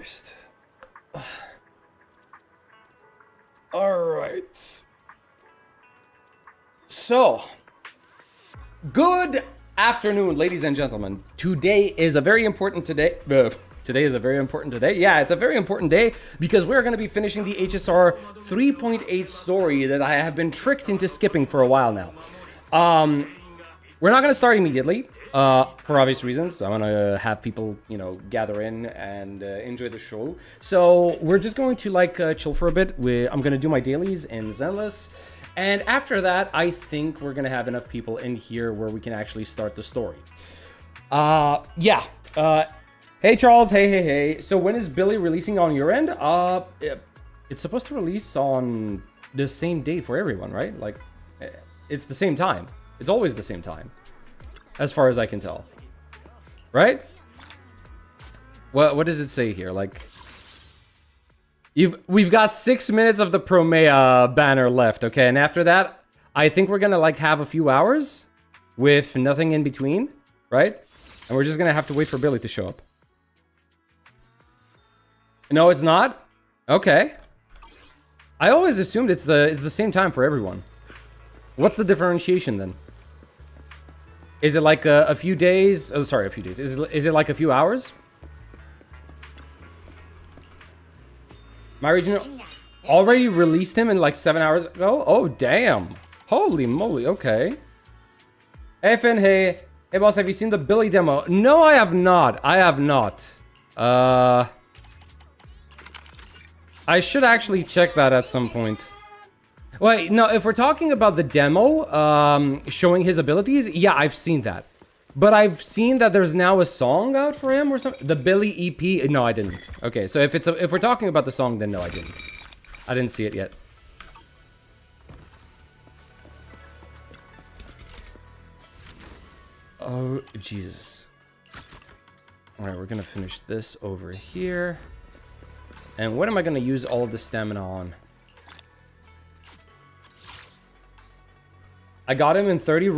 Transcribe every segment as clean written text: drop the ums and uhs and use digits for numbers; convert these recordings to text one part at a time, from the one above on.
Christ. Alright. So, good afternoon, ladies and gentlemen. Today is a very important today. Today is a very important today. Yeah, it's a very important day because we're going to be finishing the HSR 3.8 story that I have been tricked into skipping for a while now. We're not going to start immediately for obvious reasons. I want to have people, you know, gather in and enjoy the show. So we're just going to like chill for a bit. I'm going to do my dailies in Zenless. And after that, I think we're going to have enough people in here where we can actually start the story. Yeah. Hey, Charles. Hey. So when is Billy releasing on your end? It's supposed to release on the same day for everyone, right? Like, it's the same time. It's always the same time, as far as I can tell. Right? What does it say here? Like, we've got 6 minutes of the Promea banner left, okay? And after that, I think we're gonna like have a few hours with nothing in between, right? And we're just gonna have to wait for Billy to show up. No, it's not? Okay. I always assumed it's the same time for everyone. What's the differentiation then? Is it like a few days? Oh, sorry, a few days. Is it like a few hours? My region already released him in like 7 hours ago? Oh, damn. Holy moly, okay. Hey, Finn, hey. Hey, boss, have you seen the Billy demo? No, I have not. I have not. I should actually check that at some point. Wait, no, if we're talking about the demo, showing his abilities, yeah, I've seen that. But I've seen that there's now a song out for him or something. The Billy EP, no, I didn't. Okay, so if we're talking about the song, then no, I didn't. I didn't see it yet. Oh, Jesus. All right, we're gonna finish this over here. And what am I gonna use all of the stamina on? I got him in 30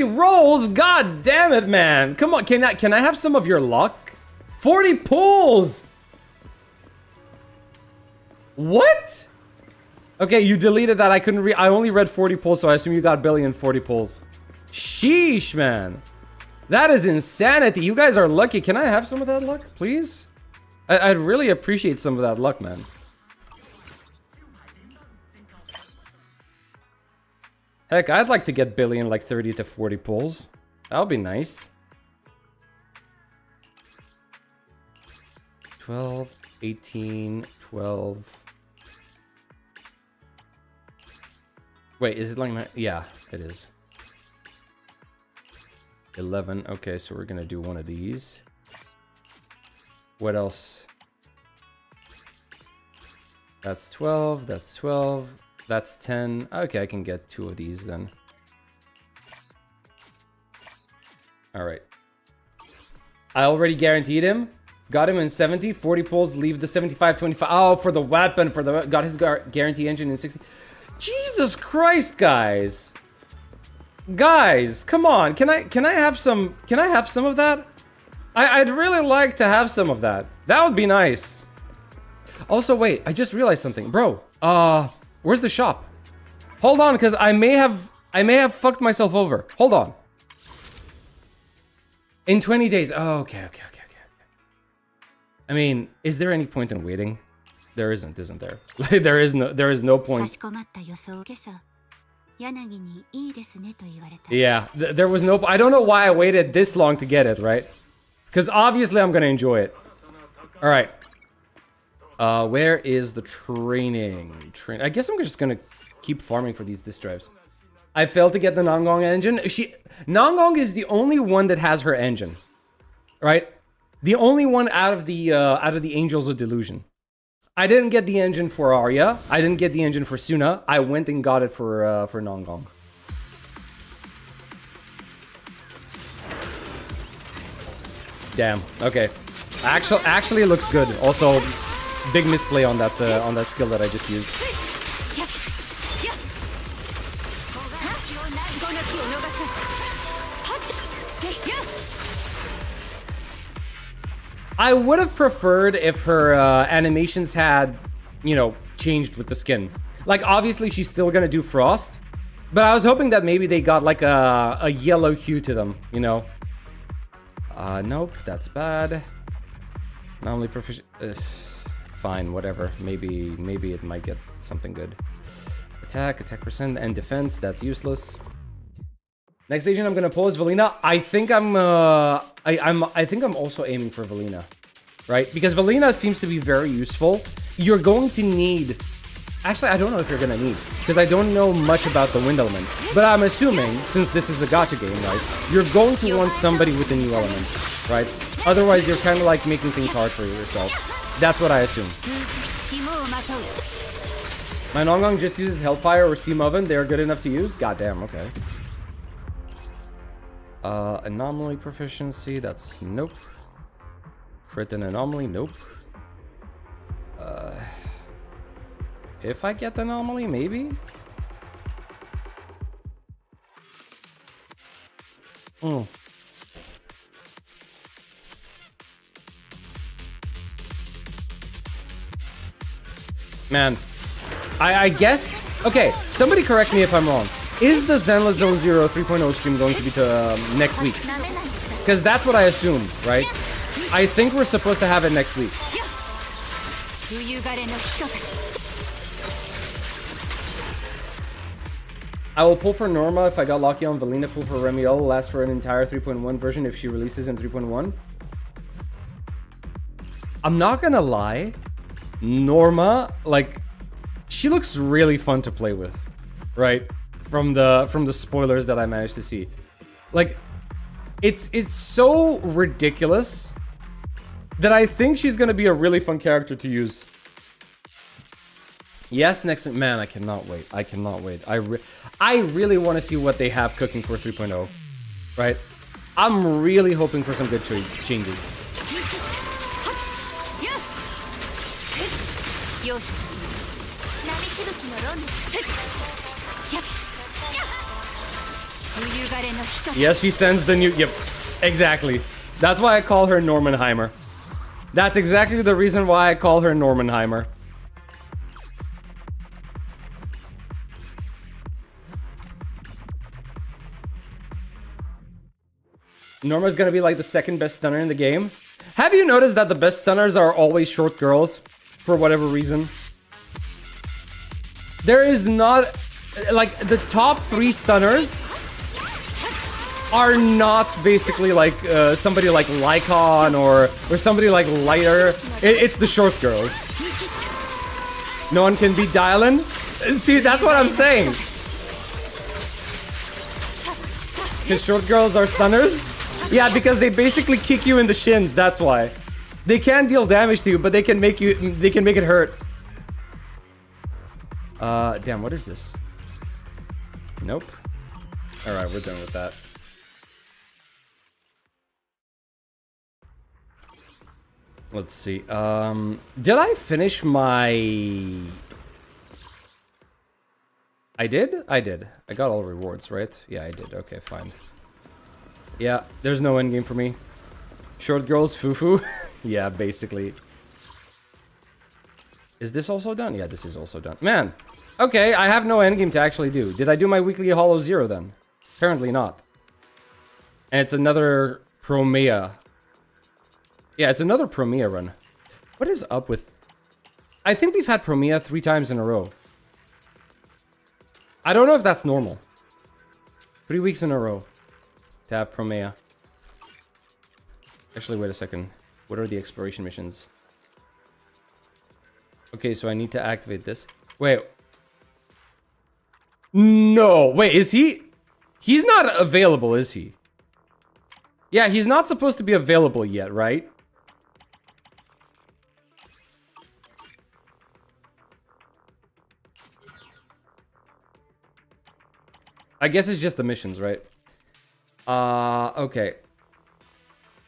rolls? God damn it, man. Come on, can I have some of your luck? 40 pulls! What? Okay, you deleted that. I couldn't read. I only read 40 pulls, so I assume you got Billy in 40 pulls. Sheesh, man. That is insanity. You guys are lucky. Can I have some of that luck, please? I'd really appreciate some of that luck, man. Heck, I'd like to get Billy in like 30 to 40 pulls. That would be nice. 12, 18, 12. Wait, is it like my... Yeah, it is. 11. Okay, so we're going to do one of these. What else? That's 12. That's 12. That's 10. Okay, I can get 2 of these then. Alright. I already guaranteed him. Got him in 70. 40 pulls, leave the 75, 25. Oh, for the weapon. Got his guarantee engine in 60. Jesus Christ, guys. Guys, come on. Can I have some... Can I have some of that? I'd really like to have some of that. That would be nice. Also, wait. I just realized something. Bro, where's the shop? Hold on, because I may have fucked myself over. Hold on. In 20 days. Oh, okay. I mean, is there any point in waiting? There isn't there? Like, there is no point. Yeah, there was no... I don't know why I waited this long to get it, right? Because obviously I'm gonna enjoy it. All right. Where is the training? I guess I'm just gonna keep farming for these disk drives. I failed to get the Nongong engine. Nongong is the only one that has her engine, right? The only one out of the Angels of Delusion. I didn't get the engine for Arya. I didn't get the engine for Suna. I went and got it for Nongong. Damn. Okay. Actually, it looks good. Also, big misplay on that skill that I just used. I would have preferred if her animations had, you know, changed with the skin. Like, obviously, she's still gonna do Frost, but I was hoping that maybe they got like a yellow hue to them, you know? Nope, that's bad. Normally proficient. Fine, whatever. Maybe it might get something good. Attack percent, and defense. That's useless. Next agent I'm gonna pull is Valina. I think I think I'm also aiming for Valina, right? Because Valina seems to be very useful. You're going to need. Actually, I don't know if you're gonna need, because I don't know much about the wind element. But I'm assuming, since this is a gacha game, right, you're going to want somebody with a new element, right? Otherwise, you're kind of like making things hard for yourself. That's what I assume. My Nongong just uses Hellfire or Steam Oven. They are good enough to use? Goddamn, okay. Anomaly proficiency, that's nope. Crit and anomaly, nope. If I get the anomaly, maybe? Oh. Man. I guess... Okay, somebody correct me if I'm wrong. Is the Zenless Zone Zero 3.0 stream going to be to next week? Because that's what I assume, right? I think we're supposed to have it next week. I will pull for Norma if I got lucky on Valina. Pull for Remiel. Last for an entire 3.1 version if she releases in 3.1. I'm not gonna lie. Norma, like, she looks really fun to play with, right? From the spoilers that I managed to see. Like, it's so ridiculous that I think she's gonna be a really fun character to use. Yes, next week. Man, I cannot wait. I cannot wait. I really want to see what they have cooking for 3.0, right? I'm really hoping for some good changes. Yes, she sends the new... Yep, exactly. That's why I call her Normanheimer. That's exactly the reason why I call her Normanheimer. Norma's gonna be like the second best stunner in the game. Have you noticed that the best stunners are always short girls? For whatever reason. There is not... Like, the top 3 stunners are not basically like somebody like Lycon or somebody like Lighter. It's the short girls. No one can beat Dylan. See, that's what I'm saying. Because short girls are stunners? Yeah, because they basically kick you in the shins, that's why. They can't deal damage to you, but they can make it hurt. Damn, what is this? Nope. Alright, we're done with that. Let's see. Did I finish my... I did? I did. I got all rewards, right? Yeah, I did. Okay, fine. Yeah, there's no endgame for me. Short girls, foo-foo. Yeah, basically. Is this also done? Yeah, this is also done. Man, okay, I have no endgame to actually do. Did I do my weekly Hollow Zero then? Apparently not. And it's another Promea. Yeah, it's another Promea run. What is up with... I think we've had Promea 3 times in a row. I don't know if that's normal. 3 weeks in a row to have Promea. Actually, wait a second. What are the exploration missions? Okay, so I need to activate this. Wait. No, wait, is he... He's not available, is he? Yeah, he's not supposed to be available yet, right? I guess it's just the missions, right? Okay.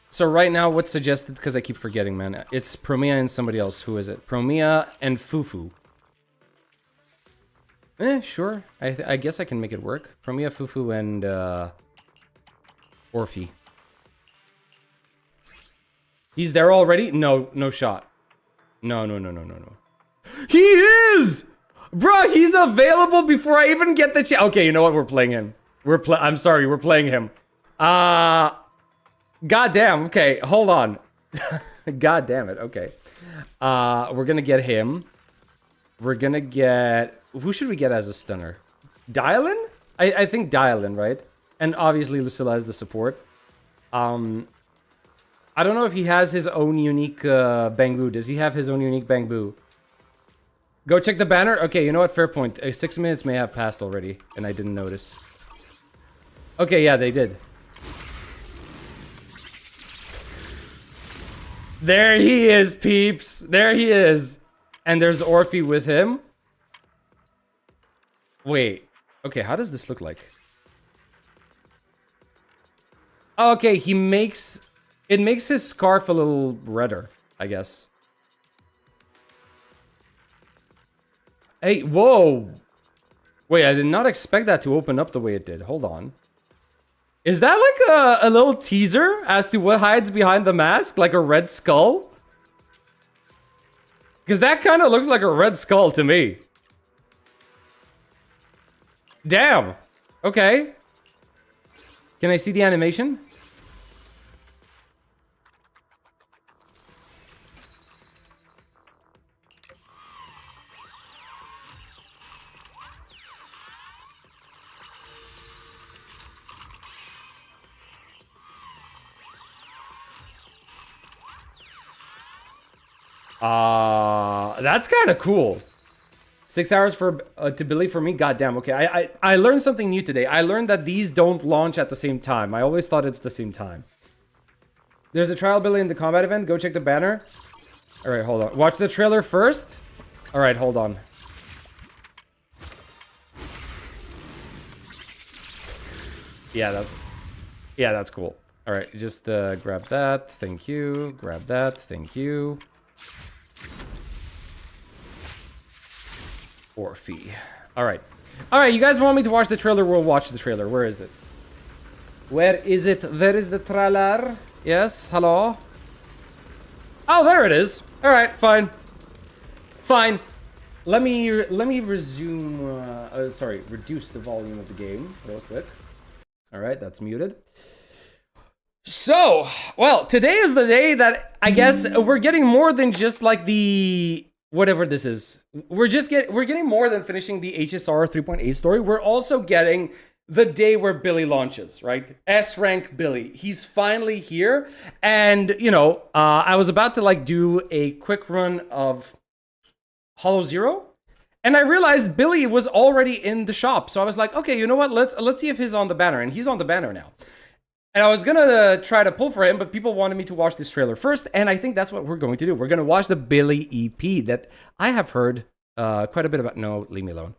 So right now, what's suggested? Because I keep forgetting, man. It's Promea and somebody else. Who is it? Promea and Fufu. Sure. I guess I can make it work. Promea, Fufu, and Orphe. He's there already? No, no shot. No. He is! Bro, he's available before I even get the chance. Okay, you know what? We're playing him. I'm sorry, we're playing him. Goddamn. Okay, hold on. God damn it. Okay. We're gonna get him. We're gonna get... Who should we get as a stunner? Dialin? I think Dialin, right? And obviously Lucilla as the support. I don't know if he has his own unique Bangbu. Does he have his own unique Bangbu? Go check the banner? Okay, you know what? Fair point. 6 minutes may have passed already, and I didn't notice. Okay, yeah, they did. There he is, peeps. There he is. And there's Orphe with him. Wait. Okay, how does this look like? Okay, he makes... It makes his scarf a little redder, I guess. Hey, whoa! Wait, I did not expect that to open up the way it did. Hold on. Is that like a little teaser as to what hides behind the mask? Like a red skull? Because that kind of looks like a red skull to me. Damn! Okay. Can I see the animation? That's kind of cool. 6 hours for to Billy for me. Goddamn. Okay, I learned something new today. I learned that these don't launch at the same time. I always thought it's the same time. There's a trial Billy in the combat event. Go check the banner. All right, hold on. Watch the trailer first. All right, hold on. Yeah, that's cool. All right, just grab that. Thank you. Grab that. Thank you. Orphe. All right, you guys want me to watch the trailer? We'll watch the trailer. Where is it? Where is it? There is the trailer. Yes, hello. Oh, there it is. All right, fine. Let me resume. Sorry, reduce the volume of the game real quick. All right, that's muted. So, well, today is the day that I guess we're getting more than just like the whatever this is. We're getting more than finishing the HSR 3.8 story. We're also getting the day where Billy launches, right? S rank Billy. He's finally here. And, you know, I was about to like do a quick run of Hollow Zero. And I realized Billy was already in the shop. So I was like, okay, you know what? Let's see if he's on the banner. And he's on the banner now. And I was gonna try to pull for him, but people wanted me to watch this trailer first, and I think that's what we're going to do. We're gonna watch the Billy EP that I have heard quite a bit about. No, leave me alone.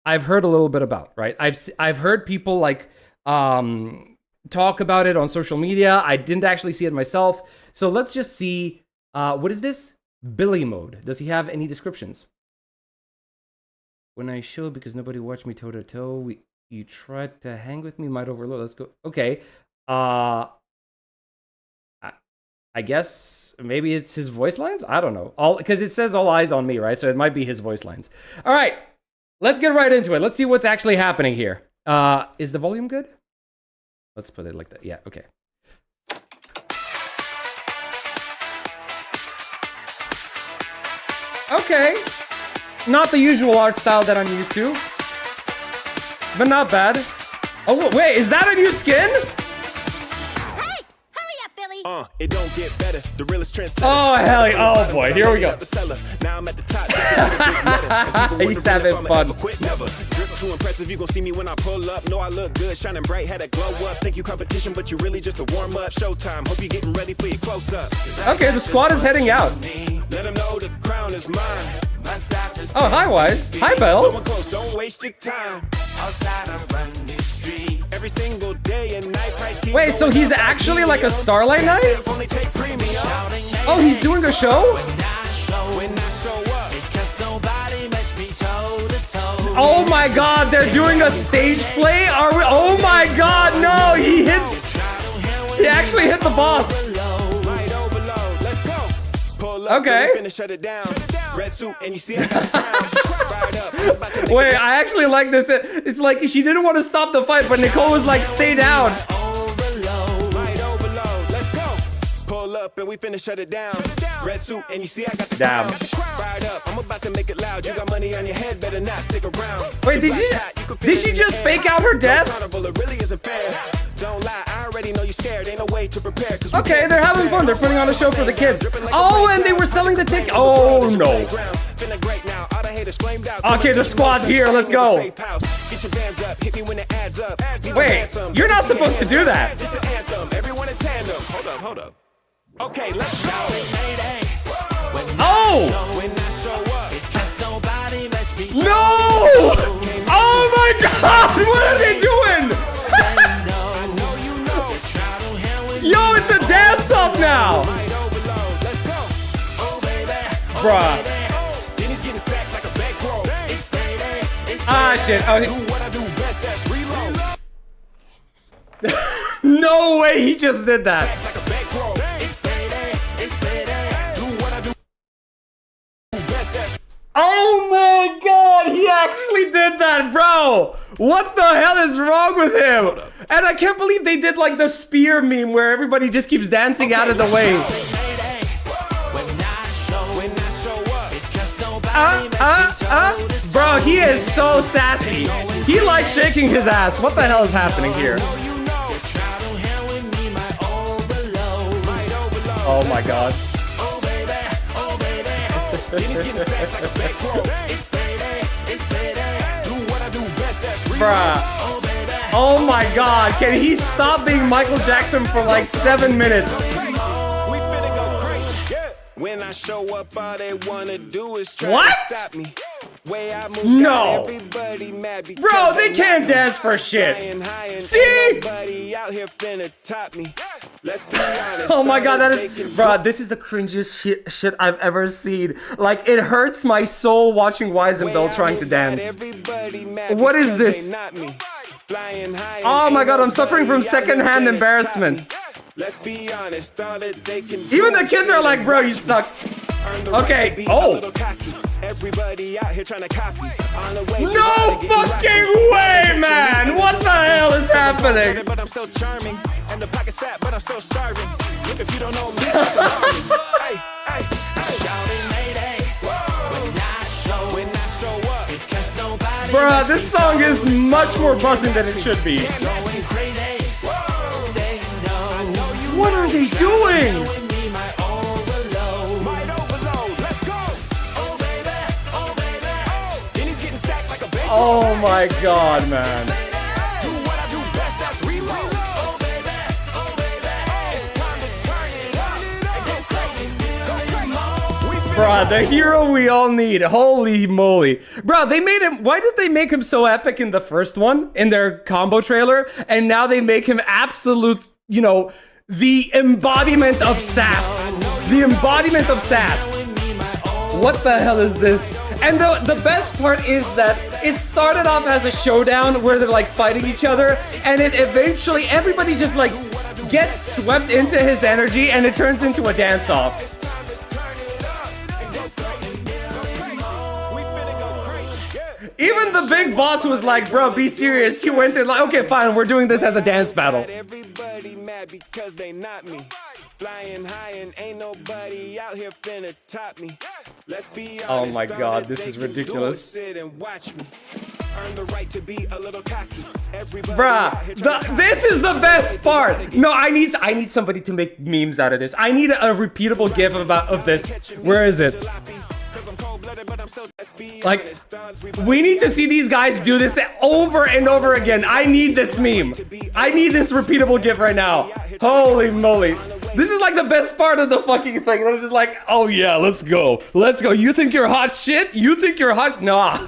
I've heard a little bit about, right? I've heard people like talk about it on social media. I didn't actually see it myself. So let's just see. What is this? Billy mode. Does he have any descriptions? When I show because nobody watched me toe to toe, you tried to hang with me, might overload. Let's go. Okay. I guess maybe it's his voice lines. I don't know. Because it says all eyes on me, right? So it might be his voice lines. All right, let's get right into it. Let's see what's actually happening here. Is the volume good? Let's put it like that. Yeah. Okay. Okay. Not the usual art style that I'm used to, but not bad. Oh wait, is that a new skin? It don't get better. The realest trend. Oh hell yeah. Oh boy, here we go. Now I'm at the top. He's having fun. Drip too impressive. You gon' see me when I pull up. Know I look good, shining bright, had a glow up. Think you competition, but you really just a warm up. Showtime. Hope you getting ready for your close up. Okay, the squad is heading out. Let them know the crown is mine. Oh, hi Wise. Hi Belle. Don't waste your time. Outside I run this street. Every single day and night price. Wait, so he's actually like a Starlight Knight? Oh, he's doing a show? Oh my god, they're doing a stage play? Are we? Oh my god, no, he actually hit the boss. Pull up, Okay. we finna shut it down. Red suit, and you see I got the crown. Fired up, I'm about to make Wait, it I actually like this. It's like she didn't want to stop the fight, but Nicole was like, stay down. overload. Right overload, let's go. Pull up, and we finna shut it down. Red suit, and you see I got the Damn. crown. Fired up, I'm about to make it loud. You got money on your head, better not stick around. Wait, did she just fake out her death? It really isn't fair. Don't lie, I already know you scared. Ain't no way to prepare. Okay, they're having fun. They're putting on a show for the kids. Oh, and they were selling the ticket. Oh, no. Okay, the squad's here. Let's go. Wait, you're not supposed to do that. Hold up. Okay, let's go. Oh! No! Oh my god! What are they doing? Yo, it's a dance-off now! Bruh. Ah, shit. Oh, no way he just did that. Oh my god, he actually did that, bro! What the hell is wrong with him? And I can't believe they did like the spear meme where everybody just keeps dancing out of the way. Bro, he is so sassy. He likes shaking his ass. What the hell is happening here? Oh my god. Bruh. Oh my god, can he stop being Michael Jackson for like 7 minutes? When I show up, all they wanna do is try What? to stop me. Way I move No. everybody mad because Bro, they can't dance for shit. See? Nobody out here finna top me. Let's be honest. Oh my god, that is, bro, this is the cringiest shit I've ever seen. Like, it hurts my soul watching Weisenbell trying to dance. What is this? Oh my god, I'm suffering from secondhand embarrassment. Let's be honest, all that they can do. Even the kids are like, bro, you suck. Okay, oh. Everybody out here trying to copy. On the way, No fucking way, man! What the hell is happening? But I'm still charming, and the pocket's fat, but I'm still starving. Look, if you don't know me, that's hey, hey, shouting Mayday. When I show up, because nobody. Bruh, this song is much more buzzing than it should be. What are they doing? Oh my god, man. Bruh, the hero we all need. Holy moly. Bruh, they made him... Why did they make him so epic in the first one? In their combo trailer? And now they make him absolute, you know, the embodiment of sass. The embodiment of sass. What the hell is this? And the best part is that it started off as a showdown where they're like fighting each other, and it eventually, everybody just like gets swept into his energy and it turns into a dance-off. Even the big boss was like, bro, be serious. He went in like, okay, fine, we're doing this as a dance battle. Everybody mad because they not me. Flying high and ain't nobody out here finna top me. Let's be honest, oh my god, this is ridiculous. Sit and watch me. Earn the right to be a little cocky. Bruh, this is the best part. No, I need somebody to make memes out of this. I need a repeatable gif of this. Where is it? Like, we need to see these guys do this over and over again. I need this meme. I need this repeatable gif right now. Holy moly. This is like the best part of the fucking thing. I'm just like, oh yeah, let's go. Let's go. You think you're hot shit? You think you're hot? Nah.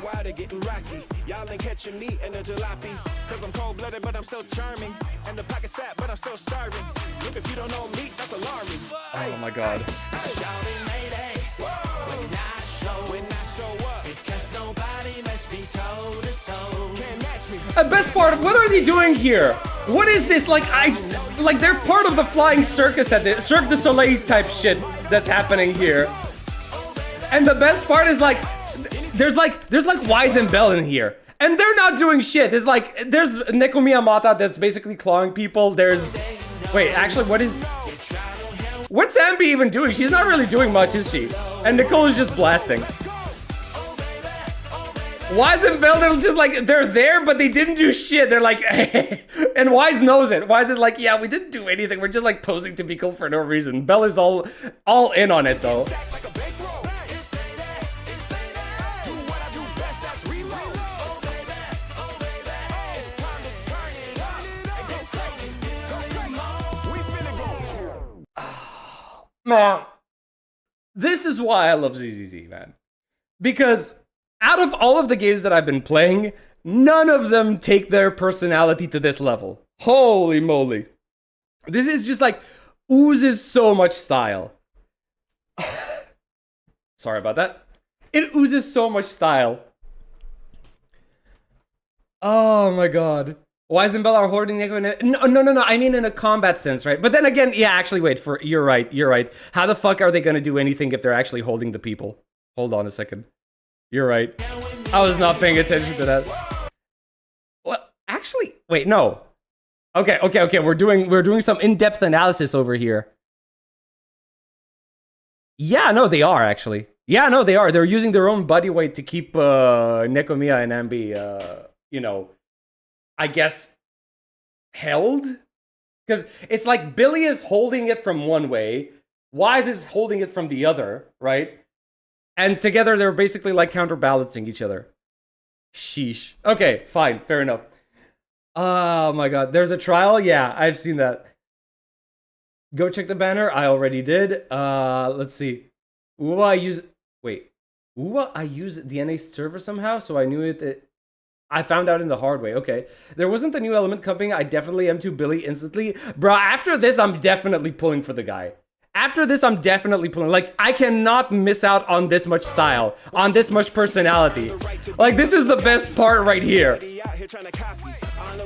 Y'all ain't catching me in a jalopy. Cause I'm cold-blooded, but I'm still charming. And the pocket's fat, but I'm still starving. Look, if you don't know me, that's alarming. Oh my god. The best part of what are they doing here? What is this? Like they're part of the flying circus at the Cirque du Soleil type shit that's happening here. And the best part is like, there's like Wise and Bell in here. And they're not doing shit. There's Neko Miyamata that's basically clawing people. There's, wait, actually, what's Ambi even doing? She's not really doing much, is she? And Nicole is just blasting. Wise and Bell, they're just like, they're there, but they didn't do shit. They're like, hey. And Wise knows it. Wise is like, yeah, we didn't do anything. We're just like posing to be cool for no reason. Bell is all in on it though. Man, this is why I love ZZZ, man. Because out of all of the games that I've been playing, none of them take their personality to this level. Holy moly. This is just like, oozes so much style. Sorry about that. It oozes so much style. Oh my god. Wise and Bell are hoarding Neko. No. I mean in a combat sense, right? But then again, yeah, actually, wait. You're right. How the fuck are they gonna do anything if they're actually holding the people? Hold on a second. You're right. I was not paying attention to that. What? Actually, wait, no. Okay. We're doing some in-depth analysis over here. Yeah, no, they are actually. Yeah, no, they are. They're using their own body weight to keep Nekomiya and Ambi, you know, I guess, held? Because it's like Billy is holding it from one way, Wise is holding it from the other, right? And together they're basically like counterbalancing each other. Sheesh. Okay, fine, fair enough. Oh my god, there's a trial? Yeah, I've seen that. Go check the banner, I already did. Let's see. WuWa, I use the NA server somehow, so I knew it. I found out in the hard way. Okay. There wasn't a new element coming. I definitely am to Billy instantly. Bro, after this, I'm definitely pulling for the guy. After this, I'm definitely pulling. Like, I cannot miss out on this much style, on this much personality. Like, this is the best part right here.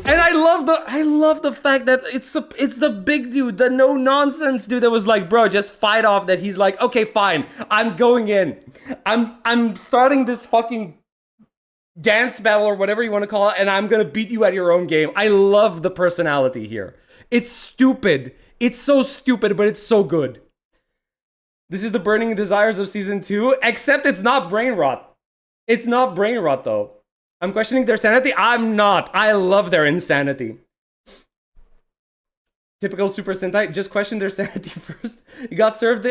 And I love the fact that it's the big dude, the no nonsense dude that was like, bro, just fight off. That he's like, okay, fine, I'm going in. I'm starting this fucking dance battle or whatever you want to call it, and I'm gonna beat you at your own game. I love the personality here. It's stupid. It's so stupid, but it's so good. This is the burning desires of season 2, except it's not brain rot. It's not brain rot though. I'm questioning their sanity. I'm not. I love their insanity. Typical Super Sentai. Just question their sanity first. You got served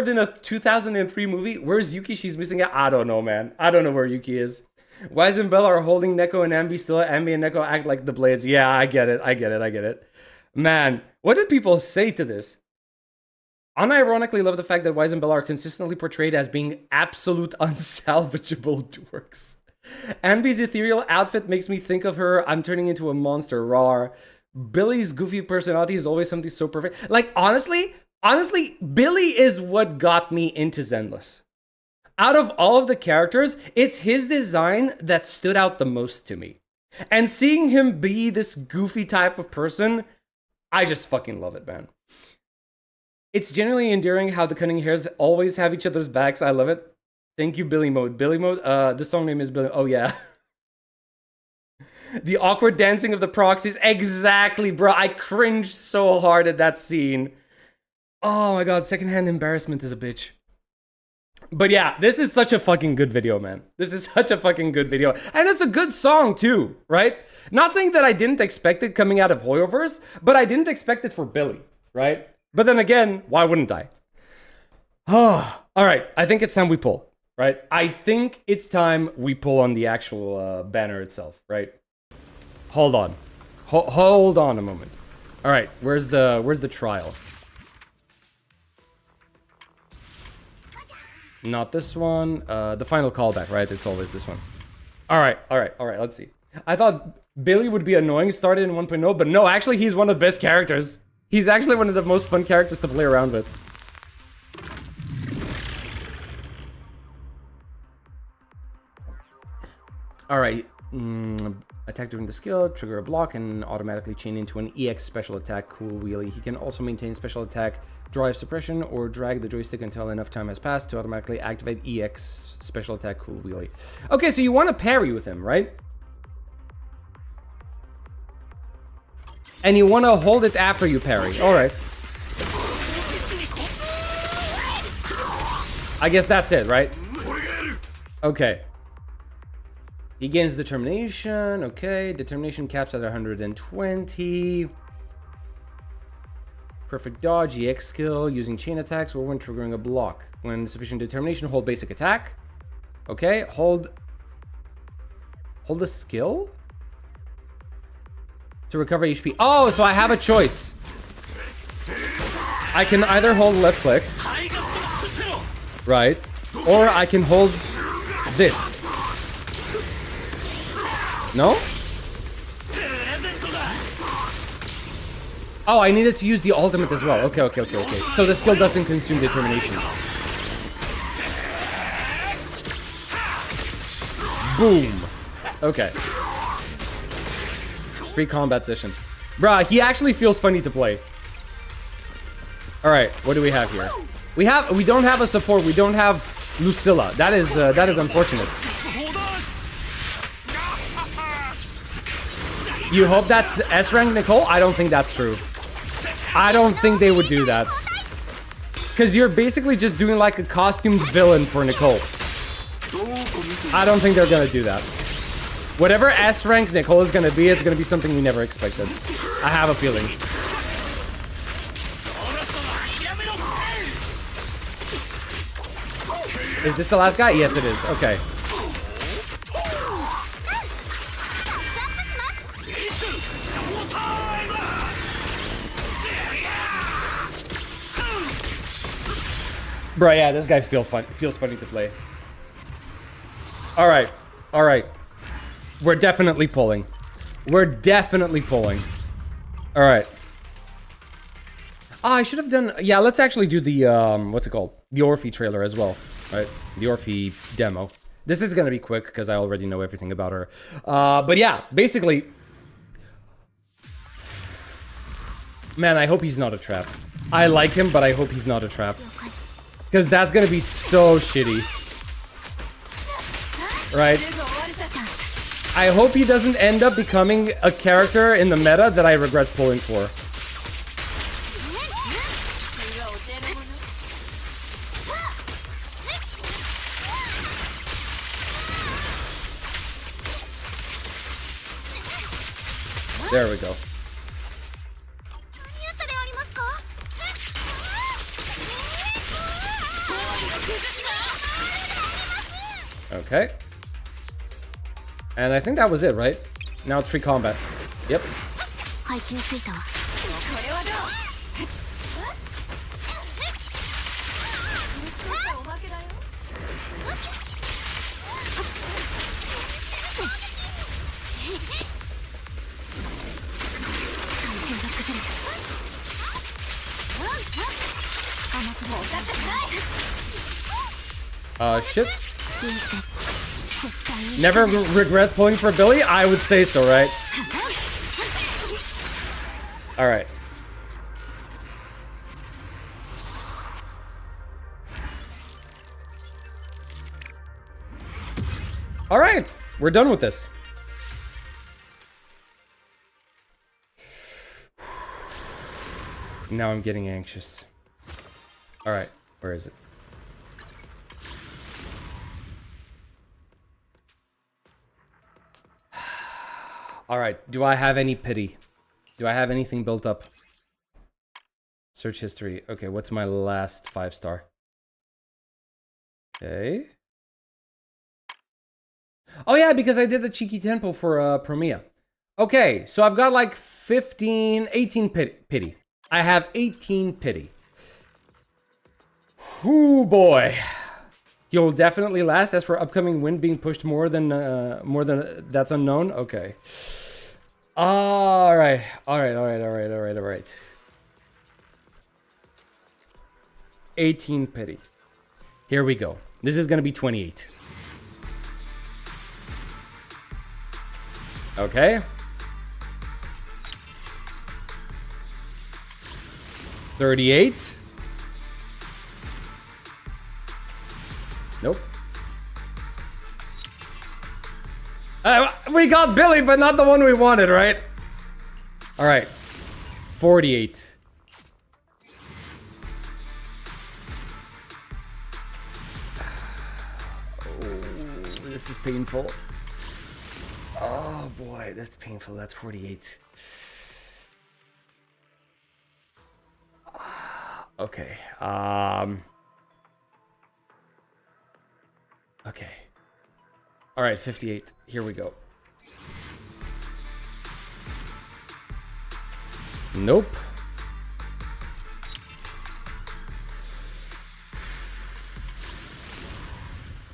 in a 2003 movie. Where's Yuki? She's missing out. I don't know, man. I don't know where Yuki is. Wise and Bell are holding Neko and Ambi still. Ambi and Neko act like the blades. Yeah, I get it. Man, what did people say to this? Unironically love the fact that Wise and Bell are consistently portrayed as being absolute unsalvageable dorks. Ambi's ethereal outfit makes me think of her. I'm turning into a monster. Rawr. Billy's goofy personality is always something so perfect. Like, honestly, Billy is what got me into Zenless. Out of all of the characters, it's his design that stood out the most to me. And seeing him be this goofy type of person, I just fucking love it, man. It's genuinely endearing how the cunning hairs always have each other's backs. I love it. Thank you, Billy Mode. Billy Mode, the song name is Billy. Oh, yeah. The awkward dancing of the proxies. Exactly, bro. I cringed so hard at that scene. Oh my god, secondhand embarrassment is a bitch. But yeah, this is such a fucking good video, man. This is such a fucking good video. And it's a good song too, right? Not saying that I didn't expect it coming out of Hoyoverse, but I didn't expect it for Billy, right? But then again, why wouldn't I? Oh, all right, I think it's time we pull, right? I think it's time we pull on the actual banner itself, right? Hold on. Hold on a moment. All right, where's the trial? Not this one. The final callback, right? It's always this one. All right. Let's see. I thought Billy would be annoying started in 1.0, but no, actually, he's one of the best characters. He's actually one of the most fun characters to play around with. All right. Attack during the skill, trigger a block, and automatically chain into an EX special attack. Cool wheelie. He can also maintain special attack, drive suppression, or drag the joystick until enough time has passed to automatically activate EX special attack. Cool wheelie. Okay, so you want to parry with him, right? And you want to hold it after you parry. All right. I guess that's it, right? Okay. He gains determination. Okay. Determination caps at 120. Perfect dodge. EX skill. Using chain attacks or when triggering a block. When sufficient determination, hold basic attack. Okay. Hold the skill to recover HP. Oh, so I have a choice. I can either hold left click. Right. Or I can hold this. No? Oh, I needed to use the ultimate as well. Okay. So the skill doesn't consume determination. Boom. Okay. Free combat session. Bruh, he actually feels funny to play. Alright, what do we have here? We don't have a support. We don't have Lucilla. That is unfortunate. You hope that's S rank Nicole? I don't think that's true. I don't think they would do that. Because you're basically just doing like a costumed villain for Nicole. I don't think they're gonna do that. Whatever S rank Nicole is gonna be, it's gonna be something we never expected. I have a feeling. Is this the last guy? Yes, it is. Okay. Bro, yeah, this guy feels funny to play. All right. We're definitely pulling. All right. I should have done... Yeah, let's actually do the, what's it called? The Orphe trailer as well, right? The Orphe demo. This is going to be quick because I already know everything about her. But yeah, basically... Man, I hope he's not a trap. I like him, but I hope he's not a trap. Because that's going to be so shitty. Right? I hope he doesn't end up becoming a character in the meta that I regret pulling for. There we go. Okay. And I think that was it, right? Now it's free combat. Yep. Shit. Never regret pulling for Billy? I would say so, right? Alright. Alright, we're done with this. Now I'm getting anxious. Alright, where is it? Alright, do I have any pity? Do I have anything built up? Search history. Okay, what's my last 5-star? Okay. Oh yeah, because I did the cheeky temple for Promia. Okay, so I've got like 18 pity. I have 18 pity. Whoo boy. You'll definitely last. As for upcoming win being pushed more than that's unknown. Okay. All right. 18 pity. Here we go. This is gonna be 28. Okay. 38. Nope. We got Billy, but not the one we wanted, right? All right. 48. Oh, this is painful. Oh boy, that's painful. That's 48. Okay. Okay. All right, 58. Here we go. Nope.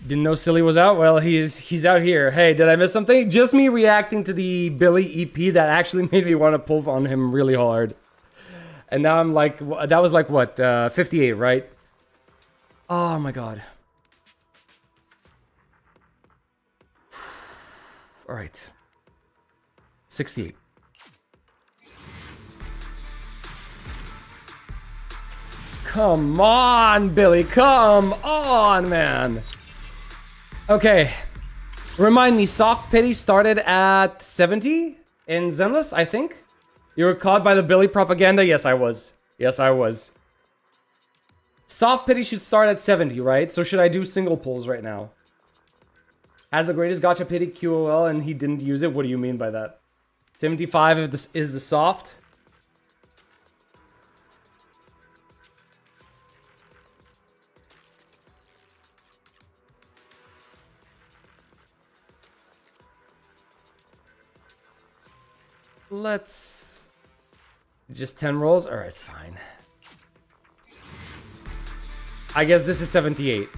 Didn't know Silly was out. Well, he's out here. Hey, did I miss something? Just me reacting to the Billy EP that actually made me want to pull on him really hard. And now I'm like, that was like what, 58, right? Oh my god. All right. 68. Come on, Billy. Come on, man. Okay. Remind me, Soft Pity started at 70 in Zenless, I think? You were caught by the Billy propaganda? Yes, I was. Yes, I was. Soft Pity should start at 70, right? So should I do single pulls right now? Has the greatest gacha pity QOL and he didn't use it? What do you mean by that? 75 if this is the soft? Let's... Just 10 rolls? Alright, fine. I guess this is 78.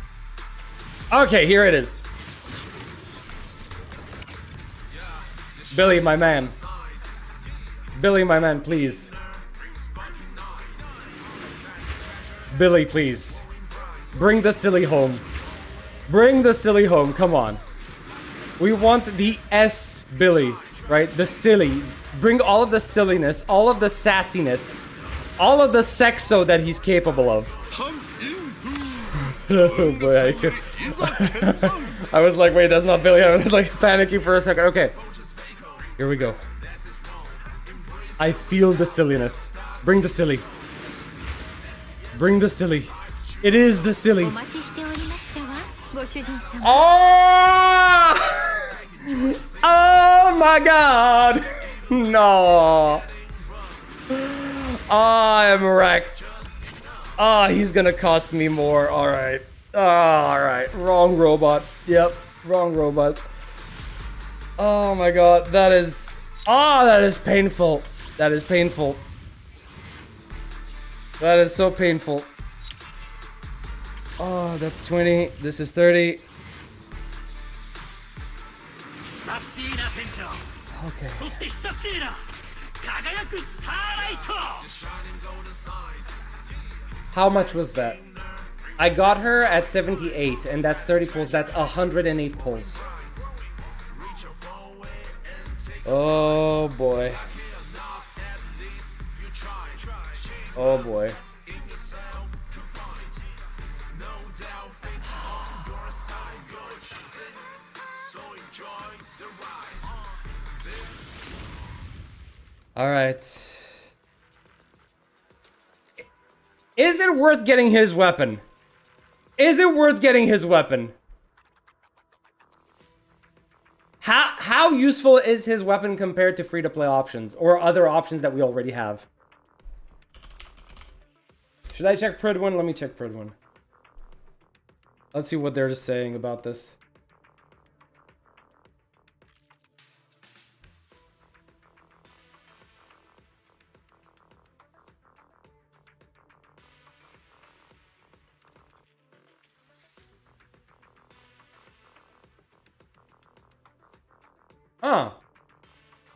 Okay, here it is. Billy, my man. Billy, my man, please. Billy, please. Bring the silly home. Bring the silly home, come on. We want the S Billy, right? The silly. Bring all of the silliness, all of the sassiness, all of the sexo that he's capable of. Oh boy, I was like, wait, that's not Billy. I was like panicking for a second. Okay, here we go. I feel the silliness. Bring the silly. Bring the silly. It is the silly. Oh! Oh my god! No. Oh, I am wrecked. Oh, he's gonna cost me more. Alright. Oh, alright. Wrong robot. Yep. Wrong robot. Oh my god. That is... Oh, that is painful. That is painful. That is so painful. Oh, that's 20. This is 30. Okay. How much was that? I got her at 78, and that's 30 pulls. That's 108 pulls. Oh boy. Oh boy. All right. Is it worth getting his weapon? Is it worth getting his weapon? How useful is his weapon compared to free-to-play options or other options that we already have? Should I check Pridwin? Let me check Pridwin. Let's see what they're just saying about this. Huh.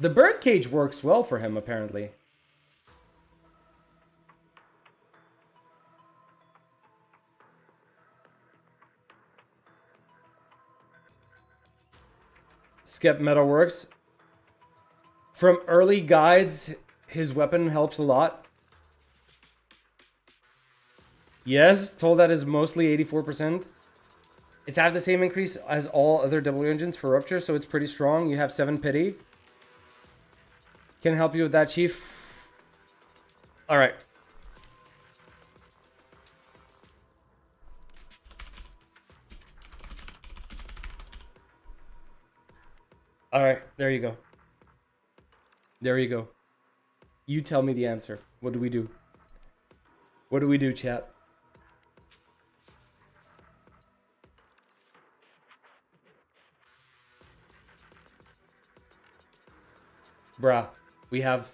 The birdcage works well for him, apparently. Skep Metal works. From early guides, his weapon helps a lot. Yes, told that is mostly 84%. It's half the same increase as all other W engines for Rupture, so it's pretty strong. You have 7 pity. Can help you with that, Chief. Alright. Alright, there you go. There you go. You tell me the answer. What do we do? What do we do, chat? Bruh, we have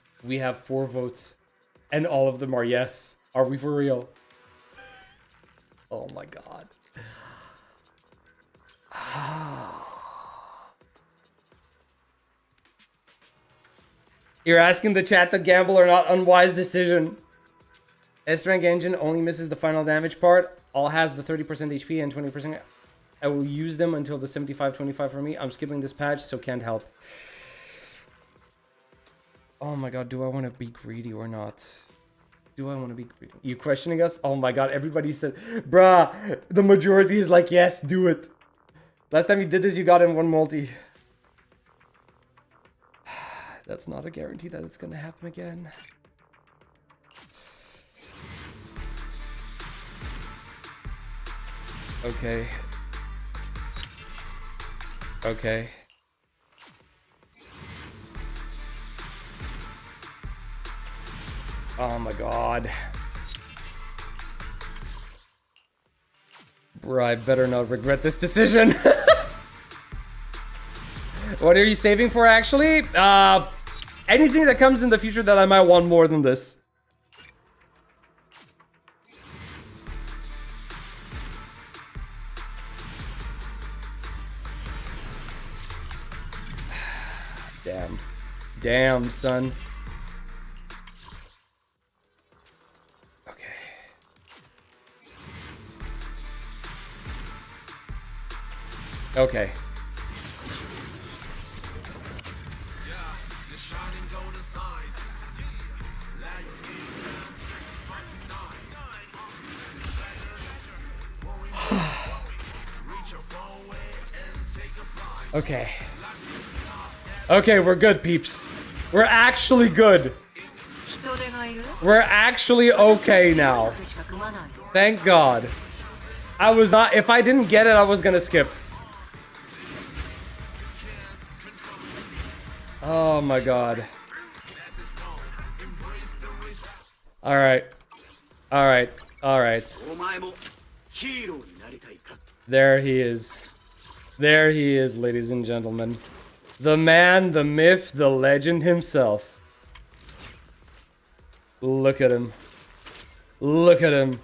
4 votes. And all of them are yes. Are we for real? Oh my god. You're asking the chat to gamble or not unwise decision. S-rank engine only misses the final damage part. All has the 30% HP and 20%. I will use them until the 75-25 for me. I'm skipping this patch, so can't help. Oh my god, do I want to be greedy or not? Do I want to be greedy? You questioning us? Oh my god, everybody said, bruh, the majority is like, yes, do it. Last time you did this, you got in 1 multi. That's not a guarantee that it's gonna happen again. Okay. Okay. Oh my god. Bro, I better not regret this decision. What are you saving for, actually? Anything that comes in the future that I might want more than this. Damn. Damn, son. Okay. Okay. Okay. Okay, we're good, peeps. We're actually good. We're actually okay now. Thank God. I was not... If I didn't get it, I was gonna skip. Oh my God. Alright. Alright. Alright. There he is. There he is, ladies and gentlemen. The man, the myth, the legend himself. Look at him. Look at him.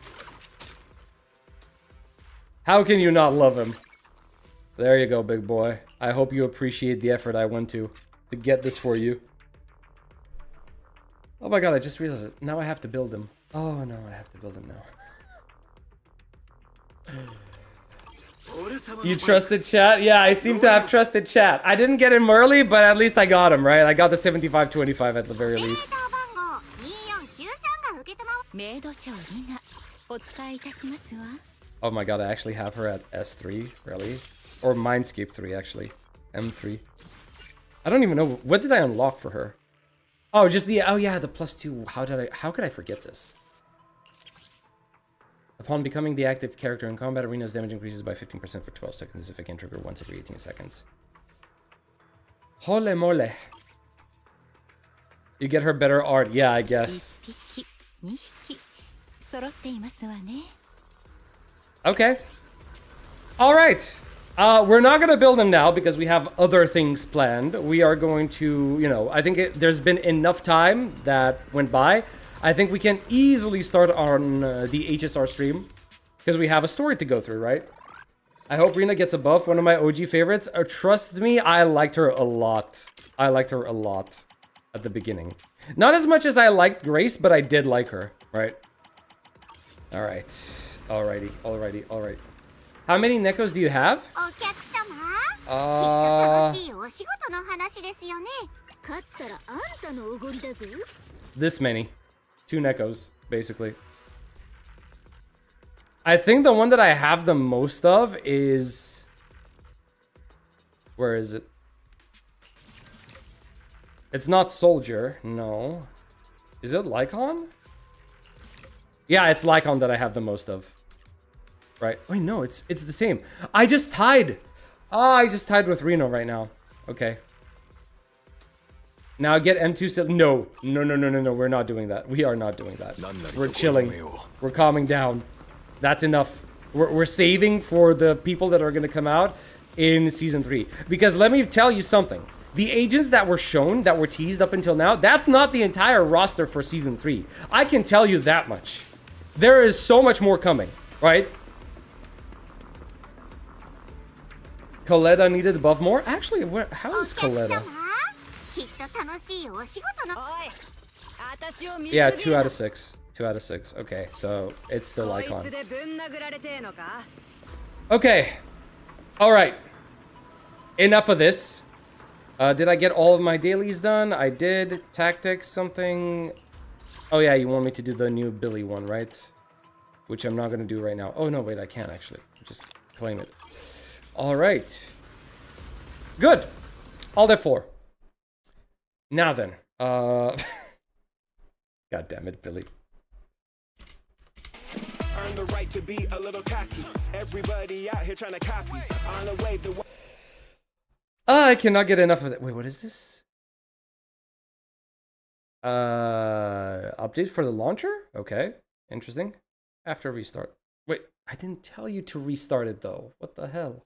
How can you not love him? There you go, big boy. I hope you appreciate the effort I went to get this for you. Oh my god, I just realized it. Now I have to build him. Oh no, I have to build him now. You trusted chat? Yeah, I seem to have trusted chat. I didn't get him early, but at least I got him, right? I got the 75-25 at the very least. Oh my god, I actually have her at S3, really? Or Mindscape 3, actually. M3. I don't even know. What did I unlock for her? Oh, just the... Oh yeah, the +2. How could I forget this? Upon becoming the active character in combat arenas, damage increases by 15% for 12 seconds if it can trigger once every 18 seconds. Hole mole. You get her better art. Yeah, I guess. Okay. Alright. We're not going to build them now because we have other things planned. We are going to, you know, I think there's been enough time that went by. I think we can easily start on the HSR stream because we have a story to go through, right? I hope Rina gets a buff. One of my OG favorites. Trust me, I liked her a lot. I liked her a lot at the beginning. Not as much as I liked Grace, but I did like her, right? All right. Alrighty. Alrighty. Alright. How many Nekos do you have? This many. 2 Nekos, basically. I think the one that I have the most of is... Where is it? It's not Soldier, no. Is it Lycon? Yeah, it's Lycon that I have the most of. Right. Wait, no, it's the same. I just tied. Ah, I just tied with Reno right now. Okay. Now get M2. No, we're not doing that. We are not doing that. We're chilling. We're calming down. That's enough. We're saving for the people that are going to come out in Season 3. Because let me tell you something. The agents that were shown, that were teased up until now, that's not the entire roster for Season 3. I can tell you that much. There is so much more coming, right? Coletta needed to buff more? Actually, how is Coletta? Yeah, 2 out of 6. 2 out of 6. Okay, so it's still Icon. Okay. Alright. Enough of this. Did I get all of my dailies done? I did. Tactics, something. Oh yeah, you want me to do the new Billy one, right? Which I'm not going to do right now. Oh no, wait, I can't actually. Just claim it. Alright. Good. All there 4. Now then. God damn it, Billy. Earn the right to be a little cocky. Everybody out here trying to copy. On the wave the I cannot get enough of that. Wait, what is this? Update for the launcher? Okay, interesting. After restart. Wait, I didn't tell you to restart it though. What the hell?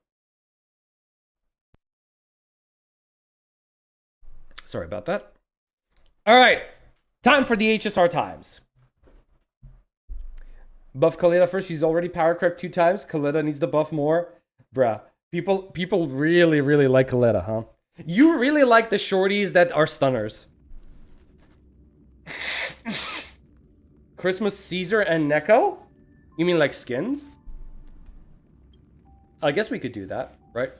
Sorry about that. All right, time for the HSR times. Buff Coletta first. She's already power crept 2 times. Coletta needs to buff more. Bruh. People really, really like Coletta, huh? You really like the shorties that are stunners. Christmas Caesar and Neko? You mean like skins? I guess we could do that, right?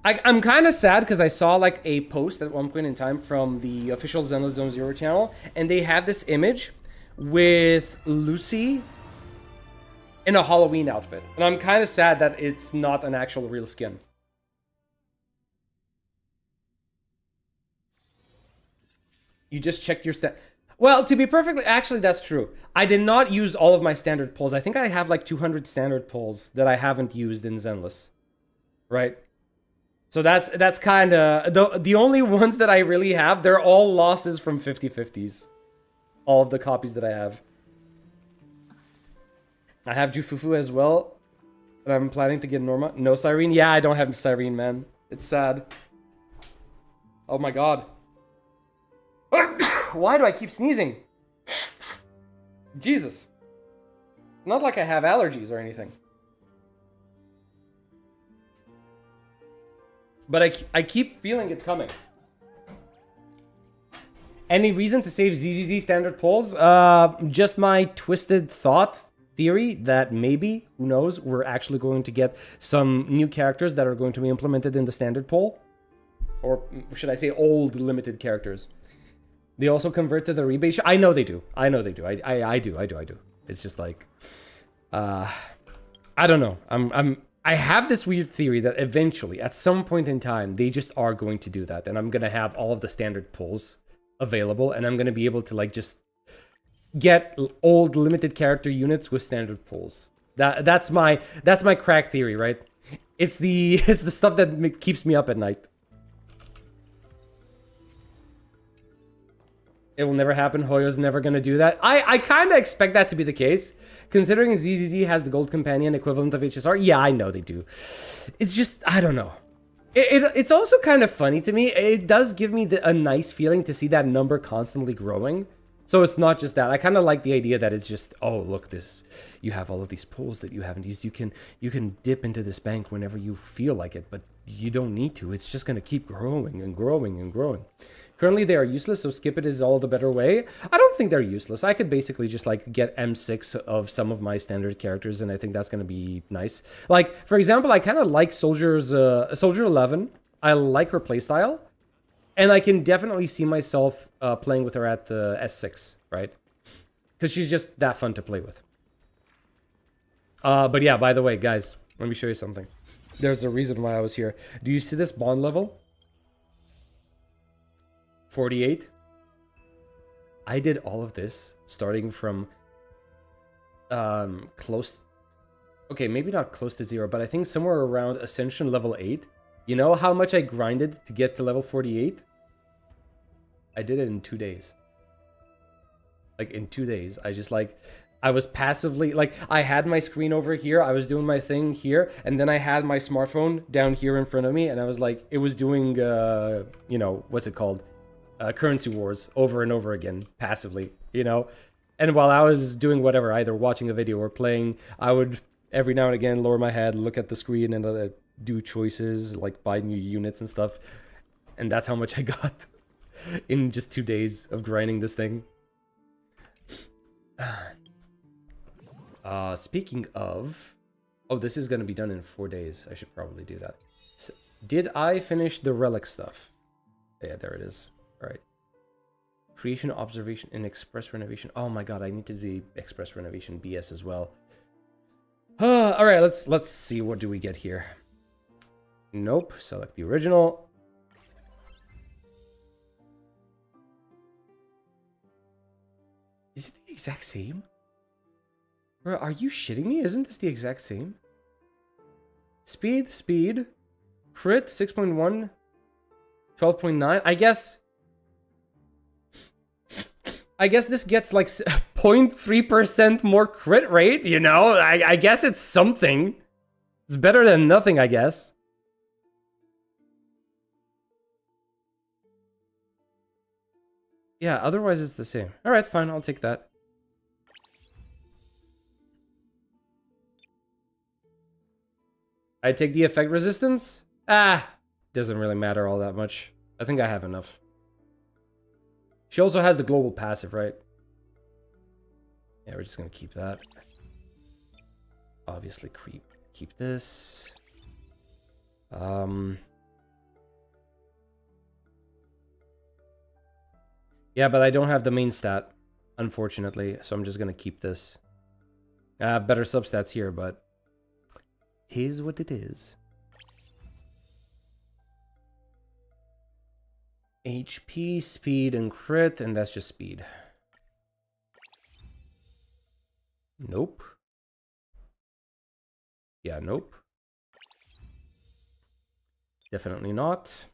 I'm kind of sad because I saw like a post at one point in time from the official Zenless Zone Zero channel, and they had this image with Lucy in a Halloween outfit. And I'm kind of sad that it's not an actual real skin. You just checked your Well, to be perfectly... Actually, that's true. I did not use all of my standard pulls. I think I have like 200 standard pulls that I haven't used in Zenless. Right? So that's kind of... The only ones that I really have, they're all losses from 50/50s. All of the copies that I have. I have Jufufu as well. And I'm planning to get Norma. No Cyrene? Yeah, I don't have Cyrene, man. It's sad. Oh my god. Why do I keep sneezing? Jesus. It's not like I have allergies or anything. But I keep feeling it coming. Any reason to save ZZZ standard polls? Just my twisted thought theory that maybe, who knows, we're actually going to get some new characters that are going to be implemented in the standard poll. Or should I say old limited characters. They also convert to the rebate. I know they do. I know they do. I do. It's just like, I don't know. I have this weird theory that eventually, at some point in time, they just are going to do that, and I'm gonna have all of the standard polls available, and I'm gonna be able to like just get old limited character units with standard polls. That's my crack theory, right? It's the stuff that keeps me up at night. It will never happen. Hoyo's never gonna do that. I kind of expect that to be the case, considering ZZZ has the gold companion equivalent of HSR. Yeah, I know they do. It's just, I don't know. It's also kind of funny to me. It does give me a nice feeling to see that number constantly growing. So it's not just that. I kind of like the idea that it's just, oh, look, you have all of these pulls that you haven't used. You can dip into this bank whenever you feel like it, but you don't need to. It's just gonna keep growing and growing and growing. Currently, they are useless, so skip it is all the better way. I don't think they're useless. I could basically just, like, get M6 of some of my standard characters, and I think that's going to be nice. Like, for example, I kind of like Soldier 11. I like her playstyle. And I can definitely see myself playing with her at the S6, right? Because she's just that fun to play with. But yeah, by the way, guys, let me show you something. There's a reason why I was here. Do you see this bond level? 48. I did all of this starting from close. Okay, maybe not close to 0, but I think somewhere around Ascension level 8. You know how much I grinded to get to level 48? I did it in 2 days. Like, in 2 days. I was passively, like, I had my screen over here, I was doing my thing here, and then I had my smartphone down here in front of me, and I was like, it was doing, you know, what's it called? Currency Wars over and over again, passively, you know? And while I was doing whatever, either watching a video or playing, I would, every now and again, lower my head, look at the screen, and do choices, like buy new units and stuff. And that's how much I got in just 2 days of grinding this thing. Speaking of... Oh, this is going to be done in 4 days. I should probably do that. So, did I finish the relic stuff? Yeah, there it is. All right. Creation, observation, and express renovation. Oh my god, I need to do the express renovation BS as well. All right, let's see. What do we get here? Nope. Select the original. Is it the exact same? Bro, are you shitting me? Isn't this the exact same? Speed. Crit, 6.1. 12.9. I guess this gets like 0.3% more crit rate, you know? I guess it's something. It's better than nothing, I guess. Yeah, otherwise it's the same. Alright, fine, I'll take that. I take the effect resistance? Doesn't really matter all that much. I think I have enough. She also has the global passive, right? Yeah, we're just gonna keep that. Obviously, keep this. Yeah, but I don't have the main stat, unfortunately, so I'm just gonna keep this. I have better substats here, but it is what it is. HP, speed, and crit, and that's just speed. Nope. Yeah, nope. Definitely not.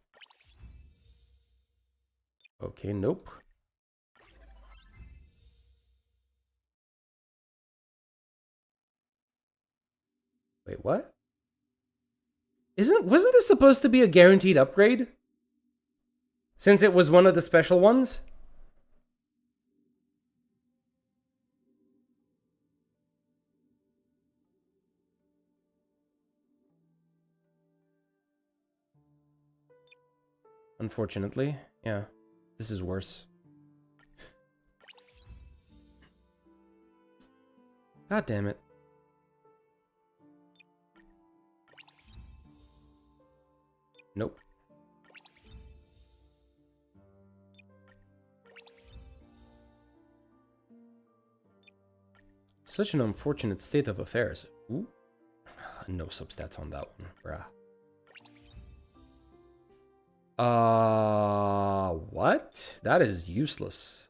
Okay, nope. Wait, what? Wasn't this supposed to be a guaranteed upgrade? Since it was one of the special ones? Unfortunately, yeah. This is worse. God damn it. Nope. Such an unfortunate state of affairs. Ooh. No substats on that one, bruh. What? That is useless.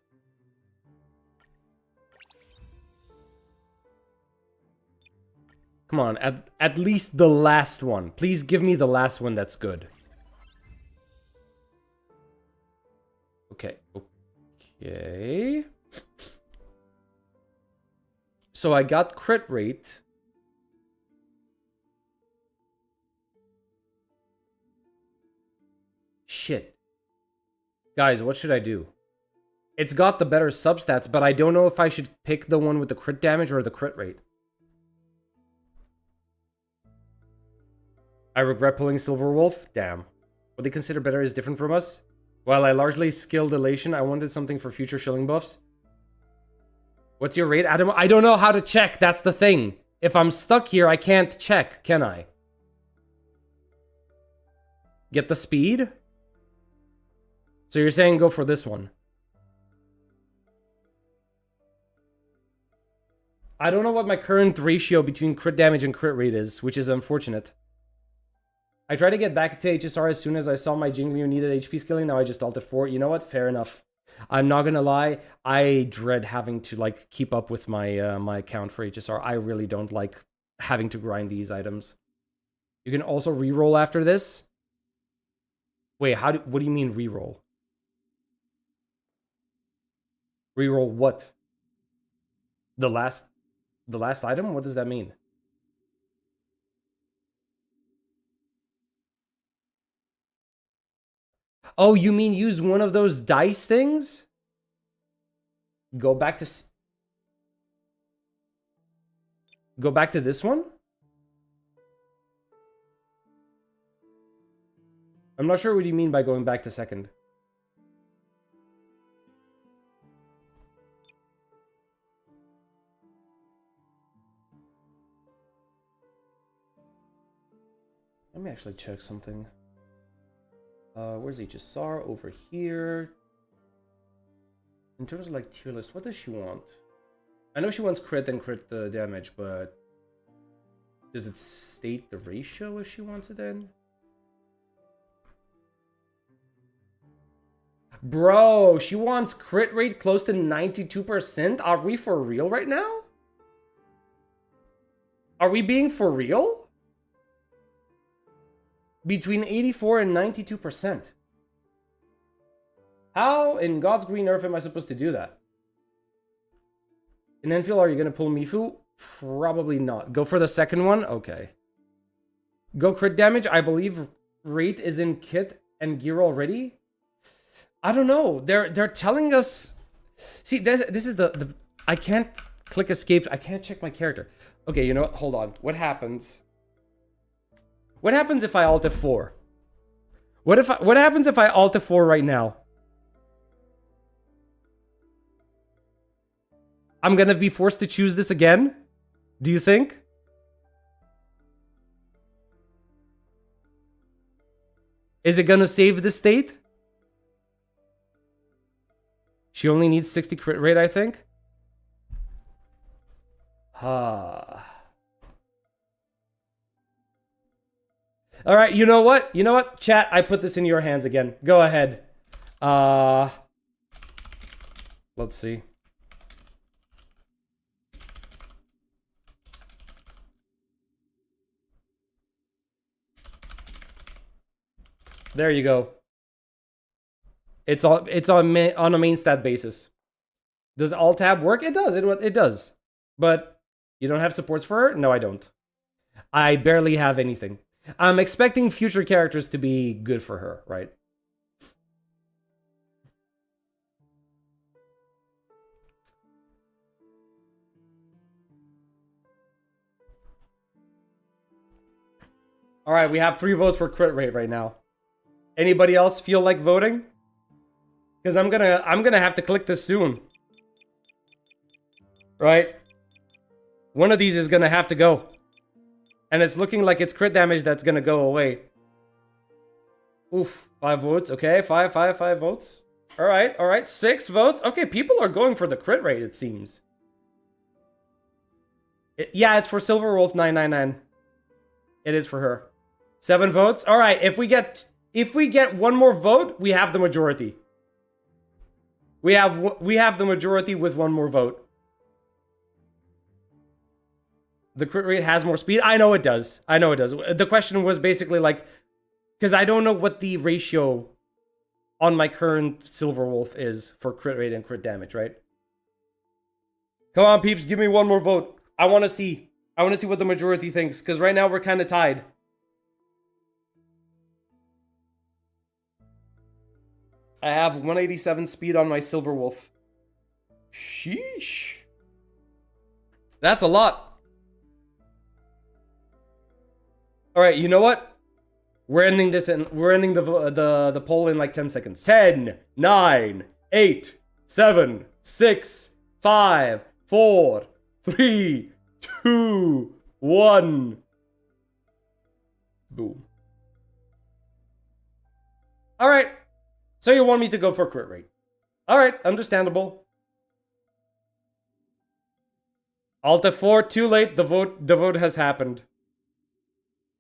Come on, at least the last one. Please give me the last one that's good. Okay. Okay. So I got crit rate. Shit. Guys, what should I do? It's got the better substats, but I don't know if I should pick the one with the crit damage or the crit rate. I regret pulling Silver Wolf. Damn. What they consider better is different from us. While I largely skilled elation, I wanted something for future shilling buffs. What's your rate, Adam? I don't know how to check. That's the thing. If I'm stuck here, I can't check, can I? Get the speed? So you're saying go for this one. I don't know what my current ratio between crit damage and crit rate is, which is unfortunate. I tried to get back to HSR as soon as I saw my Jingliu needed HP scaling. Now I just ulted 4. You know what? Fair enough. I'm not gonna lie. I dread having to like keep up with my my account for HSR. I really don't like having to grind these items. You can also reroll after this. Wait, what do you mean reroll? Reroll what? The last item? What does that mean? Oh, you mean use one of those dice things? Go back to this one? I'm not sure what you mean by going back to second. Let me actually check something. Where's HSR? Over here. In terms of like tier list, what does she want? I know she wants crit and crit the damage, but does it state the ratio if she wants it in? Bro, she wants crit rate close to 92%? Are we for real right now? Are we being for real? Between 84 and 92%. How in God's green earth am I supposed to do that? In Endfield, are you going to pull Mifu? Probably not. Go for the second one? Okay. Go crit damage. I believe rate is in kit and gear already. I don't know. They're telling us... See, this is the... I can't click escape. I can't check my character. Okay, you know what? Hold on. What happens? What happens if I alt F4? What happens if I alt F4 right now? I'm gonna be forced to choose this again? Do you think? Is it gonna save the state? She only needs 60 crit rate, I think. All right, you know what? You know what? Chat, I put this in your hands again. Go ahead. Let's see. There you go. It's on a main stat basis. Does alt tab work? It does. It does. But you don't have supports for her? No, I don't. I barely have anything. I'm expecting future characters to be good for her, right? All right, we have 3 votes for crit rate right now. Anybody else feel like voting? Because I'm gonna have to click this soon. Right? One of these is gonna have to go. And it's looking like it's crit damage that's gonna go away. Oof, 5 votes. Okay, 5 votes. All right, 6 votes. Okay, people are going for the crit rate, it seems. Yeah, it's for Silver Wolf 999. It is for her. 7 votes. All right, if we get one more vote, we have the majority. We have the majority with one more vote. The crit rate has more speed. I know it does. The question was basically like, because I don't know what the ratio on my current Silver Wolf is for crit rate and crit damage, right? Come on, peeps, give me one more vote. I want to see what the majority thinks, because right now we're kind of tied. I have 187 speed on my Silver Wolf. Sheesh. That's a lot. All right, you know what? We're ending the poll in like 10 seconds. 10, 9, 8, 7, 6, 5, 4, 3, 2, 1. Boom. All right. So you want me to go for crit rate. Alright, understandable. Alt F4, too late. The vote has happened.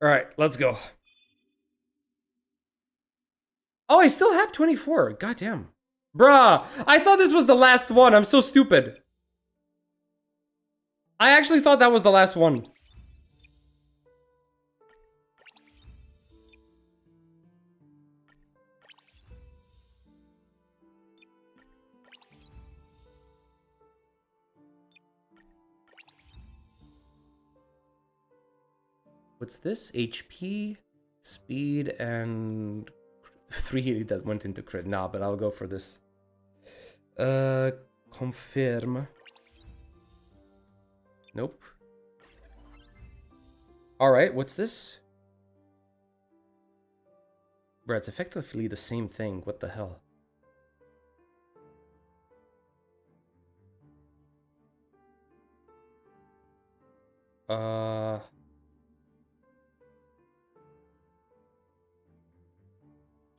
Alright, let's go. Oh, I still have 24. Goddamn. Bruh, I thought this was the last one. I'm so stupid. I actually thought that was the last one. What's this? HP, speed, and 3 that went into crit. Nah, but I'll go for this. Confirm. Nope. Alright, what's this? Bruh, it's effectively the same thing. What the hell?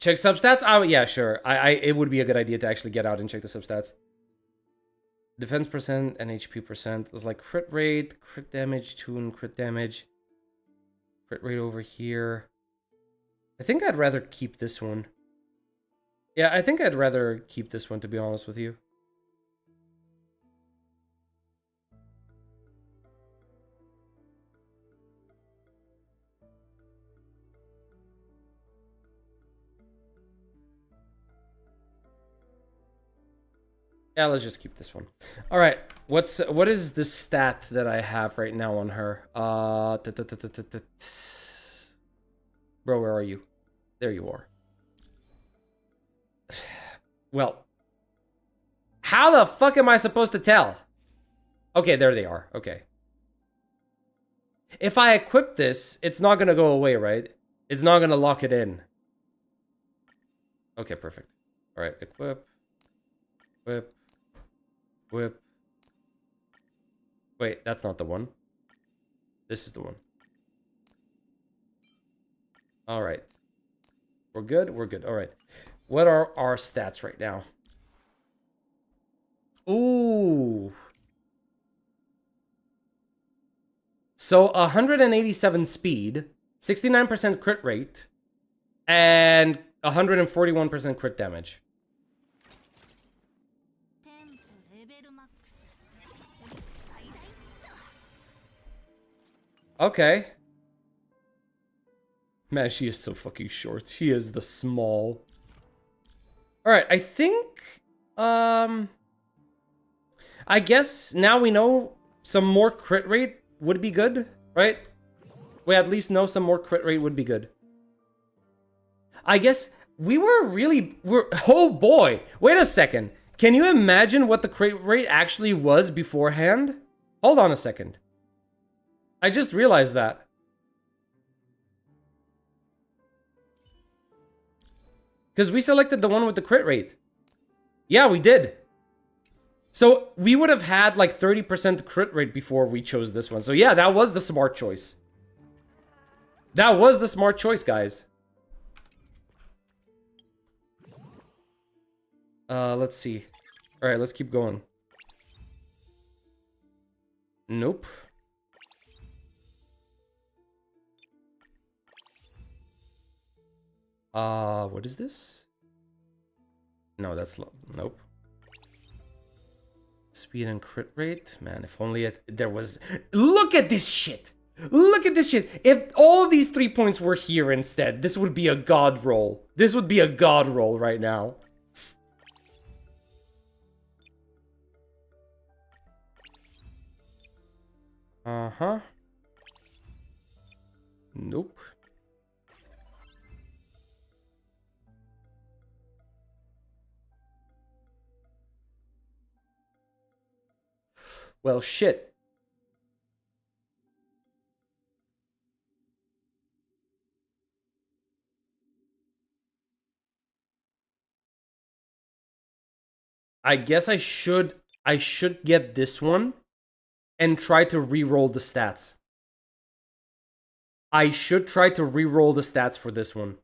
Check substats? Oh, yeah, sure. It would be a good idea to actually get out and check the substats. Defense percent and HP percent. It's like crit rate, crit damage, tune, crit damage. Crit rate over here. I think I'd rather keep this one. Yeah, I think I'd rather keep this one, to be honest with you. Yeah, let's just keep this one. All right, what is the stat that I have right now on her? Bro, where are you? There you are. Well, how the fuck am I supposed to tell? Okay, there they are. Okay. If I equip this, it's not gonna go away, right? It's not gonna lock it in. Okay, perfect. All right, equip. Equip. Whip. Wait, that's not the one. This is the one. Alright. We're good? We're good. Alright. What are our stats right now? Ooh. So 187 speed, 69% crit rate, and 141% crit damage. Okay. Man, she is so fucking short. She is the small. Alright, I think... I guess now we know some more crit rate would be good, right? We at least know some more crit rate would be good. I guess we were really... Oh boy! Wait a second. Can you imagine what the crit rate actually was beforehand? Hold on a second. I just realized that. Because we selected the one with the crit rate. Yeah, we did. So we would have had like 30% crit rate before we chose this one. So yeah, that was the smart choice. That was the smart choice, guys. Let's see. Alright, let's keep going. Nope. What is this? No, that's low. Nope. Speed and crit rate? Man, if only there was... Look at this shit! Look at this shit! If all of these 3 points were here instead, this would be a god roll. This would be a god roll right now. Uh-huh. Nope. Well, shit. I guess I should get this one and try to re-roll the stats. I should try to re-roll the stats for this one.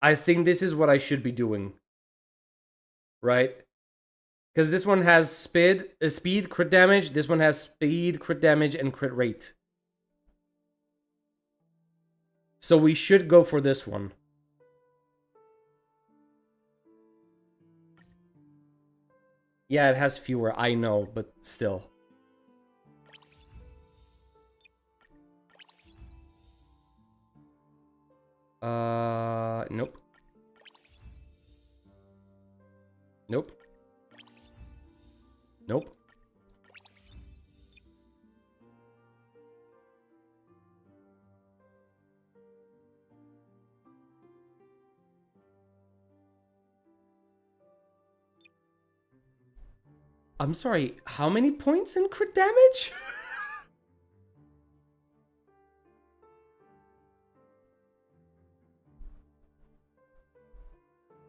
I think this is what I should be doing. Right? Because this one has speed, crit damage. This one has speed, crit damage, and crit rate. So we should go for this one. Yeah, it has fewer, I know, but still. Nope. Nope. Nope. I'm sorry, how many points in crit damage?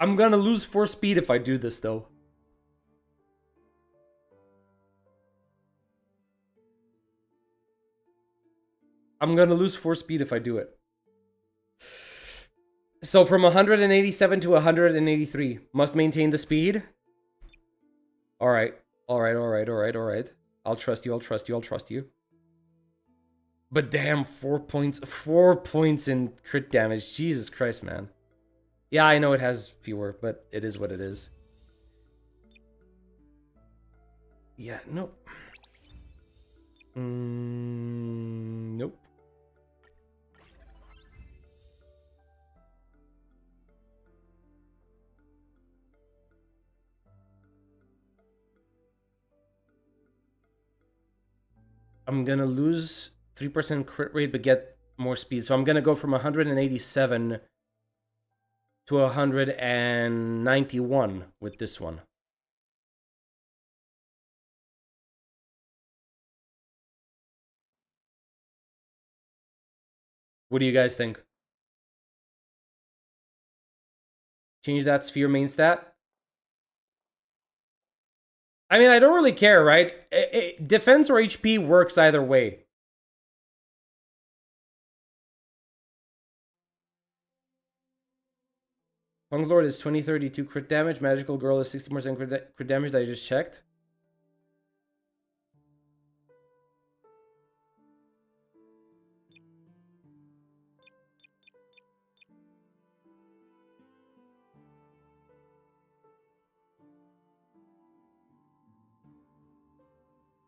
I'm gonna lose 4 speed if I do this, though. I'm gonna lose 4 speed if I do it. So from 187 to 183, must maintain the speed. Alright. Alright. I'll trust you. But damn, 4 points. 4 points in crit damage. Jesus Christ, man. Yeah, I know it has fewer, but it is what it is. Yeah, nope. Nope. I'm gonna lose 3% crit rate, but get more speed. So I'm gonna go from 187 to 191 with this one. What do you guys think? Change that sphere main stat? I mean, I don't really care, right? Defense or HP works either way. Punk Lord is 2032 crit damage. Magical Girl is 60% crit damage that I just checked.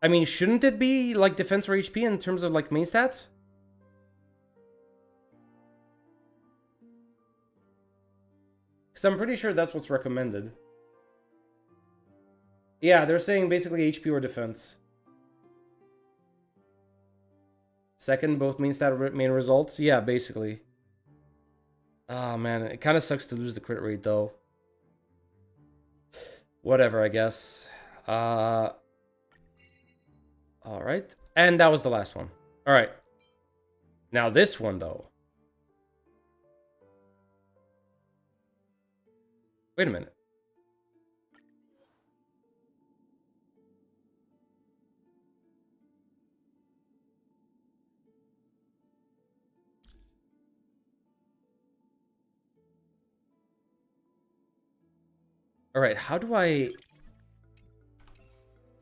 I mean, shouldn't it be like defense or HP in terms of like main stats? Because I'm pretty sure that's what's recommended. Yeah, they're saying basically HP or defense. Second, both main stat main results. Yeah, basically. Oh man, it kind of sucks to lose the crit rate though. Whatever, I guess. Alright. And that was the last one. Alright. Now this one, though. Wait a minute. Alright, how do I...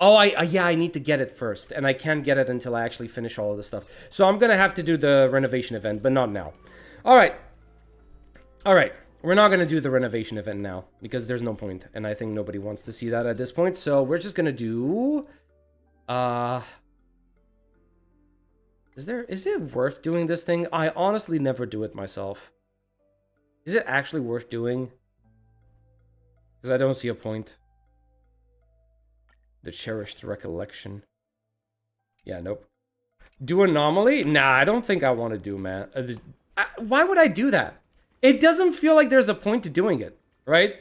Oh, yeah, I need to get it first, and I can't get it until I actually finish all of this stuff. So I'm gonna have to do the renovation event, but not now. Alright. Alright, we're not gonna do the renovation event now, because there's no point, and I think nobody wants to see that at this point, so we're just gonna do... Is it worth doing this thing? I honestly never do it myself. Is it actually worth doing? Because I don't see a point. The cherished recollection. Yeah, nope. Do anomaly? Nah, I don't think I want to do, man. Why would I do that? It doesn't feel like there's a point to doing it, right?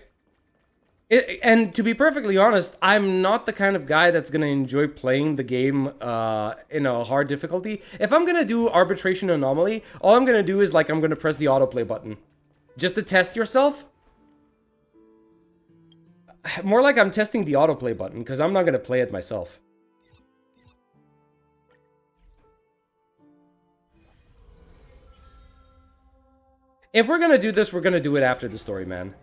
And to be perfectly honest, I'm not the kind of guy that's going to enjoy playing the game in a hard difficulty. If I'm going to do arbitration anomaly, all I'm going to do is like I'm going to press the autoplay button. Just to test yourself. More like I'm testing the autoplay button, because I'm not going to play it myself. If we're gonna do this, we're gonna do it after the story, man.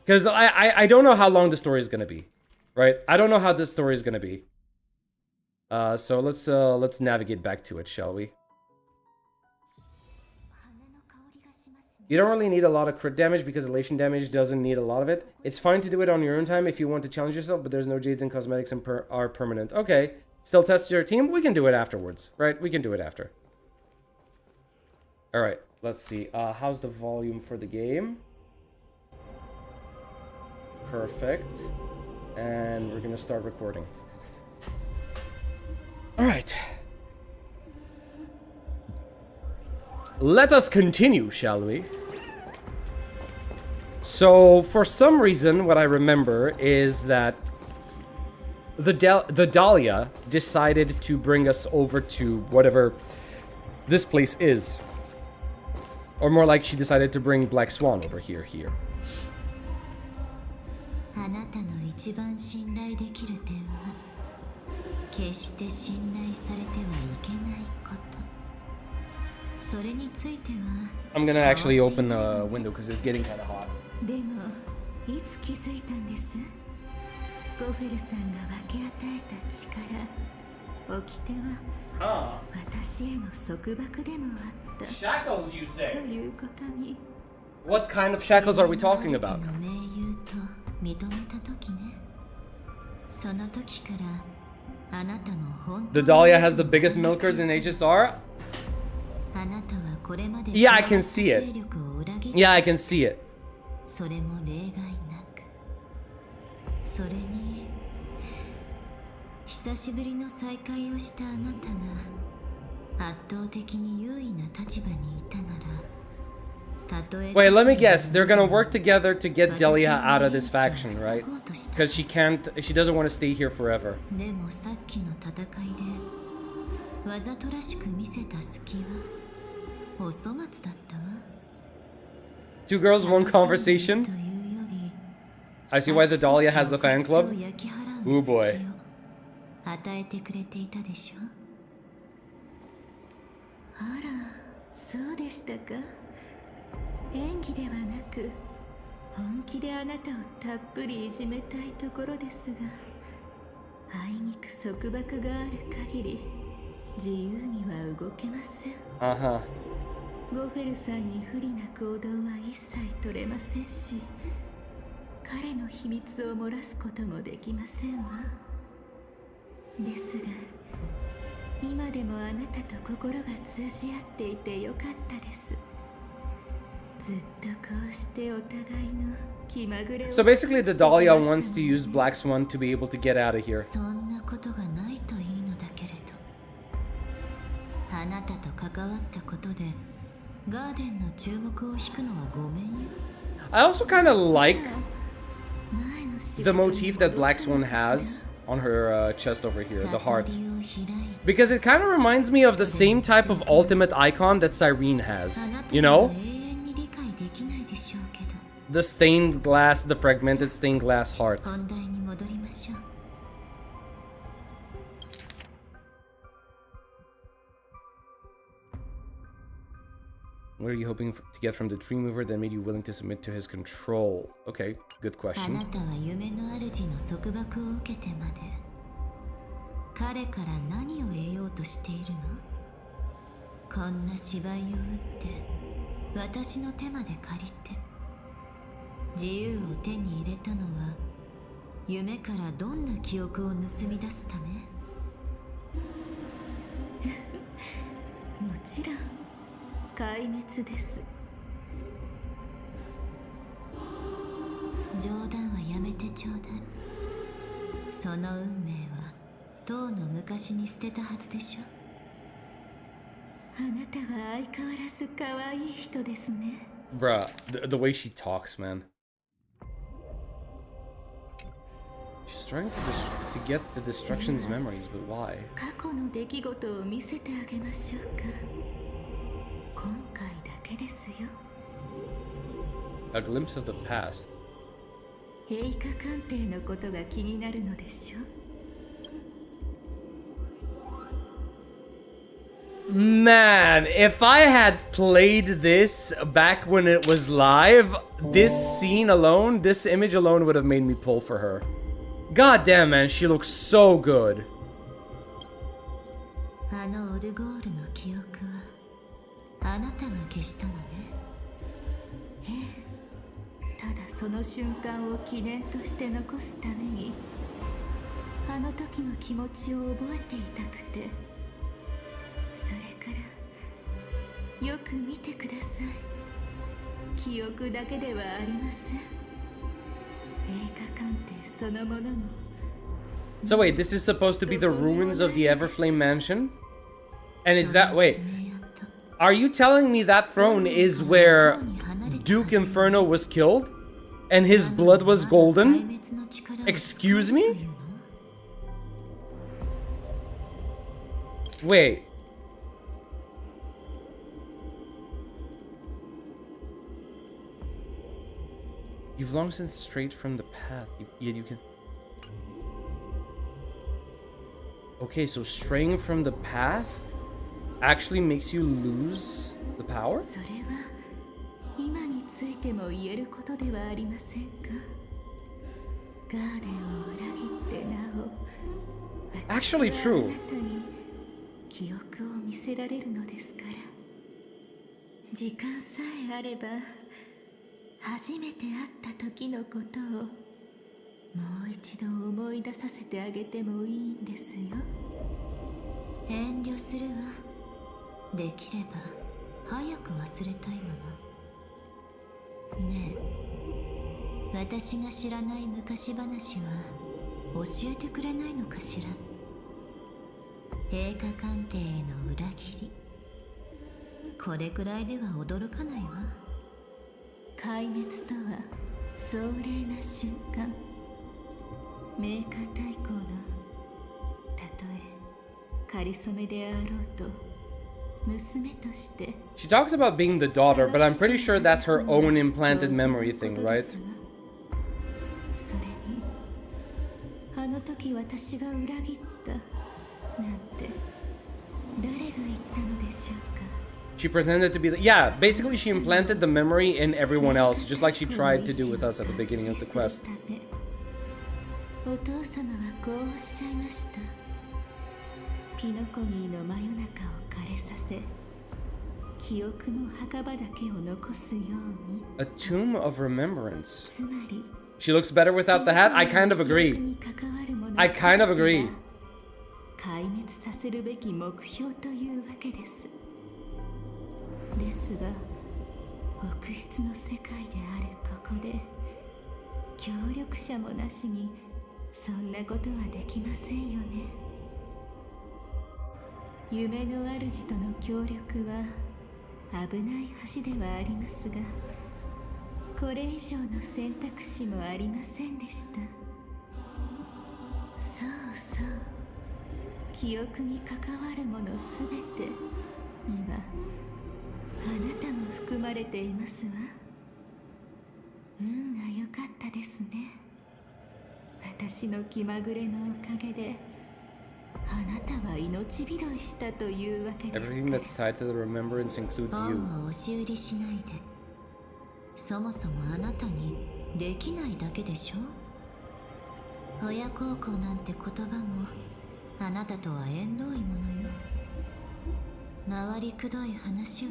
Because I don't know how long the story is gonna be, right? I don't know how this story is gonna be. So let's navigate back to it, shall we? You don't really need a lot of crit damage because elation damage doesn't need a lot of it. It's fine to do it on your own time if you want to challenge yourself, but there's no jades and cosmetics and are permanent. Okay, still test your team? We can do it afterwards, right? We can do it after. All right, let's see. How's the volume for the game? Perfect. And we're gonna start recording. All right. Let us continue, shall we? So, for some reason, what I remember is that the Dahlia decided to bring us over to whatever this place is. Or more like she decided to bring Black Swan over here. I'm gonna actually open the window because it's getting kind of hot. Huh. Shackles, you say? What kind of shackles are we talking about? The Dahlia has the biggest milkers in HSR? Yeah, I can see it. Yeah, I can see it. Wait, let me guess. They're gonna work together to get Delia out of this faction, right? Because she doesn't want to stay here forever. Two girls, one conversation. I see why the Dahlia has a fan club. Ooh boy. Uh-huh. So basically the Dahlia wants to use Black Swan to be able to get out of here. I also kind of like the motif that Black Swan has on her chest over here, the heart. Because it kind of reminds me of the same type of ultimate icon that Cyrene has, you know? The stained glass, the fragmented stained glass heart. What are you hoping to get from the Dream Mover that made you willing to submit to his control? Okay, good question. Bruh, the way she talks, man. She's trying to get the destruction's memories, but why? A glimpse of the past. Man, if I had played this back when it was live, this scene alone, this image alone would have made me pull for her. God damn, man, she looks so good. あのオルゴールの記憶はあなたが消したのね。ええ、ただその瞬間を記念として残すためにあの時の気持ちを覚えていたくて、それからよく見てください。記憶だけではありません。映画鑑定そのものも。 So wait, this is supposed to be the ruins of the Everflame Mansion? And is that, wait, are you telling me that throne is where Duke Inferno was killed? And his blood was golden? Excuse me? Wait. You've long since strayed from the path, yet you can... Okay, so straying from the path actually makes you lose the power? それは今についても言えることではありませんか。ガーデンを裏切ってなお、 Actually true. あなたに記憶を見せられるのですから。時間さえあれば初めて会った時のことをもう一度思い出させてあげてもいいんですよ。遠慮するわ。できれば早く忘れたいもの。ねえ、私が知らない昔話は教えてくれないのかしら。映画鑑定への裏切り、これくらいでは驚かないわ。壊滅とは壮麗な瞬間。名家大公のたとえかりそめであろうと娘として。 She talks about being the daughter, but I'm pretty sure that's her own implanted memory thing, right? それにあの時私が裏切ったなんて誰が言ったのでしょうか。 She pretended to be the... Yeah, basically she implanted the memory in everyone else, just like she tried to do with us at the beginning of the quest. お父様はこうおっしゃいました。ピノコニーの真夜中を枯れさせ、記憶の墓場だけを残すように。 A tomb of remembrance. つまり She looks better without the hat? I kind of agree. I kind of agree. 壊滅させるべき目標というわけです。ですが、奥室の世界であるここで協力者もなしにそんなことはできませんよね。夢の主との協力は危ない橋ではありますが、これ以上の選択肢もありませんでした。そうそう、記憶に関わるものすべてにはあなたも含まれていますわ。運が良かったですね。私の気まぐれのおかげであなたは命拾いしたというわけですから。 Everything that's tied to the remembrance includes you. 本を押し売りしないで。そもそもあなたにできないだけでしょ。親孝行なんて言葉もあなたとは縁遠いものよ。回りくどい話は。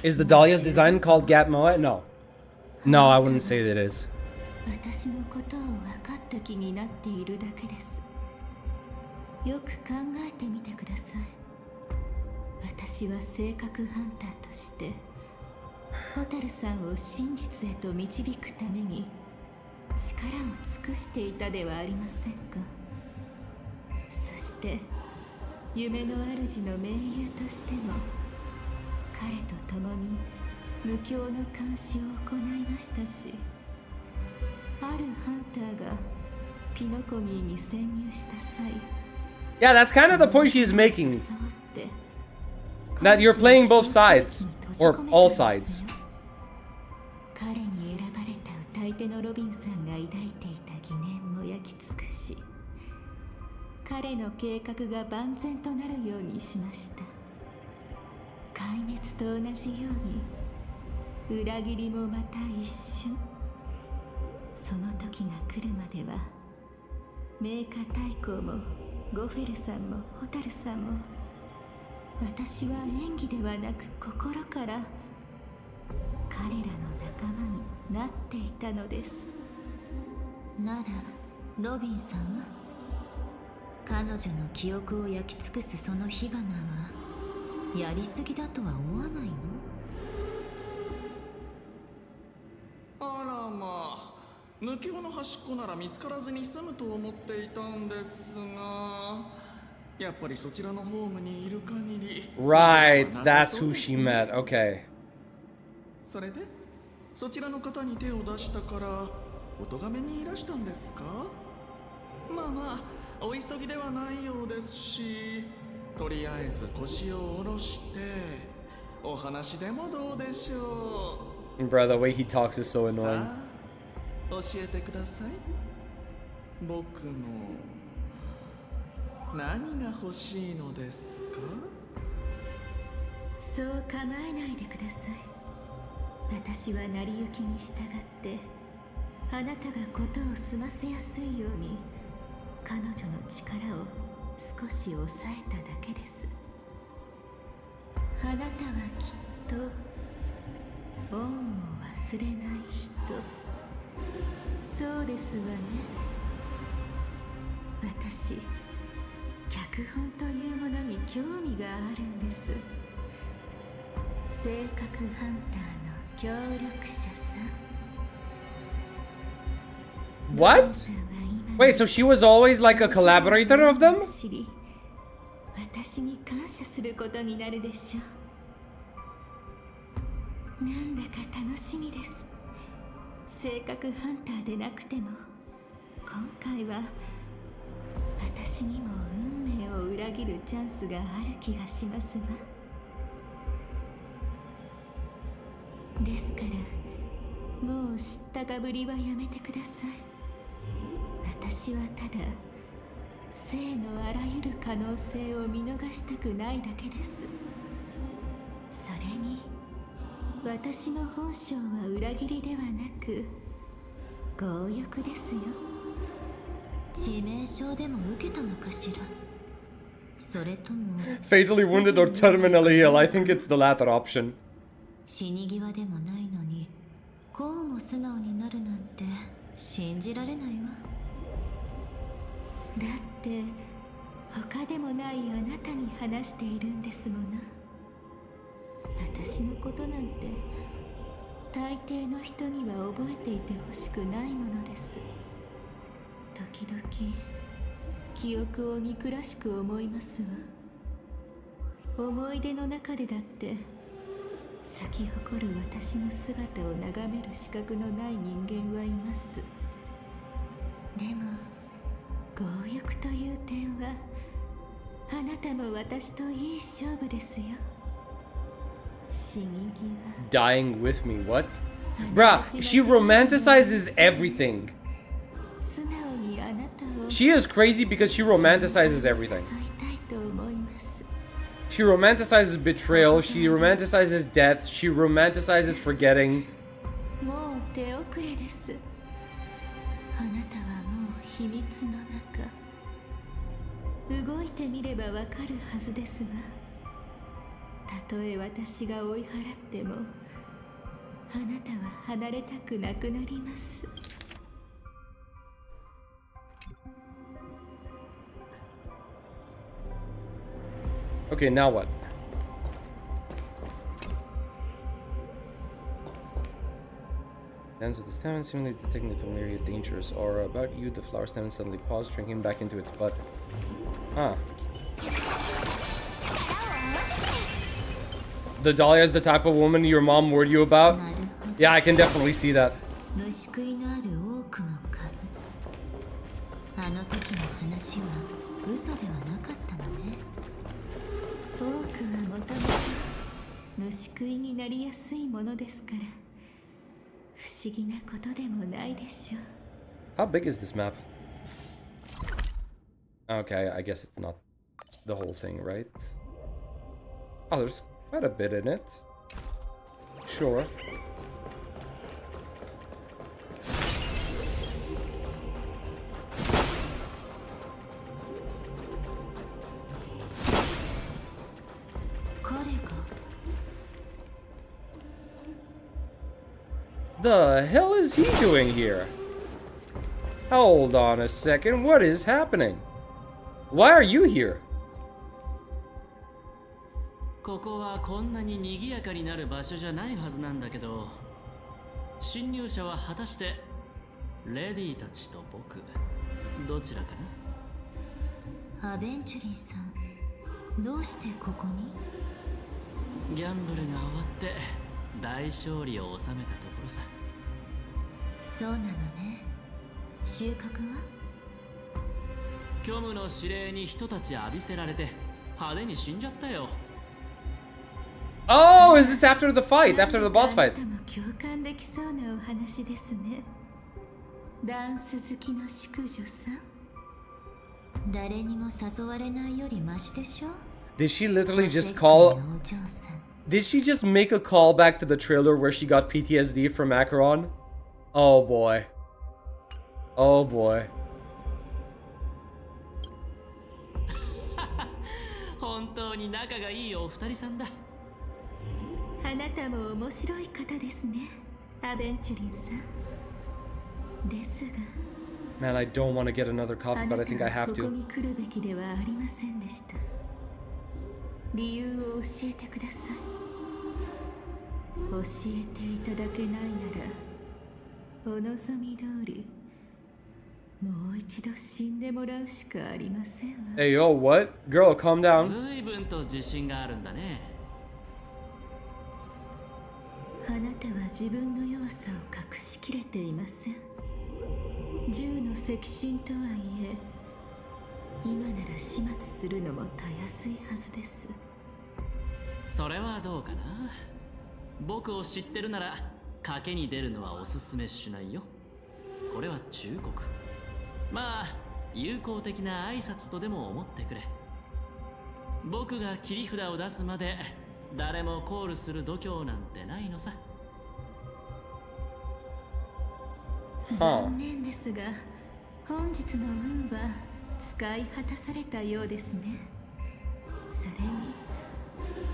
Is the Dahlia's design called Gat Moa? No. No, I wouldn't say that it is. 私のことを分かった気になっているだけです。よく考えてみてください。私は性格ハンターとしてホタルさんを真実へと導くために力を尽くしていたではありませんか。そして夢の主の盟友としても彼と共に無教の監視を行いましたし、あるハンターがピノコニーに潜入した際、 Yeah, that's kind of the point she's making. That you're playing both sides. Or all sides. 彼に選ばれた歌い手のロビンさんが抱いていた疑念も焼き尽くし、彼の計画が万全となるようにしました。滅と同じように裏切りもまた一瞬。その時が来るまでは名家太閤もゴフェルさんもホタルさんも、私は演技ではなく心から彼らの仲間になっていたのです。ならロビンさんは、彼女の記憶を焼き尽くすその火花はやりすぎだとは思わないの？あらまあ、抜け輪の端っこなら見つからずに済むと思っていたんですが、やっぱりそちらのホームにいる限り。 Right, that's who she met. Okay. それでそちらの方に手を出したからお咎めにいらしたんですか？まあまあ、お急ぎではないようですし、とりあえず腰を下ろしてお話でもどうでしょう。 Bro, the way he talks is so annoying. さあ教えてください。僕の何が欲しいのですか？そう構えないでください。私は成り行きに従ってあなたが事を済ませやすいように彼女の力を少し抑えただけです。あなたはきっと恩を忘れない人。そうですわね。私、脚本というものに興味があるんです。性格ハンターの協力者さん。 What? Wait, so she was always like a collaborator of them? 知り、私に感謝することになるでしょう。なんだか楽しみです。性格ハンターでなくても今回は私にも運命を裏切るチャンスがある気がしますわ。ですからもう知ったかぶりはやめてください。私はただ性のあらゆる可能性を見逃したくないだけです。それに私の本性は裏切りではなく強欲ですよ。致命傷でも受けたのかしら。それとも Fatally wounded or terminally ill. I think it's the latter option. 死に際でもないのにこうも素直になるなんて信じられないわ。だって他でもないあなたに話しているんですもの。私のことなんて大抵の人には覚えていてほしくないものです。時々記憶を憎らしく思いますわ。思い出の中でだって咲き誇る私の姿を眺める資格のない人間はいます。でも強欲という点はあなたも私といい勝負ですよ。死に際 Dying with me, what? Bruh, she romanticizes everything. 素直にあなたを She is crazy because she romanticizes everything. 誘いたいと思います。 She romanticizes betrayal, she romanticizes death, she romanticizes forgetting. もう手遅れです。あなたはもう秘密の中。動いてみればわかるはずですが、たとえ私が追い払ってもあなたは離れたくなくなります。 Okay, now what? Ends of the stamina, seemingly detecting the familiar dangerous aura about you. The flower stamina suddenly paused, shrinking back into its bud. Huh. The Dahlia is the type of woman your mom warned you about? Yeah, I can definitely see that. 虫食いのある多くの株。あの時の話は嘘ではなかったのね。多くはもともと虫食いになりやすいものですから、不思議なことでもないでしょう。 How big is this map? Okay, I guess it's not the whole thing, right? Oh, there's Quite a bit in it. Sure. The hell is he doing here? Hold on a second, what is happening? Why are you here? ここはこんなに賑やかになる場所じゃないはずなんだけど、侵入者は果たしてレディたちと僕どちらかアベンチュリーさん、どうしてここに？な。ギャンブルが終わって大勝利を収めたところさ。そうなのね。収穫は？虚無の指令に人たち浴びせられて派手に死んじゃったよ。Oh, is this after the fight? After the boss fight? あなたも共感できそうなお話ですね。ダンス好きの淑女さん。誰にも誘われないよりマシでしょ。 Did she literally just call... Did she just make a callback to the trailer where she got PTSD from Acheron? Oh boy. Oh boy. 本当に仲がいいお二人さんだ。あなたも面白い方ですね、アベンチュリンさん。ですが、 Man, I don't want to get another coffee, but I think I あな have たはここ to. に来るべきではありませんでした。理由を教えてください。教えていただけないなら、お望み通り、もう一度死んでもらうしかありませんわ。Hey, yo, what? Girl, calm down. 随分と自信があるんだね。あなたは自分の弱さを隠しきれていません。銃の赤心とはいえ、今なら始末するのもたやすいはずです。それはどうかな。僕を知ってるなら賭けに出るのはおすすめしないよ。これは忠告。まあ友好的な挨拶とでも思ってくれ。僕が切り札を出すまで誰もコールする度胸なんてないのさ。残念ですが、本日の運は使い果たされたようですね。それに、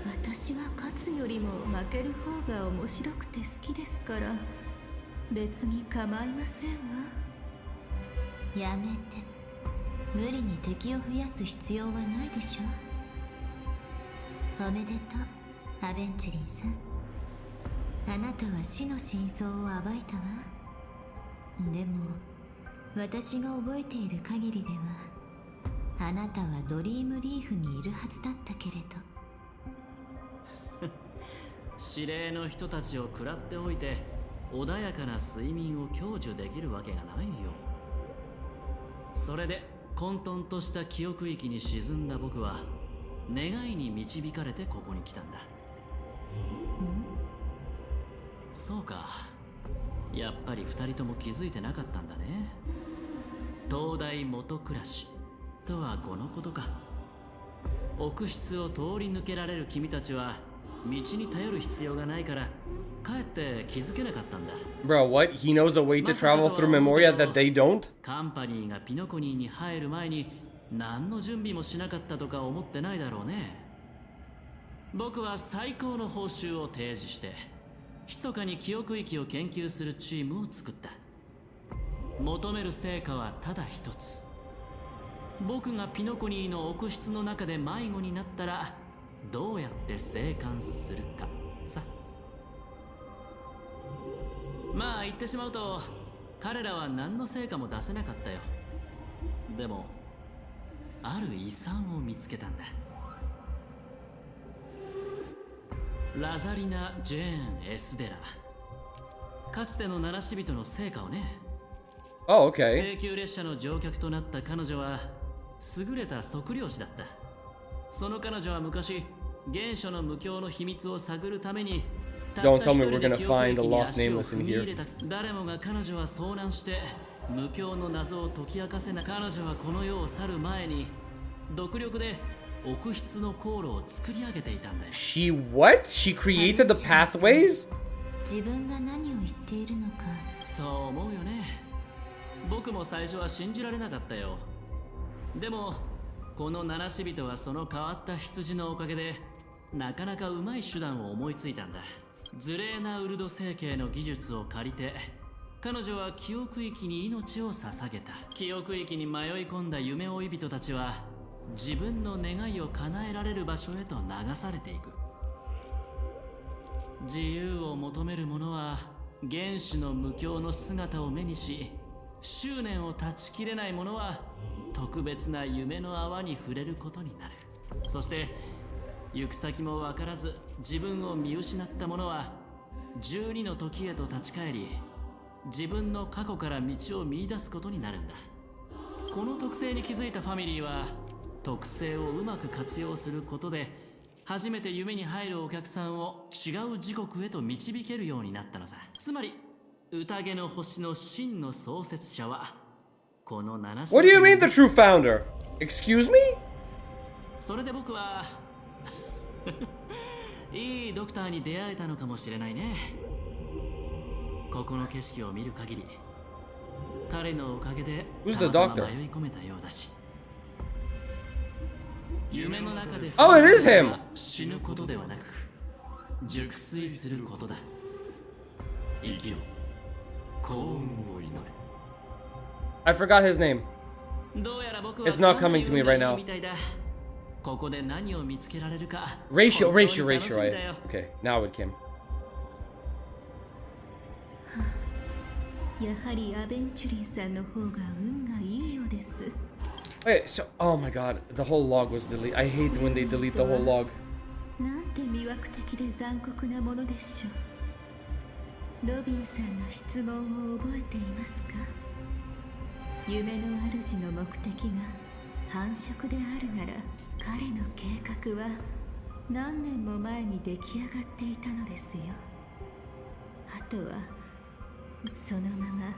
私は勝つよりも負ける方が面白くて好きですから、別に構いませんわ。やめて。無理に敵を増やす必要はないでしょ。おめでとう、アベンチュリンさん。あなたは死の真相を暴いたわ。でも、私が覚えている限りでは、あなたはドリームリーフにいるはずだったけれど。指令の人たちを食らっておいて穏やかな睡眠を享受できるわけがないよ。それで混沌とした記憶域に沈んだ僕は願いに導かれてここに来たんだ。そうか、やっぱり二人とも気づいてなかったんだね。東大元暮らしとはこのことか。奥室を通り抜けられる君たちは道に頼る必要がないからかえって気づけなかったんだ。 Bro, what? He knows a way to travel through Memoria that they don't? カンパニーがピノコニーに入る前に何の準備もしなかったとか思ってないだろうね。僕は最高の報酬を提示して密かに記憶域を研究するチームを作った。求める成果はただ一つ。僕がピノコニーの奥室の中で迷子になったらどうやって生還するかさ。まあ言ってしまうと彼らは何の成果も出せなかったよ。でもある遺産を見つけたんだ。ラザリナ・ジェーン・エスデラ。かつての奈良死人の成果をね。Oh, okay. 請求列車の乗客となった彼女は優れた測量士だった。その彼女は昔原初の無教の秘密を探るために Don't tell me we're gonna find the lost nameless in here. 誰もが彼女は遭難して無教の謎を解き明かせな。彼女はこの世を去る前に独力で奥筆の航路を作り上げていたんだよ。 She what? She created the pathways? 自分が何を言っているのか。そう思うよね。僕も最初は信じられなかったよ。でもこの七死人はその変わった羊のおかげでなかなかうまい手段を思いついたんだ。ズレーナウルド星系の技術を借りて彼女は記憶域に命を捧げた。記憶域に迷い込んだ夢追い人たちは自分の願いを叶えられる場所へと流されていく。自由を求める者は原始の無境の姿を目にし、執念を断ち切れない者は特別な夢の泡に触れることになる。そして行く先も分からず自分を見失った者は12の時へと立ち返り、自分の過去から道を見出すことになるんだ。この特性に気づいたファミリーは特性をうまく活用することで初めて夢に入るお客さんを違う時刻へと導けるようになったのさ。つまり宴の星の真の創設者はこの七種。 What do you mean the true founder? Excuse me? それで僕はいいドクターに出会えたのかもしれないね。ここの景色を見る限り彼のおかげで Who's the たまた doctor? ま迷い込めたようだし、夢の中で Oh, it is him! 死ぬことではなく熟睡することだ。生きろ、幸運を祈る。 I forgot his name. どうやら僕は It's not coming to me right now. みたいだ。ここで何を見つけられるか Ratio. 本当に楽しみだよ。 Okay, now it came. やはりアベンチュリーさんの方が運がいいようです。 Wait, so oh my god, the whole log was deleted. I hate when they delete the whole log. なんて魅惑的で残酷なものでしょう。ロビンさんの質問を覚えていますか？夢の主の目的が繁殖であるなら彼の計画は何年も前に出来上がっていたのですよ。あとはそのまま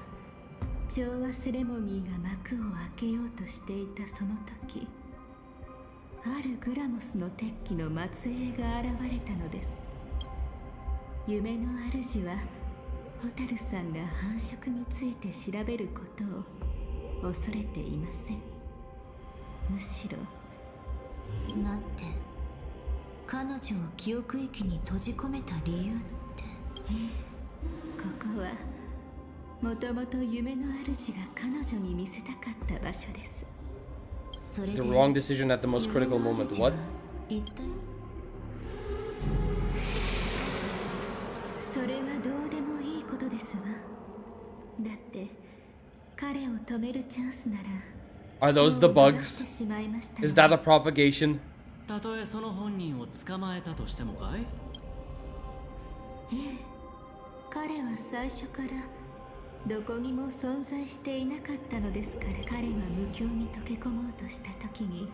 調和セレモニーが幕を開けようとしていたその時、あるグラモスの鉄器の末裔が現れたのです。夢の主はホタルさんが繁殖について調べることを恐れていません。むしろ。待って、彼女を記憶域に閉じ込めた理由って。ここはもともと夢の主が彼女に見せたかった場所です。それで The wrong decision at the most critical moment. What? 言ったよ。それはどうでもいいことですわ。だって彼を止めるチャンスなら Are those the もう逃し bugs? てしまいましたの Is that a propagation? たとえその本人を捕まえたとしてもかい？ええ、彼は最初からどこにも存在していなかったのですから。彼が無境に溶け込もうとした時に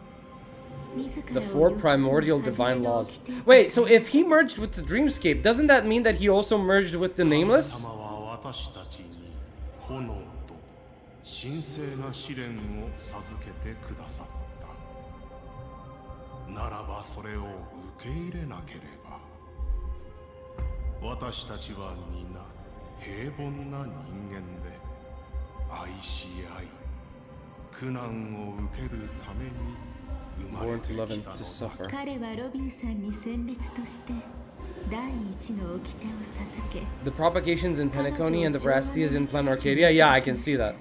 自ら The を four primordial 4つ divine の laws. 初めの掟 Wait, so if he merged with the dreamscape, doesn't that mean that he also merged with the nameless? 神様は私たちに炎と神聖な試練を授けてくださった。ならばそれを受け入れなければ、私たちは皆平凡な人間で愛し合い苦難を受けるために生まれ Born て to love き and た to のだ。 suffer. 彼はロビンさんに選別として第一の掟を授け、 The propagations in Penacony and the Brastias in Plan Arcadia? Yeah, I can see that.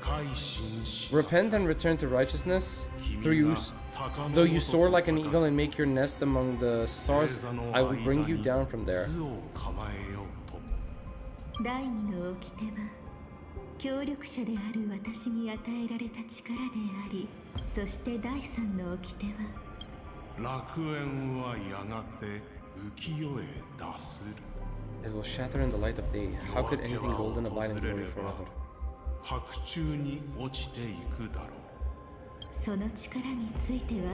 改心しなさい。 Repent and return to righteousness. Though you soar like an eagle and make your nest among the stars, I will bring you down from there. 巣を構えようとも。第二の掟は協力者である私に与えられた力であり、そして第三の掟は楽園はやがて浮世へ脱する。 It will shatter in the light of day. How could anything golden abide in glory forever? 白昼に落ちていくだろう。その力については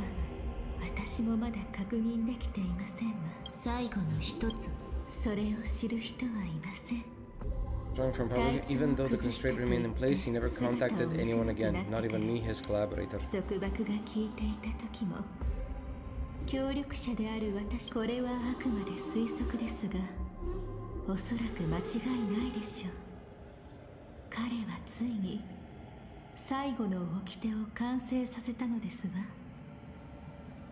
私もまだ確認できていませんわ。最後の一つ、それを知る人はいません。Drawing from public, even though the constraint remained in place, he never contacted anyone again, not even me, his collaborator. 束縛が効いていた時も協力者である私、これはあくまで推測ですが、おそらく間違いないでしょう。彼はついに最後の掟を完成させたのですわ。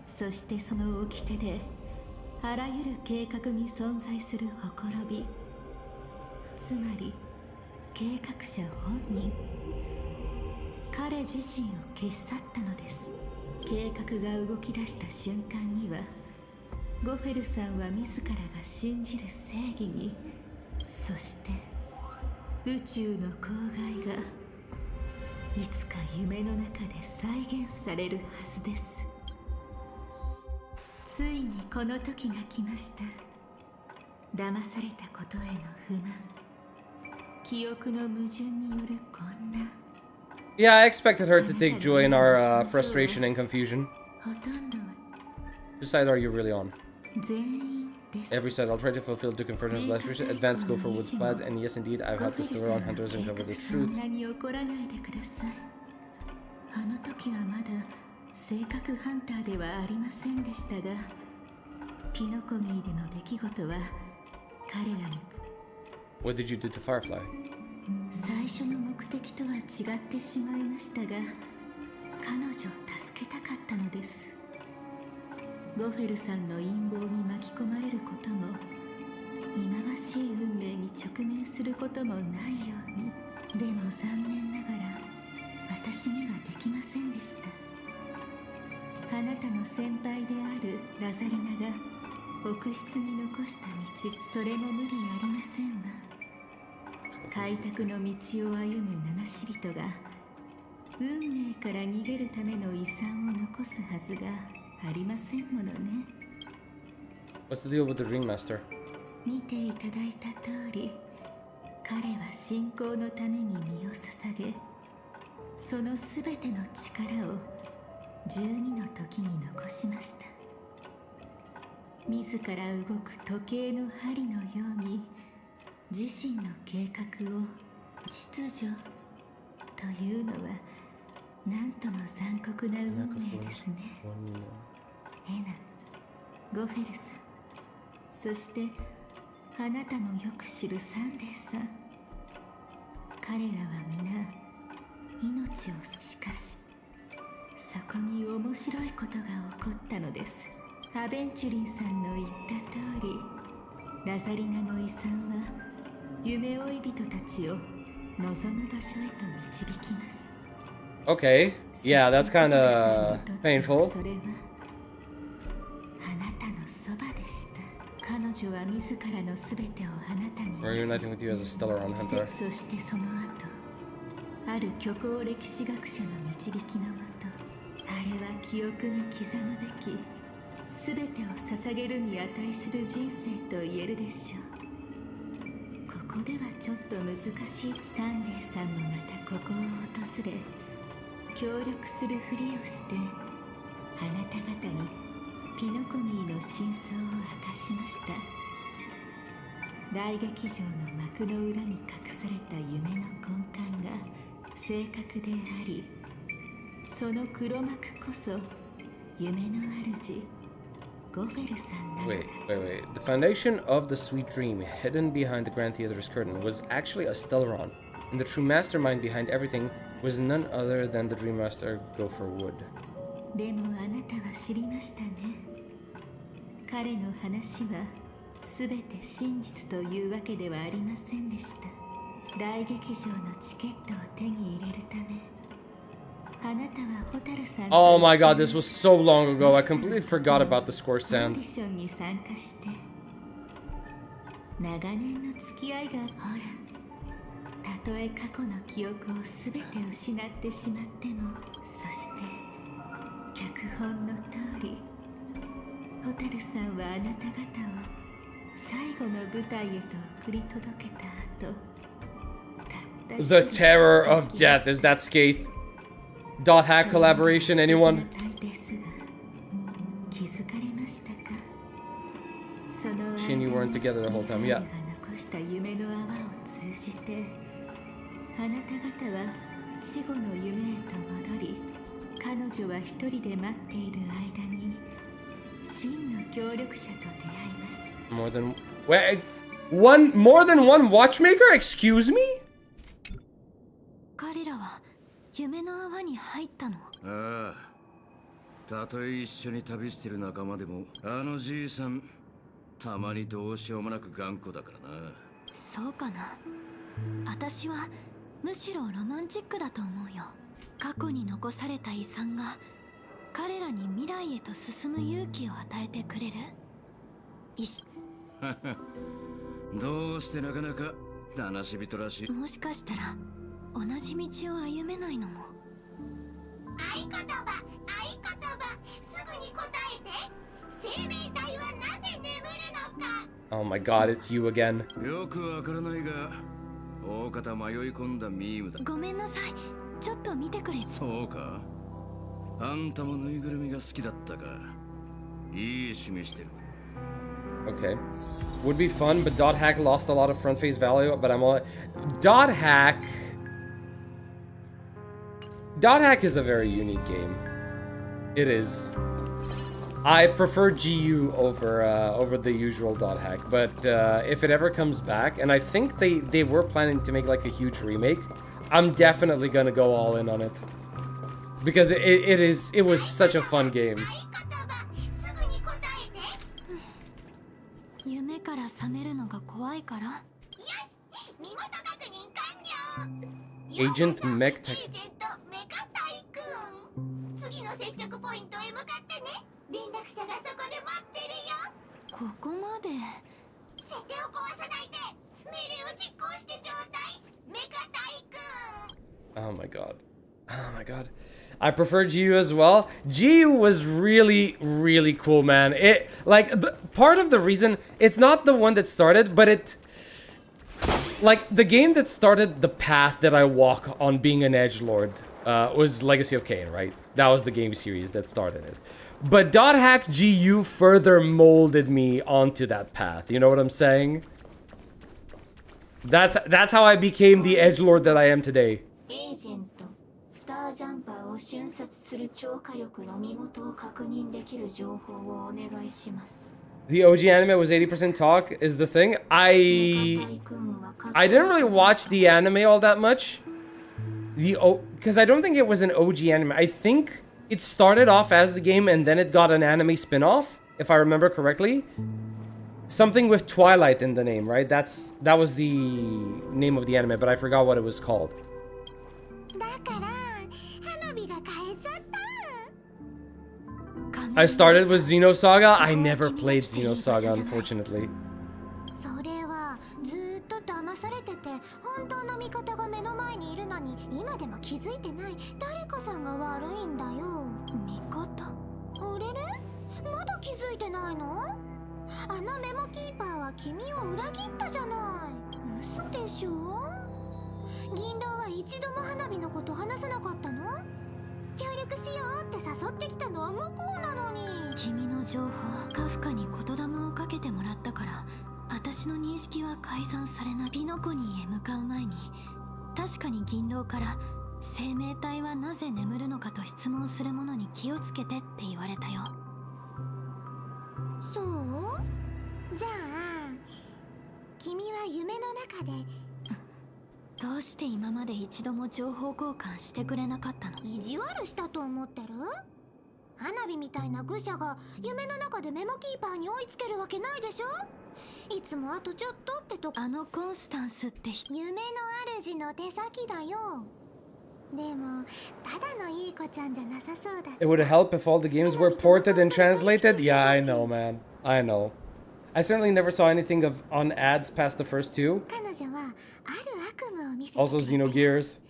そしてその掟であらゆる計画に存在するほころび、つまり計画者本人、彼自身を消し去ったのです。計画が動き出した瞬間には、ゴフェルさんは自らが信じる正義に、そして宇宙の公害がいつか夢の中で再現されるはずです。ついにこの時が来ました。騙されたことへの不満、記憶の矛盾による混乱。 Yeah, I expected her to take joy in our frustration and confusion. ほとんどは Whose side are you really on? 全員です。 Every side. I'll try to fulfill Duke Inferno's last wish. Advance, go for Wood's plans, and yes, indeed, I've helped the store on hunters uncover the そん truth. なに怒らないでください。あの時はまだ正確ハンターではありませんでしたが、ピノコミーでの出来事は彼らに What did you do to Firefly? 最初の目的とは違ってしまいましたが、彼女を助けたかったのです。ゴフェルさんの陰謀に巻き込まれることも、忌まわしい運命に直面することもないように。でも残念ながら私にはできませんでした。あなたの先輩であるラザリナが奥室に残した道、それも無理ありませんわ。開拓の道を歩む七死人が運命から逃げるための遺産を残すはずがありませんものね。 What's the deal with the Ringmaster? 見ていただいた通り、彼は信仰のために身を捧げ、そのすべての力を12の時に残しました。自ら動く時計の針のように自身の計画を秩序というのはなんとも残酷な運命ですね。エナ、ゴフェルさん、そしてあなたのよく知るサンデーさん、彼らは皆命を、しかしそこに面白いことが起こったのです。アベンチュリンさんの言った通り、ラザリナの遺産は夢追い人たちを望む場所へと導きます。 Okay, yeah, that's kind of painful. それはあなたのそばでした。彼女は自らのすべてをあなたに見 We're せ、 uniting with you as a stellar on hunter. そしてその後、ある虚構歴史学者の導きのもと、あれは記憶に刻むべきすべてを捧げるに値する人生と言えるでしょう。ここではちょっと難しい。サンデーさんもまたここを訪れ、協力するふりをしてあなた方にピノコミーの真相を明かしました。大劇場の幕の裏に隠された夢の根幹が正確であり、その黒幕こそ夢の主ゴフェルさんなのだ。 Wait. The foundation of the sweet dream hidden behind the Grand Theater's curtain was actually a Stellaron, and the true mastermind behind everything was none other than the Dream Master Gopher Wood. でもあなたは知りましたね。彼の話は全て真実というわけではありませんでした。大劇場のチケットを手に入れるため、あなたはホタルさんと Oh my god, this was so long ago. I completely forgot about the scorched オー sand. ディションに参加して、長年の付き合いが、ほら、たとえ過去の記憶を全て失ってしまっても、そして脚本の通り、ホタルさんはあなた方を最後の舞台へと送り届けた後、たった The terror of death. Is that Skaith? Dot hack collaboration, anyone? ですが、気づかれましたか？その She and you weren't together the whole time, yeah. 彼が残した夢の泡を通じてあなた方は死後の夢へと戻り、彼女は一人で待っている間に真の協力者と出会います。 More than more than one watchmaker? Excuse me? 彼らは夢の泡に入ったの？ああ、たとえ一緒に旅してる仲間でも、あのじいさんたまにどうしようもなく頑固だからな。そうかな。私はむしろロマンチックだと思うよ。過去に残された遺産が彼らに未来へと進む勇気を与えてくれる。どうしてなかなか七し人らしい。もしかしたら同じ道を歩めないのも。合言葉、合言葉、すぐに答えて。生命体はなぜ眠るのか。 Oh my god, it's you again. よくわからないが、大方迷い込んだミームだ。ごめんなさい、ちょっと見てくれ。そうか。あんたもぬいぐるみが好きだったか。いい趣味してる。Okay. Would be fun, but Dot Hack lost a lot of front face value, but I'm all... Dot Hack is a very unique game. It is. I prefer GU over the usual Dot Hack, but if it ever comes back, and I think they were planning to make like a huge remake, I'm definitely gonna go all in on it. Because it was such a fun game. 夢から覚めるのが怖いから。よし、身元確認完了。 Agent Mech Tech. エージェントメカ大君。次の接触ポイントへ向かってね。連絡者がそこで待ってるよ。ここまで。設定を壊さないで。命令を実行してちょうだい。メカ大君。 Oh my god. Oh my god. I prefer GU as well. GU was really, really cool, man. It, like, part of the reason, it's not the one that started, but it, like, the game that started the path that I walk on being an edgelord was Legacy of Kain, right? That was the game series that started it. But Dot Hack GU further molded me onto that path. You know what I'm saying? That's how I became the edgelord that I am today. エージェント、スタージャンパーを瞬殺する超火力の身元を確認できる情報をお願いします。 The OG anime was 80% talk is the thing. I didn't really watch the anime all that much. Because I don't think it was an OG anime. I think it started off as the game and then it got an anime spin-off, if I remember correctly. Something with Twilight in the name, right? That was the name of the anime, but I forgot what it was called. だから花火が変えちゃった。 I started with Xenosaga. I never played Xenosaga, unfortunately. それはずーっと騙されてて、本当の味方が目の前にいるのに今でも気づいてない誰かさんが悪いんだよ。味方？あれれ？まだ気づいてないの？あのメモキーパーは君を裏切ったじゃない。嘘でしょ？銀狼は一度も花火のこと話さなかったの？協力しようって誘ってきたのは向こうなのに。君の情報、カフカに言霊をかけてもらったから、私の認識は改ざんされない。ピノコニーへ向かう前に、確かに銀狼から生命体はなぜ眠るのかと質問する者に気をつけてって言われたよ。そう？じゃあ君は夢の中でどうして今まで一度も情報交換してくれなかったの？意地悪したと思ってる？花火みたいな愚者が夢の中でメモキーパーに追いつけるわけないでしょ。いつもあとちょっとってと。あのコンスタンスって夢の主の手先だよ。でもただのいい子ちゃんじゃなさそうだ。 It would help if all the games were ported and translated. Yeah, I know, man. I know. I certainly never saw anything on ads past the first two. 彼女はある悪夢を見せて Also Xenogears.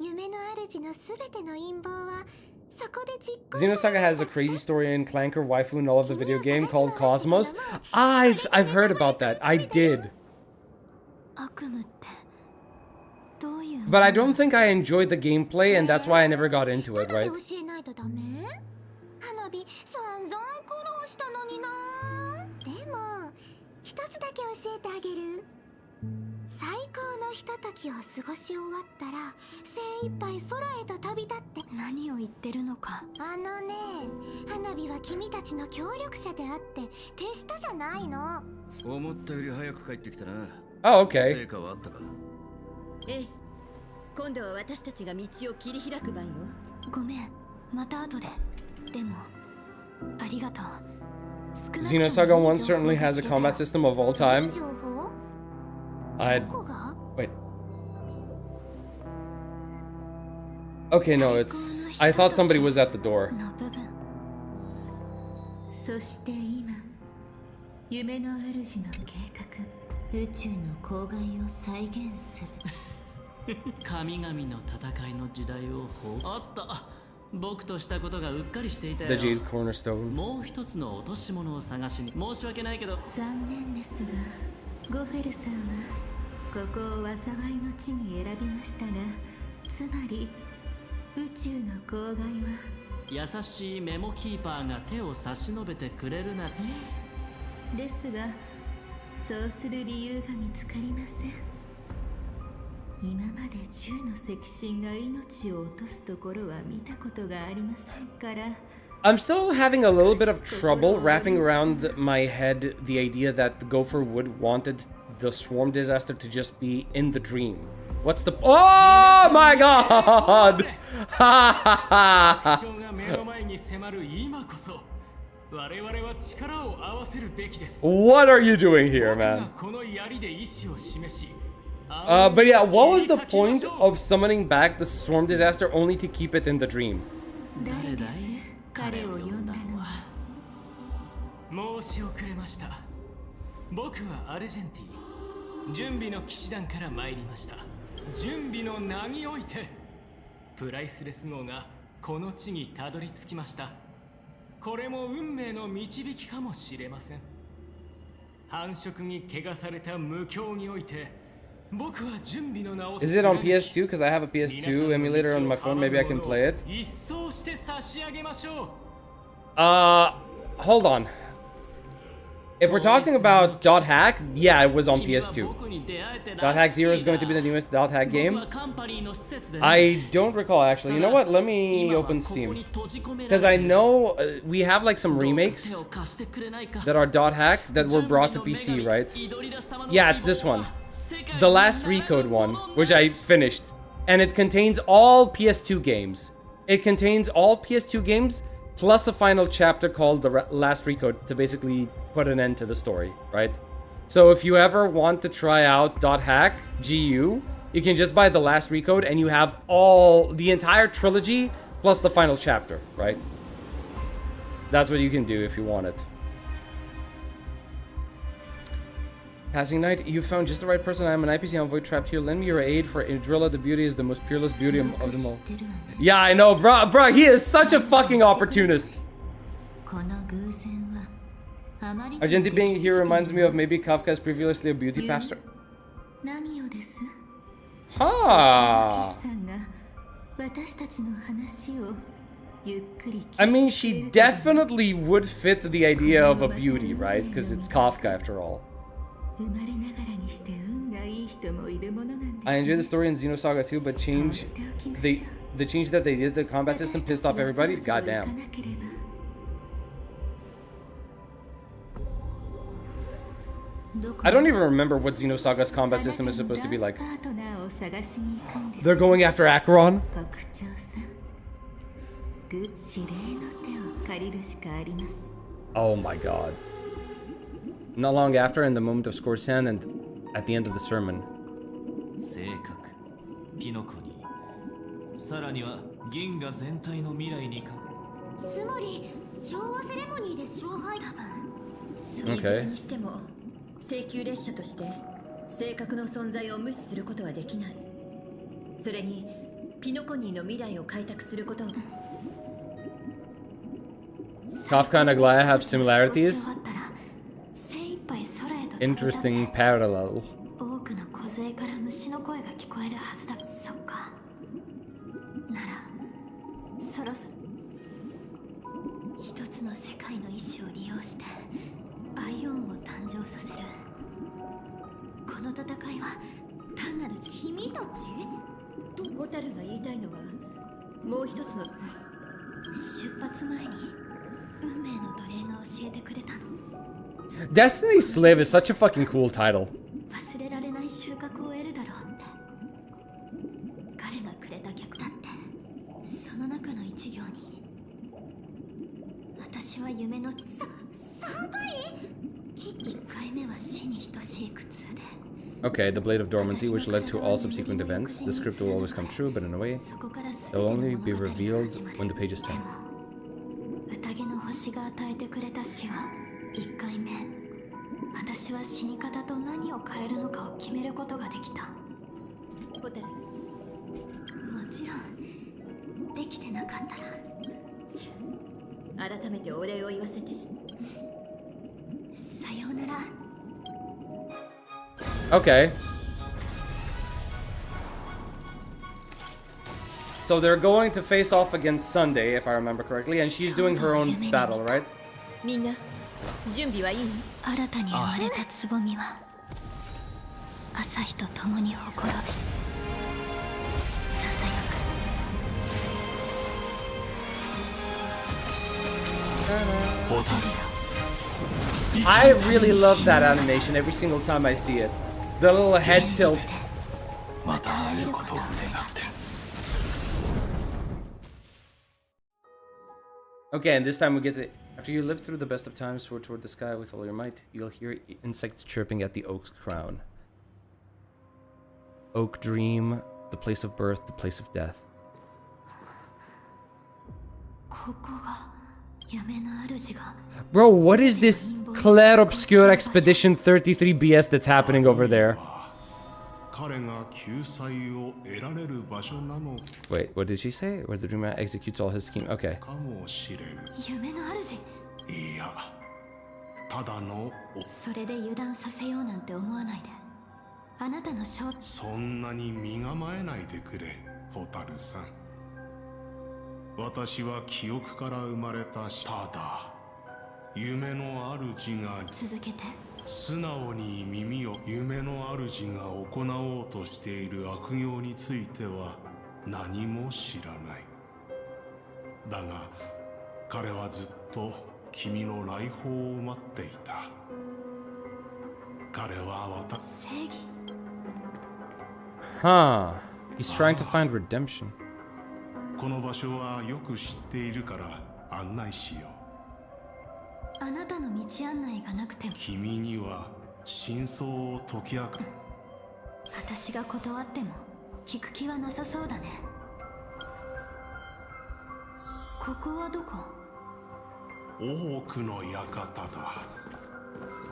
夢の主のすべての陰謀はそこで実行。 Xenosaga has a crazy story in Clanker waifu and all of the video game called Cosmos. I've heard about that. I did. 悪夢ってどういう？ But I don't think I enjoyed the gameplay and that's why I never got into it, ただ right? で教えないとダメ？花火散々苦労したのにな。でも一つだけ教えてあげる。最高のひとときを過ごし終わったら精一杯空へと旅立って。何を言ってるのか。あのね、花火は君たちの協力者であって手下じゃないの。思ったより早く帰ってきたな。 Oh, okay. 成果はあったか。ええ、今度は私たちが道を切り開く番よ。ごめん、また後で。でもありがとう。 Xenosaga 1 certainly has a combat system of all time. 情報 I'd どこが wait. Okay, no, it's. I thought somebody was at the door. の部分。そして今、夢の主の計画、宇宙の公害を再現する。神々の戦いの時代をおっと、僕としたことがうっかりしていた The よ。 Jade Cornerstone. もう一つの落とし物を探しに。申し訳ないけど。残念ですが、ゴフェルさんはここを災いの地に選びましたが、つまり宇宙の公害は。優しいメモキーパーが手を差し伸べてくれるな。ですが、そうする理由が見つかりません。今まで10の赤神が命を落とすところは見たことがありませんから。 I'm still having a little bit of trouble wrapping around my head the idea that the Gopher Wood wanted the swarm disaster to just be in the dream. What's the... Oh my god! What are you doing here, man? But yeah, what was the point of summoning back the swarm disaster only to keep it in the dream? 誰です、彼を呼んだのは。申し遅れました。僕はアルジェンティ、準備の騎士団から参りました。準備の名においてプライスレス号がこの地にたどり着きました。これも運命の導きかもしれません。繁殖に汚された無境において僕は準備の名を。 Is it on PS2? Because I have a PS2 emulator on my phone. Maybe I can play it. 一掃して差し上げましょう。 Hold on. If we're talking about Dot Hack, yeah, it was on PS2. Dot Hack 0 is going to be the newest Dot Hack game. I don't recall, actually. You know what? Let me open Steam. Because I know we have like some remakes that are Dot Hack that were brought to PC, right? Yeah, it's this one. The last Recode one, which I finished. And it contains all PS2 games. It contains all PS2 games plus a final chapter called The Last Recode to basically put an end to the story, right? So if you ever want to try out Dot Hack GU, you can just buy The Last Recode and you have the entire trilogy plus the final chapter, right? That's what you can do if you want it. Passing Knight, you found just the right person. I am an IPC envoy trapped here. Lend me your aid, for Idrilla the beauty is the most peerless beauty of them all. Yeah, I know, bro, he is such a fucking opportunist. Argenti being here reminds me of maybe Kafka's previously a beauty pastor. Huh. I mean, she definitely would fit the idea of a beauty, right? Because it's Kafka after all. I enjoyed the story in Xenosaga 2, but the change that they did to the combat system pissed off everybody. Goddamn. I don't even remember what Xenosaga's combat system is supposed to be like. They're going after Acheron? Oh my god. Not long after, in the moment of scored sand and at the end of the sermon. Okay. 請求列車として正確の存在を無視することはできない。それにピノコニーの未来を開拓すること。 Kafka and Aglaya have similarities. Interesting parallel. 多くの梢から虫の声が聞こえるはずだ。そっか。ならそろそろ一つの世界の意志を利用してアイオンを誕生させる。この戦いは単なる君たちとホタルが言いたいのはもう一つの出発前に運命の奴隷が教えてくれたの。 Destiny Slave is such a fucking cool title. 忘れられない収穫を得るだろうって。彼がくれた曲だって。その中の一行に、私は夢の3回1回目は死に等しい苦痛で。 Okay, the Blade of Dormancy, which led to all subsequent events. The script will always come true, but in a way, it will only be revealed when the pages turn. 宴の星が与えてくれた死は1回目。私は死に方と何を変えるのかを決めることができた。ホタル、もちろんできてなかったら改めてお礼を言わせて。さようなら。 Okay. So they're going to face off against Sunday, if I remember correctly, and she's doing her own battle, right? みんな準備はいい？新たに生まれたつぼみは朝日と共にほころびささやく。ホタルよ。 I really love that animation every single time I see it. The little head tilt. また会えることを願って。 Okay, and this time we get to... After you live through the best of times, soar toward the sky with all your might, you'll hear insects chirping at the oak's crown. Oak dream, the place of birth, the place of death. ここが夢の主が。 Bro, what is this Claire Obscure Expedition 33BS that's happening over there? 彼が救済を得られる場所なの Wait, what did she say? Where the dreamer executes all his scheme. Okay. かもしれん。夢の主。いや、ただのそれで油断させようなんて思わないで。あなたの正体。そんなに身構えないでくれ、ホタルさん。私は記憶から生まれたただ夢の主が続けて。素直に耳を夢の主が行おうとしている悪行については何も知らない。だが彼はずっと君の来訪を待っていた。彼は正義。 Huh. He's trying to find redemption. この場所はよく知っているから案内しよう。あなたの道案内がなくても。君には真相を解き明か。私が断っても聞く気はなさそうだね。ここはどこ？多くの館だ。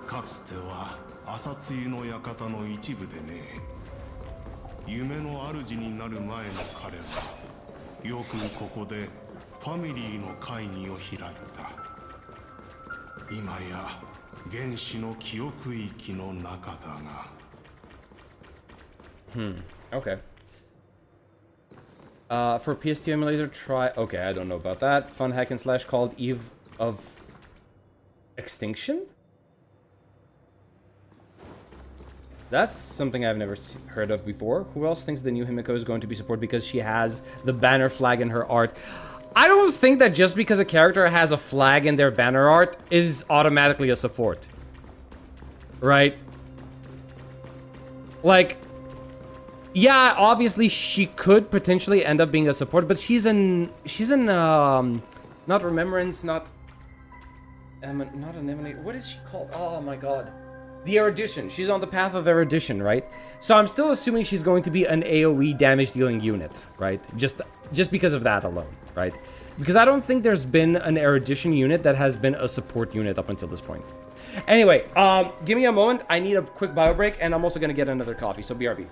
かつては朝露の館の一部でね。夢の主になる前の彼はよくここでファミリーの会議を開いた。今や原始の記憶域の中だが。Okay. For PS2 emulator, try... Okay, I don't know about that. Fun hack and slash called Eve of Extinction? That's something I've never heard of before. Who else thinks the new Himiko is going to be supported because she has the banner flag in her art? I don't think that just because a character has a flag in their banner art is automatically a support. Right? Like, yeah, obviously she could potentially end up being a support, but she's in not Remembrance, not an Emanate. What is she called? Oh my god. The Erudition. She's on the path of Erudition, right? So I'm still assuming she's going to be an AoE damage dealing unit, right? Just because of that alone, right? Because I don't think there's been an Erudition unit that has been a support unit up until this point. Anyway, give me a moment. I need a quick bio break, and I'm also gonna get another coffee, so BRB.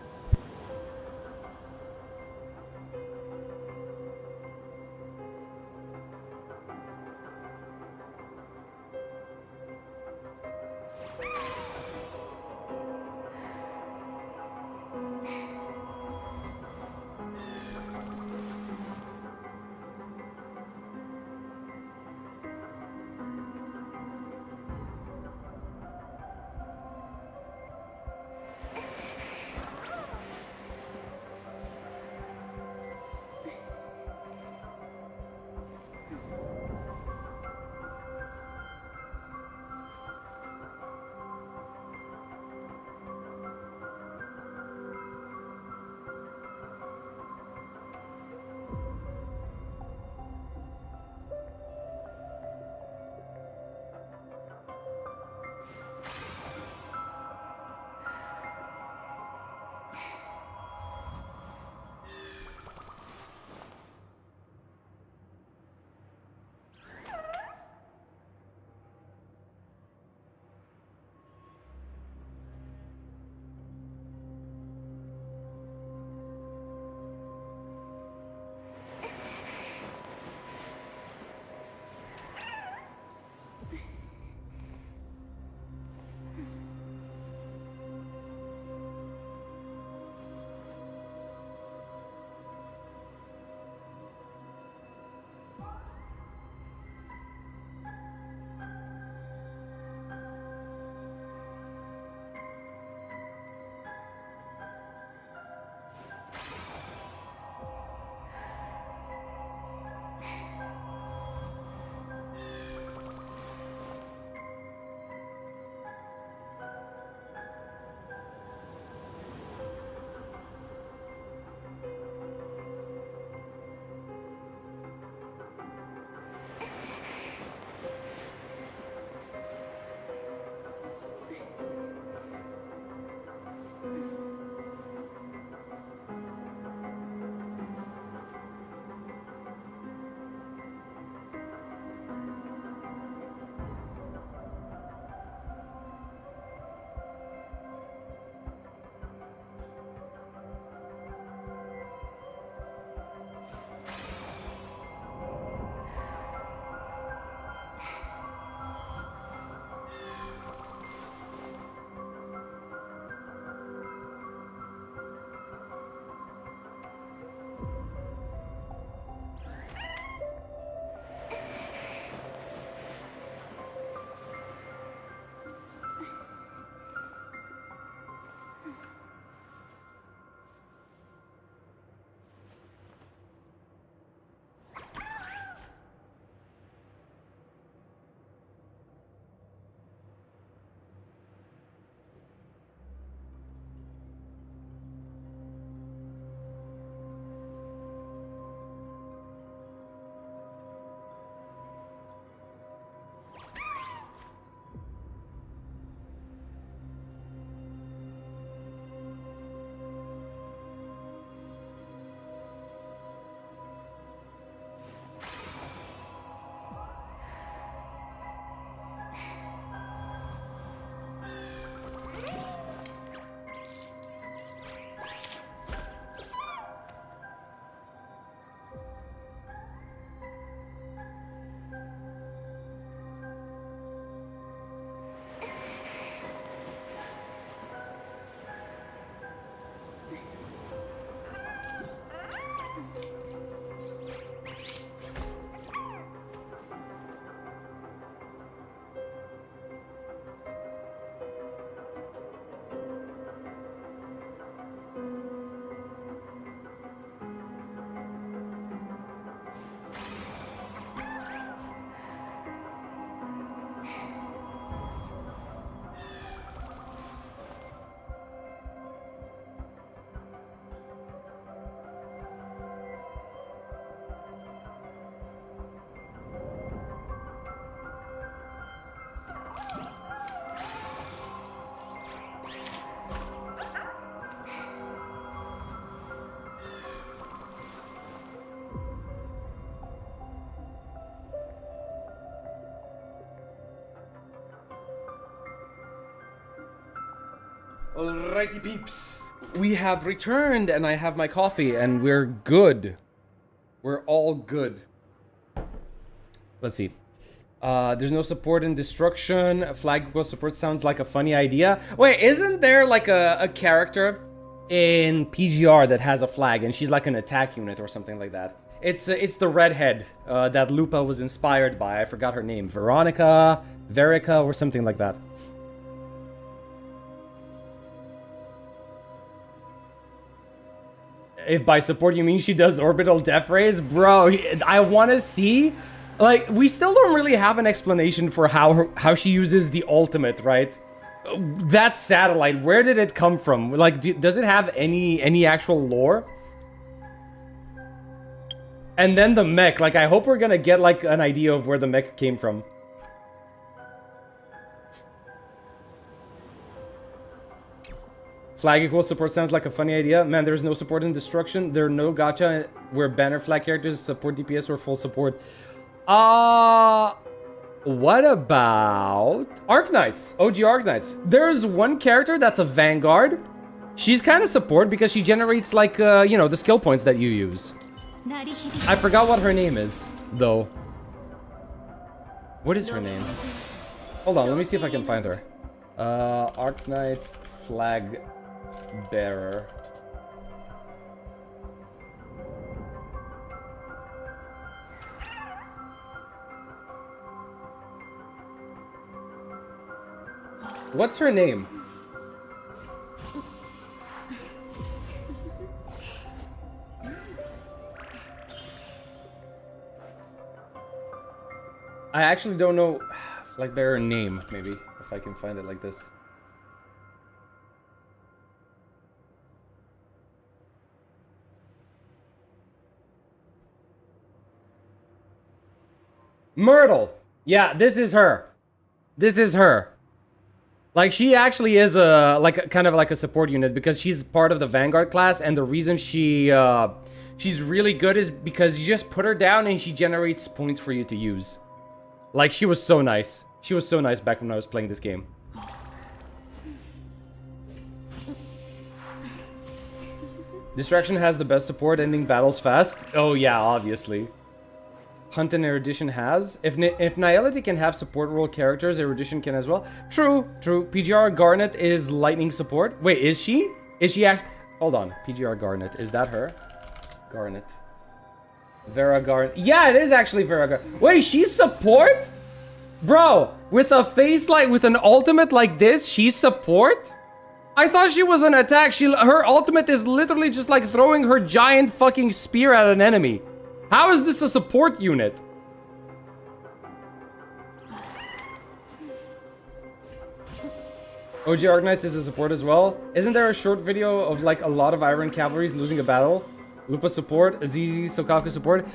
Alrighty, peeps. We have returned, and I have my coffee, and we're good. We're all good. Let's see. There's no support in destruction. Flag equals support sounds like a funny idea. Wait, isn't there like a character in PGR that has a flag, and she's like an attack unit or something like that? It's the redhead that Lupa was inspired by. I forgot her name. Veronica, Verica, or something like that. If by support you mean she does orbital death rays, bro, I want to see. Like, we still don't really have an explanation for how she uses the ultimate, right? That satellite, where did it come from? Like, does it have any actual lore? And then the mech, like, I hope we're gonna get like an idea of where the mech came from. Flag equals support sounds like a funny idea. Man, there's no support in destruction. There are no gacha where banner flag characters support DPS or full support. What about Arknights? OG Arknights. There's one character that's a Vanguard. She's kind of support because she generates like, you know, the skill points that you use. I forgot what her name is, though. What is her name? Hold on, let me see if I can find her. Arknights flag bearer. What's her name? I actually don't know, like, their name, maybe, if I can find it like this. Myrtle! Yeah, this is her. This is her. Like, she actually is a, like, kind of like a support unit because she's part of the Vanguard class, and the reason she's really good is because you just put her down and she generates points for you to use. Like, she was so nice. She was so nice back when I was playing this game. Distraction has the best support, ending battles fast. Oh yeah, obviously. Hunt and Erudition has. If Nihility can have support role characters, Erudition can as well. True, true. PGR Garnet is lightning support. Wait, is she? Is she hold on. PGR Garnet. Is that her? Garnet. Vera Garnet. Yeah, it is actually Vera Garnet. Wait, she's support? Bro, with a face like, with an ultimate like this, she's support? I thought she was an attack. Her ultimate is literally just like throwing her giant fucking spear at an enemy. How is this a support unit? OG Arknights is a support as well. Isn't there a short video of like a lot of Iron Cavalries losing a battle? Lupa support, Azizi, Sokaku support.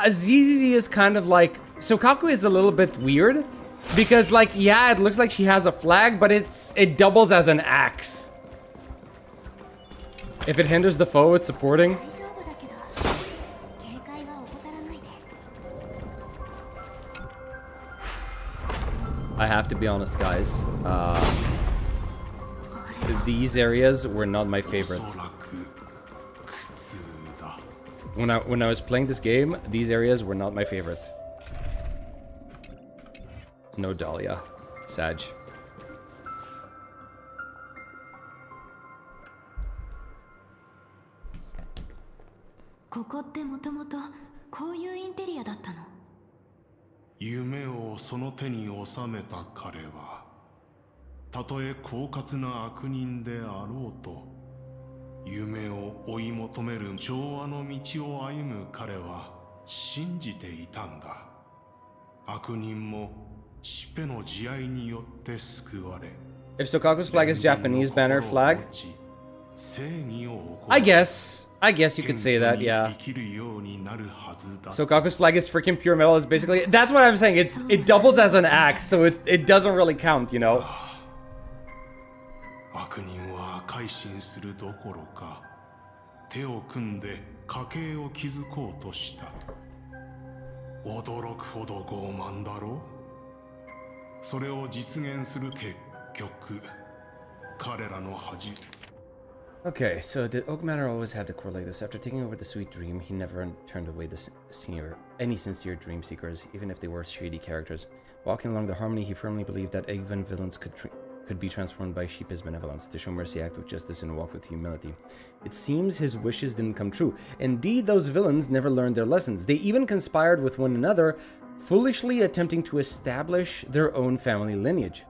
Azizi is kind of like... Sokaku is a little bit weird. Because like, yeah, it looks like she has a flag, but it doubles as an axe. If it hinders the foe, it's supporting. I have to be honest, guys. These areas were not my favorite. When I was playing this game, these areas were not my favorite. No Dahlia. Sag. ここってもともとこういうインテリアだったの？夢をその手に収めた彼は、たとえ狡猾な悪人であろうと、夢を追い求める調和の道を歩む彼は信じていたんだ。悪人もシペの慈愛によって救われ。If Sokaku's flag is Japanese banner flag, I guess you could say that, yeah. Sokaku's flag is freaking pure metal. It's basically, that's what I'm saying. It doubles as an axe, so it doesn't really count, you know. 悪人は改心するどころか、手を組んで家計を築こうとした。驚くほど傲慢だろう。それを実現する結局、彼らの恥 Okay, so did Oak Manor always have to correlate this? After taking over the Sweet Dream, he never turned away any sincere dream seekers, even if they were shady characters. Walking along the Harmony, he firmly believed that even villains could be transformed by sheepish benevolence, to show mercy, act with justice, and walk with humility. It seems his wishes didn't come true. Indeed, those villains never learned their lessons. They even conspired with one another, foolishly attempting to establish their own family lineage.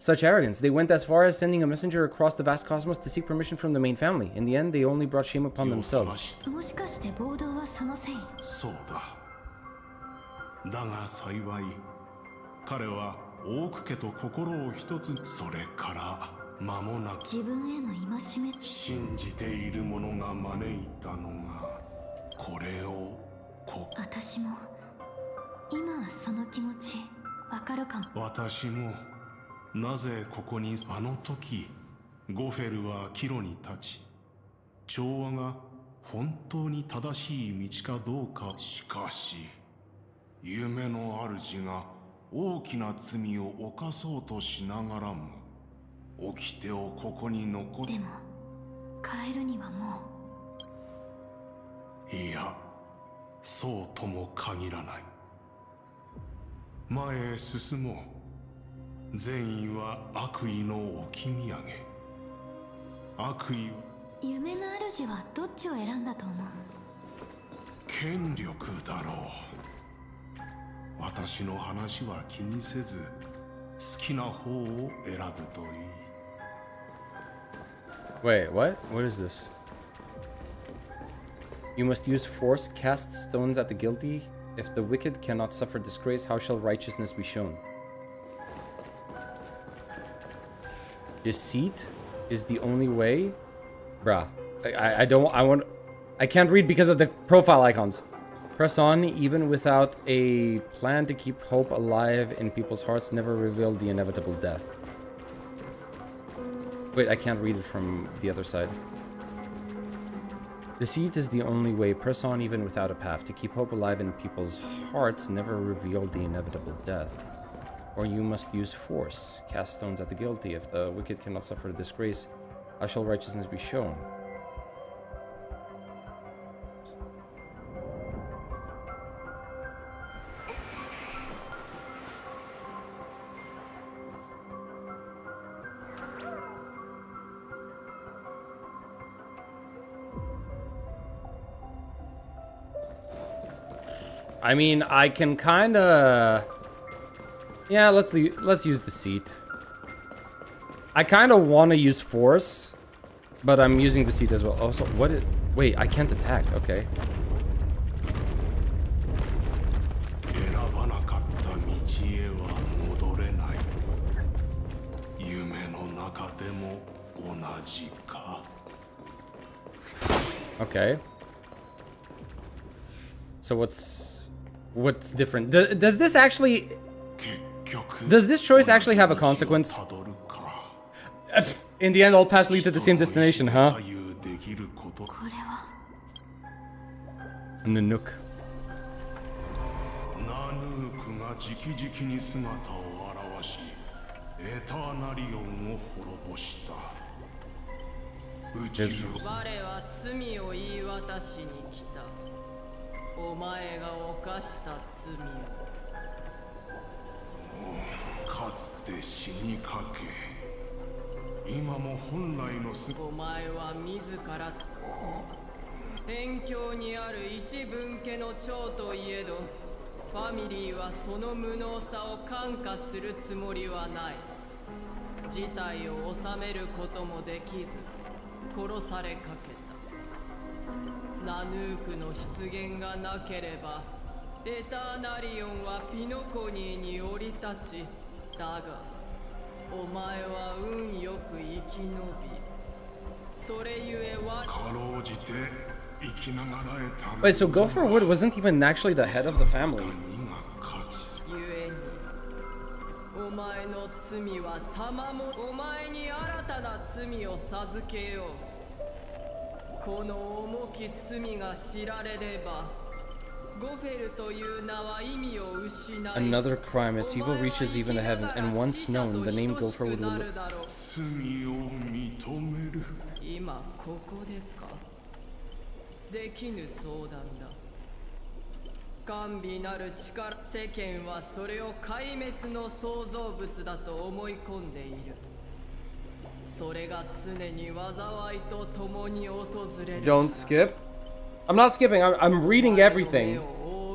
Such arrogance. They went as far as sending a messenger across the vast cosmos to seek permission from the main family. In the end, they only brought shame upon themselves. もしかして暴動はそのせい？そうだ。だが幸い、彼はオーク家と心を一つ。それから間もなく自分への戒め。信じている者が招いたのがこれを私も今はその気持ちわかるかも。私もなぜここにあの時ゴフェルは岐路に立ち調和が本当に正しい道かどうか。しかし夢の主が大きな罪を犯そうとしながらも掟をここに残って。でも帰るにはもう。いや、そうとも限らない。前へ進もう。善意は悪意の置き土産。悪意は夢の主はどっちを選んだと思う？権力だろう。私の話は気にせず好きな方を選ぶといい。Wait, what? What is this? You must use force, cast stones at the guilty. If the wicked cannot suffer disgrace, how shall righteousness be shown? Deceit is the only way? Bruh. I can't read because of the profile icons. Press on, even without a plan to keep hope alive in people's hearts, never reveal the inevitable death. Wait, I can't read it from the other side. Deceit is the only way. Press on, even without a path. To keep hope alive in people's hearts, never reveal the inevitable death. Or you must use force. Cast stones at the guilty. If the wicked cannot suffer disgrace, how shall righteousness be shown? I mean, I can kinda... Yeah, let's use deceit. I kinda wanna use force, but I'm using deceit as well. Also, what is... Wait, I can't attack. Okay. Okay. So what's different? Does this actually... Does this choice actually have a consequence? In the end, all paths lead to the same destination, huh? Nanook. Wait, so Gopher Wood wasn't even actually the head of the family. Another crime. Its evil reaches even to heaven, and once known, the name Gopher would... 罪を認める。今ここでか。できぬ相談だ。甘美なる力、世間はそれを壊滅の創造物だと思い込んでいる。それが常に災いと共に訪れる。 Don't skip. I'm not skipping. I'm reading everything.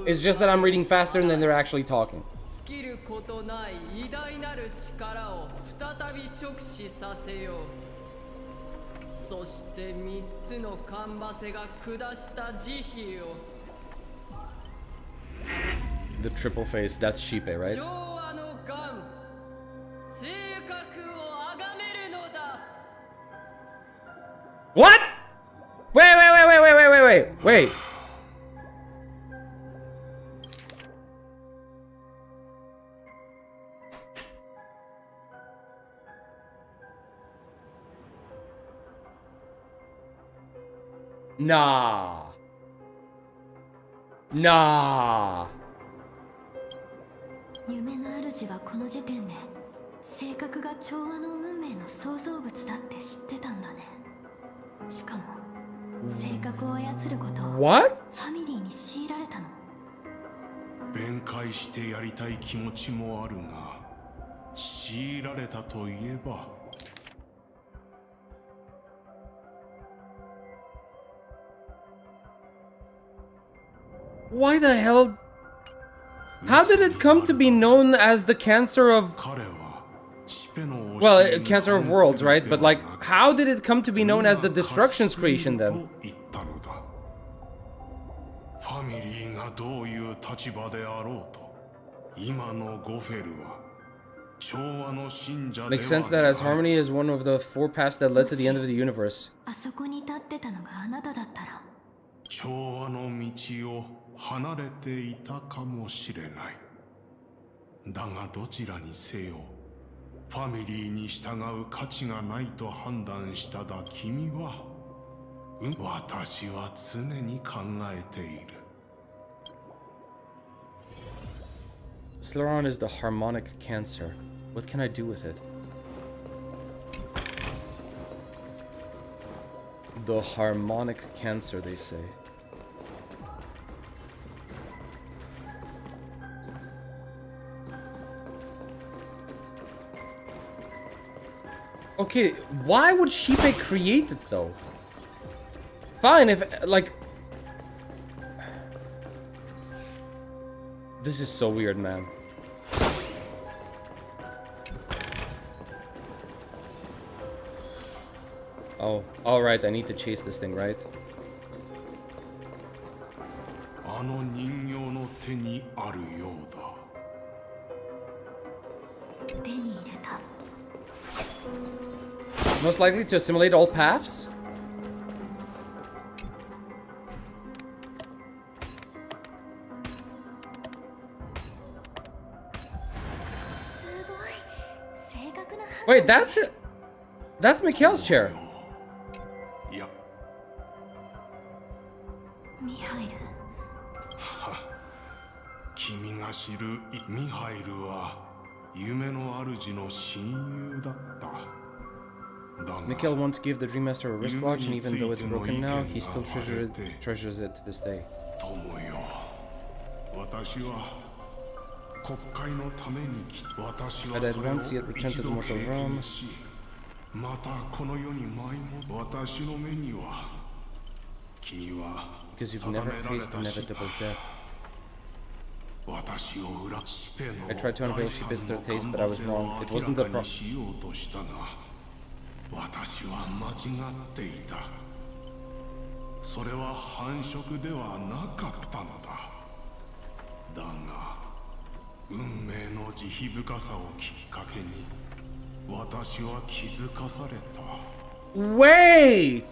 It's just that I'm reading faster than they're actually talking. 尽きることない偉大なる力を再び直視させよう。そして三つのカンバセが下した慈悲を。The triple face. That's Shipe, right? 昭和の癌、性格を崇めるのだ。 What? Wait. Nah. 夢の主はこの時点で性格が調和の運命の創造物だって知ってたんだね。しかも性格を操ることを What? ファミリーに強いられたの。弁解してやりたい気持ちもあるが、強いられたといえば。Why the hell? How did it come to be known as the cancer of... Well, cancer of worlds, right? But like, how did it come to be known as the destruction's creation then? ファミリーがどういう立場であろうと、今のゴフェルは調和の信者ではない。 Makes sense that as harmony is one of the four paths that led to the end of the universe. あそこに立ってたのがあなただったら、調和の道を離れていたかもしれない。だがどちらにせよ、ファミリーに従う価値がないと判断しただ君は、私は常に考えている。Slaron is the harmonic cancer. What can I do with it? The harmonic cancer, they say. Okay, why would Shipe create it though? Fine, if, like... This is so weird, man. Oh, alright, I need to chase this thing, right? あの人形の手にあるようだ。手に入れた。 Most likely to assimilate all paths? Wait, that's it. That's Mikhail's chair. いや、ミハイル。君が知るミハイルは夢の主の親友だった。 Mikhail once gave the Dream Master a wristwatch, and even though it's broken now, he still treasures it to this day. 友よ、私は国会のために来た。私はそれを一度経験し、またこの世に舞い戻る。私の目には君は Because you've never faced inevitable death. I tried to unveil Shipe's third face, but I was wrong. It wasn't the problem. 私は間違っていた。それは繁殖ではなかったのだ。だが運命の慈悲深さをきっかけに私は気づかされた。 Wait!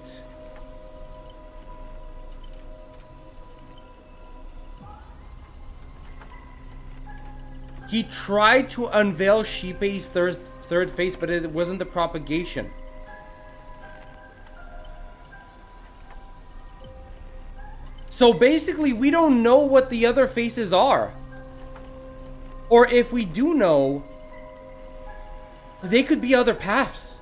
He tried to unveil Shipe's third face, but it wasn't the propagation. So basically, we don't know what the other faces are. Or if we do know, they could be other paths.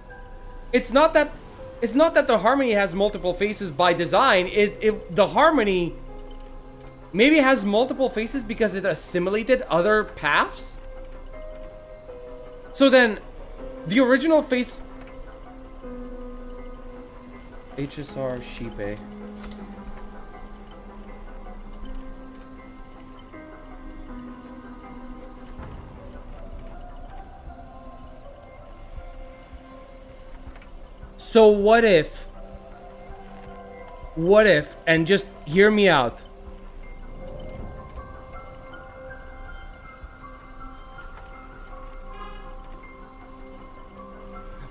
It's not that the Harmony has multiple faces by design. The Harmony maybe has multiple faces because it assimilated other paths. So then, the original face... HSR Shipe. So what if, and just hear me out.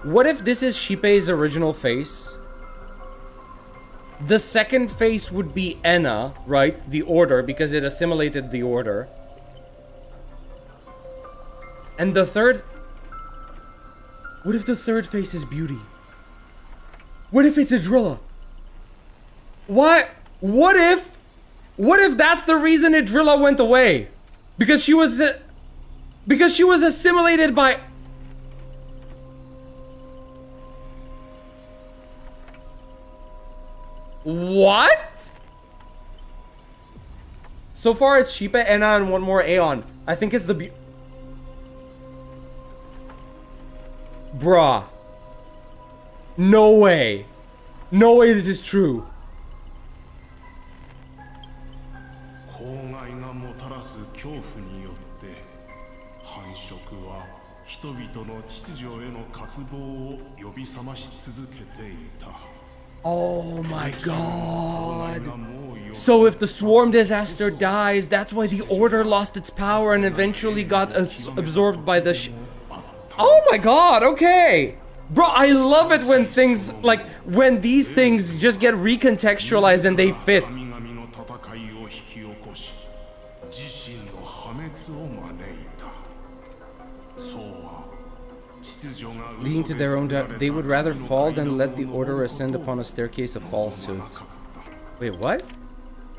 What if this is Shippei's original face? The second face would be Enna, right? The Order, because it assimilated the Order. And the third... What if the third face is Beauty? What if it's Idrilla? What if that's the reason Idrilla went away? Because she was assimilated by... What? So far it's Shipa, Enna, and one more Aeon. I think it's the... Bruh. No way. No way this is true. 公害がもたらす恐怖によって繁殖は人々の秩序への渇望を呼び覚まし続けていた。 Oh my god. So if the swarm disaster dies, that's why the Order lost its power and eventually got absorbed by the Oh my god, okay. Bro, I love it when things, like, when these things just get recontextualized and they fit. Leading to their own death, they would rather fall than let the Order ascend upon a staircase of falsehoods. Wait, what?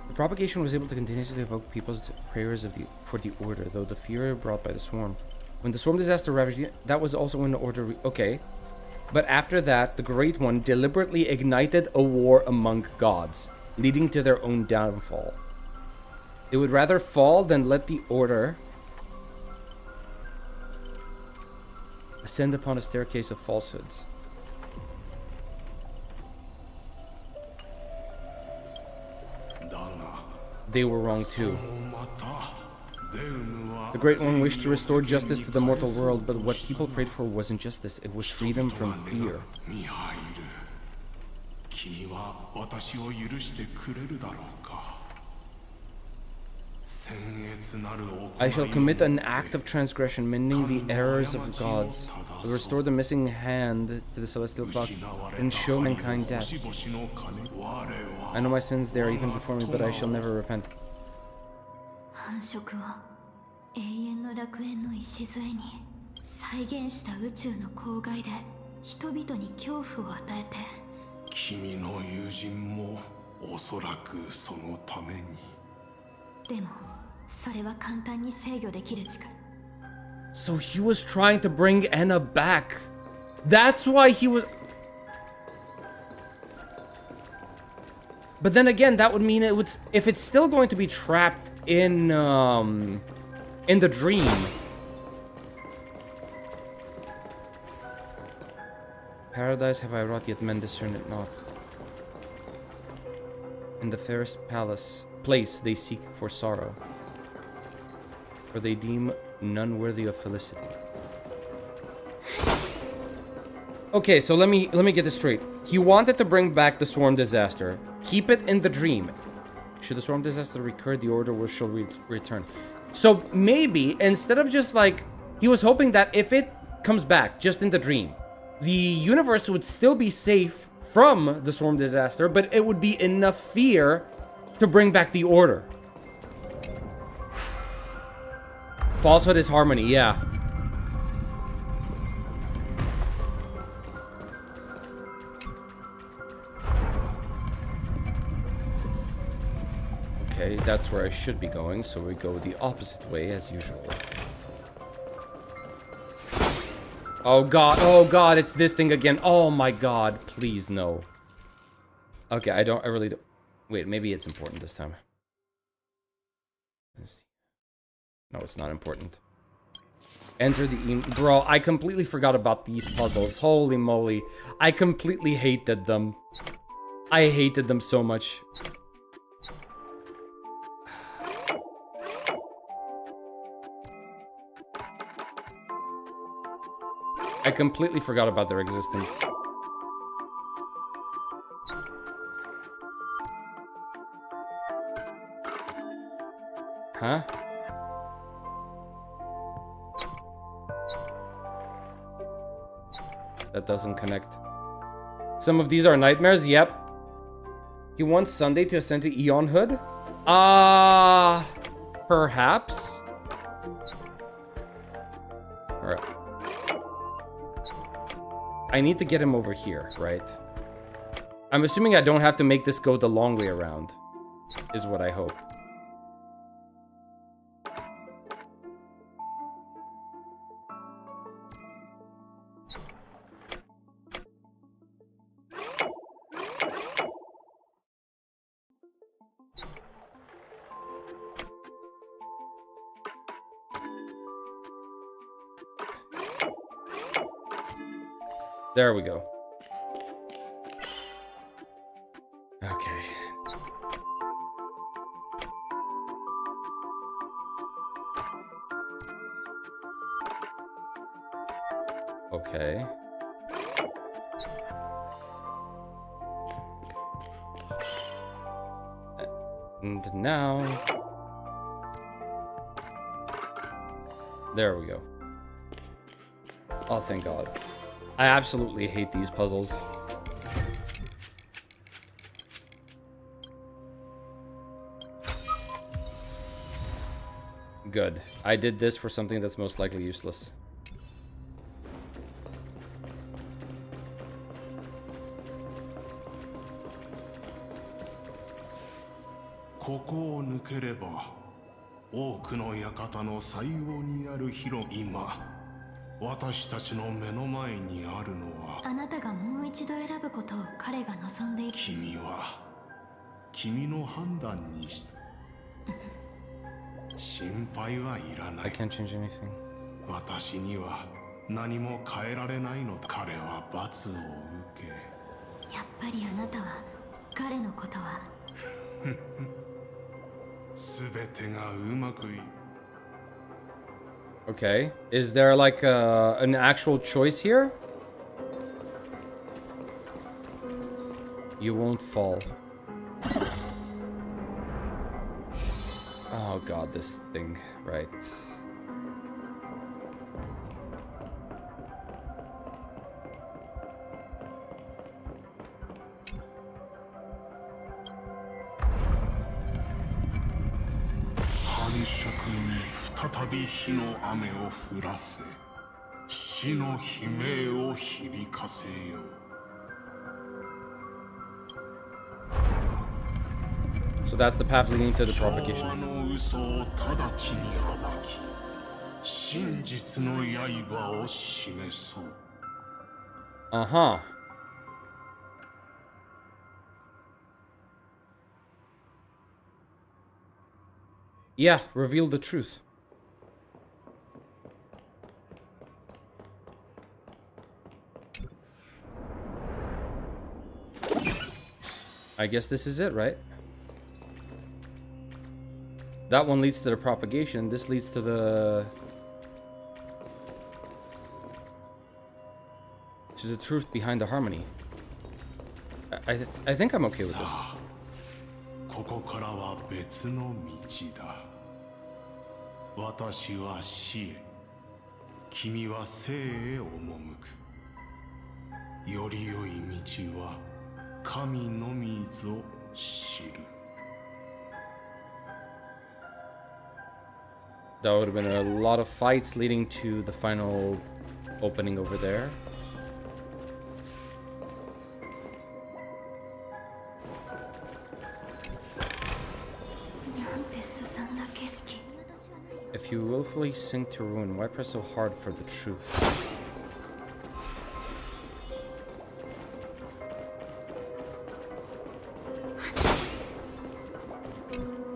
The propagation was able to continuously evoke people's prayers for the Order, though the fear brought by the swarm. When the swarm disaster ravaged, that was also when the Order... Okay. But after that, the Great One deliberately ignited a war among gods, leading to their own downfall. They would rather fall than let the Order ascend upon a staircase of falsehoods. They were wrong too. The Great One wished to restore justice to the mortal world, but what people prayed for wasn't justice, it was freedom from fear. I shall commit an act of transgression, mending the errors of gods, to restore the missing hand to the celestial clock, and show mankind death. I know my sins there even before me, but I shall never repent. 繁殖を永遠の楽園の礎に再現した宇宙の公害で人々に恐怖を与えて君の友人もおそらくそのためにでもそれは簡単に制御できる力 So he was trying to bring Enna back. That's why he was... But then again, that would mean it would... If it's still going to be trapped in the dream... Paradise have I wrought, yet men discern it not. In the fairest place they seek for sorrow, for they deem none worthy of felicity. Okay, so let me get this straight. He wanted to bring back the swarm disaster, keep it in the dream. Should the swarm disaster recur, the Order shall return. So maybe instead of just like, he was hoping that if it comes back just in the dream, the universe would still be safe from the swarm disaster, but it would be enough fear to bring back the Order. Falsehood is harmony, yeah. think that's where I should be going, so we go the opposite way as usual. Oh god, it's this thing again. Oh my god, please no. Okay, I really don't. Wait, maybe it's important this time. No, it's not important. Enter the bro, I completely forgot about these puzzles. Holy moly. I completely hated them. I hated them so much. I completely forgot about their existence. Huh? That doesn't connect. Some of these are nightmares, yep. He wants Sunday to ascend to Eon Hood? Perhaps? Alright. I need to get him over here, right? I'm assuming I don't have to make this go the long way around, is what I hope. There we go. Okay. Okay. And now... There we go. Oh, thank God. I absolutely hate these puzzles. Good. I did this for something that's most likely useless. I can't change anything. Okay, is there like an actual choice here? You won't fall. Oh God, this thing, right. So that's the path leading to the propagation. Uh-huh. Yeah, reveal the truth. I guess this is it, right? That one leads to the propagation. This leads to the truth behind the harmony. I think I'm okay with this. That would have been a lot of fights leading to the final opening over there. If you willfully sink to ruin, why press so hard for the truth?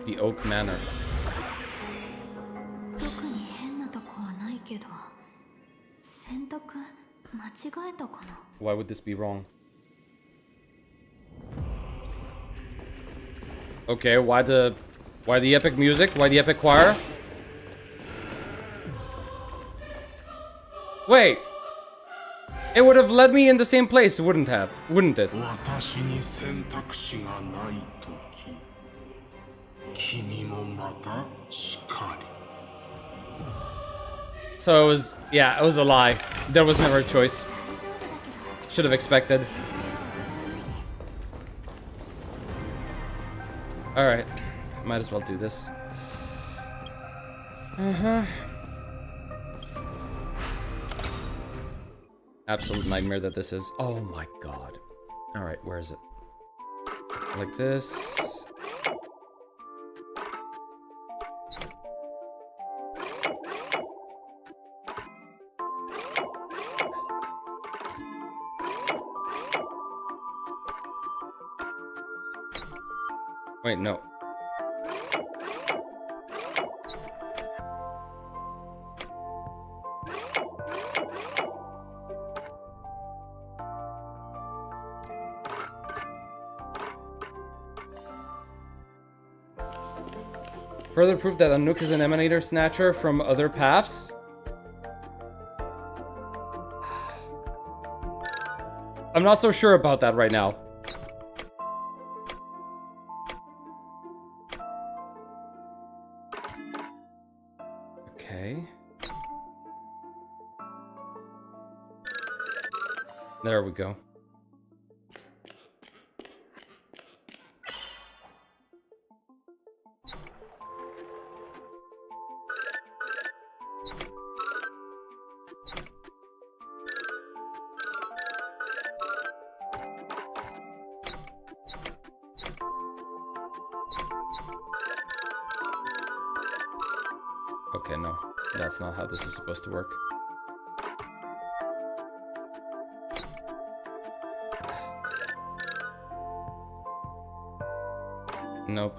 The Oak Manor. 特に変なとこはないけど、選択間違えたかな。 Why would this be wrong? Okay, why the epic music? Why the epic choir? Wait! It would have led me in the same place, wouldn't it? 私に選択肢がないとき、君もまたしかり。 So it was, yeah, it was a lie. There was never a choice. Should have expected. Alright, might as well do this. Absolute nightmare that this is. Oh my god. Alright, where is it? Like this. Wait, no. Further proof that Anouk is an emanator snatcher from other paths? I'm not so sure about that right now. Okay. There we go. Okay, no. That's not how this is supposed to work. Nope.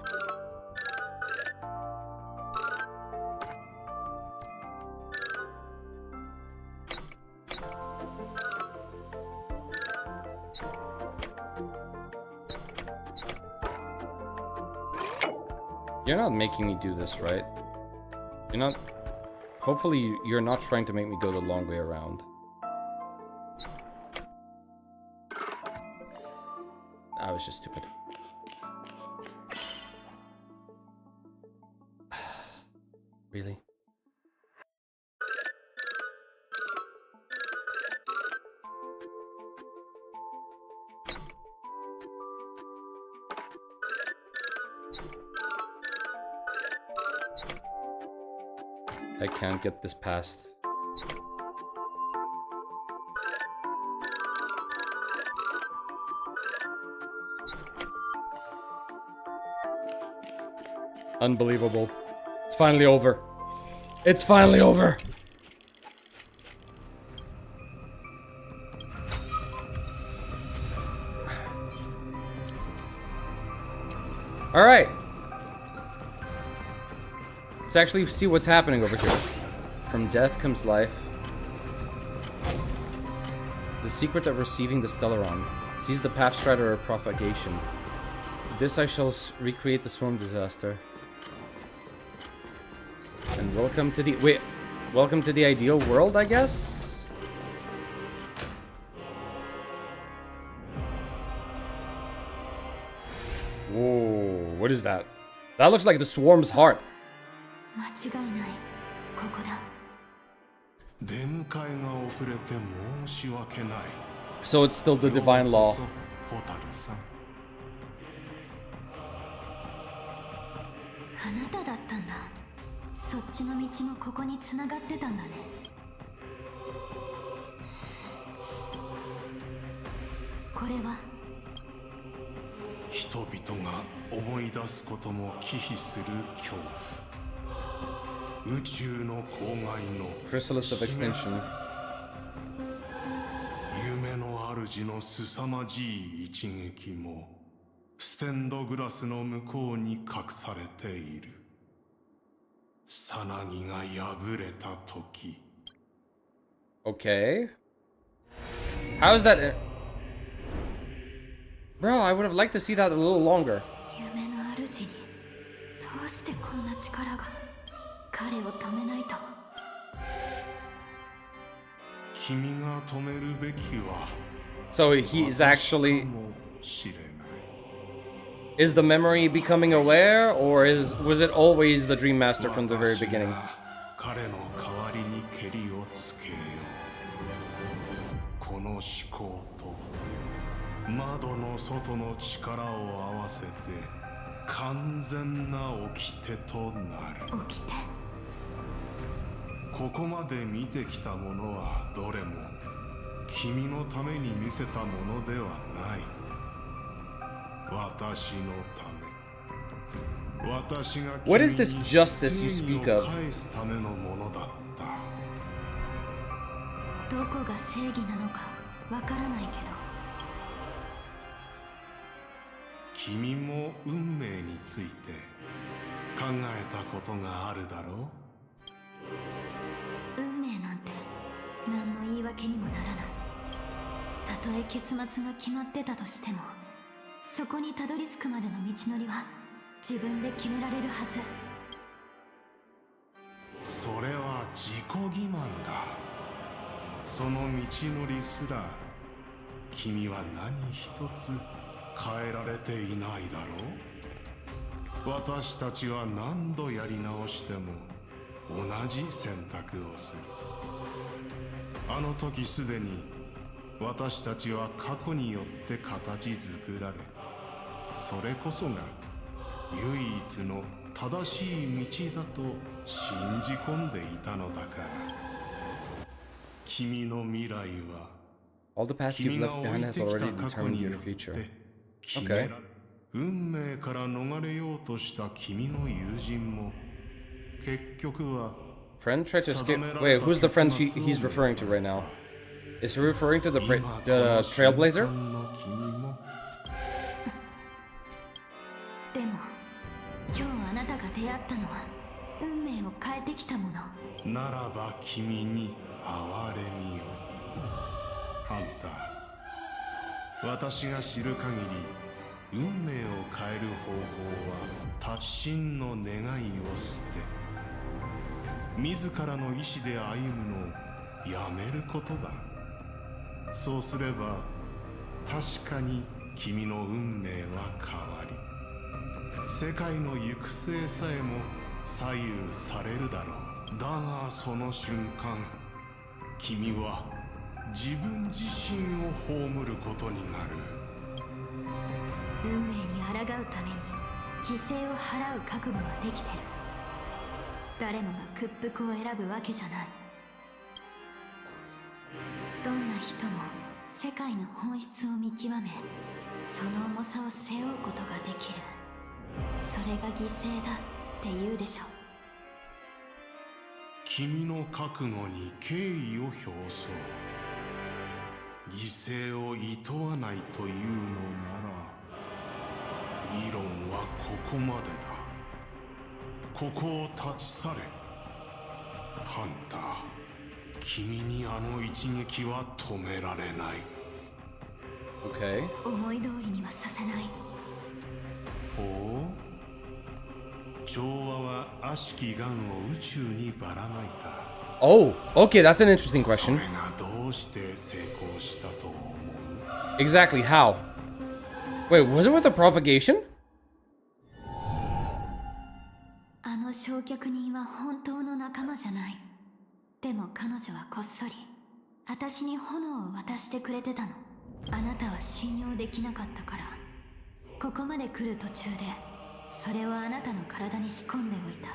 You're not making me do this, right? You're not... Hopefully you're not trying to make me go the long way around. I was just stupid. Really? I can't get this past. Unbelievable. It's finally over. It's finally over. All right. Let's actually see what's happening over here. From death comes life. The secret of receiving the Stellaron. Seize the Pathstrider of propagation. This I shall recreate the swarm disaster. And welcome to the... Wait. Welcome to the ideal world, I guess? Whoa. What is that? That looks like the swarm's heart. So it's still the divine law. 宇宙の郊外の Chrysalis of Extinction. 夢の主の凄まじい一撃もステンドグラスの向こうに隠されている。さなぎが破れた時。 Okay. How is that? Bro, I would have liked to see that a little longer. 夢の主にどうしてこんな力が彼を止めないと。君が止めるべきは So he's actually... かもしれない。 Is the memory becoming aware, or was it always the Dream Master from the very beginning? 彼の代わりにケリをつけよう。この思考と窓の外の力を合わせて完全な掟となる。起きて。ここまで見てきたものはどれも君のために見せたものではない。私のため。私が What is this justice you speak of? 返すためのものだった。どこが正義なのかわからないけど。君も運命について考えたことがあるだろう。運命なんて何の言い訳にもならない。たとえ結末が決まってたとしても、そこにたどり着くまでの道のりは自分で決められるはず。それは自己欺瞞だ。その道のりすら君は何一つ変えられていないだろう。私たちは何度やり直しても同じ選択をする。あの時すでに私たちは過去によって形作られ、それこそが唯一の正しい道だと信じ込んでいたのだから。君の未来は All the past you've left behind has already determined your future. Okay. 運命から逃れようとした君の友人も結局は Friend tried to escape. Wait, who's the friend he's referring to right now? Is he referring to the Trailblazer? でも今日あなたが出会ったのは運命を変えてきたもの。ならば君に哀れみよ。ハンター、私が知る限り運命を変える方法は達心の願いを捨て自らの意志で歩むのをやめることだ。そうすれば確かに君の運命は変わり、世界の行く末さえも左右されるだろう。だがその瞬間、君は自分自身を葬ることになる。運命に抗うために犠牲を払う覚悟はできてる。誰もが屈服を選ぶわけじゃない。どんな人も世界の本質を見極め、その重さを背負うことができる。それが犠牲だって言うでしょ。君の覚悟に敬意を表そう。犠牲を厭わないというのなら議論はここまでだ。ここを立ち去れ。ハンター、君にあの一撃は止められない。 Okay. 思い通りにはさせない。ほう、調和は悪しき癌を宇宙にばらまいた。 Oh, okay, that's an interesting そ question. れがどうして成功したと思う？ Exactly how? Wait, was it with the propagation? あの焼却人は本当の仲間じゃない。でも彼女はこっそり私に炎を渡してくれてたの。あなたは信用できなかったから、ここまで来る途中でそれをあなたの体に仕込んでおいた。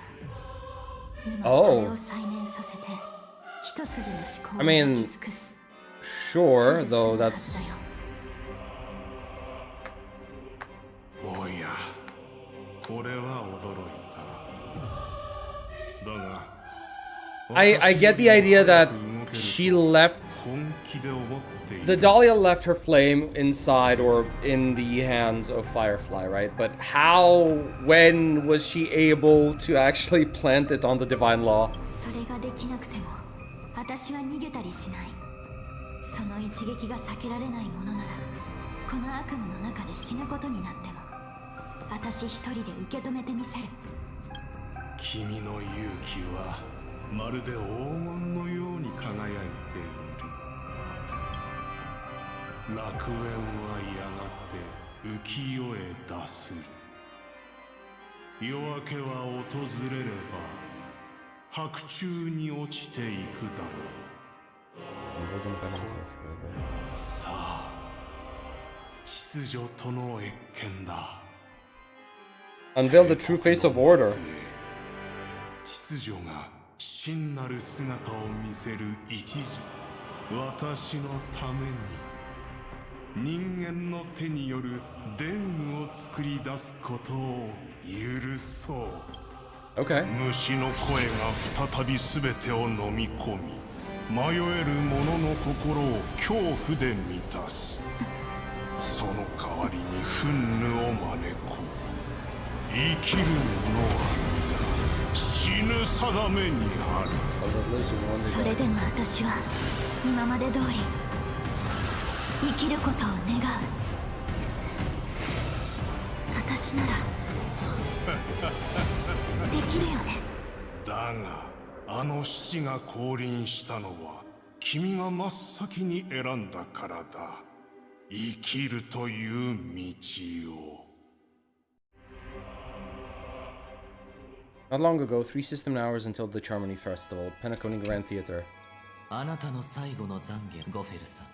今それを再燃させて一筋の思考を焼き尽くす。 Sure, though that's... おや、これは驚いた。だが I get the idea that she left... 本気で思っている The Dahlia left her flame inside or in the hands of Firefly, right? But how, when was she able to actually plant it on the Divine Law? それができなくても私は逃げたりしない。その一撃が避けられないものならこの悪夢の中で死ぬことになっても私一人で受け止めてみせる。君の勇気はまるで黄金のように輝いている。楽園はやがて浮世へ脱する。夜明けは訪れれば白昼に落ちていくだろう。さあ、秩序との謁見だ。Unveil the true face of order. 秩序が真なる姿を見せる一時、私のために人間の手によるデームを作り出すことを許そう。Okay. 虫の声が再び全てを飲み込み、迷える者の心を恐怖で満たす。その代わりに憤怒を招こう。生きる者は死ぬ定めにある。それでも私は今まで通り生きることを願う。私ならできるよね。だがあの七が降臨したのは君が真っ先に選んだからだ。生きるという道を。Not long ago, 3 system hours until the Charmony Festival, Penacony Grand Theater. あなたの最後の懺悔、ゴフェルさん。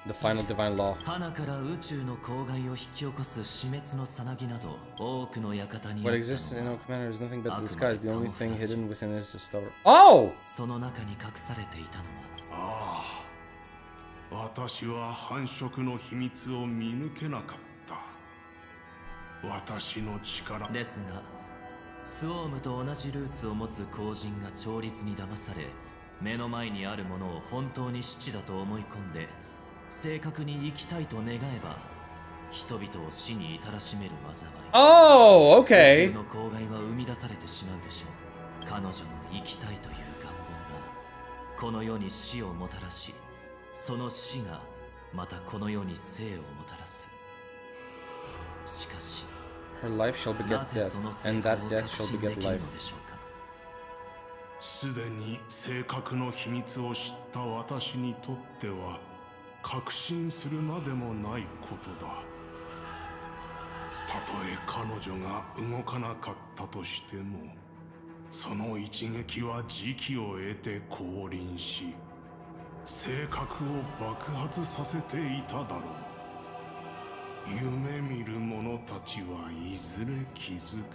The final divine law. 花から宇宙の公害を引き起こす死滅のさなぎなど多くの館に What exists in No Commander is nothing but the disguise. The only thing hidden within it is a stellar. Oh! その中に隠されていたのは、ああ、私は繁殖の秘密を見抜けなかった。私の力ですが、スウォームと同じルーツを持つ後人が調律に騙され、目の前にあるものを本当に死地だと思い込んで正確に生きたいと願えば人々を死に至らしめる災い。Oh, okay. 宇宙の公害は生み出されてしまうでしょう。彼女の生きたいという願望がこの世に死をもたらし、その死がまたこの世に生をもたらす。しかし Her life shall beget death, and that death shall beget life. すでに性格の秘密を知った私にとっては確信するまでもないことだ。たとえ彼女が動かなかったとしても、その一撃は時機を得て降臨し、性格を爆発させていただろう。夢見る者たちはいずれ気づく。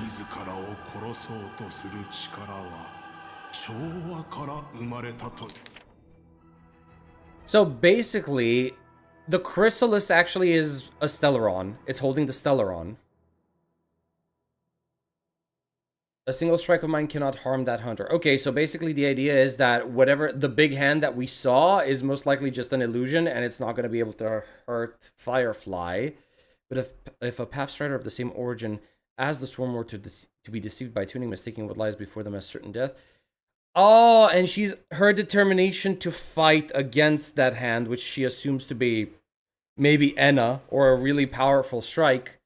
自らを殺そうとする力は調和から生まれたと。So basically, the chrysalis actually is a stellaron. It's holding the stellaron. A single strike of mine cannot harm that hunter. Okay, so basically the idea is that whatever the big hand that we saw is most likely just an illusion, and it's not going to be able to hurt Firefly. But if a Pathstrider of the same origin as the Swarm were to be deceived by tuning, mistaking what lies before them as certain death. Oh, and she's her determination to fight against that hand, which she assumes to be maybe Enna or a really powerful strike.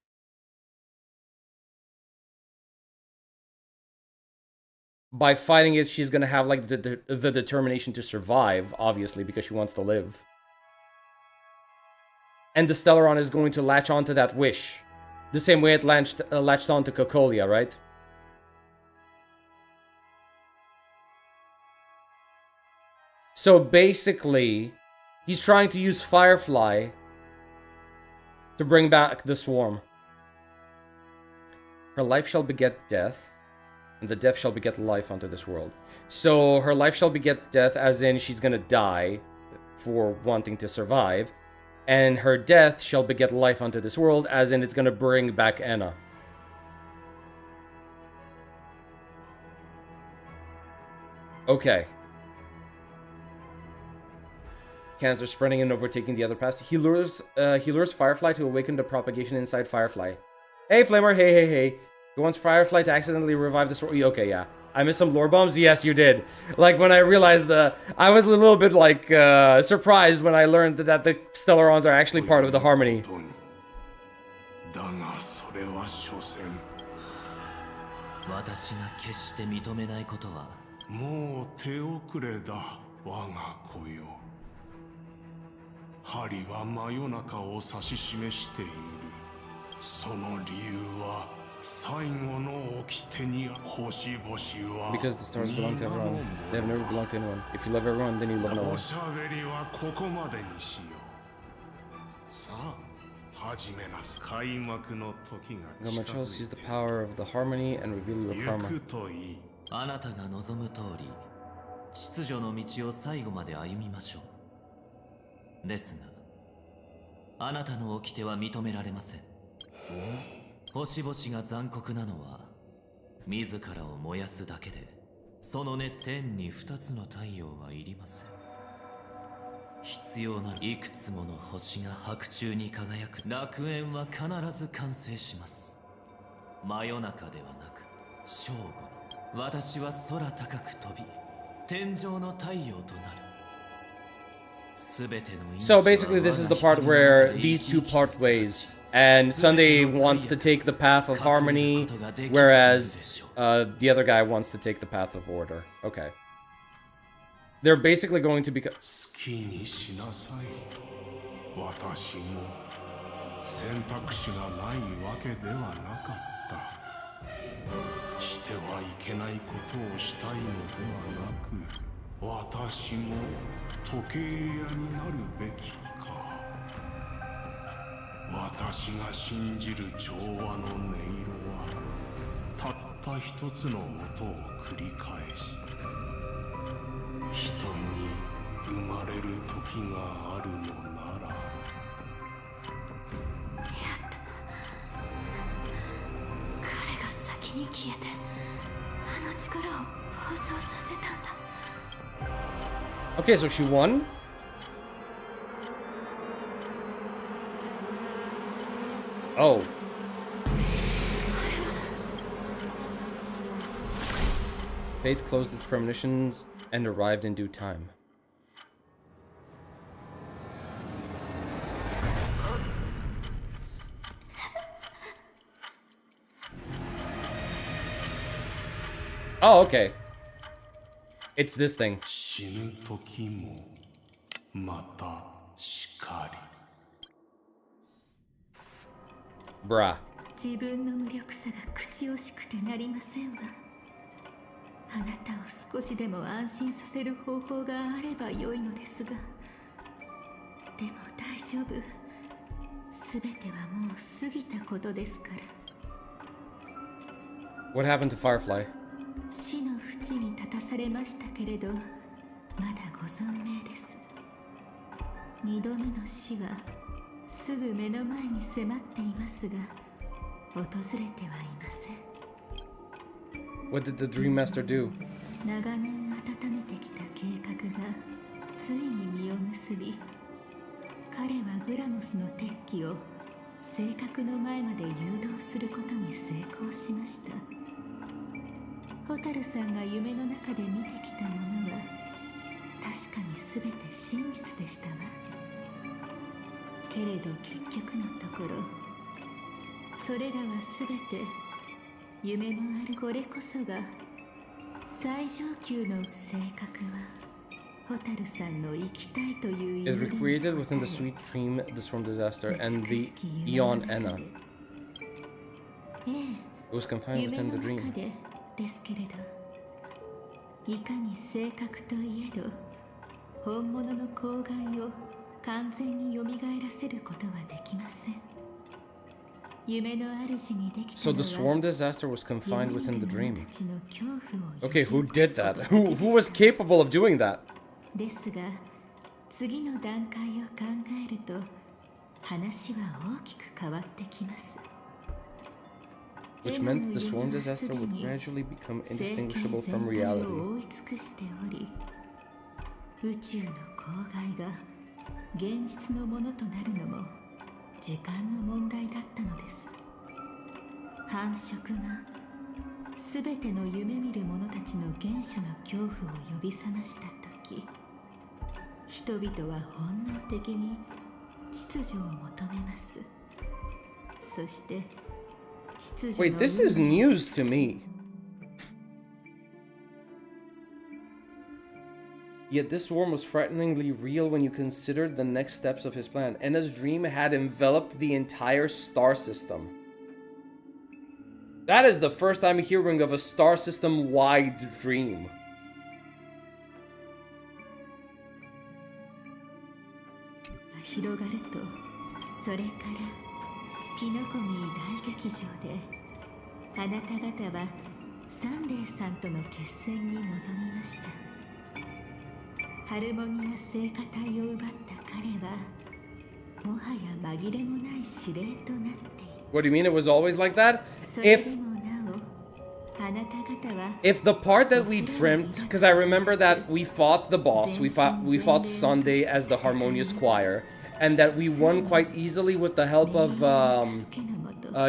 By fighting it, she's gonna have like the determination to survive, obviously, because she wants to live. And the Stellaron is going to latch onto that wish. The same way it latched onto Cocolia, right? So basically, he's trying to use Firefly to bring back the Swarm. Her life shall beget death, and the death shall beget life unto this world. So her life shall beget death, as in she's gonna die for wanting to survive. And her death shall beget life unto this world, as in it's gonna bring back Enna. Okay. Cancer spreading and overtaking the other paths. He lures Firefly to awaken the propagation inside Firefly. Hey, Flamer. Hey. He wants Firefly to accidentally revive the sword. Okay, yeah. I missed some lore bombs? Yes, you did. Like, when I realized I was a little bit, like, surprised when I learned that the Stellarons are actually part of the Harmony. だがそれは所詮私が決して認めないことはもう手遅れだ我が子よ針は真夜中を指し示しているその理由は最後の掟に星々は Because the stars belong to everyone. They have never belonged to anyone. If you love everyone, then you love no one. おしゃべりはここまでにしようさあ Gamachel sees the power of the harmony and reveal your karma. あなたが望む通り秩序の道を最後まで歩みましょうですがあなたの掟は認められません星々が残酷なのは自らを燃やすだけでその熱天に2つの太陽はいりません必要ないくつもの星が白昼に輝く楽園は必ず完成します真夜中ではなく正午に私は空高く飛び天上の太陽となる So basically this is the part where these two part ways and Sunday wants to take the path of harmony whereas the other guy wants to take the path of order. Okay. They're basically going to become 気にしなさい私も選択肢がないわけではなかったしてはいけないことをしたいのではなく私も時計屋になるべきか私が信じる調和の音色はたった一つの音を繰り返し人に生まれる時があるのならやっと彼が先に消えてあの力を暴走させたんだ Okay, so she won? Oh. Fate closed its premonitions and arrived in due time. Oh, okay. It's this thing. 死ぬ時もまたしかり Bruh. 自分の無力さが口惜しくてなりませんわあなたを少しでも安心させる方法があれば良いのですがでも大丈夫すべてはもう過ぎたことですから What happened to Firefly? 死の淵に立たされましたけれどまだご存命です二度目の死はすぐ目の前に迫っていますが訪れてはいません What did the Dream Master do? 長年温めてきた計画がついに実を結び彼はグラモスの鉄器を正確の前まで誘導することに成功しましたホタルさんが夢の中で見てきたものは確かに全て真実でしたわけれど結局のところそれらは全て夢のあるこれこそが最上級の性格はホタルさんの生きたいという Is recreated within the sweet dream, the storm disaster, and the Eon Enna. It was confined within the dream. ですけれどいかに正確といえど本物の光害を完全に蘇らせることはできません So the swarm disaster was confined within the dream. Okay, who did that? Who was capable of doing that? ですが次の段階を考えると話は大きく変わってきます which meant the swarm disaster would gradually become indistinguishable from reality. 宇宙の公害が現実のものとなるのも時間の問題だったのです。繁殖がすべての夢見る者たちの原初の恐怖を呼び覚ましたとき、人々は本能的に秩序を求めます。そして秩序の Wait, this is news to me. Yet this swarm was frighteningly real when you considered the next steps of his plan. Enna's dream had enveloped the entire star system. That is the first time hearing of a star system-wide dream. What do you mean it was always like that? If the part that we dreamt, because I remember that we fought the boss, we fought Sunday as the Harmonious Choir, and that we won quite easily with the help of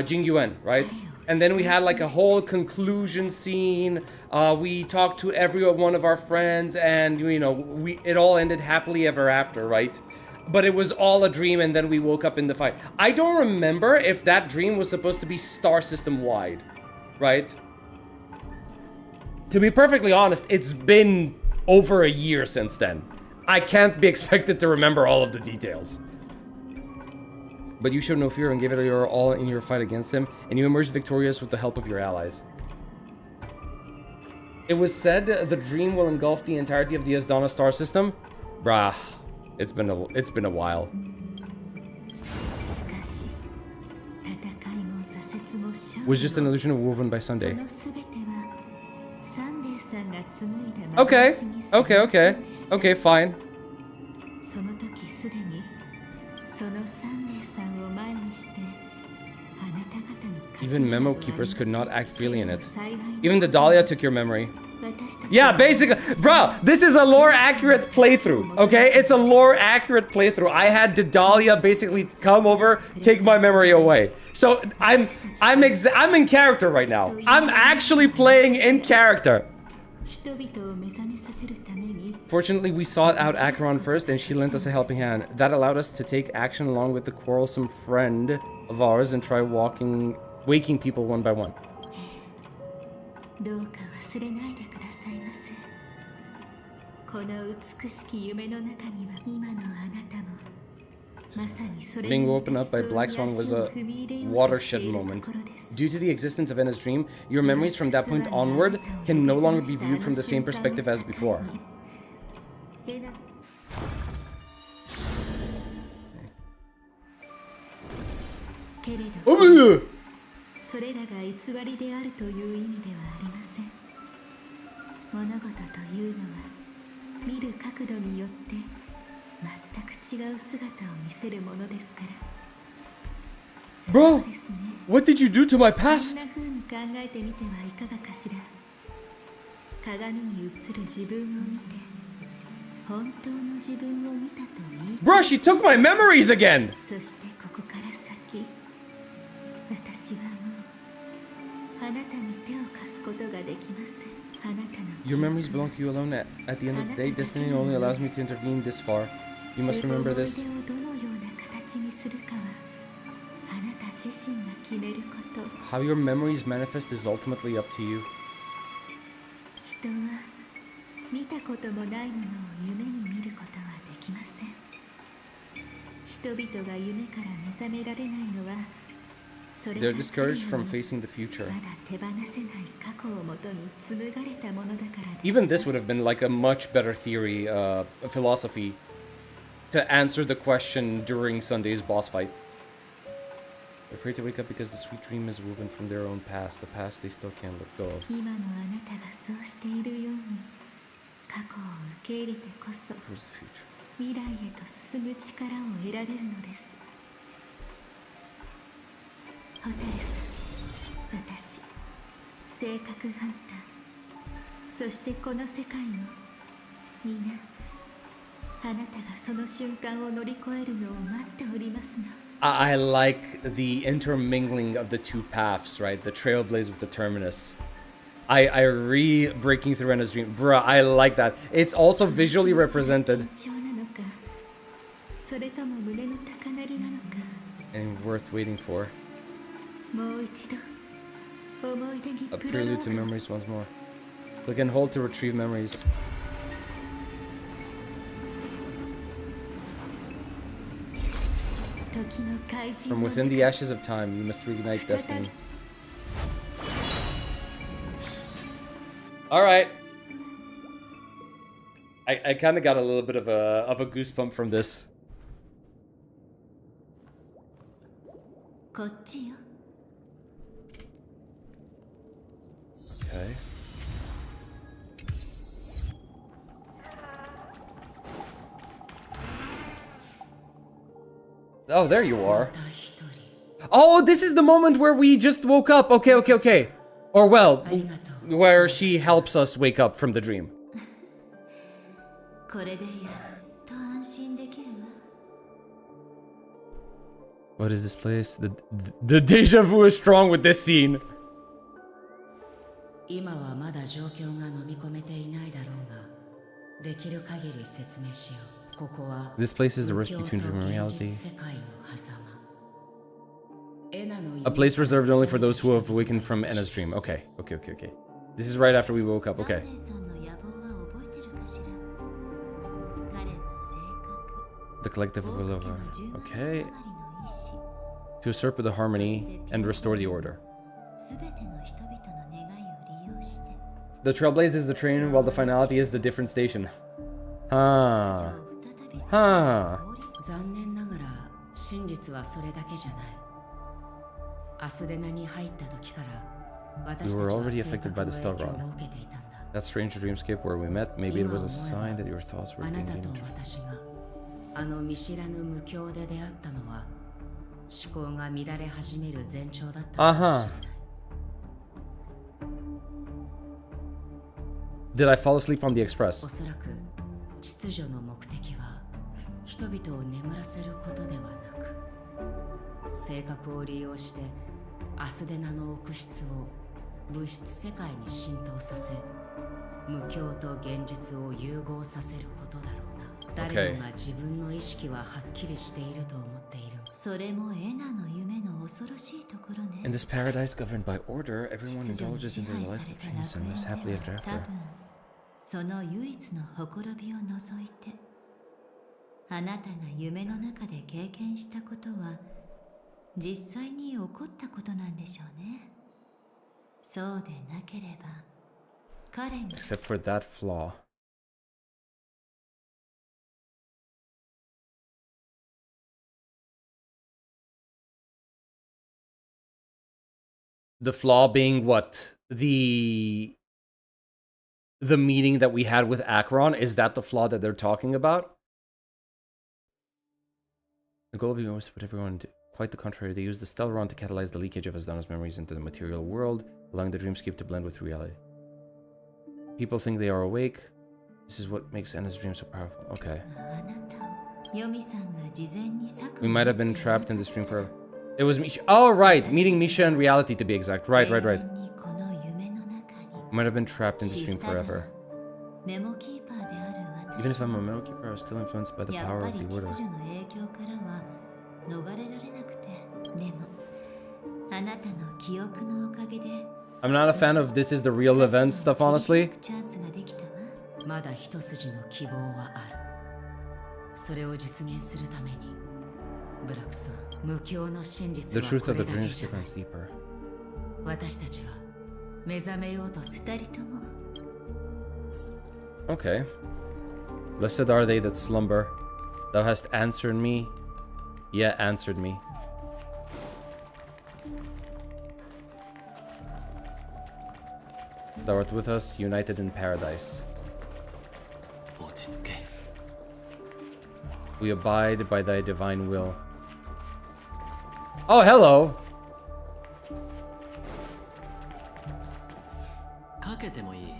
Jing Yuan, right? And then we had like a whole conclusion scene. We talked to every one of our friends, and you know, it all ended happily ever after, right? But it was all a dream, and then we woke up in the fight. I don't remember if that dream was supposed to be star system wide, right? To be perfectly honest, it's been over a year since then. I can't be expected to remember all of the details. But you showed no fear and gave it your all in your fight against him, and you emerged victorious with the help of your allies. It was said the dream will engulf the entirety of the Asdana star system. Brah, it's been a while. Was just an illusion woven by Sunday. Okay, fine. Even memo keepers could not act freely in it. Even the Dahlia took your memory. Yeah, basically, bro, this is a lore accurate playthrough, okay? It's a lore accurate playthrough. I had Dahlia basically come over, take my memory away. So I'm in character right now. I'm actually playing in character. Fortunately, we sought out Acheron first, and she lent us a helping hand. That allowed us to take action along with the quarrelsome friend of ours and try waking people one by one. Being woken up by Black Swan was a watershed moment. Due to the existence of Enna's dream, your memories from that point onward can no longer be viewed from the same perspective as before. Oh, それらが偽りであるという意味ではありません。物事というのは見る角度によって全く違う姿を見せるものですから。Bro, what did you do to my past? こんな風に考えてみてはいかがかしら。鏡に映る自分を見て本当の自分を見たと言い。Bro, she took my memories again. そしてここから先、私はもうあなたに手を貸すことができません。あなたの Your memories belong to you alone. At the end of the day, destiny only allows me to intervene this far. You must remember this. 思い出をどのような形にするかはあなた自身が決めること。How your memories manifest is ultimately up to you. 人は見たこともないものを夢に見ることはできません。人々が夢から目覚められないのは They're discouraged from facing the future. Even this would have been like a much better theory, philosophy, to answer the question during Sunday's boss fight. They're afraid to wake up because the sweet dream is woven from their own past, the past they still can't let go of. Where's the future? 未来へと進む力を得られるのです。ホテルさん、私性格ハンター、そしてこの世界も皆あなたがその瞬間を乗り越えるのを待っておりますの。 I like the intermingling of the two paths, right? The Trailblaze with the Terminus. I breaking through Enna's dream. Bruh, I like that. It's also visually represented. 緊張なのか、それとも胸の高鳴りなのか。 And worth waiting for. もう一度思い出に A プロロ prelude ー to グを memories once more. Click and hold to retrieve memories. 時の怪人 From の within the 中 ashes of time, you must reignite destiny. All right. I kind of got a little bit of a goosebump from this. こっちよ。 Okay. Oh, there you are. Oh, this is the moment where we just woke up. Okay, okay, okay. Or well, where she helps us wake up from the dream. これでやっと安心できるわ。 What is this place? The deja vu is strong with this scene. 今はまだ状況が飲み込めていないだろうが、できる限り説明しよう。ここは This place is the rift 無境 between と dream and 現 reality. 実世界の狭間。エナの A place reserved only for those who have awakened from Enna's dream. Okay, okay, okay, okay. This is right after we woke up. Okay. サンデーさんの野望は覚えてるかしら。彼は性格、 The collective will of 多くの10万 Okay. 余りの意志、 To usurp the harmony and restore the order. すべての人々の願いを利用して、 The Trailblaze is the train, while the finality is the different station. Huh. 再び Huh. 残念ながら真実はそれだけじゃない。アスデナに入った時から私たち We were は already 性 affected 格 by の the 影響 Stellar. を受けていたんだ。 That strange dreamscape where we met, maybe it was a sign that your thoughts were あな being たと changed. 私があの見知らぬ無境で出会ったのは思考が乱れ始める前兆だったかもしれない。Did I fall asleep on the express? おそらく秩序の目的は人々を眠らせることではなく、性格を利用してアスデナの奥室を物質世界に浸透させ、無境と現実を融合させることだろうな。誰もが自分の意識ははっきりしていると思っている。それもエナの夢の恐ろしいところね。 In this paradise governed by order, everyone 秩序に indulges 支 in 配 their さ life れ of た dreams and lives 楽 happily 園 ever では多 after. 分その唯一のほころびを除いて、あなたが夢の中で経験したことは実際に起こったことなんでしょうね。そうでなければ彼が Except for that flaw. The flaw being what? The meeting that we had with Akron? Is that the flaw that they're talking about? The goal of you was to put everyone to quite the contrary. They used the Stellaron to catalyze the leakage of Asdana's memories into the material world, allowing the dreamscape to blend with reality. People think they are awake. This is what makes Enna's dream so powerful. Okay. あなたをヨミさんが事前に策 We might have been trapped in this dream forever. It was Misha. Oh, right. Meeting Misha in reality, to be exact. Right, right, right. 永遠にこの夢の中に We might have been trapped in this dream forever. メモキーパーである Even 私 if I'm a metal keeper, I was still influenced by the やっ power ぱ of り the 秩 order. 序の影響からは逃れられなくて、でもあなたの記憶のおかげで I'm not a fan of this is the real event stuff, honestly. チャンスができたわ。まだ一筋の希望はある。それを実現するためにブラックさん、無境の真 The 実は truth こ of れ the だけじゃ dreamscape ない。 runs deeper. 私たちは目覚めようとする。二人とも Okay. Blessed are they that slumber. Thou hast answered me. Yeah, answered me. Thou art with us, united in paradise. 落ち着け。 We abide by thy divine will. Oh, hello! かけてもいい。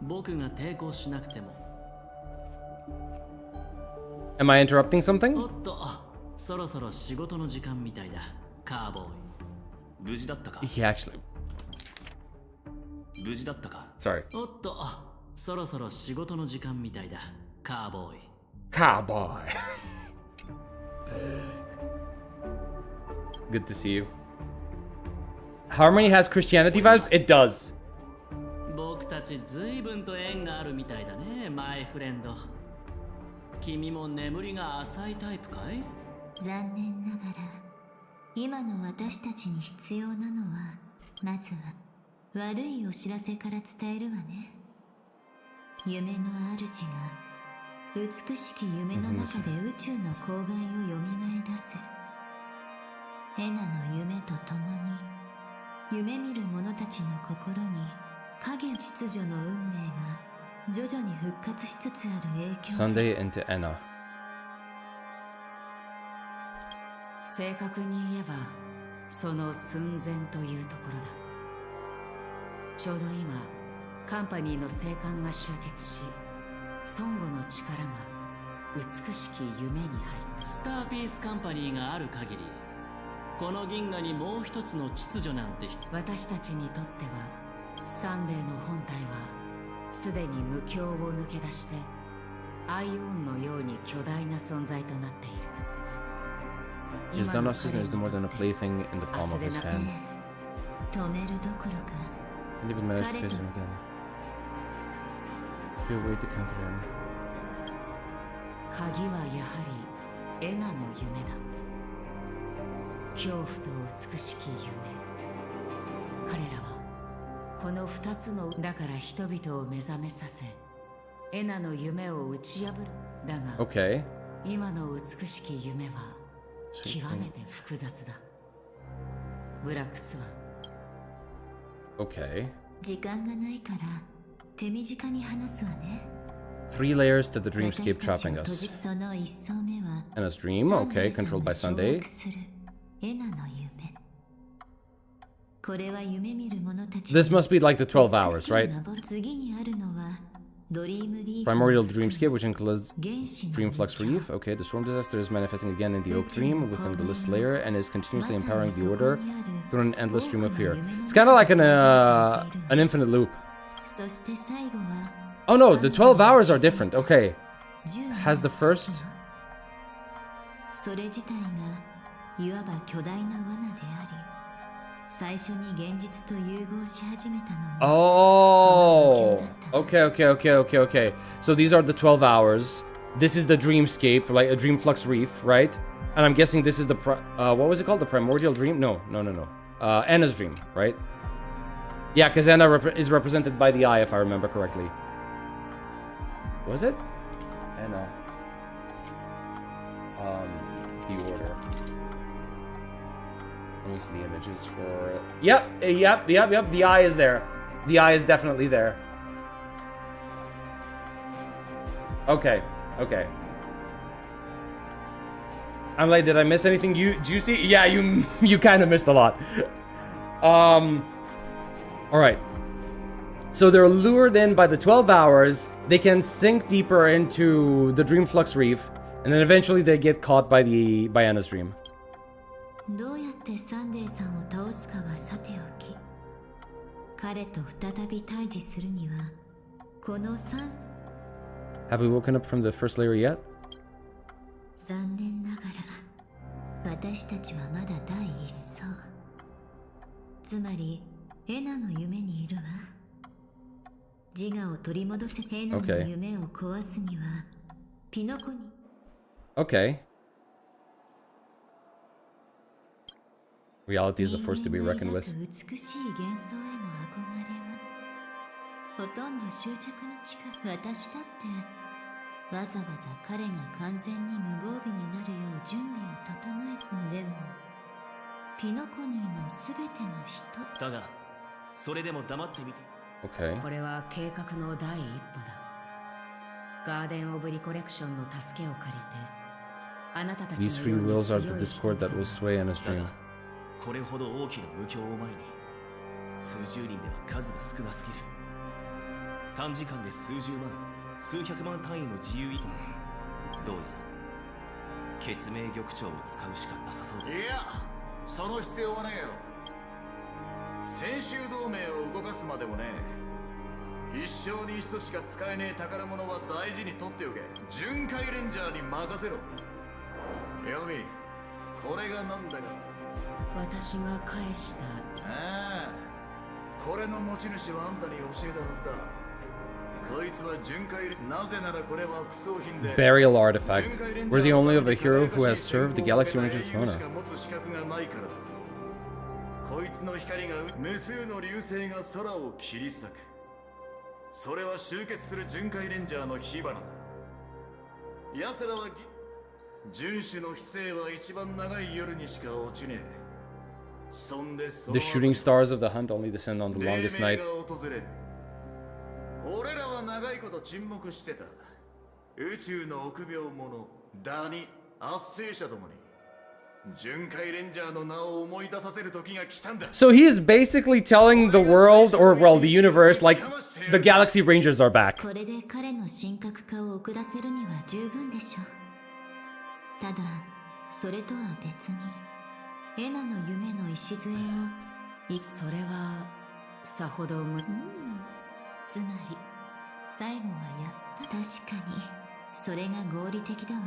僕が抵抗しなくても。 Am I interrupting something? おっと、そろそろ仕事の時間みたいだ。カーボーイ。無事だったか？ He actually. 無事だったか？ Sorry. おっと、そろそろ仕事の時間みたいだ。カーボーイ。 Cowboy. Good to see you. Harmony has Christianity vibes? It does. 僕たち随分と縁があるみたいだね、マイフレンド。君も眠りが浅いタイプかい？残念ながら今の私たちに必要なのはまずは悪いお知らせから伝えるわね。夢の主が美しき夢の中で宇宙の光害をよみがえらせ、エナの夢とともに夢見る者たちの心に影秩序の運命が徐々に復活しつつある影響。 Sunday into Enna. 正確に言えばその寸前というところだ。ちょうど今カンパニーの生還が集結し、孫悟の力が美しき夢に入った。スターピースカンパニーがある限り、この銀河にもう一つの秩序なんて私たちにとってはサンデーの本体はすでに無境を抜け出してアイオンのように巨大な存在となっている。 His Danosis is no more than a plaything in the palm of his hand. 止めるどころか And even managed to face him again. Feel a way to counter him. 鍵はやはりエナの夢だ。恐怖と美しき夢。彼らはこの二つのだから人々を目覚めさせ、エナの夢を打ち破る。だが、Okay. 今の美しき夢は極めて複雑だ。ブラックスワン。 Okay. 時間がないから手短に話すわね。 3 layers to the dreamscape trapping us. その一層目は Enna's dream, okay, controlled by Sunday. エナの夢。これは夢見る者たち。 This must be like the 12 hours, right? 次にあるのはドリームリーフ。 Primordial dreamscape, which includes Dreamflux Reef. Okay, the storm disaster is manifesting again in the Oak Dream within the list layer and is continuously empowering the Order through an endless stream of fear. It's kind of like an infinite loop. そして最後は Oh no, the 12 hours are different. Okay. Has the first... それ自体がいわば巨大な罠であり、最初に現実と融合し始めたのも Oh, okay. So these are the 12 hours. This is the dreamscape, like a Dreamflux Reef, right? And I'm guessing this is the what was it called? The primordial dream? No. Anna's dream, right? Yeah, because Anna is represented by the eye, if I remember correctly. Was it? Anna. The Order. Let me see the images for it. Yep. The eye is there. The eye is definitely there. Okay. I'm like, did I miss anything juicy? Yeah, you kind of missed a lot. All right. So they're lured in by the 12 hours. They can sink deeper into the Dreamflux Reef, and then eventually they get caught by Anna's dream. どうやってサンデーさんを倒すかはさておき、彼と再び対峙するにはこの3 Have we woken up from the first layer yet? 残念ながら私たちはまだ第一層。つまりエナの夢にいるわ。自我を取り戻せ。エナの夢を壊すにはピノコに。 Okay. Reality is a force to be reckoned with. 美しい幻想への憧れはほとんど執着に近い。私だってわざわざ彼が完全に無防備になるよう準備を整える。でもピノコニーのすべての人だがそれでも黙ってみて。 Okay. これは計画の第一歩だ。ガーデン・オブ・リコレクションの助けを借りてあなたたち These の free ように wills 強 are い the 人 discord 々 that will sway Anna's dream. これほど大きな無境を前に数十人では数が少なすぎる。短時間で数十万数百万単位の自由意どうやら血明玉鳥を使うしかなさそうだ。いや、その必要はねえよ。先週同盟を動かすまでもねえ。一生に一度しか使えねえ宝物は大事に取っておけ。巡回レンジャーに任せろ。ヨミ、これがなんだか。私が返した。ああ、これの持ち主はあんたに教えたはずだ。こいつは巡回、なぜならこれは副葬品で Burial artifact. We're the only of a hero who has served the Galaxy Ranger's honor. こいつの光が無数の流星が空を切り裂く。それは集結する巡回レンジャーの火花だ。奴らは遵守の非正は一番長い夜にしか落ちねえ。そんでその The shooting stars of the hunt only descend on the longest night. 俺らは長いこと沈黙してた。宇宙の臆病者ダニ圧星者ともに巡回レンジャーの名を思い出させる時が来たんだ。 So he is basically telling the world, or well, the universe, like the Galaxy Rangers are back. これで彼の神格化を遅らせるには十分でしょう。ただそれとは別にエナの夢の礎をそれはさほどつまり最後はやっぱ確かにそれが合理的だわ。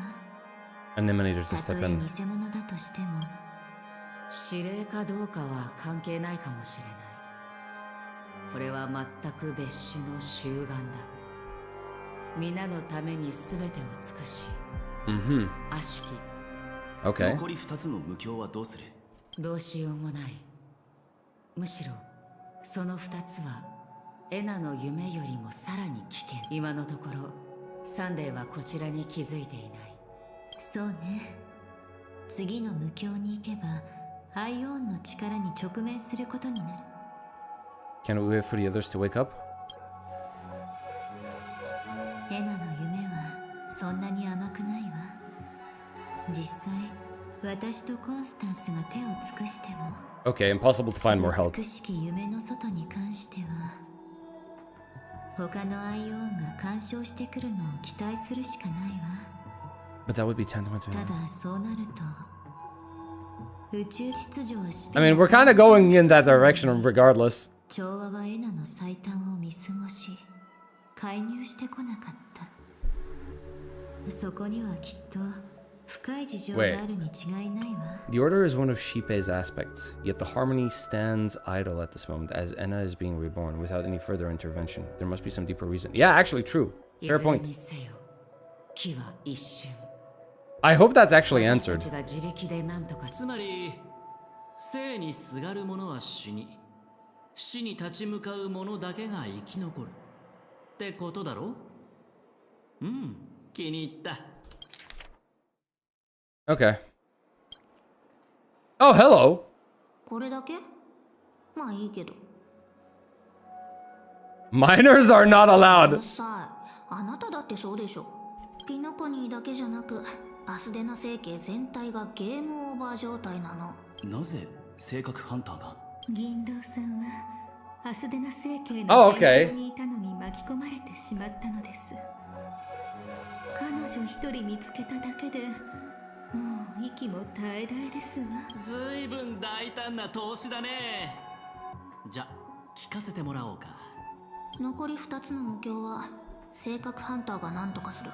Animator to た step とえ in. 偽物だとしても指令かどうかは関係ないかもしれない。これは全く別種の集団だ。皆のために全てを尽くし、悪しき Okay. 残り2つの無境はどうする？どうしようもない。むしろその2つはエナの夢よりもさらに危険。今のところサンデーはこちらに気づいていない。そうね。次の無境に行けばアイオーンの力に直面することになる。 Can we wait for the others to wake up? エナの夢はそんなに甘くないわ。実際私とコンスタンスが手を尽くしても Okay, impossible to find more help. 美しき夢の外に関しては他のアイオーンが干渉してくるのを期待するしかないわ。 But that would be tantamount to... ただそうなると宇宙秩序はして I mean, we're kind of going in that direction regardless. 調和はエナの最短を見過ごし介入してこなかった。そこにはきっと深い事情があるに違いないわ。 The order is one of Shippei's aspects, yet the harmony stands idle at this moment as Enna is being reborn without any further intervention. There must be some deeper reason. Yeah, actually true. Fair point. いずれにせよ木は一瞬。 I hope that's actually answered. 私たちが自力で何とか。つまり生にすがる者は死に、死に立ち向かう者だけが生き残るってことだろ。うん、気に入った。 Okay. Oh, hello. これだけ？まあいいけど。 Minors are not allowed. さあ、あなただってそうでしょ。ピノコニーだけじゃなく、アスデナ星系全体がゲームオーバー状態なの。なぜ性格ハンターが？銀狼さんはアスデナ星系 Oh, の okay. 現場にいたのに巻き込まれてしまったのです。彼女一人見つけただけでもう息も絶え絶えですわ。ずいぶん大胆な投資だね。じゃ、聞かせてもらおうか。残り2つの目標は性格ハンターが何とかする。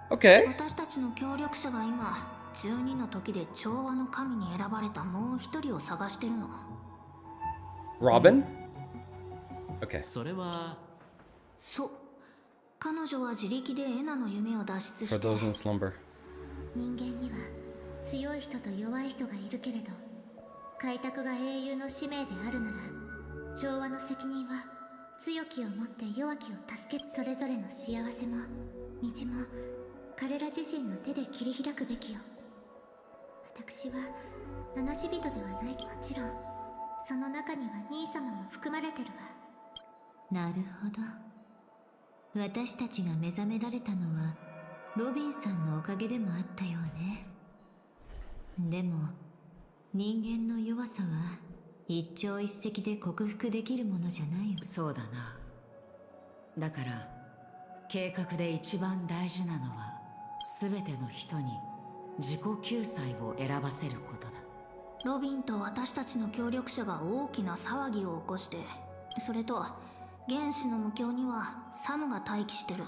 Okay. 私たちの協力者が今12の時で調和の神に選ばれたもう一人を探してるの。 Robin? Okay. それはそう。彼女は自力でエナの夢を脱出 For して those in slumber. 人間には強い人と弱い人がいるけれど、開拓が英雄の使命であるなら調和の責任は強きをもって弱きを助け、それぞれの幸せも道も彼ら自身の手で切り開くべきよ。私は七死人ではない。もちろんその中には兄様も含まれてるわ。なるほど。私たちが目覚められたのはロビンさんのおかげでもあったようね。でも人間の弱さは一朝一夕で克服できるものじゃないよ。そうだな。だから計画で一番大事なのは全ての人に自己救済を選ばせることだ。ロビンと私たちの協力者が大きな騒ぎを起こして、それと原子の無境にはサムが待機してる。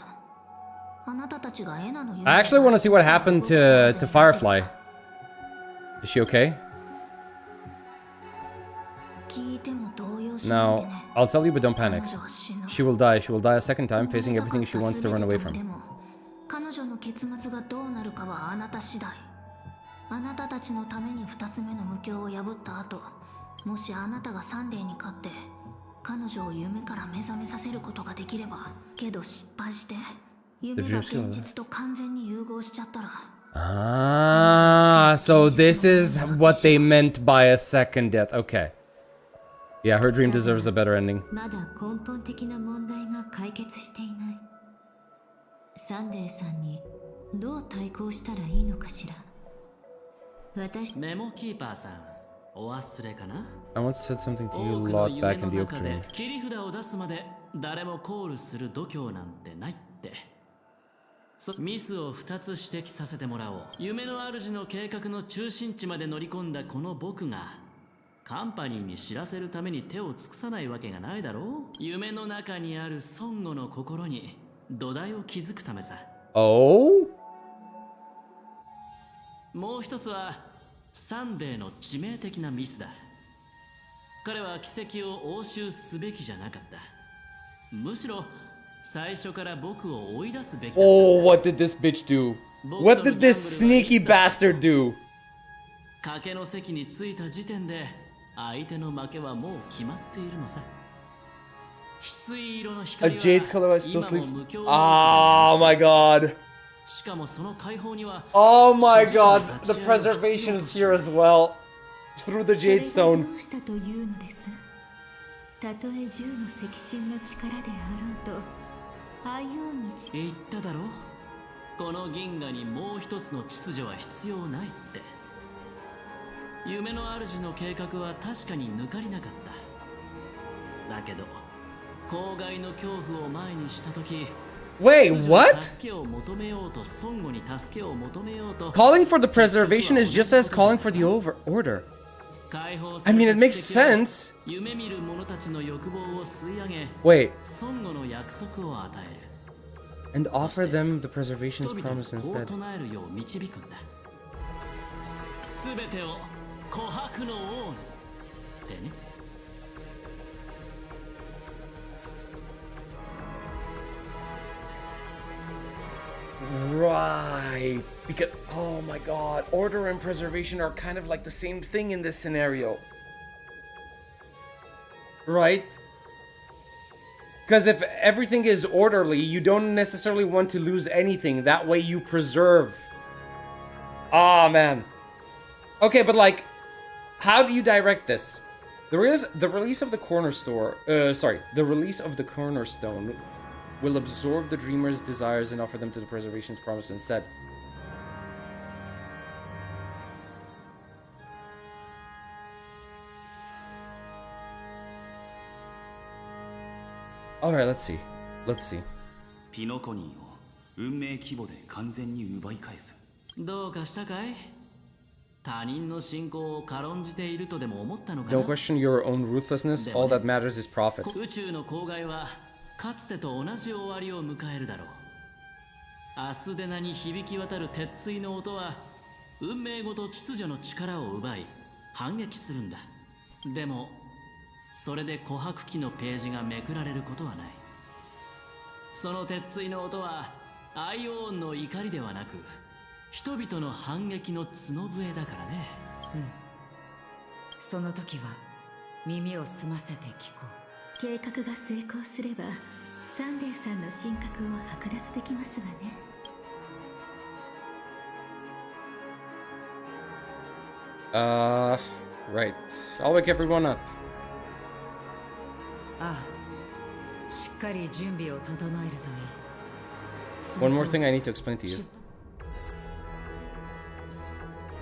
あなたたちがエナの I actually want to see what happened to Firefly. Is she okay? 聞いても動揺しない Now, でね。 I'll tell you, but don't 彼 panic. 女は死ぬ。 She will die. She will die a second time, facing everything she wants to run away で from. も彼女の結末がどうなるかはあなた次第。あなたたちのために2つ目の無境を破った後、もしあなたがサンデーに勝って彼女を夢から目覚めさせることができれば、けど失敗して夢が現実と完全に融合しちゃったら、 Ah, so this is what they meant by a second death. Okay. Yeah, her dream deserves a better ending. まだ根本的な問題が解決していない。サンデーさんにどう対抗したらいいのかしら。私メモキーパーさん、お忘れかな？ I once said something to you 多 a くの lot 夢 back の in the Oak 中で Dream. 切り札を出すまで誰もコールする度胸なんてないって。ミスを2つ指摘させてもらおう。夢の主の計画の中心地まで乗り込んだこの僕がカンパニーに知らせるために手を尽くさないわけがないだろう。夢の中にある孫悟の心に土台を築くためさ。 Oh? もう一つはサンデーの致命的なミスだ。彼は奇跡を押収すべきじゃなかった。むしろ最初から僕を追い出すべきだった。 Oh, what did this bitch do? What did this sneaky bastard do? 賭けの席に着いた時点で相手の負けはもう決まっているのさ。翡翠色の A 光 jade は color that still 今も sleeps. 無境 Oh my god. しかもその解放には Oh my god. The preservation is here as well. Through the jade それが stone. どうしたというのです。たとえ10の赤心の力であろうと、アイオンに言っただろ。この銀河にもう一つの秩序は必要ないって。夢の主の計画は確かに抜かりなかった。だけど公害の恐怖を前にしたとき、 Wait, what? 助けを求めようと孫悟に助けを求めようと Calling for the preservation is just as calling for the order. I mean, it makes sense. 夢見る者たちの欲望を吸い上げ、 Wait, 孫悟の約束を与える。 and offer them the preservation's promise 人々に instead. こう唱えるよう導くんだ。すべてを琥珀の王にってね。 Right. Because, oh my god, order and preservation are kind of like the same thing in this scenario. Right? Because if everything is orderly, you don't necessarily want to lose anything. That way you preserve. Ah, man. Okay, but like, how do you direct this? The release of the cornerstone will absorb the dreamer's desires and offer them to the preservation's promise instead. Alright, let's see. Let's see. ピノコニーを運命規模で完全に奪い返す。どうかしたかい？他人の信仰を軽んじているとでも思ったのか Don't な？ question your own ruthlessness. All that matters is profit. 宇宙の公害はかつてと同じ終わりを迎えるだろう。アスデナに響き渡る鉄槌の音は運命ごと秩序の力を奪い反撃するんだ。でもそれで琥珀機のページがめくられることはない。その鉄槌の音はアイオーンの怒りではなく人々の反撃の角笛だからね。その時は耳を澄ませて聞こう。計画が成功すればサンデーさんの神格を剥奪できますわね。Right. I'll wake everyone up. ああ、しっかり準備を整えるといい。 One more thing I need to explain to you.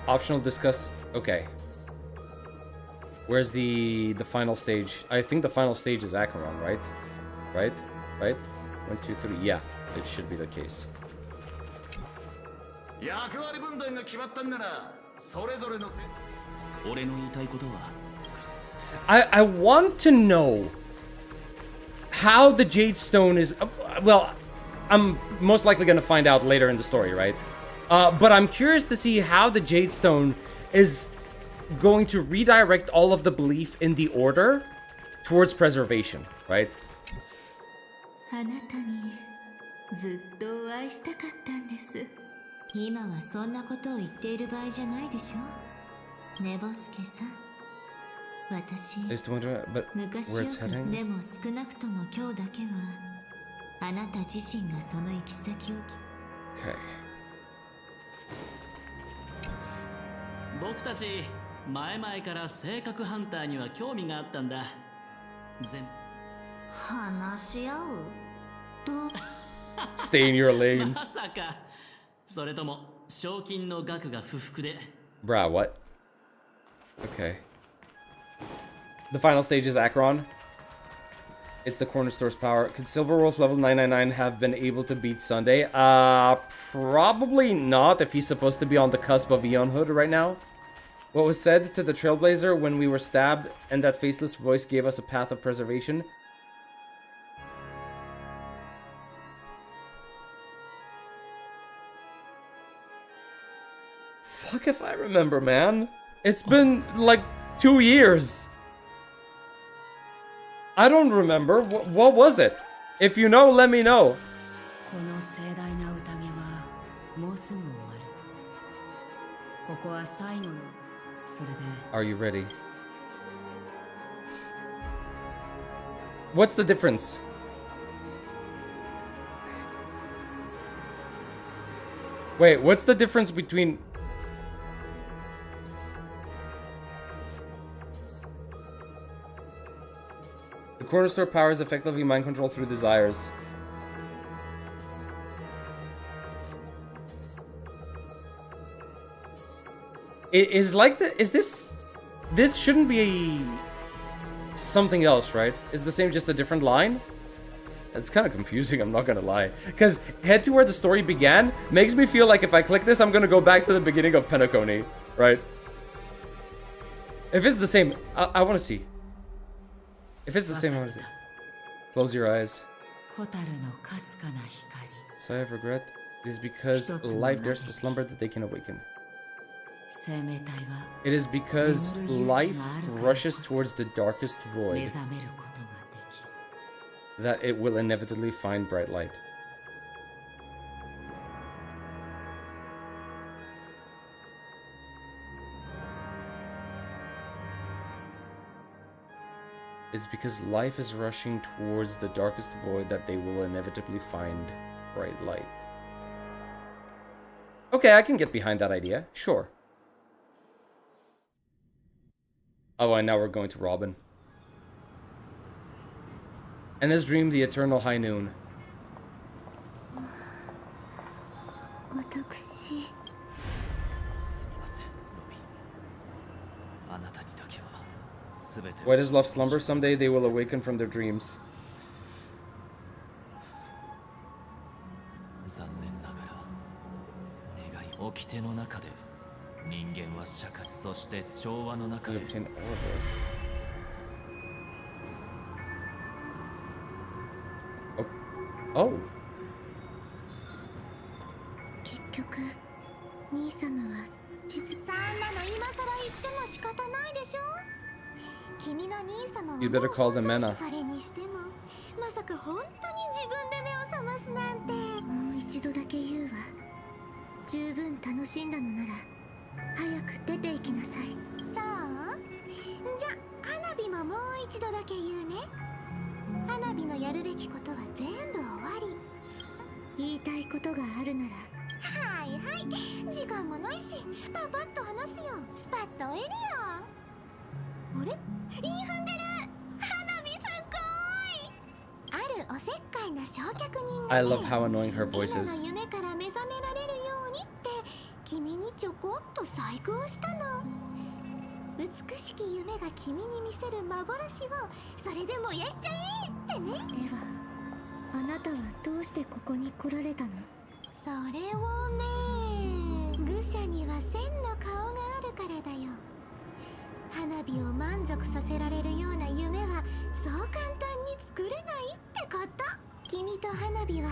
Optional discuss. Okay. Where's the final stage? I think the final stage is Acheron, right? Right? 1, 2, 3. Yeah, it should be the case. 役割分担が決まったんならそれぞれのせ俺の言いたいことは I want to know how the Jade Stone is... well, I'm most likely going to find out later in the story, right? But I'm curious to see how the Jade Stone is going to redirect all of the belief in the Order towards preservation, right? あなたにずっとお会いしたかったんです。今はそんなことを言っている場合じゃないでしょ。寝ぼすけさん。私、 I used to wonder, but 昔 where よ it's く heading? でも少なくとも今日だけはあなた自身がその行き先を Okay. 僕たち前々から性格ハンターには興味があったんだ。話し合うと Stay in your lane. まさかそれとも賞金の額が不服で Bruh, what? Okay. The final stage is Akron. It's the corner store's power. Could Silver Wolf level 999 have been able to beat Sunday? Probably not if he's supposed to be on the cusp of Eonhood right now. What was said to the Trailblazer when we were stabbed and that faceless voice gave us a path of preservation? Fuck if I remember, man. It's been like 2 years. I don't remember. What was it? If you know, let me know. この盛大な宴はもうすぐ終わる。ここは最後の。それで Are you ready? What's the difference? Wait, what's the difference between... The corner store power is effectively mind control through desires. It is like the... Is this... This shouldn't be something else, right? It's the same, just a different line? It's kind of confusing, I'm not gonna lie. Because head to where the story began makes me feel like if I click this, I'm gonna go back to the beginning of Penacony, right? If it's the same, I want to see. If it's the same, I want to see. Close your eyes. 蛍のかすかな光。 Sigh of regret. It is because life dares to slumber that they can awaken. 生命体は It is because life rushes towards the darkest 目 void 覚めることができる。 that it will inevitably find bright light. It's because life is rushing towards the darkest void that they will inevitably find bright light. Okay, I can get behind that idea. Sure. Oh, and now we're going to Robin. And his dream, the eternal high noon. 私 Why does love slumber? Someday they will awaken from their dreams. 残念ながら願い掟の中で人間は社会そして調和の中で Obtain order. Oh. 結局兄様は実そんなの今更言っても仕方ないでしょ。君の兄様はも You う better call them 存 Anna. 在それにしてもまさか本当に自分で目を覚ますなんて。もう一度だけ言うわ。十分楽しんだのなら早く出て行きなさい。そう？じゃ花火ももう一度だけ言うね。花火のやるべきことは全部終わり。言いたいことがあるならはいはい、時間もないしパパッと話すよ。スパッと終えるよ。あれ？韻踏んでる。花火すっごい。あるおせっかいな焼却人が I ね、 love how annoying her voice 今 is. の夢から目覚められるようにって君にちょこっと細工をしたの。美しき夢が君に見せる幻をそれで燃やしちゃえってね。ではあなたはどうしてここに来られたの？それをね、愚者には千の顔があるからだよ。花火を満足させられるような夢はそう簡単に作れないってこと。君と花火は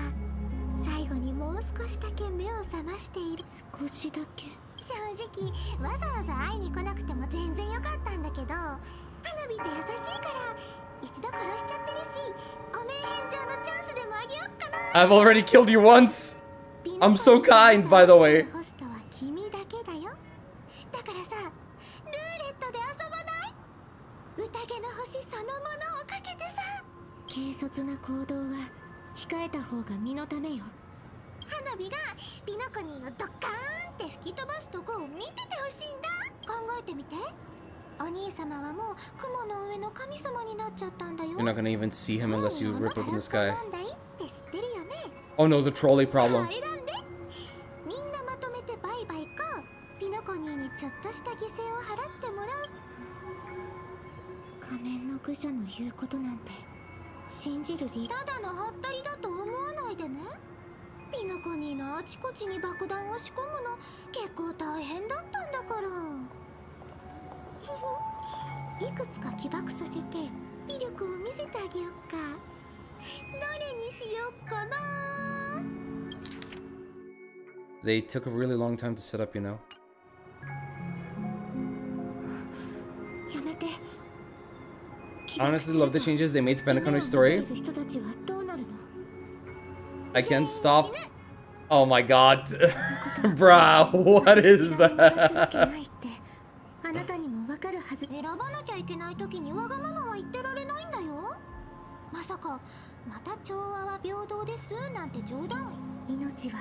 最後にもう少しだけ目を覚ましている。少しだけ。正直わざわざ会いに来なくても全然よかったんだけど、花火って優しいから一度殺しちゃってるし、お名返上のチャンスでもあげよっかな。I've already killed you once. I'm so kind, by the way. ホストは君だけだよ。だからさ、ルーレットで遊ばない？宴の星そのものをかけてさ。軽率な行動は控えた方が身のためよ。花火がピノコニーをドッカーンって吹き飛ばすとこを見ててほしいんだ。考えてみて。お兄様はもう雲の上の神様になっちゃったんだよ。 You're not gonna even see him unless you rip open the sky. 問題って知ってるよね。 Oh no, the trolley さあ problem. 選んで。みんなまとめてバイバイか、ピノコニーにちょっとした犠牲を払ってもらう。仮面の愚者の言うことなんて信じる理。ただのハッタリだと思わないでね。ピノコニーのあちこちに爆弾を仕込むの結構大変だったんだから。いくつか起爆させて威力を見せてあげよっか。どれにしよっかな。 They took a really long time to set up, you know? やめて。 Honestly, love the changes they made to Penaconi's story. I can't stop. Oh my god. Bruh, what is that? あなたにもわかるはず。選ばなきゃいけない時にわがままは言ってられないんだよ。まさかまた調和は平等ですなんて冗談。命は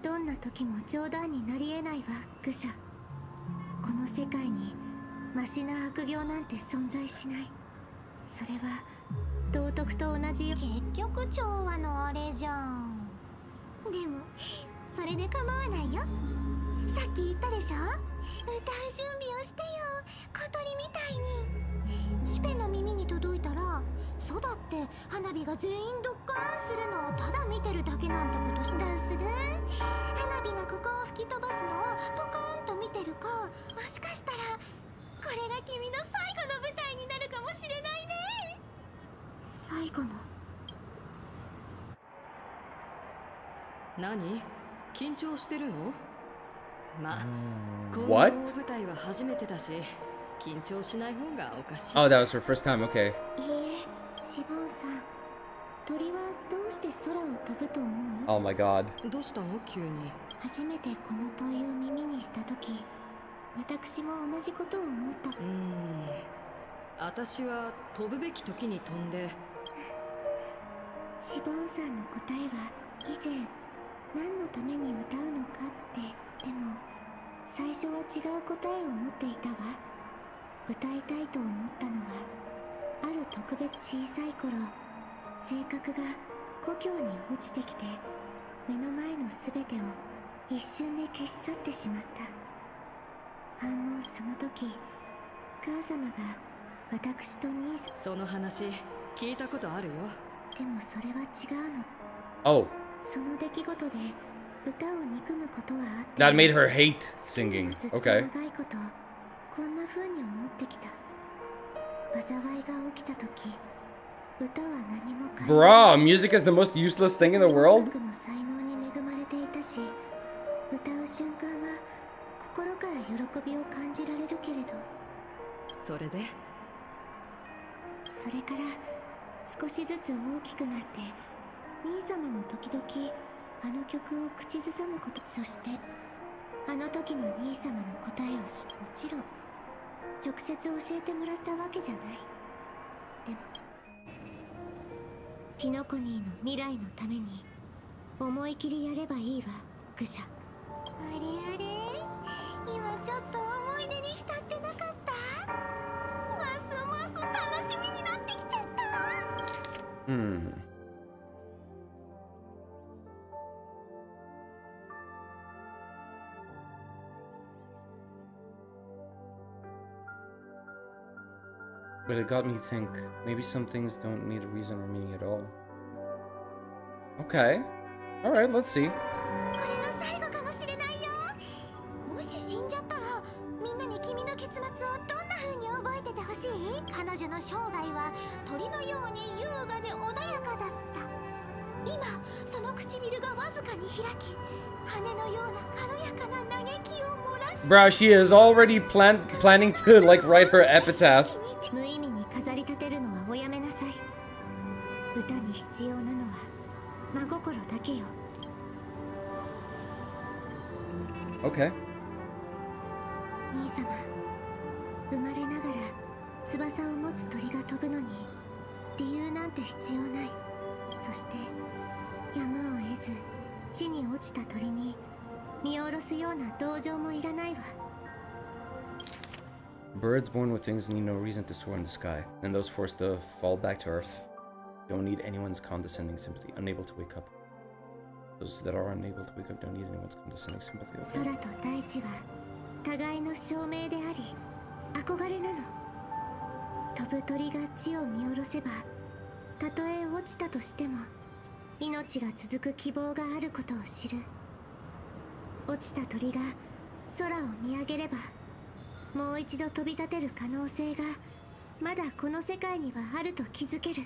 どんな時も冗談になり得ないわ、愚者。この世界にマシな悪行なんて存在しない。それは道徳と同じよ。結局調和のあれじゃん。でもそれで構わないよ。さっき言ったでしょ、歌う準備をしてよ、小鳥みたいに。シュペの耳に届いたら、そうだって花火が全員ドッカーンするのをただ見てるだけなんてことし。どうする？花火がここを吹き飛ばすのをポコーンと見てるか、もしかしたらこれが君の最後の舞台になるかもしれないね。最後の。何？緊張してるの？まあ、この What? 大舞台は初めてだし、緊張しない方がおかしい。 Oh, that was her first time, okay. いいえ、シボンさん。鳥はどうして空を飛ぶと思う？ Oh my god. どうしたの急に？初めてこの問いを耳にしたとき、私も同じことを思った。私は飛ぶべき時に飛んで。シボンさんの答えは以前何のために歌うのかって。でも最初は違う答えを持っていたわ。歌いたいと思ったのは、ある特別小さい頃、性格が故郷に落ちてきて、目の前のすべてを一瞬で消し去ってしまった。反応その時、母様が私と兄さん。その話聞いたことあるよ。でもそれは違うの。 Oh. その出来事で歌を憎むことはあって。 That made her hate singing. Okay. 長いことこんな風に思ってきた。災いが起きた時、歌は何も変えない。 Bruh, music is the most useless thing in the world? 音楽の才能に恵まれていたし、歌う瞬間は心から喜びを感じられるけれど。それで？それから少しずつ大きくなって、兄様も時々あの曲を口ずさむこと。そしてあの時の兄様の答えをもちろん直接教えてもらったわけじゃない。でもピノコニーの未来のために思い切りやればいいわ、愚者。あれあれ、今ちょっと思い出に浸ってなかった？ますます楽しみになってきちゃった。But it got me to think, maybe some things don't need a reason or meaning at all. Okay. Alright, let's see. これの最後かもしれないよ。もし死んじゃったらみんなに君の結末をどんな風に覚えててほしい？彼女の生涯は鳥のように優雅で穏やかだった。今その唇がわずかに開き、羽のような軽やかな嘆きを漏らし Bruh, she is already planning to like write her epitaph. 無意味に飾り立てるのはおやめなさい。歌に必要なのは真心だけよ。 Okay. 兄様、生まれながら翼を持つ鳥が飛ぶのに理由なんて必要ない。そしてやむを得ず地に落ちた鳥に見下ろすような同情もいらないわ。 Birds born with wings need no reason to soar in the sky, and those forced to fall back to earth don't need anyone's condescending sympathy. Unable to wake up. Those that are unable to wake up don't need anyone's condescending sympathy. Okay. 空と大地は互いの証明であり憧れなの。飛ぶ鳥が地を見下ろせば、たとえ落ちたとしても命が続く希望があることを知る。落ちた鳥が空を見上げれば、もう一度飛び立てる可能性がまだこの世界にはあると気づける。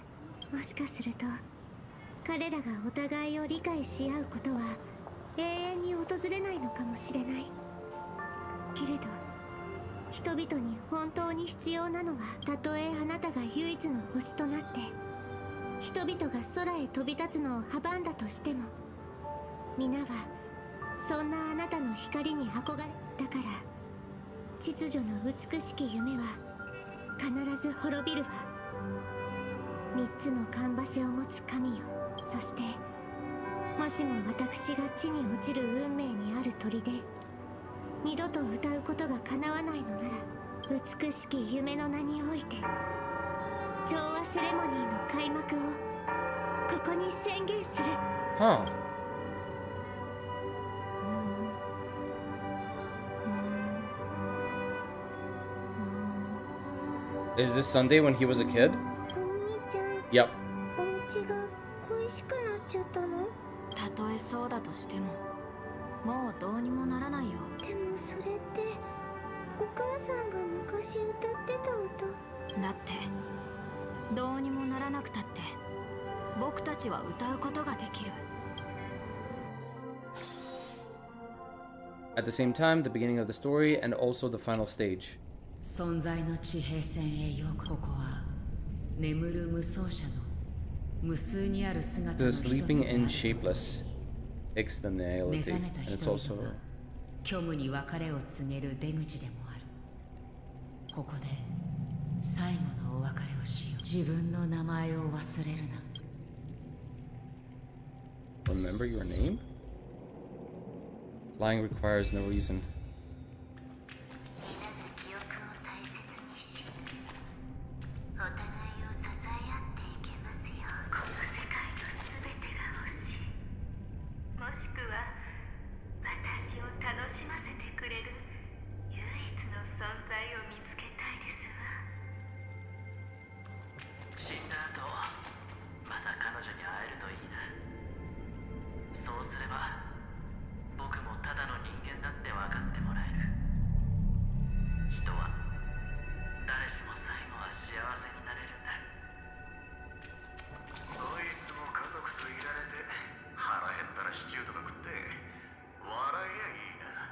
もしかすると彼らがお互いを理解し合うことは永遠に訪れないのかもしれない。けれど人々に本当に必要なのは、たとえあなたが唯一の星となって人々が空へ飛び立つのを阻んだとしても、皆はそんなあなたの光に憧れ、だから秩序の美しき夢は必ず滅びるわ。三つのカンバセを持つ神よ。そしてもしも私が地に落ちる運命にある鳥で二度と歌うことが叶わないのなら、美しき夢の名において調和セレモニーの開幕をここに宣言する。Huh. Is this Sunday when he was a kid? お兄ちゃん、 Yep. お家が恋しくなっちゃったの？たとえそうだとしてももうどうにもならないよ。でもそれってお母さんが昔歌ってた歌だって、どうにもならなくたって僕たちは歌うことができる。 At the same time, the beginning of the story and also the final stage. 存在の地平線へようこそ。ここは眠る無双者の無数にある姿の The 一つ sleeping であ in る。 shapeless externality, 目覚めた and it's 人 also 々が虚無に別れを告げる出口でもある。ここで最後のお別れをしよう。自分の名前を忘れるな。 remember your name? Lying requires no reason. 記憶を大切にし、お互いを支え合っていけますよ。この世界のすべてが欲しい。もしくは私を楽しませてくれる唯一の存在を見つけたいですわ。死んだ後また彼女に会えるといいな。そうすれば僕もただの人間だって分かってもらえる。人は誰しも最後は幸せになれるんだ。どいつも家族といられて腹減ったらシチューとか食って笑いやいいな。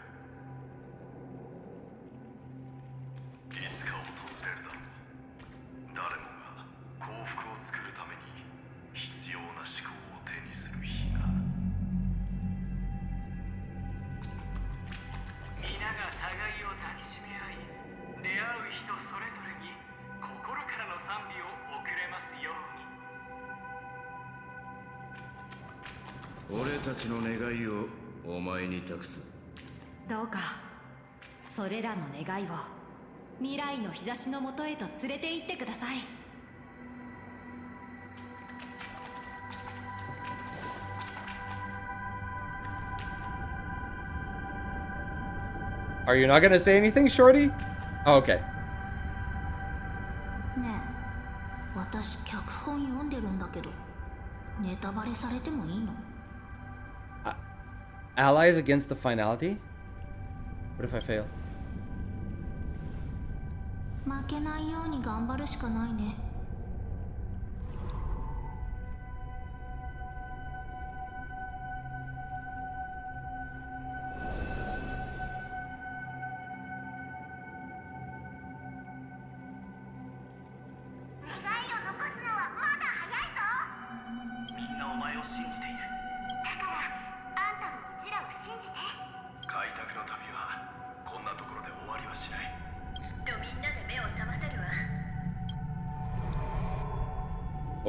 いつか訪れるだろう。誰もが幸福を作るために必要な思考を手にする日が。皆が互いを抱きしめ合い、出会う人それぞれに心からの賛美を送れますように。俺たちの願いをお前に託す。どうかそれらの願いを未来の日差しのもとへと連れて行ってください。 Are you not gonna say anything, Shorty? Oh, okay. ねえ、私脚本読んでるんだけど、ネタバレれされてもいいの？ Allies against the finality? What if I fail? 負けないように頑張るしかないね。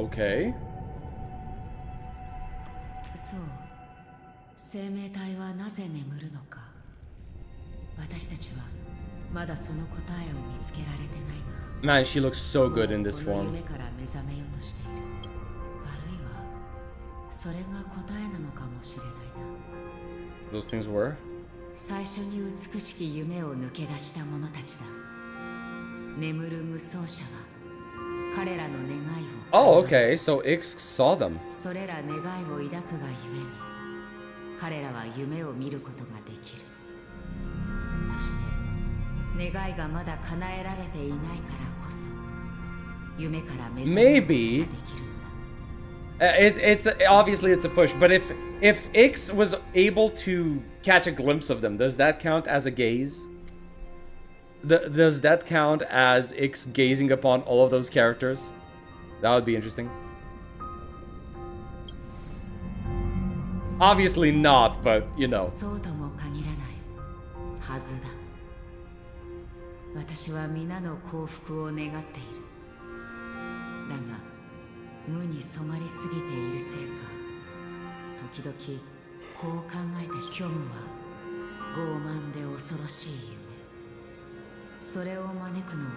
Okay. そう、生命体はなぜ眠るのか。私たちはまだその答えを見つけられてないが。Man, she looks so good in this この form. 夢から目覚めようとしている。あるいはそれが答えなのかもしれないな。 Those things were? 最初に美しき夢を抜け出した者たちだ。眠る無双者は彼らの願いを。 Oh, okay. So Ix saw them. それら願いを抱くがゆえに、彼らは夢を見ることができる。そして願いがまだ叶えられていないからこそ、夢から目覚めることができるのだ。It's obviously it's a push, but if Ix was able to catch a glimpse of them, does that count as a gaze? Does that count as Ix gazing upon all of those characters? That would be interesting. Obviously not, but you know. そうとも限らないはずだ。私は皆の幸福を願っている。だが無に染まりすぎているせいか、時々こう考えて虚無は傲慢で恐ろしい夢。それを招くのは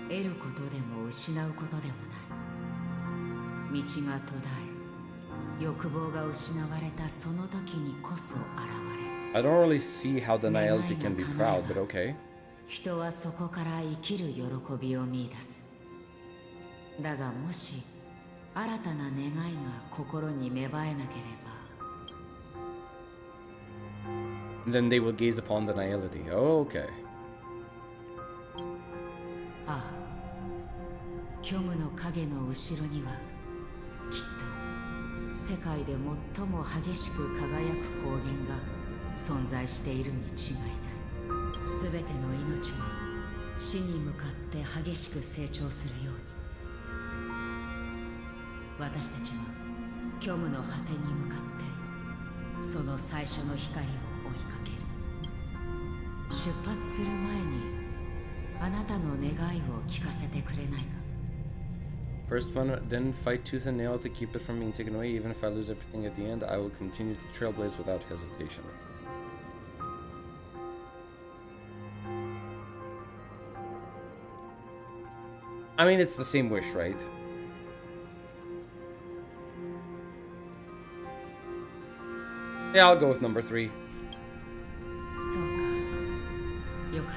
得ることでも失うことでもない。道が途絶え、欲望が失われたその時にこそ現れる。 I don't really see how deniality can be proud, but okay. 人はそこから生きる喜びを見出す。だがもし新たな願いが心に芽生えなければ、 Then they will gaze upon deniality. Oh, okay. ああ、虚無の影の後ろにはきっと世界で最も激しく輝く光源が存在しているに違いない。すべての命が死に向かって激しく成長するように、私たちは虚無の果てに向かってその最初の光を追いかける。出発する前にあなたの願いを聞かせてくれないか。 First fun, then fight tooth and nail to keep it from being taken away. Even if I lose everything at the end, I will continue to trailblaze without hesitation. I mean, it's the same wish, right? Yeah, I'll go with number 3. そうか、よかっ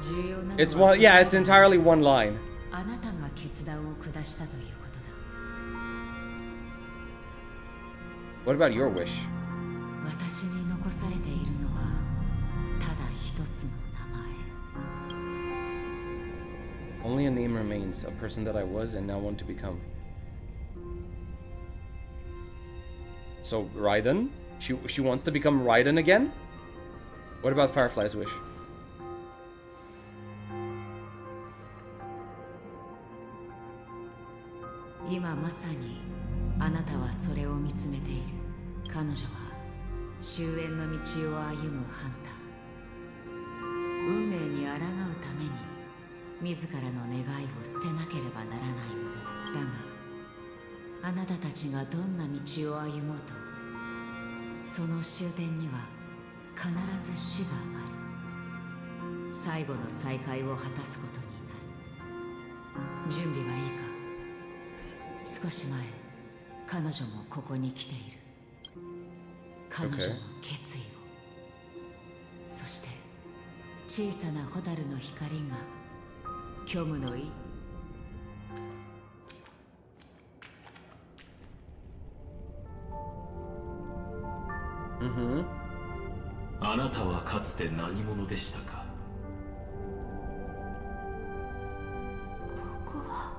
た。重要なのは It's one, yeah, it's entirely one line. あなたが決断を下したということだ。 What about your wish? 私に残されているのはただ一つの名前。 Only a name remains, a person that I was and now want to become. So Raiden? She wants to become Raiden again? What about Firefly's wish? 今まさにあなたはそれを見つめている。彼女は終焉の道を歩むハンター。運命に抗うために自らの願いを捨てなければならないものだ。だがあなたたちがどんな道を歩もうと、その終点には必ず死がある。最後の再会を果たすことになる。準備はいいか。少し前、彼女もここに来ている。彼女の決意を、そして小さな蛍の光が虚無のあなたはかつて何者でしたか？ここは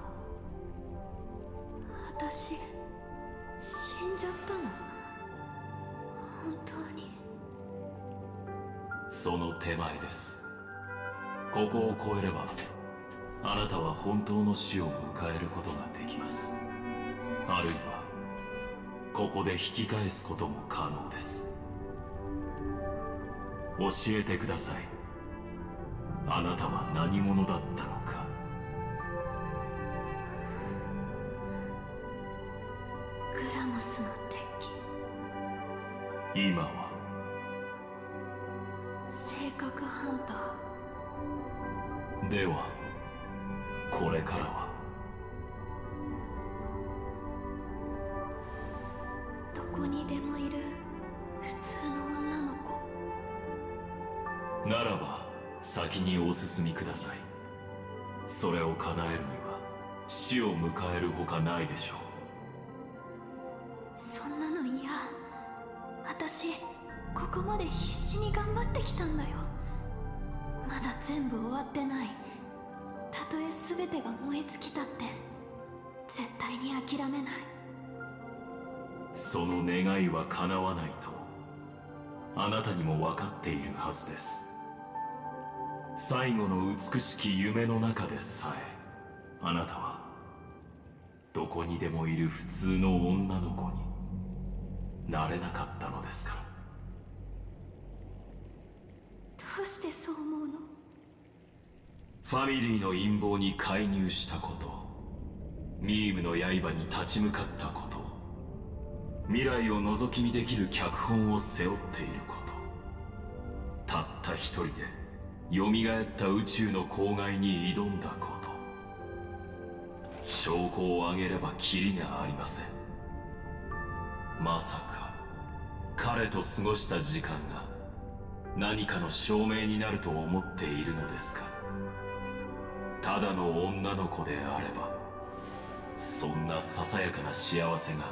私死んじゃったの？本当に？その手前です。ここを越えればあなたは本当の死を迎えることができます。あるいはここで引き返すことも可能です。教えてください。あなたは何者だったのか。グラモスの敵。今は性格ハンター。ではこれからはどこにでもいる普通の女の子。ならば先にお進みください。それを叶えるには死を迎えるほかないでしょう。そんなの嫌。私ここまで必死に頑張ってきたんだよ。まだ全部終わってない。たとえ全てが燃え尽きたって絶対に諦めない。その願いは叶わないとあなたにも分かっているはずです。最後の美しき夢の中でさえあなたはどこにでもいる普通の女の子になれなかったのですから。どうしてそう思うの？ファミリーの陰謀に介入したこと、ミームの刃に立ち向かったこと、未来を覗き見できる脚本を背負っていること、たった一人で蘇った宇宙の公害に挑んだこと、証拠を挙げればキリがありません。まさか彼と過ごした時間が何かの証明になると思っているのですか？ただの女の子であればそんなささやかな幸せが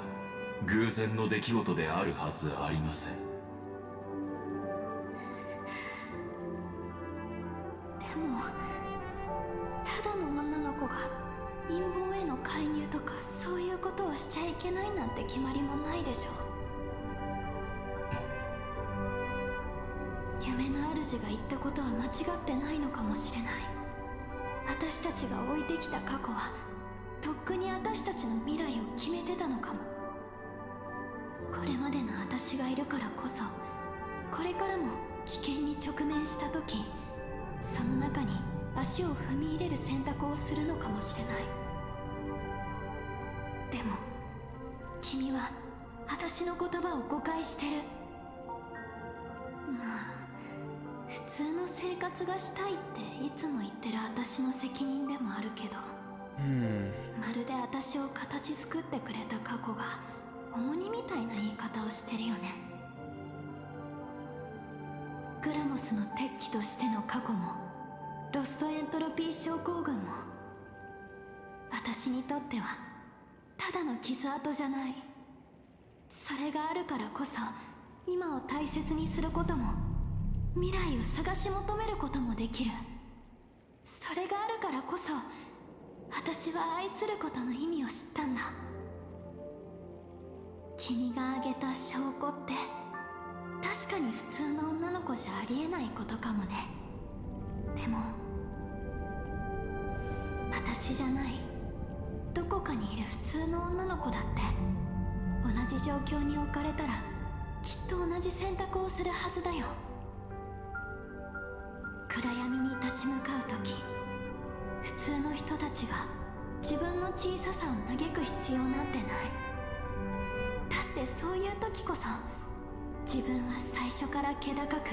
偶然の出来事であるはずありません。でもただの女の子が陰謀への介入とかそういうことをしちゃいけないなんて決まりもないでしょ。夢の主が言ったことは間違ってないのかもしれない。私たちが置いてきた過去はとっくに私たちの未来を決めてたのかも。これまでの私がいるからこそこれからも危険に直面した時その中に足を踏み入れる選択をするのかもしれない。でも君は私の言葉を誤解してる。まあ普通の生活がしたいっていつも言ってる私の責任でもあるけど、まるで私を形作ってくれた過去が重荷みたいな言い方をしてるよね。グラモスの敵機としての過去もロストエントロピー症候群も私にとってはただの傷跡じゃない。それがあるからこそ今を大切にすることも未来を探し求めることもできる。それがあるからこそ私は愛することの意味を知ったんだ。君が挙げた証拠って確かに普通の女の子じゃありえないことかもね。でも私じゃないどこかにいる普通の女の子だって同じ状況に置かれたらきっと同じ選択をするはずだよ。暗闇に立ち向かう時普通の人たちが自分の小ささを嘆く必要なんてない。だってそういう時こそ自分は最初から気高く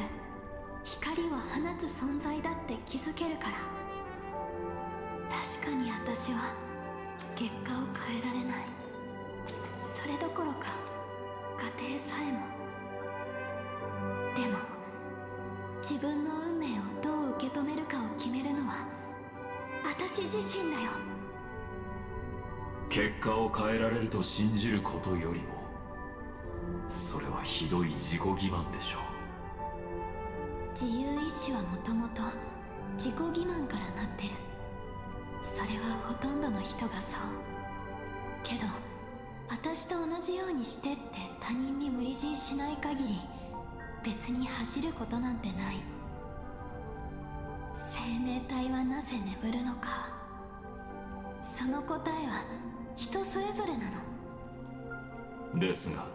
光を放つ存在だって気づけるから。確かに私は結果を変えられない。それどころか家庭さえも。でも自分の運命をどう受け止めるかを決めるのは私自身だよ。結果を変えられると信じることよりもそれはひどい自己欺瞞でしょ自由意志はもともと自己欺瞞からなってる。それはほとんどの人がそう。けど私と同じようにしてって他人に無理強いしない限り別に恥じることなんてない。生命体はなぜ眠るのか、その答えは人それぞれなの。ですが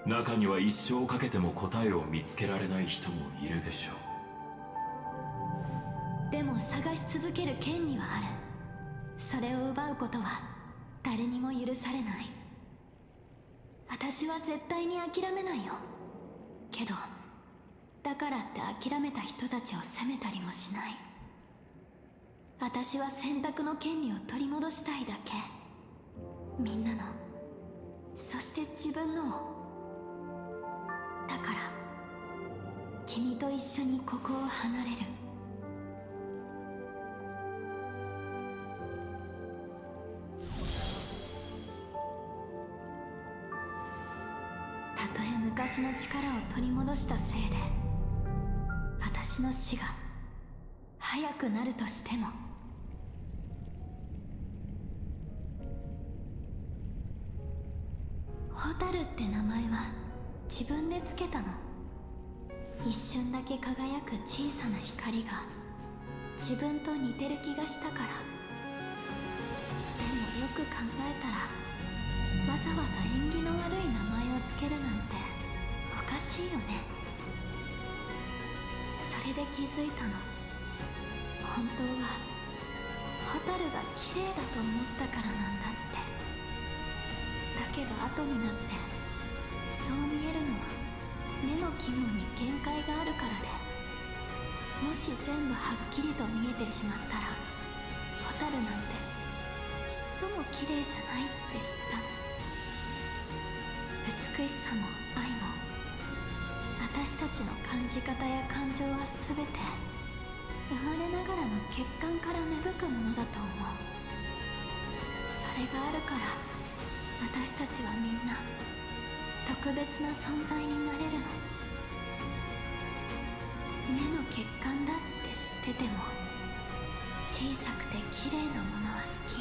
中には一生かけても答えを見つけられない人もいるでしょう。でも探し続ける権利はある。それを奪うことは誰にも許されない。私は絶対に諦めないよ。けどだからって諦めた人たちを責めたりもしない。私は選択の権利を取り戻したいだけ。みんなの、そして自分の。だから君と一緒にここを離れる。たとえ昔の力を取り戻したせいで私の死が早くなるとしても、ホタルって名前は自分でつけたの。一瞬だけ輝く小さな光が自分と似てる気がしたから。でもよく考えたらわざわざ縁起の悪い名前をつけるなんておかしいよね。それで気づいたの。本当はホタルが綺麗だと思ったからなんだって。だけど後になってそう見えるのは目の機能に限界があるからで、もし全部はっきりと見えてしまったらホタルなんてちっとも綺麗じゃないって知った。美しさも愛も私たちの感じ方や感情は全て生まれながらの血管から芽吹くものだと思う。それがあるから私たちはみんな特別な存在になれるの。目の血管だって知ってても小さくて綺麗なものは好き。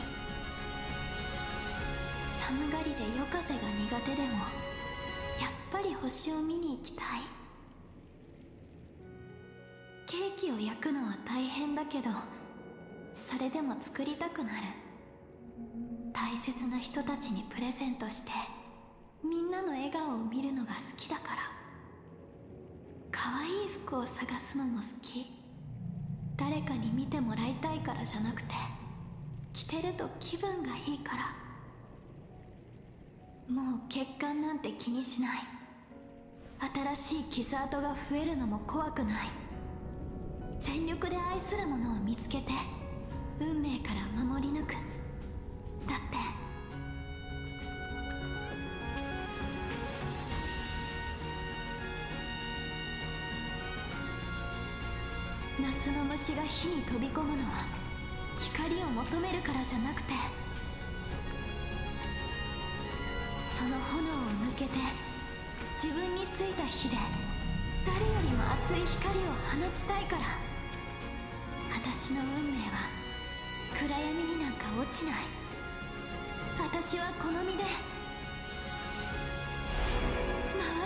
寒がりで夜風が苦手でもやっぱり星を見に行きたい。ケーキを焼くのは大変だけどそれでも作りたくなる。大切な人たちにプレゼントしてみんなの笑顔を見るのが好きだから。可愛い服を探すのも好き。誰かに見てもらいたいからじゃなくて着てると気分がいいから。もう血管なんて気にしない。新しい傷跡が増えるのも怖くない。全力で愛するものを見つけて運命から守り抜く。だって夏の虫が火に飛び込むのは光を求めるからじゃなくて、その炎を抜けて自分についた火で誰よりも熱い光を放ちたいから。私の運命は暗闇になんか落ちない。私はこの身で周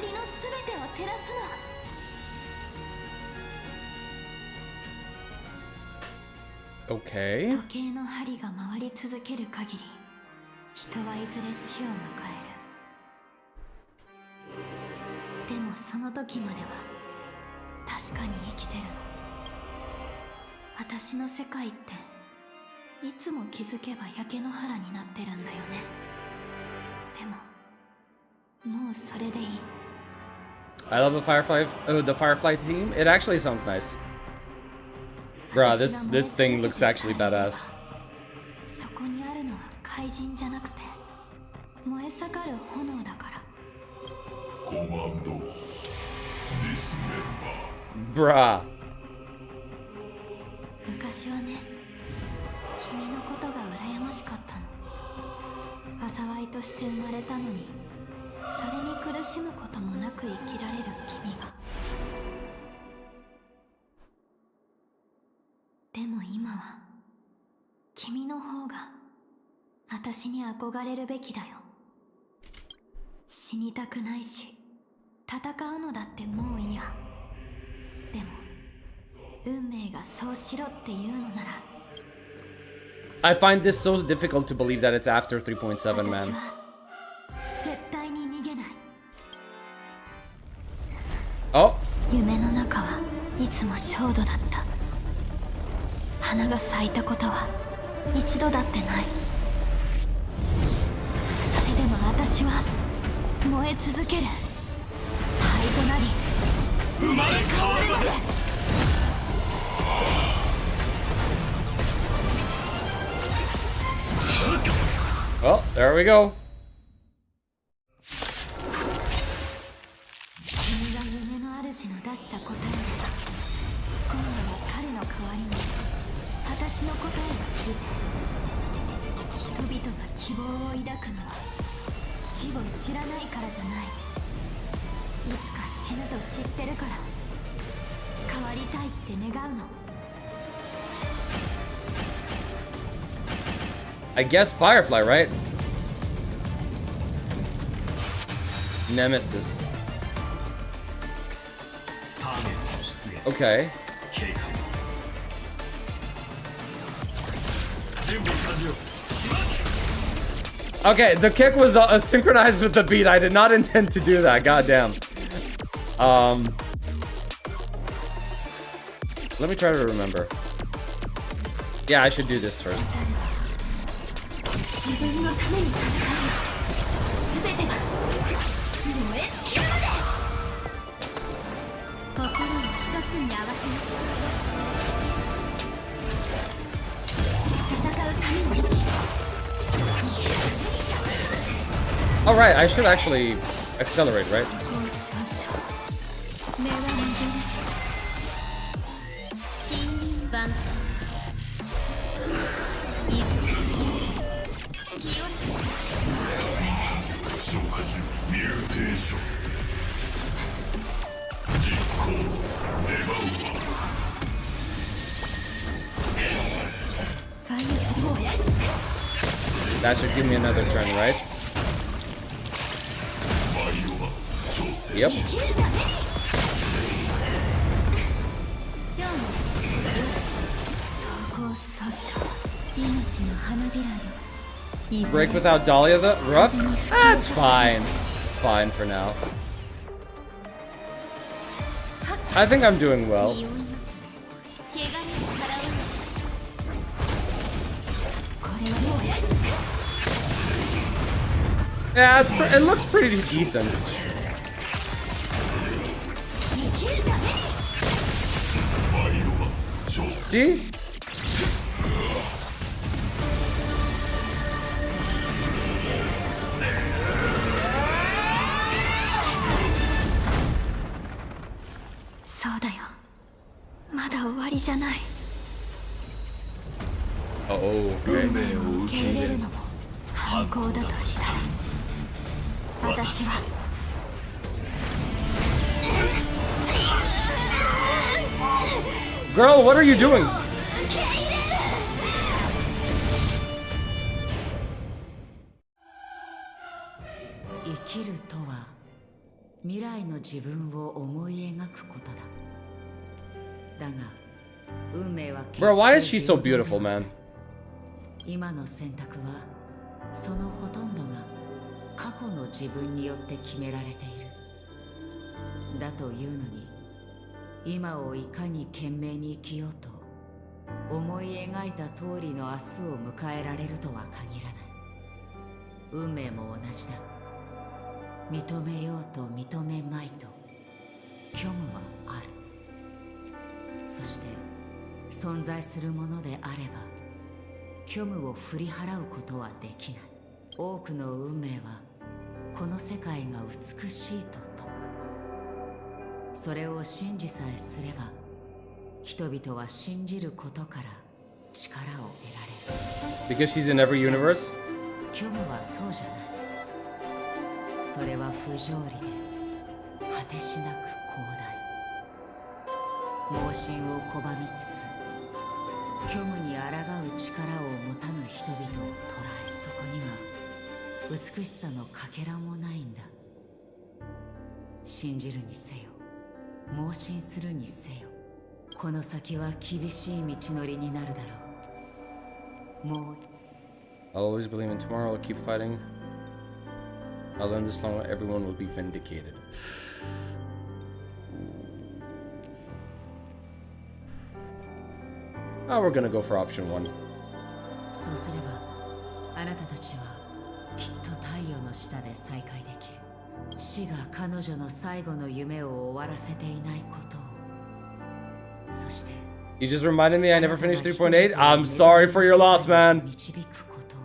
りの全てを照らすの。Okay. 時計の針が回り続ける限り人はいずれ死を迎える。でもその時までは確かに生きてるの。私の世界っていつも気づけば焼け野原になってるんだよね。でももうそれでいい。 I love the Firefly theme. It actually sounds nice. Bruh, this thing looks actually badass. そこにあるのは怪人じゃなくて燃え盛る炎だから。コマンドディスメンバー。Bruh. 昔はね、君のことが羨ましかったの。災いとして生まれたのにそれに苦しむこともなく生きられる君が。でも今は君の方が私に憧れるべきだよ。死にたくないし戦うのだってもう嫌。でも運命がそうしろっていうのなら。 I find this so difficult to believe that it's after 3.7, man. 私は絶対に逃げない。 Oh, 夢の中はいつも焦土だった。花が咲いたことは一度だってない。それでも私は燃え続ける。灰となり生まれ変わるまで。 well, there we go. 君が夢の主の出した答えなら、今度は彼の代わりに私の答えが来る。人々が希望を抱くのは死を知らないからじゃない。いつか死ぬと知ってるから変わりたいって願うの。 I guess Firefly, right? Nemesis. Okay. Okay, the kick was synchronized with the beat. I did not intend to do that. Goddamn. Let me try to remember. Yeah, I should do this first. 自分のために戦う。全てが燃え尽きるまで。心を一つに合わせましょう。戦うために。 All right, I should actually accelerate, right? 目は見ずる。金輪万象。That should give me another turn, right? Yep. Break without Dahlia the Rough? That's fine. It's fine for now. I think I'm doing well. Yeah, it looks pretty decent. See? Oh, okay. 受け入れるのも反抗だとしたら、私はGirl, what are you doing? 生きるとは未来の自分を思い描くことだ。だが運命は Bro, why is she so beautiful, man? 今の選択はそのほとんどが過去の自分によって決められている。だというのに今をいかに懸命に生きようと思い描いた通りの明日を迎えられるとは限らない。運命も同じだ。認めようと認めまいと虚無はある。そして存在するものであれば虚無を振り払うことはできない。多くの運命はこの世界が美しいと説く。それを信じさえすれば人々は信じることから力を得られる。 Because she's in every universe? 虚無はそうじゃない。それは不条理で果てしなく広大。盲信を拒みつつ虚無に抗う力を持たぬ人々を捉え、そこには美しさのかけらもないんだ。信じるにせよ盲信するにせよ、この先は厳しい道のりになるだろう。もう I'll always believe in tomorrow. I'll keep fighting. I'll learn this long. Everyone will be vindicated. Oh, we're gonna go for option 1. そうすればあなたたちはきっと太陽の下で再会できる。死が彼女の最後の夢を終わらせていないことを。そして You just reminded me I never finished 3.8. I'm sorry for your loss, man. 導くことを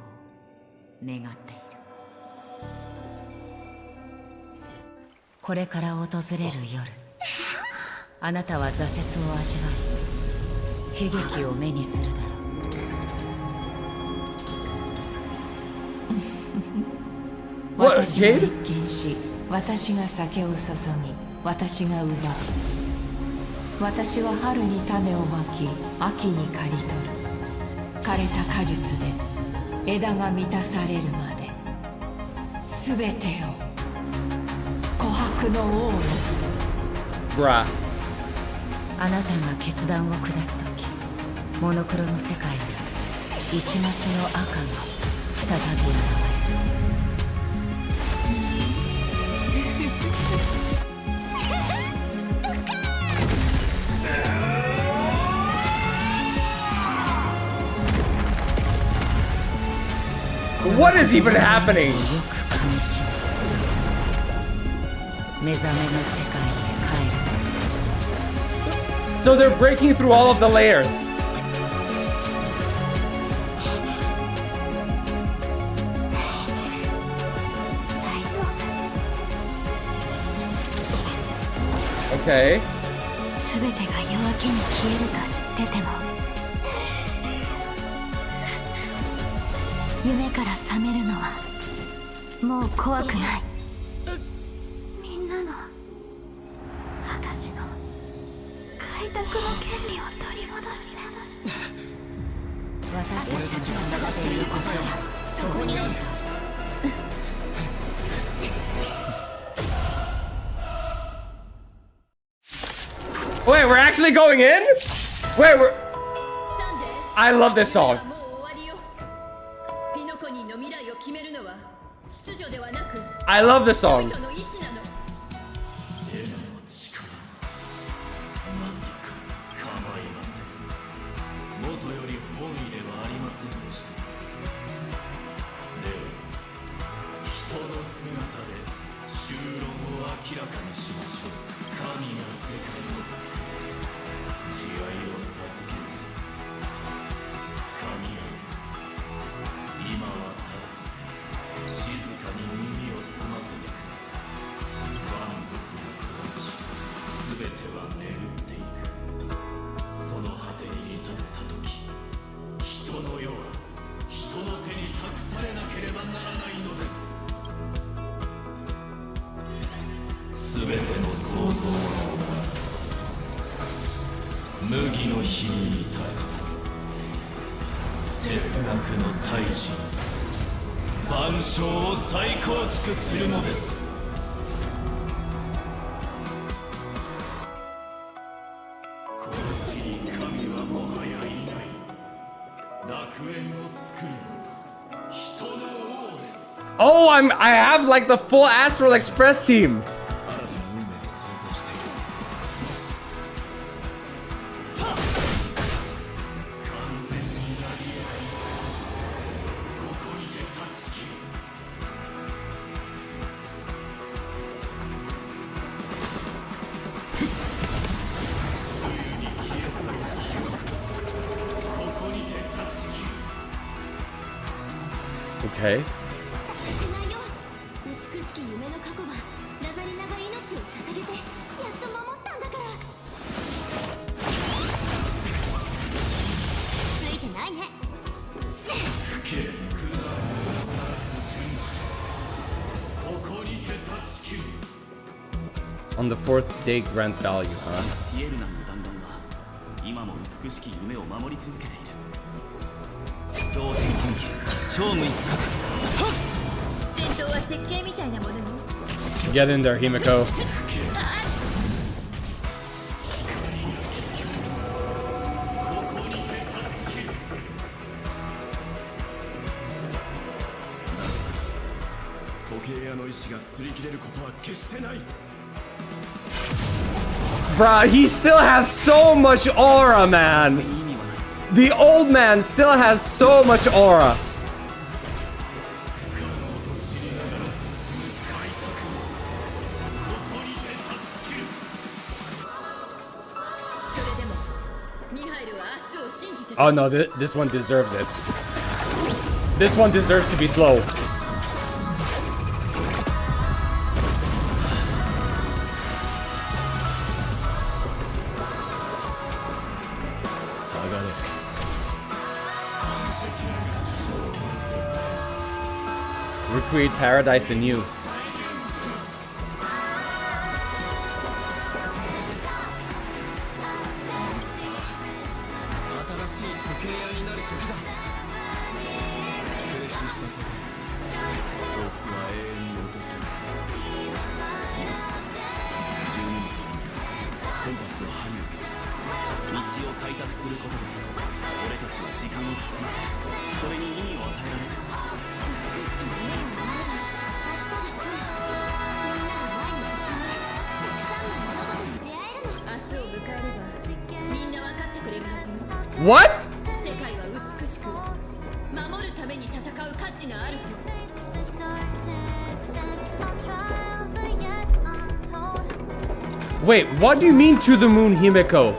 願っている。これから訪れる夜、あなたは挫折を味わい悲劇を目にするだろう。私が一見し、私が酒を注ぎ、私が奪う。私は春に種をまき、秋に刈り取る。枯れた果実で枝が満たされるまで、すべてを琥珀の王の。Bruh. あなたが決断を下すとき、モノクロの世界に一抹の赤が再び現れる。What is even happening? よく噛みしめ、目覚めの世界へ帰る。 So they're breaking through all of the layers. Okay. 全てが夜明けに消えると知ってても、夢から覚めるのはもう怖くない。みんなの私の開拓の権利を取り戻して。私たちが探している答えはそこにある。Wait, we're actually going in? Wait, we're... I love this song. I love this song. Oh, I have like the full Astral Express team. Okay. 美しき夢の過去はラザリナが命を捧げてやっと守ったんだから。ついてないね。ここにて On the 4th day grant value, huh? ティエルナンの弾丸は今も美しき夢を守り続けている。同点本気、超無一角。戦闘は設計みたいなものよ。 Get in there, Himiko. 時計屋の意志が擦り切れることは決してない。 Bruh, he still has so much aura, man. The old man still has so much aura. Oh no, this one deserves it. This one deserves to be slow. Recreate paradise anew. What? Wait, what do you mean to the moon, Himiko?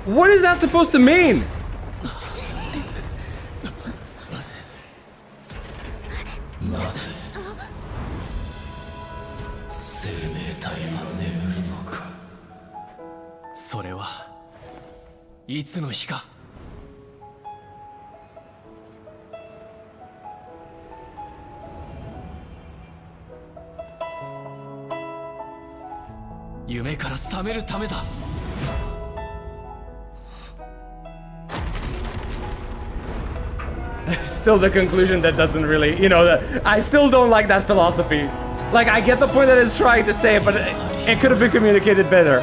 What is that supposed to mean? Still the conclusion that doesn't really, you know, I still don't like that philosophy. Like, I get the point that it's trying to say, but it could have been communicated better.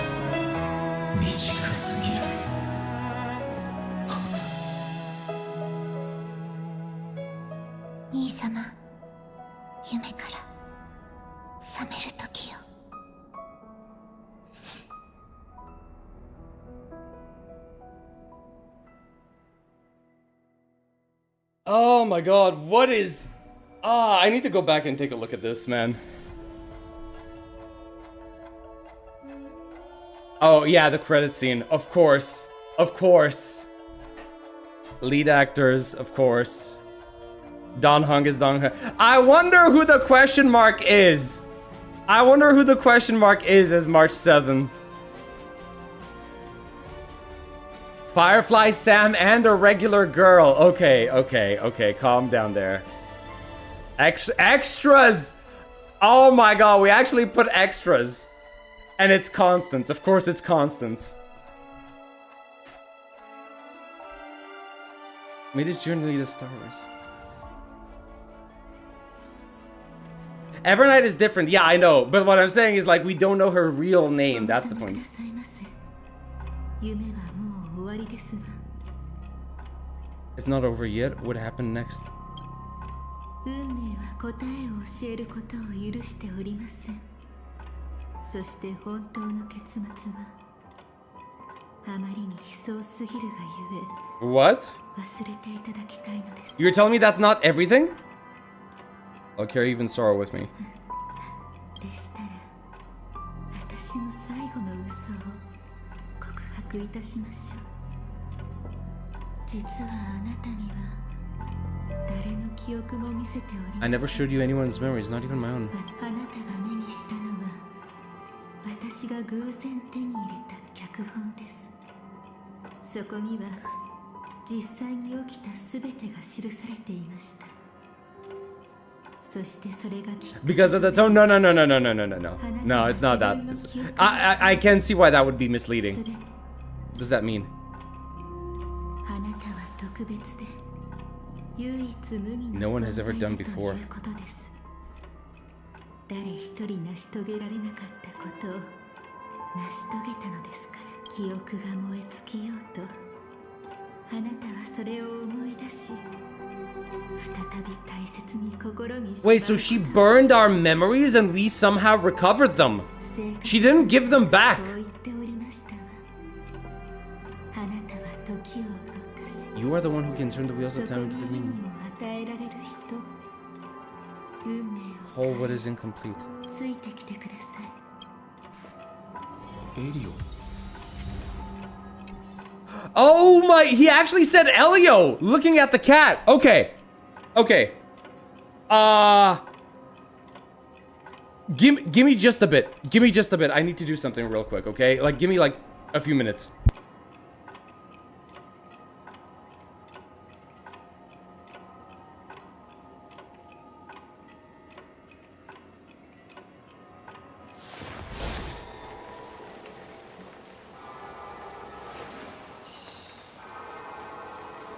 Oh my god, what is... I need to go back and take a look at this, man. Oh, yeah, the credit scene. Of course. Of course. Lead actors, of course. Don Hung is Don Hung. I wonder who the question mark is. I wonder who the question mark is as March 7th. Firefly, Sam, and a regular girl. Okay, calm down there. Extras! Oh my god, we actually put extras. And it's Constance. Of course it's Constance. Made his journey to Star Wars. Evernight is different. Yeah, I know. But what I'm saying is, like, we don't know her real name. That's the point. It's not over yet. What happened next? What? You're telling me that's not everything? I'll carry even sorrow with me. 私の最後の嘘を告白いたしましょう。実はあなたには誰の記憶も見せておりません。 I never showed you anyone's memories, not even my own. あなたが目にしたのは私が偶然手に入れた脚本です。そこには実際に起きたすべてが記されていました。そしてそれがきっと Because of the tone? No, no, no, no, no, no, no, no, no. No, it's not that. I can see why that would be misleading. What does that mean? あなたは特別で唯一無二 No の one 存 has 在 ever だ done という before. ことです。誰一人成し遂げられなかったことを成し遂げたのですから。記憶が燃え尽きようとあなたはそれを思い出し再び大切に心に Wait, so she burned our memories and we somehow recovered them. She didn't give them back. こう言っておりましたわ。あなたは時を動かし You are the one who can turn the wheels そ of こ time に into 意 the 味 meaning. を与えられる人、運命を Whole what is incomplete. ついてきてください。 Elio. Oh my, he actually said Elio, looking at the cat. Okay. Okay. Give me just a bit. Give me just a bit. I need to do something real quick, okay? Like, give me like a few minutes.「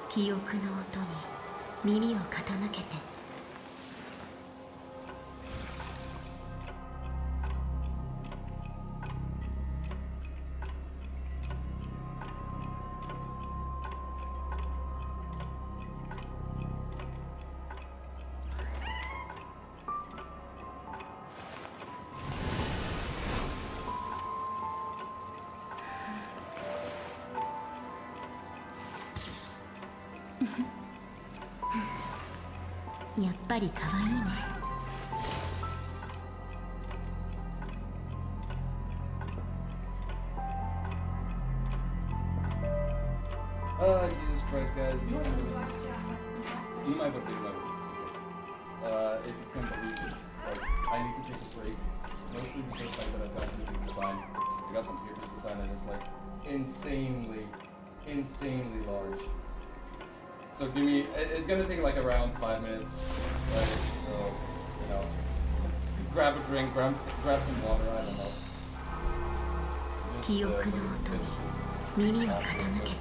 記憶の音に耳を傾けて」やっぱり可愛いね。Jesus Christ, guys. You might have been if you couldn't believe this, like, I need to take a break. Mostly because of the fact that I've got something to sign. I got some papers to sign and it's like insanely large. So give me, it's gonna take like around 5 minutes. Right? So, you know, grab a drink, grab some water, I don't know. 記憶の音に耳を傾けて。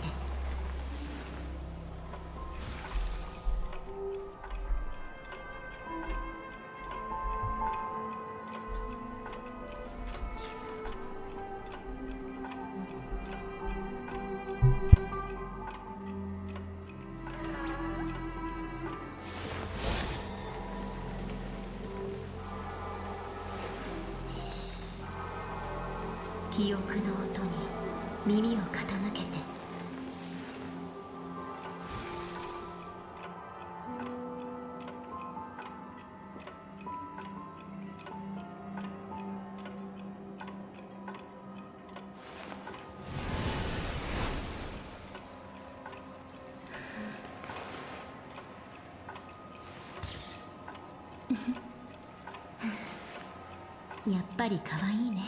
記憶の音に耳を傾けて。やっぱり可愛いね。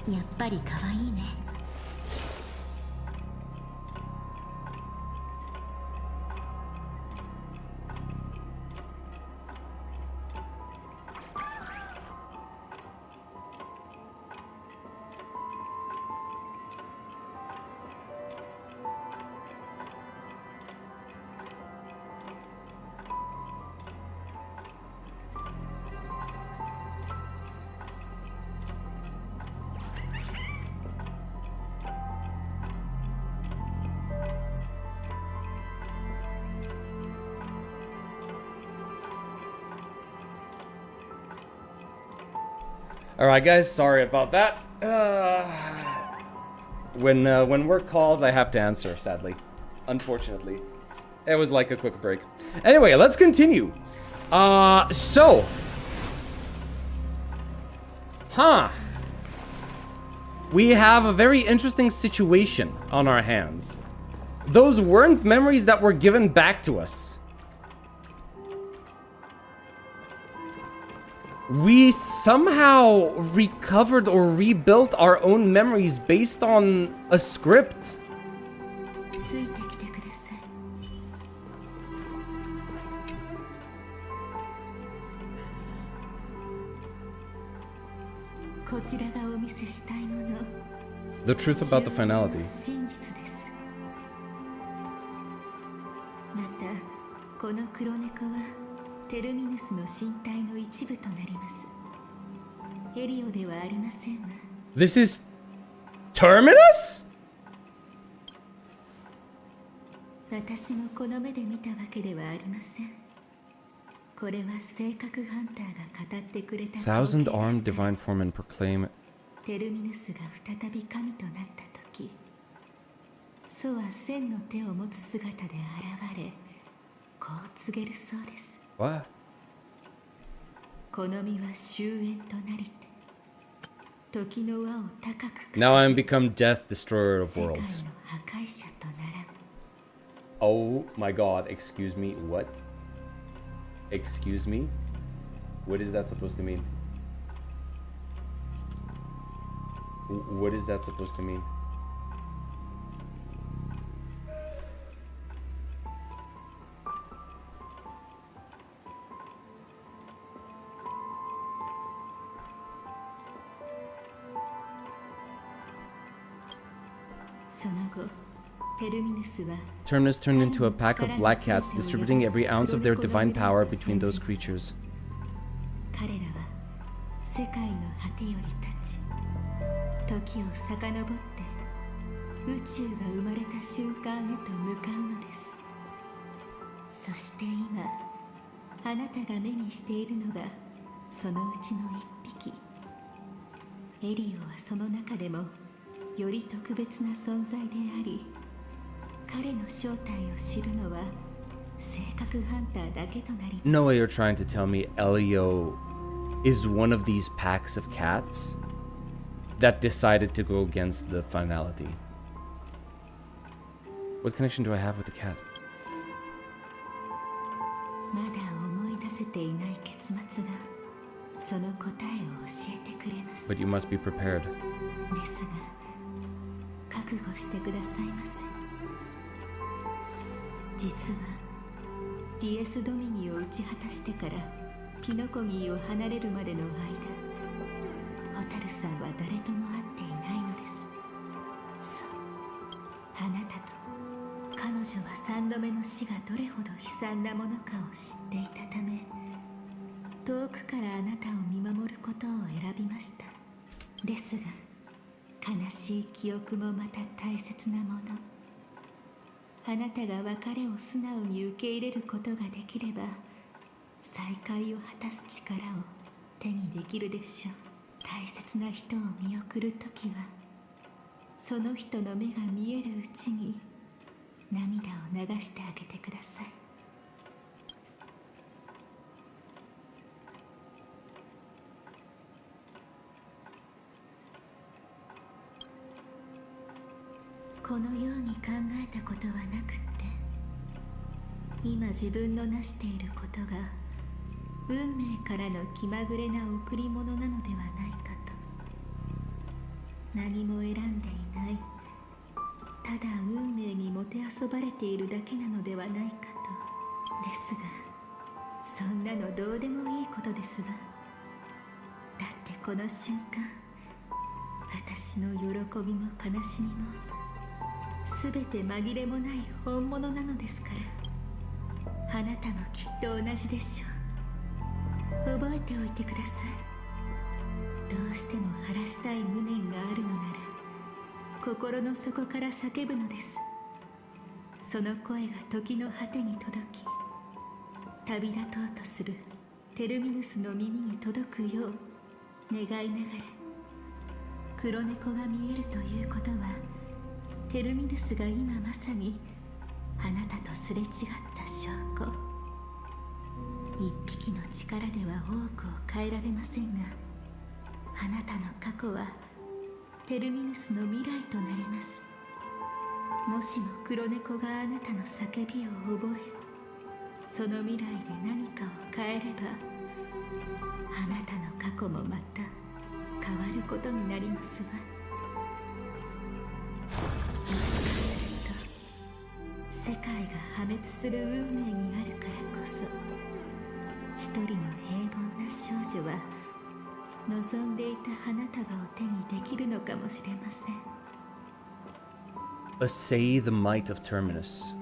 やっぱり可愛いね。All right, guys. Sorry about that. When work calls, I have to answer. Sadly, unfortunately, it was like a quick break. Anyway, let's continue. We have a very interesting situation on our hands. Those weren't memories that were given back to us. We somehow recovered or rebuilt our own memories based on a script. The truth about the finality. またこの黒猫はテルミヌスの身体の一部となります。エリオではありませんわ。This is Terminus? 私もこの目で見たわけではありません。これは性格ハンターが語ってくれた。Thousand armed divine form and proclaim. テルミヌスが再び神となった時、ソは千の手を持つ姿で現れ、こう告げるそうです。What? この身は終焉となりて、時の輪を高く。Now I am become death, destroyer of 世界 worlds. の破壊者とならん。 Oh my god, excuse me, what? Excuse me? What is that supposed to mean? What is that supposed to mean? Terminus turned into a pack of black cats, distributing every ounce of their divine power between those creatures. 彼らは世界の果てより立ち、時を遡って宇宙が生まれた瞬間へと向かうのです。そして今あなたが目にしているのがそのうちの一匹。エリオはその中でもより特別な存在であり、彼の正体を知るのは性格ハンターだけとなります。 No way you're trying to tell me Elio is one of these packs of cats that decided to go against the finality. What connection do I have with the cat? まだ思い出せていない結末がその答えを教えてくれます。 But you must be prepared. ですが覚悟してくださいませ。実はディエス・ドミニを打ち果たしてからピノコギーを離れるまでの間、ホタルさんは誰とも会っていないのです。そう、あなたと彼女は3度目の死がどれほど悲惨なものかを知っていたため、遠くからあなたを見守ることを選びました。ですが悲しい記憶もまた大切なもの。あなたが別れを素直に受け入れることができれば、再会を果たす力を手にできるでしょう。大切な人を見送るときは、その人の目が見えるうちに涙を流してあげてください。このように考えたことはなくって、今自分の成していることが運命からの気まぐれな贈り物なのではないかと。何も選んでいない、ただ運命にもてあそばれているだけなのではないかと。ですがそんなのどうでもいいことですわ。だってこの瞬間、私の喜びも悲しみもすべて紛れもない本物なのですから。あなたもきっと同じでしょう。覚えておいてください。どうしても晴らしたい無念があるのなら、心の底から叫ぶのです。その声が時の果てに届き、旅立とうとするテルミヌスの耳に届くよう願いながら黒猫が見えるということは、テルミヌスが今まさにあなたとすれ違った証拠。一匹の力では多くを変えられませんが、あなたの過去はテルミヌスの未来となります。もしも黒猫があなたの叫びを覚え、その未来で何かを変えれば、あなたの過去もまた変わることになりますわ。もしかすると世界が破滅する運命にあるからこそ、一人の平凡な少女は望んでいた花束を手にできるのかもしれません。Assay the might of Terminus.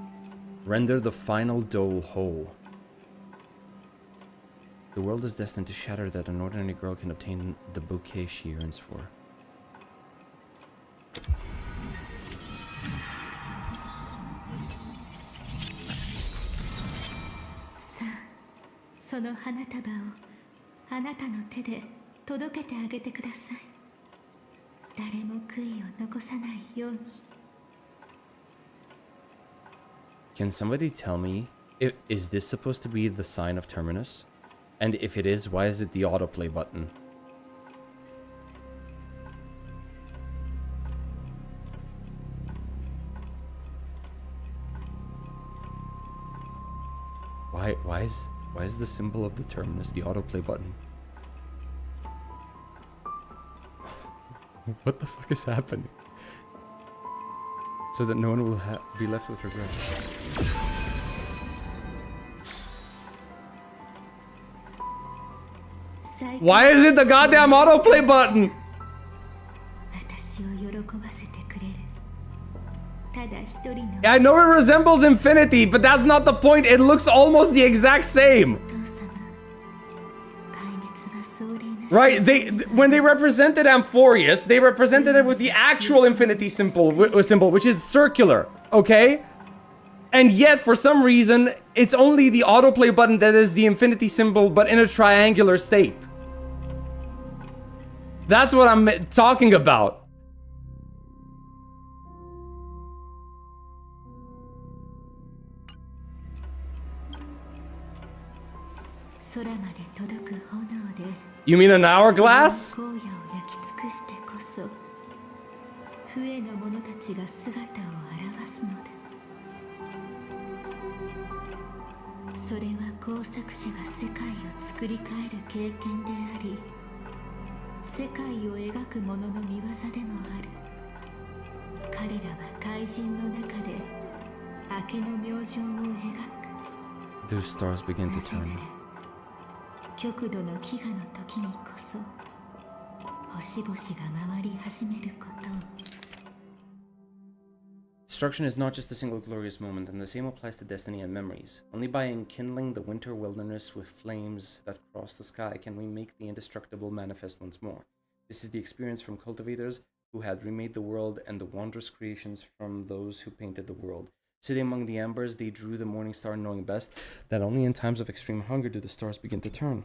Render the final dole whole. The world is destined to shatter that an ordinary girl can obtain the bouquet she yearns for. Sa, その花束をあなたの手で届けてあげてください。誰も悔いを残さないように。Can somebody tell me, is this supposed to be the sign of Terminus? And if it is, why is it the autoplay button? Why is the symbol of the Terminus the autoplay button? What the fuck is happening? So that no one will be left with regrets. Why is it the goddamn autoplay button? Yeah, I know it resembles Infinity, but that's not the point. It looks almost the exact same. Right, when they represented Amphorius, they represented it with the actual Infinity symbol, which is circular, okay? And yet, for some reason, it's only the autoplay button that is the Infinity symbol, but in a triangular state. That's what I'm talking about. You mean an hourglass? The stars begin to turn. 極度の飢餓の時にこそ星々が回り始めることを。 Destruction is not just a single glorious moment, and the same applies to destiny and memories. Only by enkindling the winter wilderness with flames that cross the sky can we make the indestructible manifest once more. This is the experience from cultivators who had remade the world and the wondrous creations from those who painted the world. Sitting among the embers, they drew the morning star, knowing best that only in times of extreme hunger do the stars begin to turn.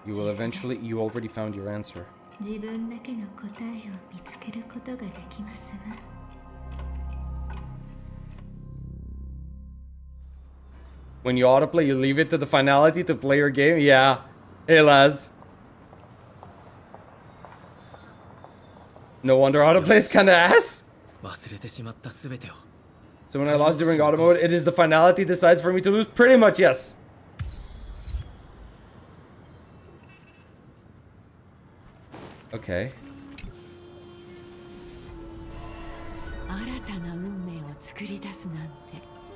You will eventually, you already found your answer. When you autoplay, you leave it to the finality to play your game? Yeah. Hey, Laz. No wonder autoplay's kinda ass. So when I lost during auto mode, it is the finality decides for me to lose? Pretty much, yes. Okay.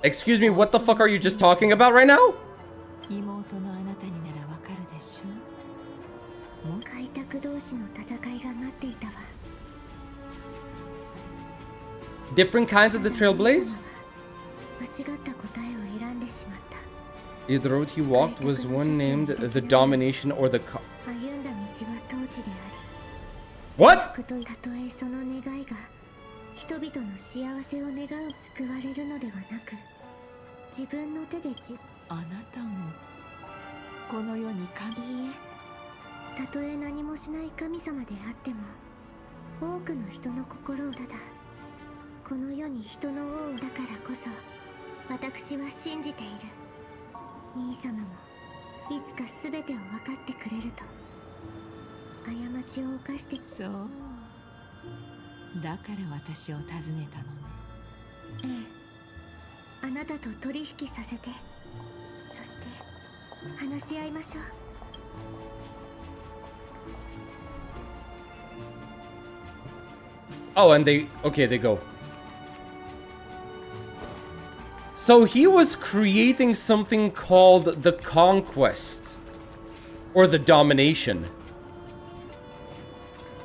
Excuse me, what the fuck are you just talking about right now? Different kinds of the Trailblaze? The road he walked was one named the Domination or the What? 人々の幸せを願う救われるのではなく、自分の手であなたもこの世に神。いいえ、たとえ何もしない神様であっても、多くの人の心をただこの世に人の王だからこそ、私は信じている。兄様もいつか全てを分かってくれると。過ちを犯して。そう、だから私を訪ねたのね。ええ、あなたと取引させて、そして話し合いましょう。Oh, and they go. So he was creating something called the Conquest. Or the Domination.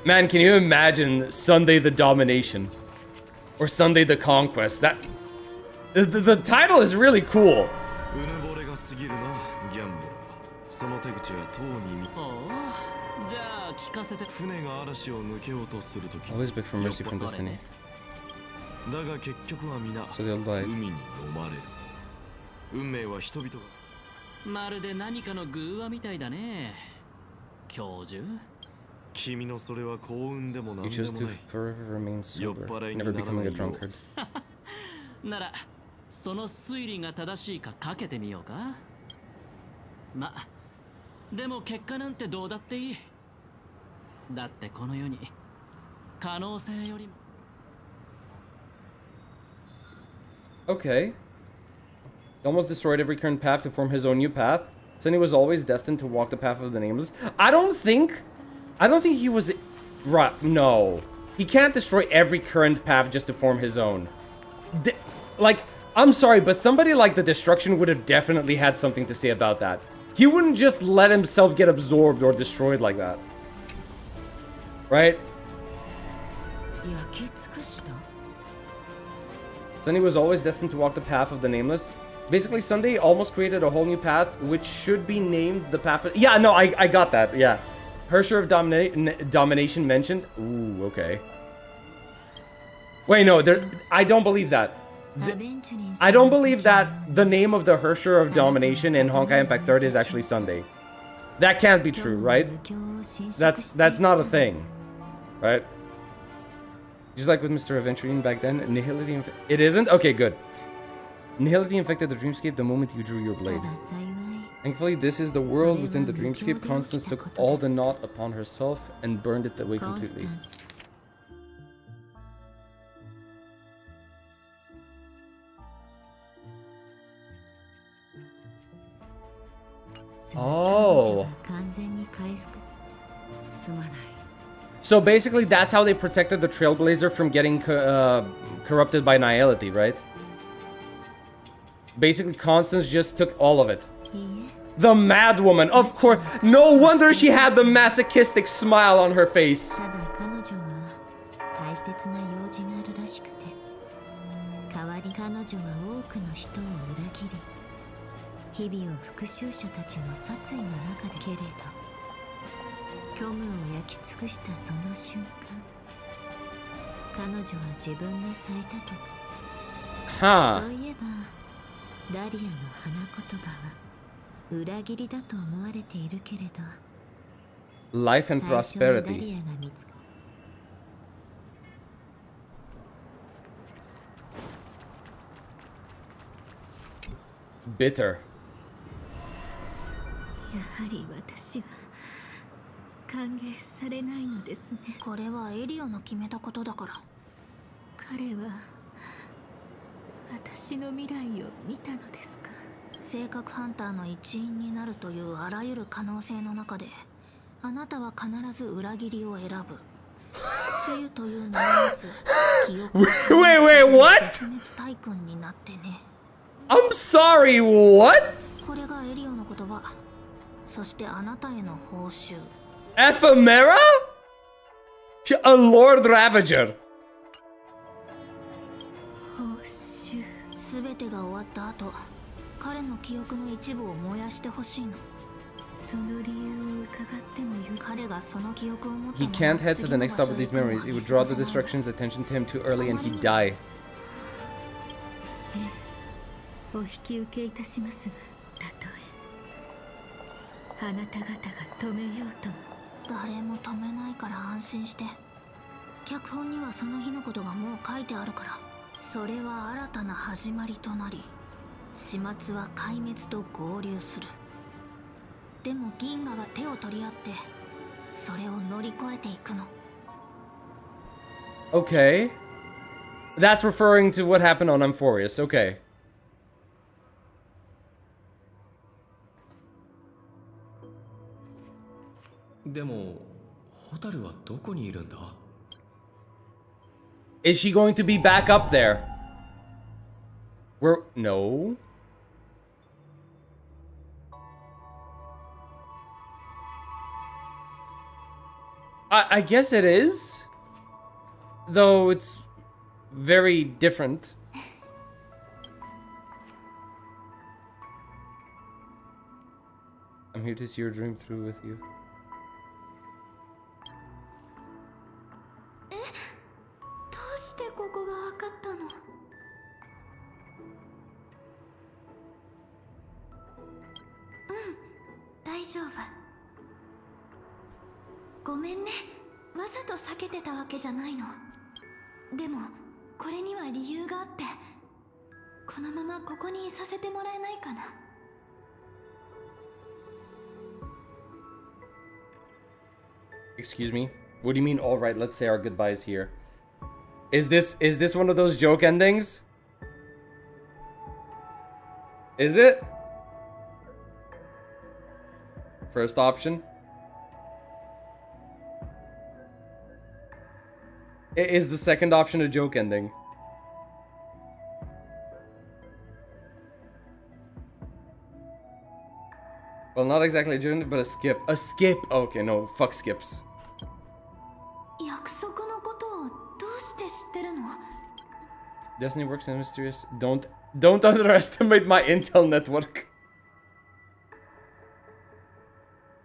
Man, can you imagine Sunday the Domination? Or Sunday the Conquest? That... The title is really cool. Always beg for mercy from destiny. So they'll die. まるで何かの偶話みたいだね。教授。君のそれは幸運でもなん You でも choose な to い。 forever remain sober, never becoming a drunkard. なら、その推理が正しいかかけてみようか。ま、でも結果なんてどうだっていい。だってこの世に可能性よりも。Okay. He almost destroyed every current path to form his own new path. Then he was always destined to walk the path of the nameless. I don't think he was... Right, no. He can't destroy every current path just to form his own. Like, I'm sorry, but somebody like the Destruction would have definitely had something to say about that. He wouldn't just let himself get absorbed or destroyed like that. Right? Sunday was always destined to walk the path of the nameless. Basically, Sunday almost created a whole new path, which should be named the path of... Yeah, no, I got that, yeah. HSR of Domination mentioned? Ooh, okay. Wait, no, I don't believe that. I don't believe that the name of the HSR of Domination in Honkai Impact 3 is actually Sunday. That can't be true, right? That's not a thing, right? Just like with Mr. Aventurine back then, Nihility... It isn't? Okay, good. Nihility infected the dreamscape the moment you drew your blade. Thankfully, this is the world within the dreamscape. Constance took all the knot upon herself and burned it away completely. Oh. So basically, that's how they protected the Trailblazer from getting corrupted by Nihility, right? Basically, Constance just took all of it. The mad woman, of course. No wonder she had the masochistic smile on her face. Huh. Life and prosperity. Bitter. やはり私は歓迎されないのですね。これはエリオの決めたことだから。彼は私の未来を見たのですか。性格ハンターの一員になるというあらゆる可能性の中で、あなたは必ず裏切りを選ぶ。治癒という名を持つ記憶。Wait, what? 絶滅大君になってね。I'm sorry, what? これがエリオの言葉。そしてあなたへの報酬。Ephemera? A Lord Ravager. 報酬。すべてが終わった後、彼の記憶の一部を燃やしてほしいの。He can't head to the next stop with these memories. It would draw the destruction's attention to him too early and he'd die. お引き受けいたしますが、たとえあなた方が止めようとも誰も止めないから安心して。脚本にはその日のことがもう書いてあるから。それは新たな始まりとなり、始末は壊滅と合流する。でも銀河が手を取り合ってそれを乗り越えていくの。 Okay. That's referring to what happened on Amphorius. Okay. でもホタルはどこにいるんだ？ Is she going to be back up there? Where? No. I guess it is. Though it's very different. I'm here to see your dream through with you. どうしてここが分かったの？大丈夫。ごめんね。わざと避けてたわけじゃないの。でもこれには理由があって、このままここにいさせてもらえないかな。Excuse me? What do you mean, alright, let's say our goodbyes here? Is this one of those joke endings? Is it? First option? Is the second option a joke ending? Well, not exactly a joke, but a skip. A skip! Okay, no, fuck skips. 約束のことをどうして知ってるの？ Destiny works in mysterious. Don't underestimate my intel network.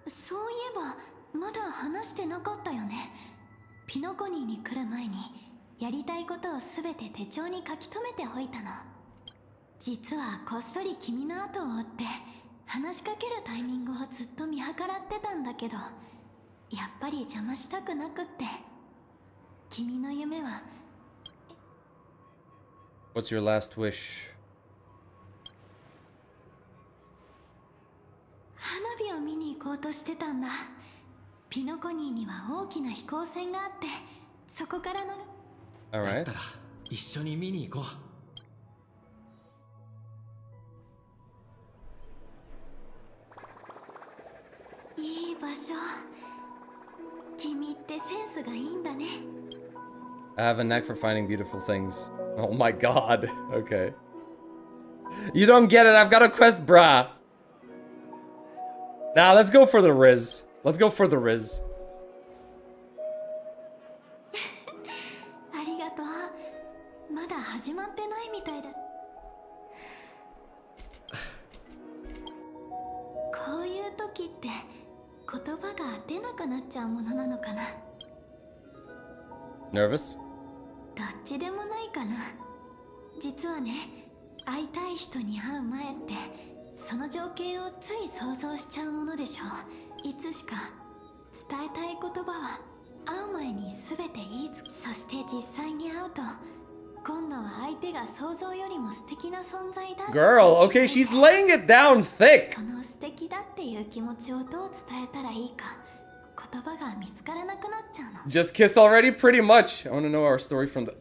そういえばまだ話してなかったよね。ピノコニーに来る前にやりたいことをすべて手帳に書き留めておいたの。実はこっそり君の後を追って話しかけるタイミングをずっと見計らってたんだけど、やっぱり邪魔したくなくって。君の夢は What's your last wish? 花火を見に行こうとしてたんだ。ピノコニーには大きな飛行船があって、そこからの Alright. だったら一緒に見に行こう。いい場所。君ってセンスがいいんだね。I have a knack for finding beautiful things. Oh my god. Okay. You don't get it. I've got a quest, brah. Now let's go for the Riz. Let's go for the Riz. ありがとう。まだ始まってないみたいだ。こういう時って言葉が出なくなっちゃうものなのかな。Nervous? どっちでもないかな。実はね、会いたい人に会う前ってその情景をつい想像しちゃうものでしょ。いつしか伝えたい言葉は会う前に全て言いつく。そして実際に会うと今度は相手が想像よりも素敵な存在だ。 Girl, okay, she's laying it down thick. その素敵だっていう気持ちをどう伝えたらいいか、言葉が見つからなくなっちゃうの。 Just kiss already? Pretty much. I want to know our story from the...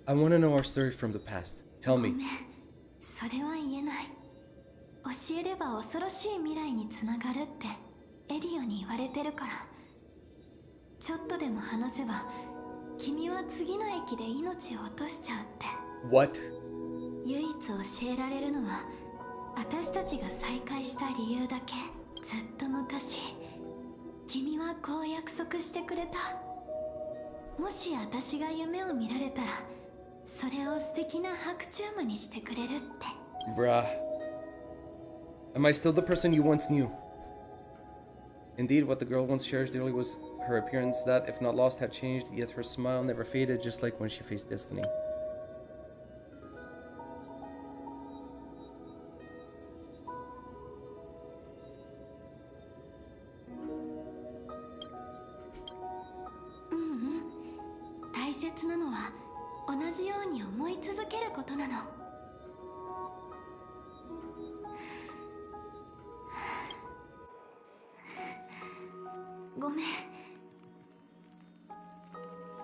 I want to know our story from the past. Tell me. ごめん、それは言えない。教えれば恐ろしい未来につながるってエリオに言われてるから。ちょっとでも話せば君は次の駅で命を落としちゃうって。 What? 唯一教えられるのは私たちが再会した理由だけ。ずっと昔君はこう約束してくれた。もし私が夢を見られたらそれを素敵な白チュームにしてくれるって。Bruh. Am I still the person you once knew? Indeed, what the girl once cherished dearly was her appearance that, if not lost, had changed, yet her smile never faded, just like when she faced destiny.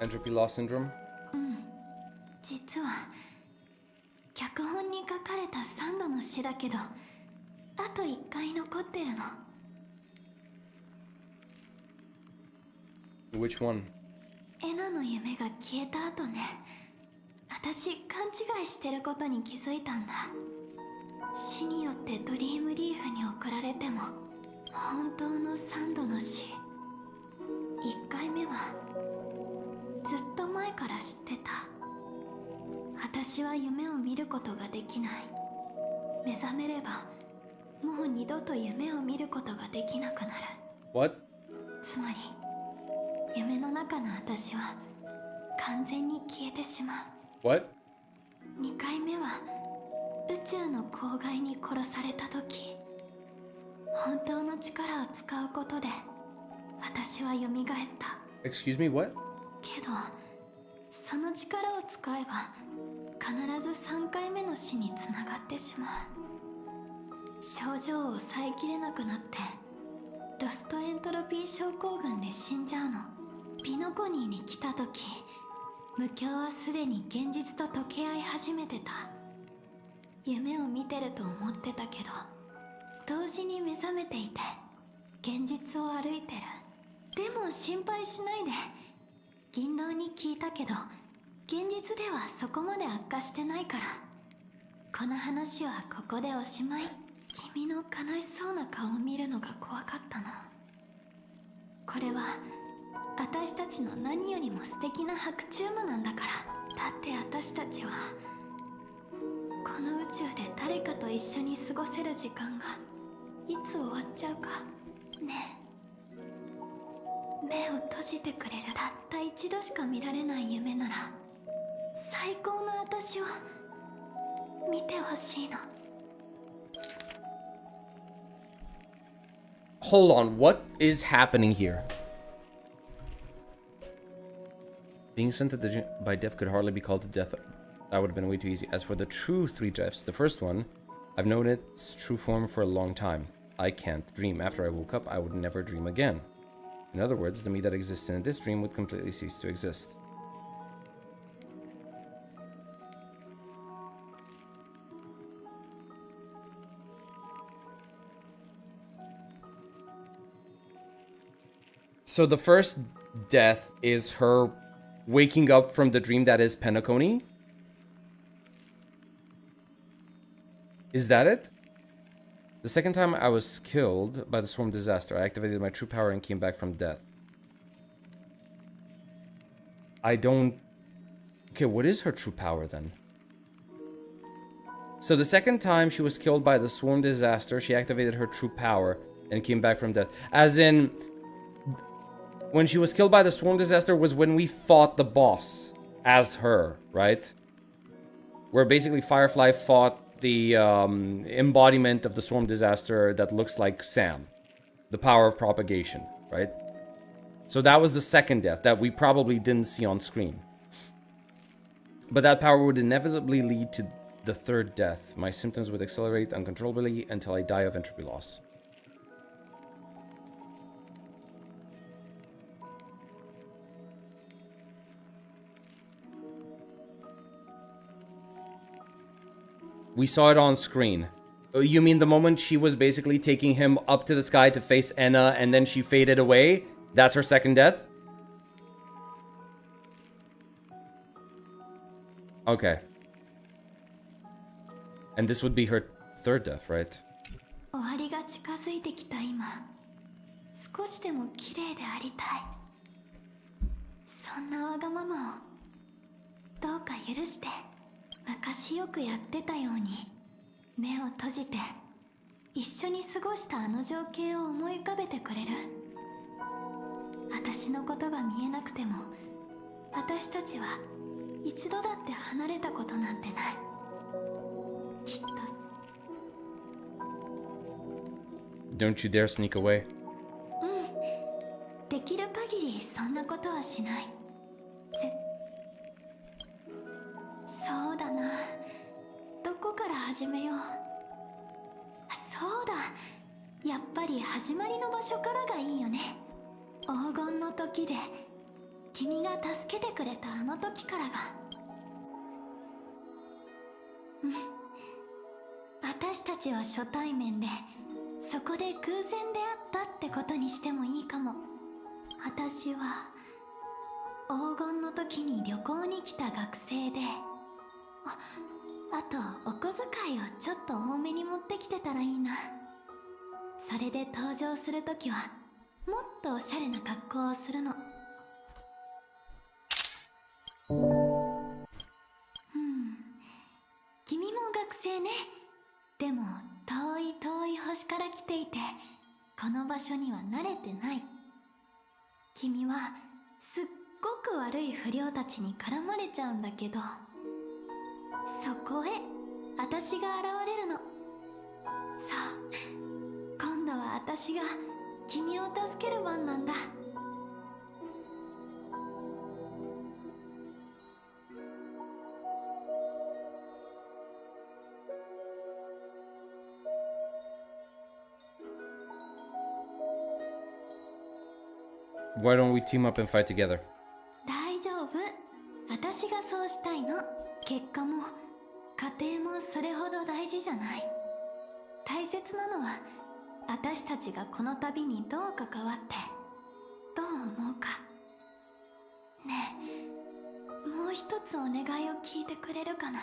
Entropy loss syndrome? 実は脚本に書かれた3度の詩だけど、あと1回残ってるの。Which one? エナの夢が消えた後ね、私勘違いしてることに気づいたんだ。死によってドリームリーフに送られても本当の3度の死。1回目はずっと前から知ってた。私は夢を見ることができない。目覚めればもう二度と夢を見ることができなくなる。 What? つまり夢の中の私は完全に消えてしまう。 What? 2回目は宇宙の公害に殺された時、本当の力を使うことで私は蘇った。 Excuse me, what? けどその力を使えば必ず3回目の死につながってしまう。症状を抑えきれなくなってロストエントロピー症候群で死んじゃうの。ピノコニーに来た時、無境はすでに現実と溶け合い始めてた。夢を見てると思ってたけど、同時に目覚めていて現実を歩いてる。でも心配しないで。銀狼に聞いたけど現実ではそこまで悪化してないから。この話はここでおしまい。君の悲しそうな顔を見るのが怖かったの。これは私たちの何よりも素敵な白昼夢なんだから。だって私たちはこの宇宙で誰かと一緒に過ごせる時間がいつ終わっちゃうかね。目を閉じてくれる。たった一度しか見られない夢なら最高の私を見てほしいの。 Hold on, what is happening here? Being sent to the by death could hardly be called a death. That would have been way too easy. As for the true three deaths, the first one, I've known its true form for a long time. I can't dream. After I woke up, I would never dream again. In other words, the me that exists in this dream would completely cease to exist. So the first death is her waking up from the dream that is Penacony? Is that it? The second time I was killed by the swarm disaster, I activated my true power and came back from death. I don't... Okay, what is her true power then? So the second time she was killed by the swarm disaster, she activated her true power and came back from death. As in, when she was killed by the swarm disaster was when we fought the boss as her, right? Where basically Firefly fought the embodiment of the swarm disaster that looks like Sam. The power of propagation, right? So that was the second death that we probably didn't see on screen. But that power would inevitably lead to the third death. My symptoms would accelerate uncontrollably until I die of entropy loss. We saw it on screen. You mean the moment she was basically taking him up to the sky to face Enna and then she faded away? That's her second death? Okay. And this would be her third death, right? 終わりが近づいてきた今、少しでも綺麗でありたい。そんなわがままをどうか許して。昔よくやってたように目を閉じて一緒に過ごしたあの情景を思い浮かべてくれる？私のことが見えなくても、私たちは一度だって離れたことなんてない。きっと。 Don't you dare sneak away. できる限りそんなことはしない。そうだな。どこから始めよう。そうだ。やっぱり始まりの場所からがいいよね。黄金の時で君が助けてくれたあの時からが。私たちは初対面で、そこで偶然出会ったってことにしてもいいかも。私は黄金の時に旅行に来た学生で、あとお小遣いをちょっと多めに持ってきてたらいいな。それで登場するときはもっとおしゃれな格好をするの。君も学生ね。でも遠い遠い星から来ていて、この場所には慣れてない。君はすっごく悪い不良たちに絡まれちゃうんだけど、そこへ私が現れるの。そう、今度は私が君を助ける番なんだ。Why don't we team up and fight together? 大丈夫。私がそうしたいの。結果も家庭もそれほど大事じゃない。大切なのは私たちがこの旅にどう関わってどう思うか。ねえ、もう一つお願いを聞いてくれるかな。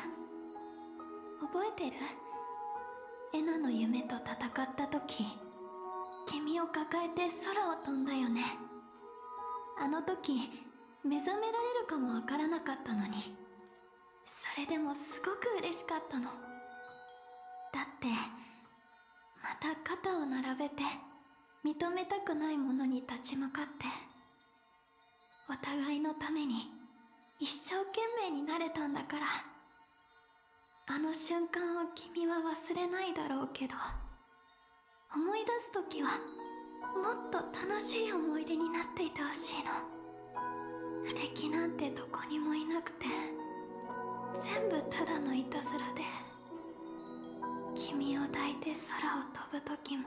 覚えてる？エナの夢と戦った時、君を抱えて空を飛んだよね。あの時目覚められるかもわからなかったのに、それでもすごく嬉しかったの。だってまた肩を並べて認めたくないものに立ち向かって、お互いのために一生懸命になれたんだから。あの瞬間を君は忘れないだろうけど、思い出すときはもっと楽しい思い出になっていてほしいの。敵なんてどこにもいなくて、全部ただのいたずらで、君を抱いて空を飛ぶときも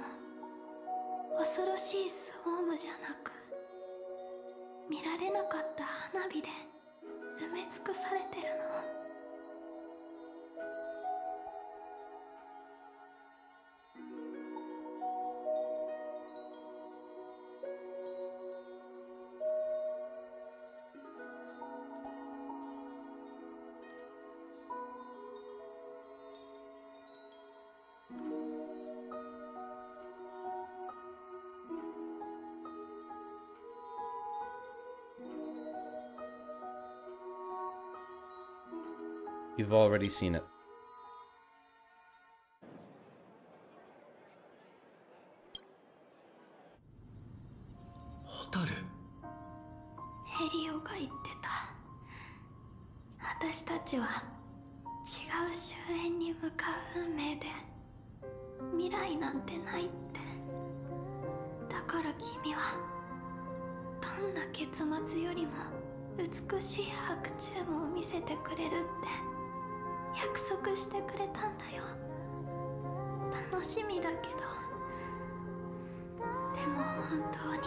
恐ろしいスウォームじゃなく、見られなかった花火で埋め尽くされてるの。You've already seen it. ヘリオが言ってた。私たちは違う終焉に向かう運命で、未来なんてないって。だから君はどんな結末よりも美しい白昼夢を見せてくれるって約束してくれたんだよ。楽しみだけど、でも本当に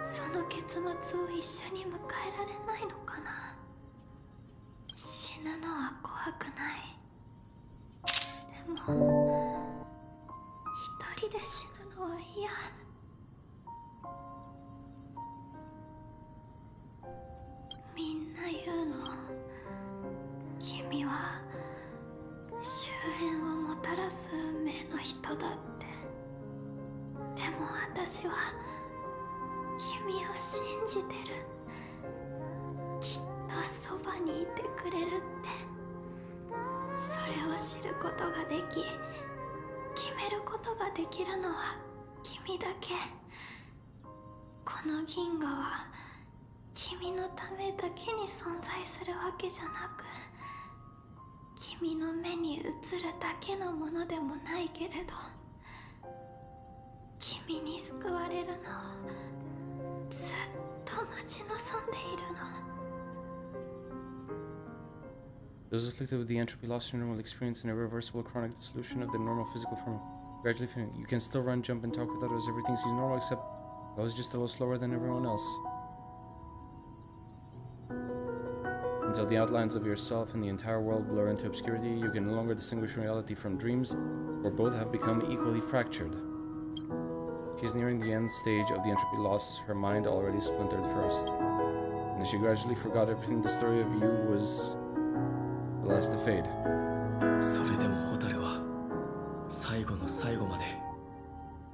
その結末を一緒に迎えられないのかな。死ぬのは怖くない。でも一人で死ぬのは嫌。みんな言うの。君は終焉をもたらす運命の人だって。でも私は君を信じてる。きっとそばにいてくれるって。それを知ることができ、決めめることができるのは君だけ。この銀河は君のためだけに存在するわけじゃなく、君の目に映るだけのものでもないけれど、君に救われるのをずっと待ち望んでいるの。 Those afflicted with the entropy loss syndrome will experience an irreversible chronic dissolution of their normal physical form. Gradually, you can still run, jump, and talk with others. Everything seems normal, except I was just a little slower than everyone else. Until the outlines of yourself and the entire world blur into obscurity, you can no longer distinguish reality from dreams, or both have become equally fractured. She is nearing the end stage of the entropy loss, her mind already splintered first. And as she gradually forgot everything, the story of you was the last to fade. それでもホタルは最後の最後まで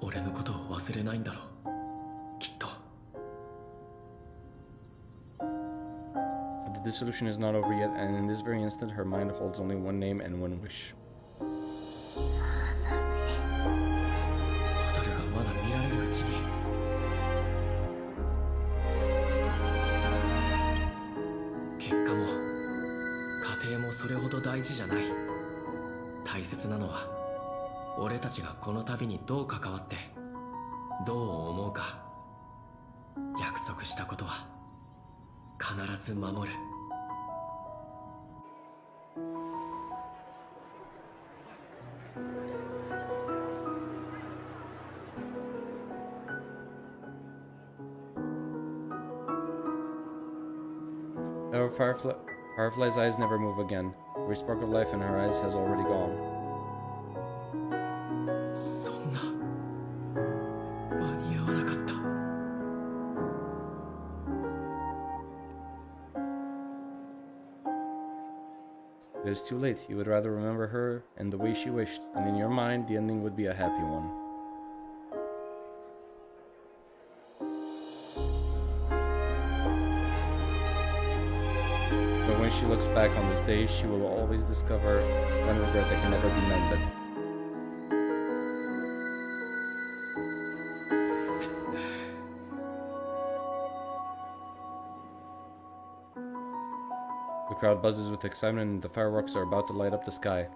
俺のことを忘れないんだろう、きっと。 But the dissolution is not over yet, and in this very instant, her mind holds only one name and one wish. ホタルがまだ見られるうちに。結果も家庭もそれほど大事じゃない。大切なのは俺たちがこの旅にどう関わってどう思うか。約束したことは必ず守る。However, Firefly's eyes never move again. Every spark of life in her eyes has already gone. そんな間に合わなかった。 It is too late. You would rather remember her in the way she wished, and in your mind, the ending would be a happy one. But when she looks back on this day, she will always discover one regret that can never be mended. The crowd buzzes with excitement and the fireworks are about to light up the sky.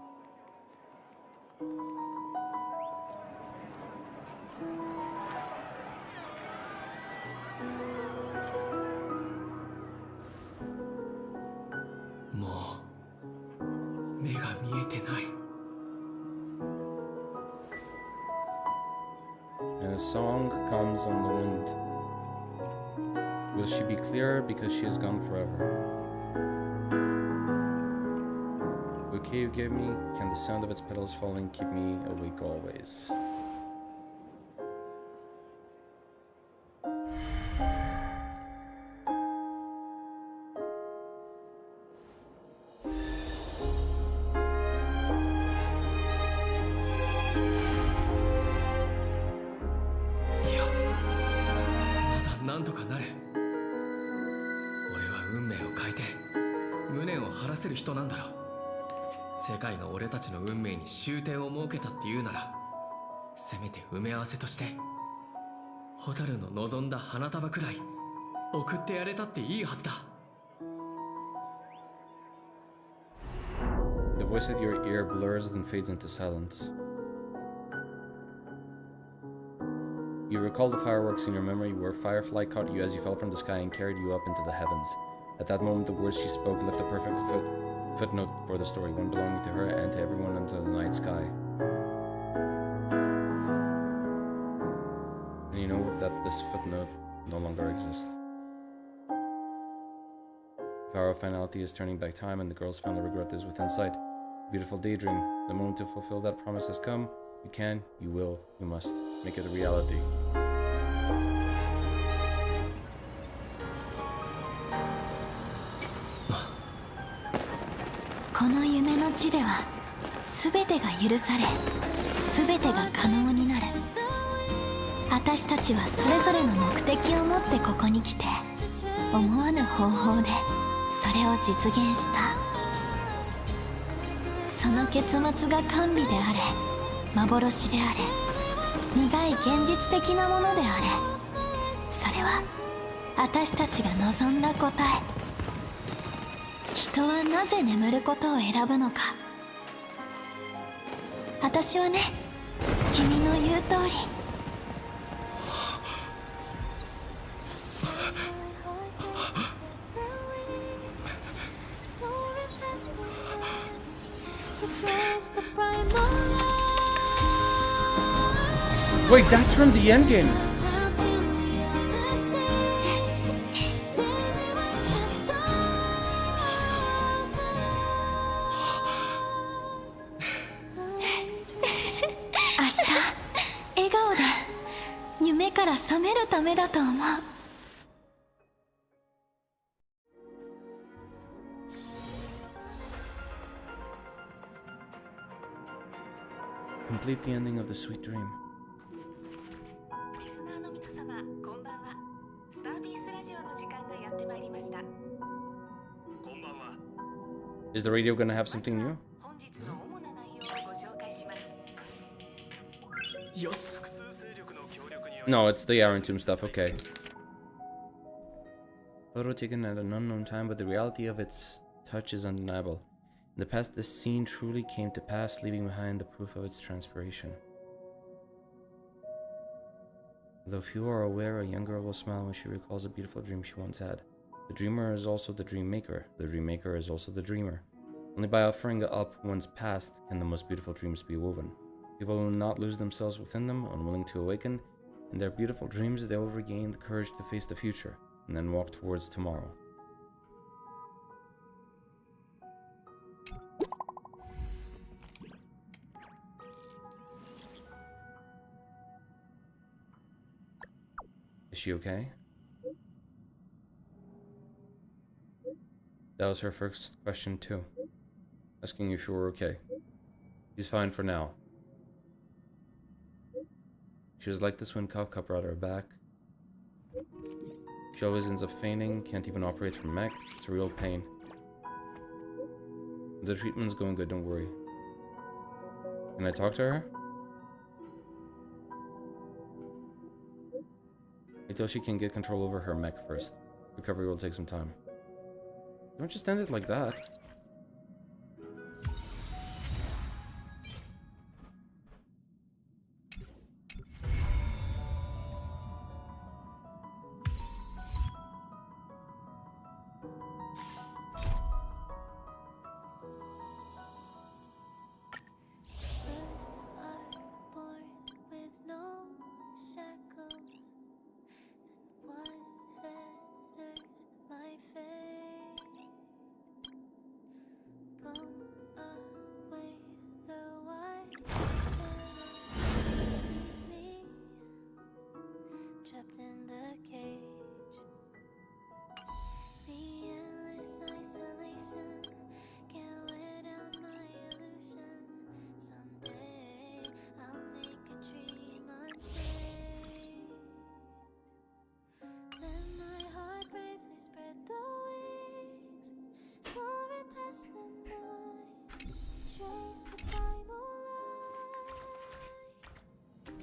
And a song comes on the wind. Will she be clearer because she is gone forever? The bouquet you gave me, can the sound of its petals falling keep me awake always? Rito なんだろう。世界が俺たちの運命に終点を設けたっていうなら、せめて埋め合わせとしてホタルの望んだ花束くらい送ってやれたっていいはずだ。 The voice at your ear blurs and fades into silence. You recall the fireworks in your memory where Firefly caught you as you fell from the sky and carried you up into the heavens. At that moment, the words she spoke left a perfect footnote for the story, one belonging to her and to everyone under the night sky. And you know that this footnote no longer exists. The power of finality is turning back time, and the girl's final regret is within sight. Beautiful daydream. The moment to fulfill that promise has come. You can, you will, you must. Make it a reality. この夢の地では全てが許され全てが可能になる。私たちはそれぞれの目的を持ってここに来て思わぬ方法でそれを実現した。その結末が甘美であれ幻であれ、苦い現実的なものであれ、それは私たちが望んだ答え。人はなぜ眠ることを選ぶのか。私はね、君の言う通り。Wait, that's from the end game. Complete the ending of the sweet dream. Is the radio gonna have something new? No, it's the Iron Tomb stuff, okay. Photo taken at an unknown time, but the reality of its touch is undeniable. In the past, this scene truly came to pass, leaving behind the proof of its transpiration. Though few are aware, a young girl will smile when she recalls a beautiful dream she once had. The dreamer is also the dream maker. The dream maker is also the dreamer. Only by offering up one's past can the most beautiful dreams be woven. People will not lose themselves within them, unwilling to awaken. In their beautiful dreams, they will regain the courage to face the future, and then walk towards tomorrow. Is she okay? That was her first question too. Asking if you were okay. She's fine for now. She was like this when Kafka brought her back. She always ends up fainting, can't even operate her mech. It's a real pain. The treatment's going good, don't worry. Can I talk to her? Wait till she can get control over her mech first. Recovery will take some time. Don't just end it like that.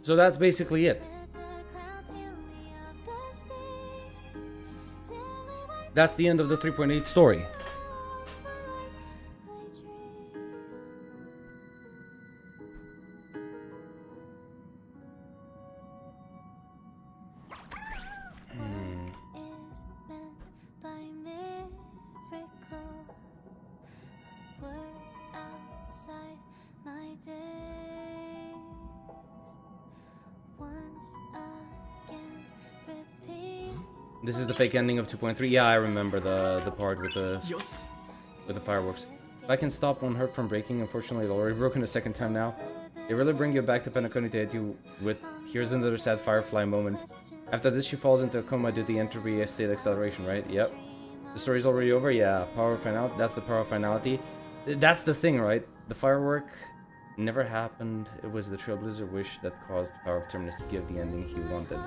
So that's basically it. That's the end of the 3.8 story. This is the fake ending of 2.3. Yeah, I remember the part with the fireworks. If I can stop one heart from breaking, unfortunately it's already broken a second time now. They really bring you back to Penacony to hit you with here's another sad firefly moment. After this she falls into a coma due to the entropy state acceleration, right? Yep. The story's already over? Yeah. Power of finality. That's the power of finality. That's the thing, right? The firework never happened. It was the Trailblazer wish that caused the power of Terminus to give the ending he wanted.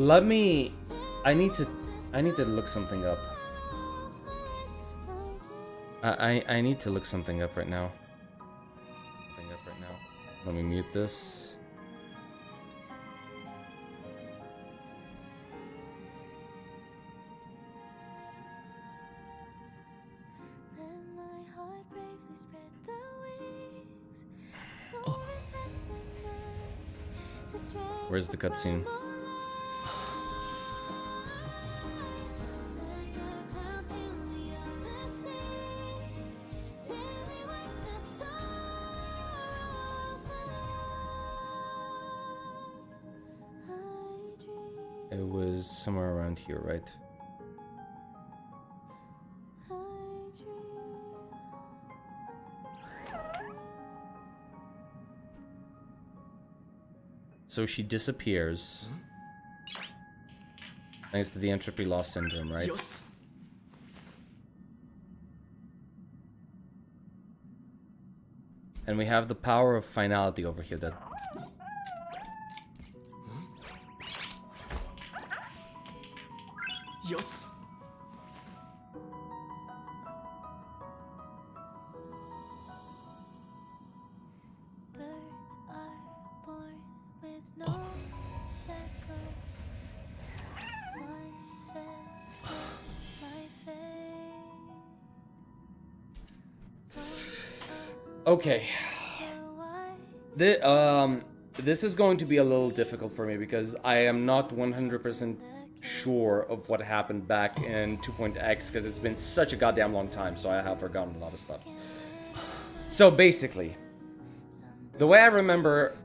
Let me... I need to look something up. I need to look something up right now. Let me mute this. Where's the cutscene? It was somewhere around here, right? So she disappears. Thanks to the entropy loss syndrome, right? Yes. And we have the power of finality over here that... Yes. Okay. This is going to be a little difficult for me because I am not 100% sure of what happened back in 2.x because it's been such a goddamn long time, so I have forgotten a lot of stuff. So basically, the way I remember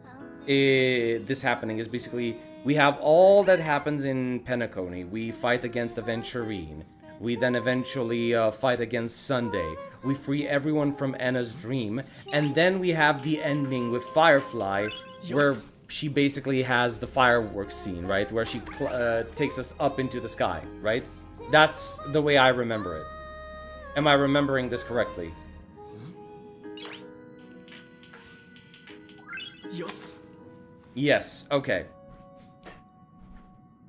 this happening is basically we have all that happens in Penacony. We fight against Aventurine. We then eventually fight against Sunday. We free everyone from Anna's dream. And then we have the ending with Firefly, where she basically has the fireworks scene, right? Where she takes us up into the sky, right? That's the way I remember it. Am I remembering this correctly? Yes. Yes, okay.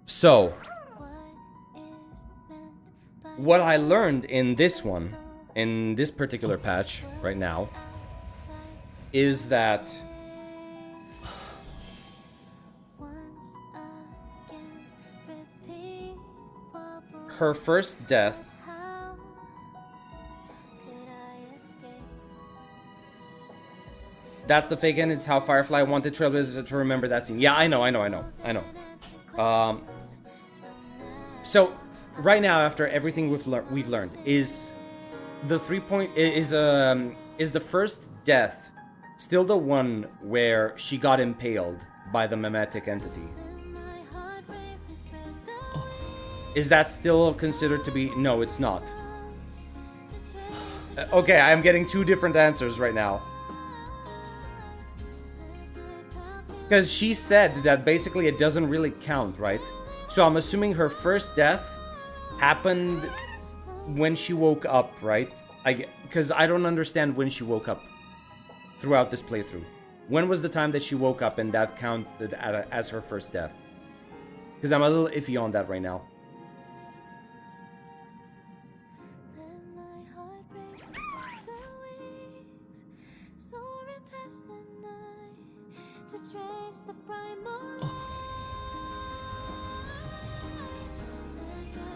So, what I learned in this one, in this particular patch right now, is that her first death that's the fake end. It's how Firefly wanted Trailblazer to remember that scene. Yeah, I know. So right now, after everything we've learned, is the is the first death still the one where she got impaled by the mimetic entity? Is that still considered to be... No, it's not. Okay, I'm getting two different answers right now. Because she said that basically it doesn't really count, right? So I'm assuming her first death happened when she woke up, right? Because I don't understand when she woke up throughout this playthrough. When was the time that she woke up and that counted as her first death? Because I'm a little iffy on that right now.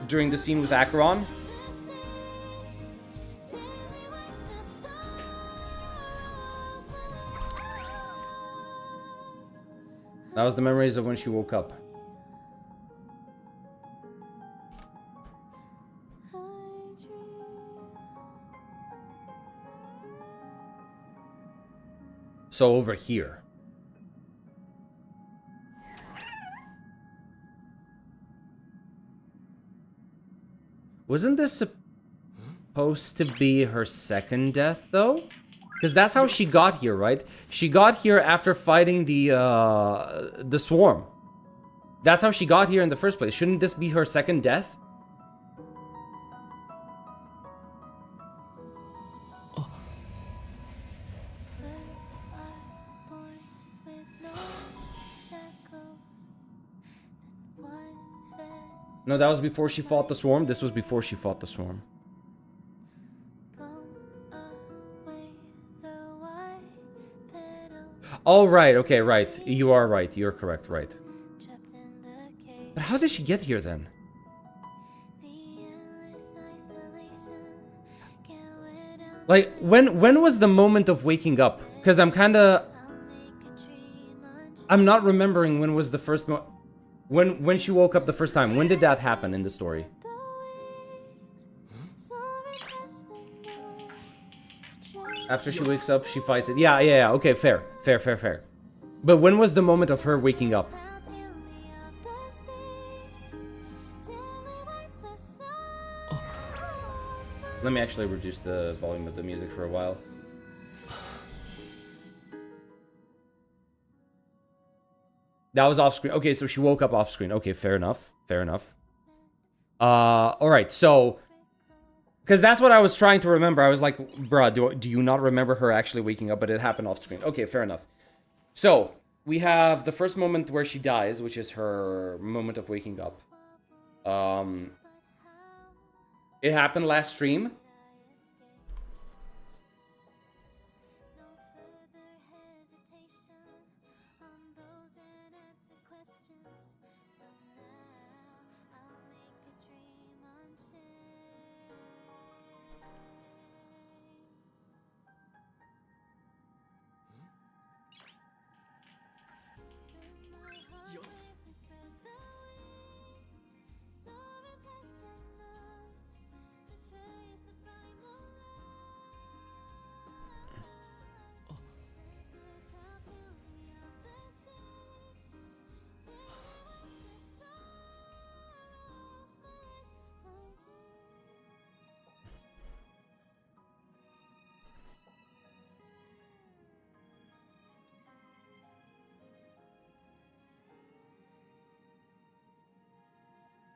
During the scene with Acheron? That was the memories of when she woke up. So over here. Wasn't this supposed to be her second death, though? Because that's how she got here, right? She got here after fighting the swarm. That's how she got here in the first place. Shouldn't this be her second death? No, that was before she fought the swarm. This was before she fought the swarm. Oh, right. Okay, right. You are right. You're correct. Right. But how did she get here then? Like, when was the moment of waking up? Because I'm not remembering when was the first when she woke up the first time. When did that happen in the story? After she wakes up, she fights it. Yeah. Okay, fair. But when was the moment of her waking up? Let me actually reduce the volume of the music for a while. That was off screen. Okay, so she woke up off screen. Okay, fair enough. All right, so because that's what I was trying to remember. I was like, bruh, do you not remember her actually waking up? But it happened off screen. Okay, fair enough. So we have the first moment where she dies, which is her moment of waking up. It happened last stream.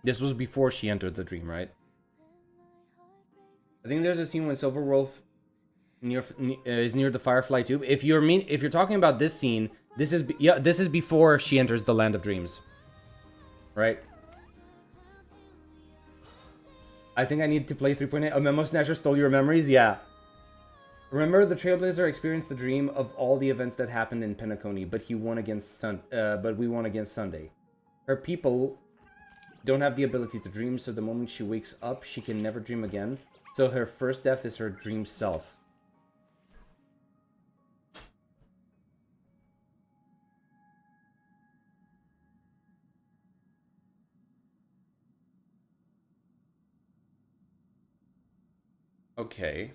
This was before she entered the dream, right? I think there's a scene when Silverwolf is near the Firefly tube. If you're talking about this scene, this is before she enters the Land of Dreams, right? I think I need to play 3.8. A Memo Snatcher stole your memories. Yeah. Remember, the Trailblazer experienced the dream of all the events that happened in Penacony, but we won against Sunday. Her people don't have the ability to dream, so the moment she wakes up, she can never dream again. So her first death is her dream self. Okay.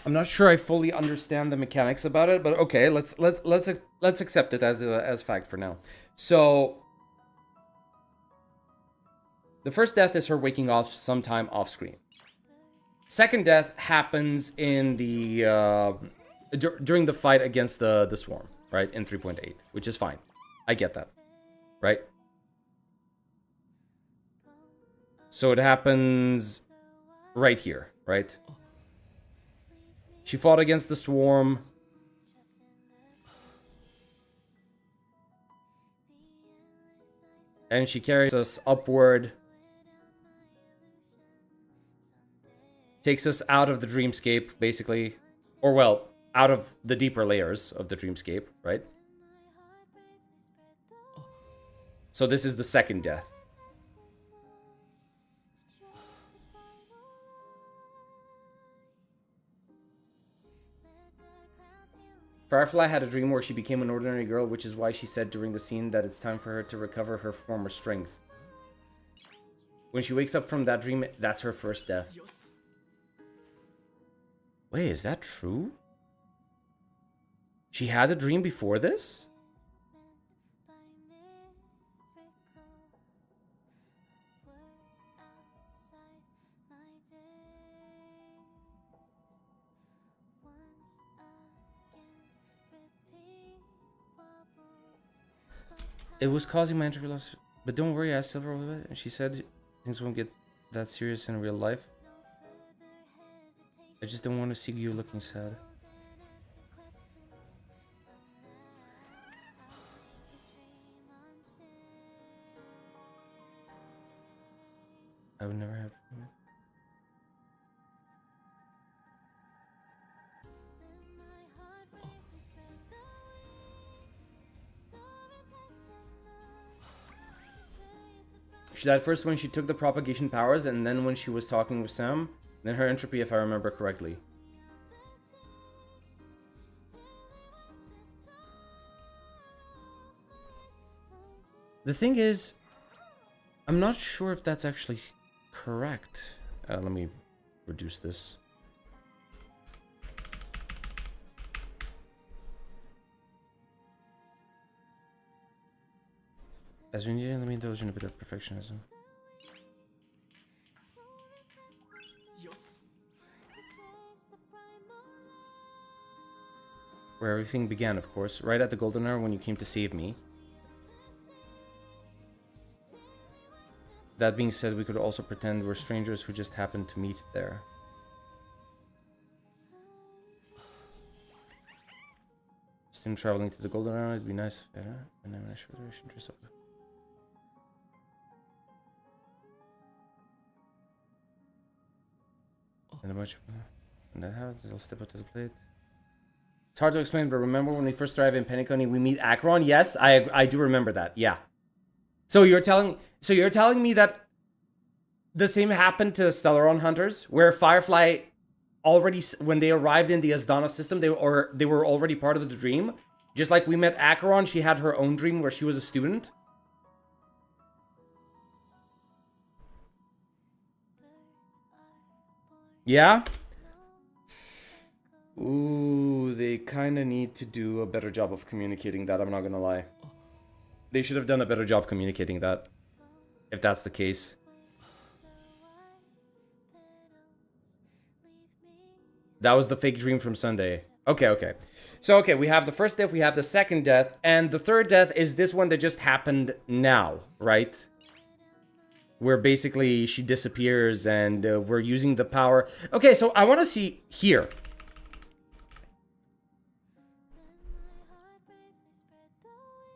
I'm not sure I fully understand the mechanics about it, but okay, let's accept it as fact for now. So the first death is her waking off sometime off screen. Second death happens in the during the fight against the swarm, right? In 3.8, which is fine. I get that, right? So it happens right here, right? She fought against the swarm. And she carries us upward. Takes us out of the dreamscape, basically. Or, well, out of the deeper layers of the dreamscape, right? So this is the second death. Firefly had a dream where she became an ordinary girl, which is why she said during the scene that it's time for her to recover her former strength. When she wakes up from that dream, that's her first death. Wait, is that true? She had a dream before this? It was causing my entry loss, but don't worry, I asked Silver about it, and she said things won't get that serious in real life. I just don't want to see you looking sad. I would never have. She died first when she took the propagation powers, and then when she was talking with Sam. Then her entropy, if I remember correctly. The thing is, I'm not sure if that's actually correct. Let me reduce this. As we need, let me indulge in a bit of perfectionism. Where everything began, of course, right at the golden hour when you came to save me. That being said, we could also pretend we're strangers who just happened to meet there. Still traveling to the golden hour, it'd be nice. And then I should interest up. And a bunch of, and that happens, I'll step up to the plate. It's hard to explain, but remember when we first arrive in Penacony, we meet Acheron? Yes, I do remember that. Yeah. So you're telling me that the same happened to the Stellaron hunters, where Firefly already, when they arrived in the Asdana system, they were already part of the dream. Just like we met Acheron, she had her own dream where she was a student. Yeah? Ooh, they kind of need to do a better job of communicating that, I'm not gonna lie. They should have done a better job communicating that, if that's the case. That was the fake dream from Sunday. Okay. So, okay, we have the first death, we have the second death, and the third death is this one that just happened now, right? Where basically she disappears and we're using the power. Okay, so I want to see here.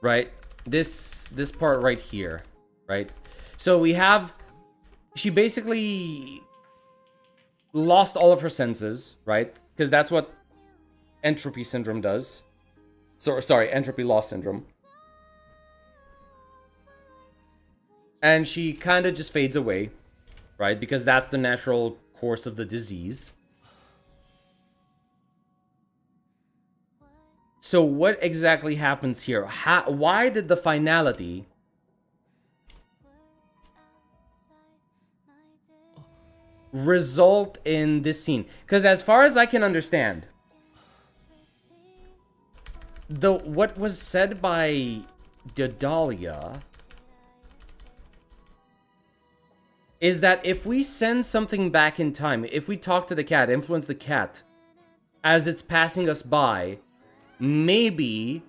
Right? This part right here, right? So we have, she basically lost all of her senses, right? Because that's what entropy syndrome does. Sorry, entropy loss syndrome. And she kind of just fades away, right? Because that's the natural course of the disease. So what exactly happens here? Why did the finality result in this scene? Because as far as I can understand, what was said by Daedalus is that if we send something back in time, if we talk to the cat, influence the cat as it's passing us by, maybe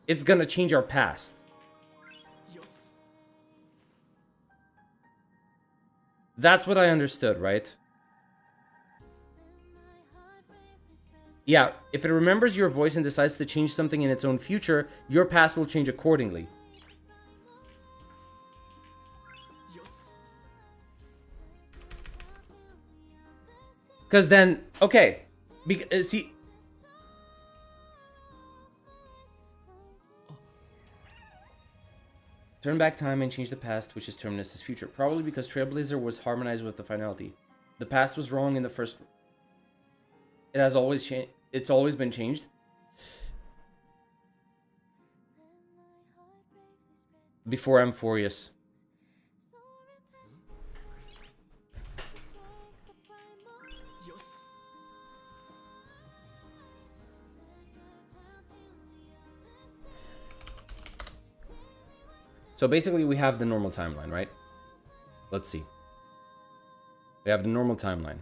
it's gonna change our past. That's what I understood, right? Yeah, if it remembers your voice and decides to change something in its own future, your past will change accordingly. Because then, okay, see... Turn back time and change the past, which is Terminus' future. Probably because Trailblazer was harmonized with the finality. The past was wrong in the first... It has always changed. It's always been changed. Before Amphorius. So basically we have the normal timeline, right? Let's see. We have the normal timeline.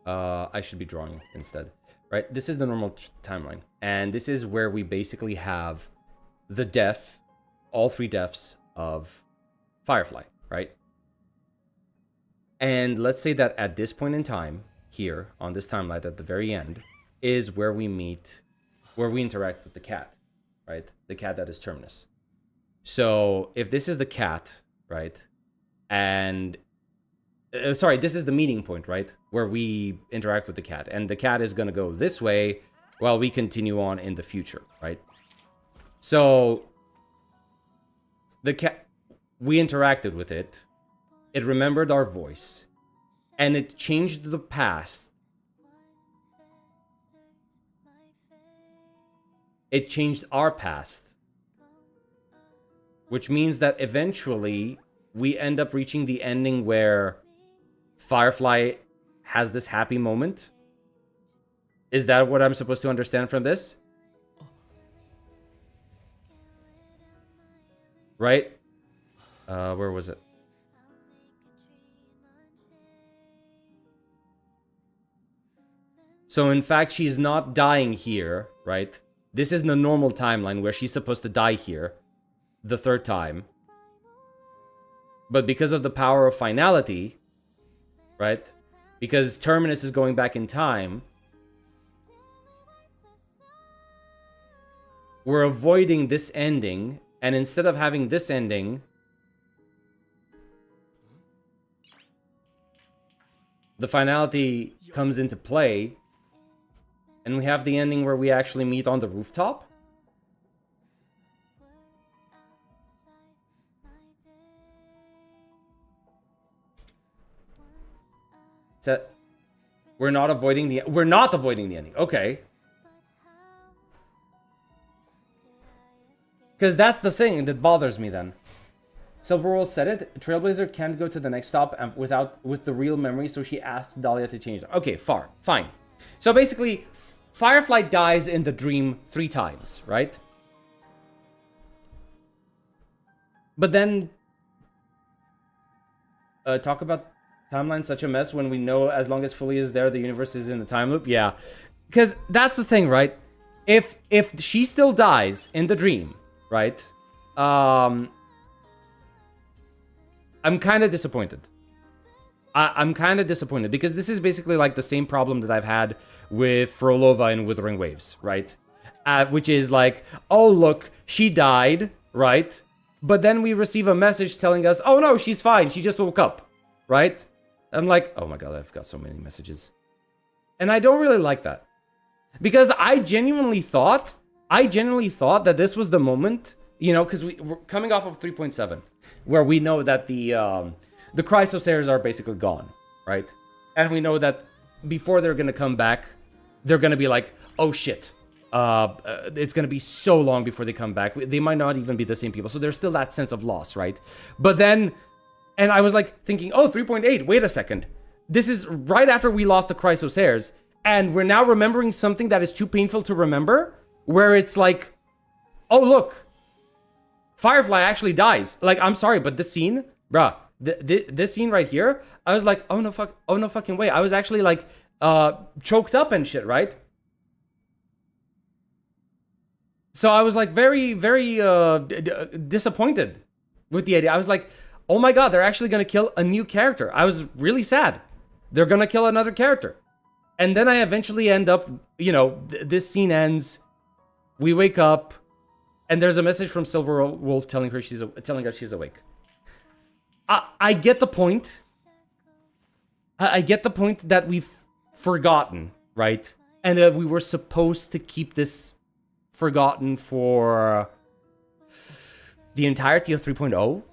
I should be drawing instead, right? This is the normal timeline. And this is where we basically have the death, all three deaths of Firefly, right? And let's say that at this point in time, here on this timeline at the very end, is where we meet, where we interact with the cat, right? The cat that is Terminus. So if this is the cat, right? and sorry, this is the meeting point, right? Where we interact with the cat, and the cat is gonna go this way while we continue on in the future, right? So the cat, we interacted with it. It remembered our voice, and it changed the past. It changed our past, which means that eventually we end up reaching the ending where Firefly has this happy moment. Is that what I'm supposed to understand from this? Right? Where was it? So in fact, she's not dying here, right? This is the normal timeline where she's supposed to die here the third time. But because of the power of finality, right? Because Terminus is going back in time, we're avoiding this ending, and instead of having this ending, the finality comes into play, and we have the ending where we actually meet on the rooftop. So we're not avoiding the ending. Okay. Because that's the thing that bothers me then. Silverwolf said it. Trailblazer can't go to the next stop with the real memory, so she asks Dahlia to change it. Okay, fine. So basically, Firefly dies in the dream 3 times, right? But then talk about timeline such a mess when we know as long as Fully is there, the universe is in the time loop. Yeah, because that's the thing, right? If she still dies in the dream, right? I'm kind of disappointed. I'm kind of disappointed because this is basically like the same problem that I've had with Frolova in Withering Waves, right? Which is like, oh look, she died, right? But then we receive a message telling us, oh no, she's fine, she just woke up, right? I'm like, oh my god, I've got so many messages. And I don't really like that. Because I genuinely thought that this was the moment, you know, because we're coming off of 3.7, where we know that the Chrysosairs are basically gone, right? And we know that before they're going to come back, they're going to be like, oh shit, it's going to be so long before they come back. They might not even be the same people. So there's still that sense of loss, right? But then, and I was like thinking, oh, 3.8, wait a second. This is right after we lost the Chrysosairs, and we're now remembering something that is too painful to remember, where it's like, oh, look, Firefly actually dies. Like, I'm sorry, but this scene, bruh, this scene right here, I was like, oh no fucking way. I was actually like choked up and shit, right? So I was like very disappointed with the idea. I was like, oh my god, they're actually gonna kill a new character. I was really sad. They're gonna kill another character. And then I eventually end up, you know, this scene ends, we wake up, and there's a message from Silverwolf telling us she's awake. I get the point. I get the point that we've forgotten, right? And that we were supposed to keep this forgotten for the entirety of 3.0.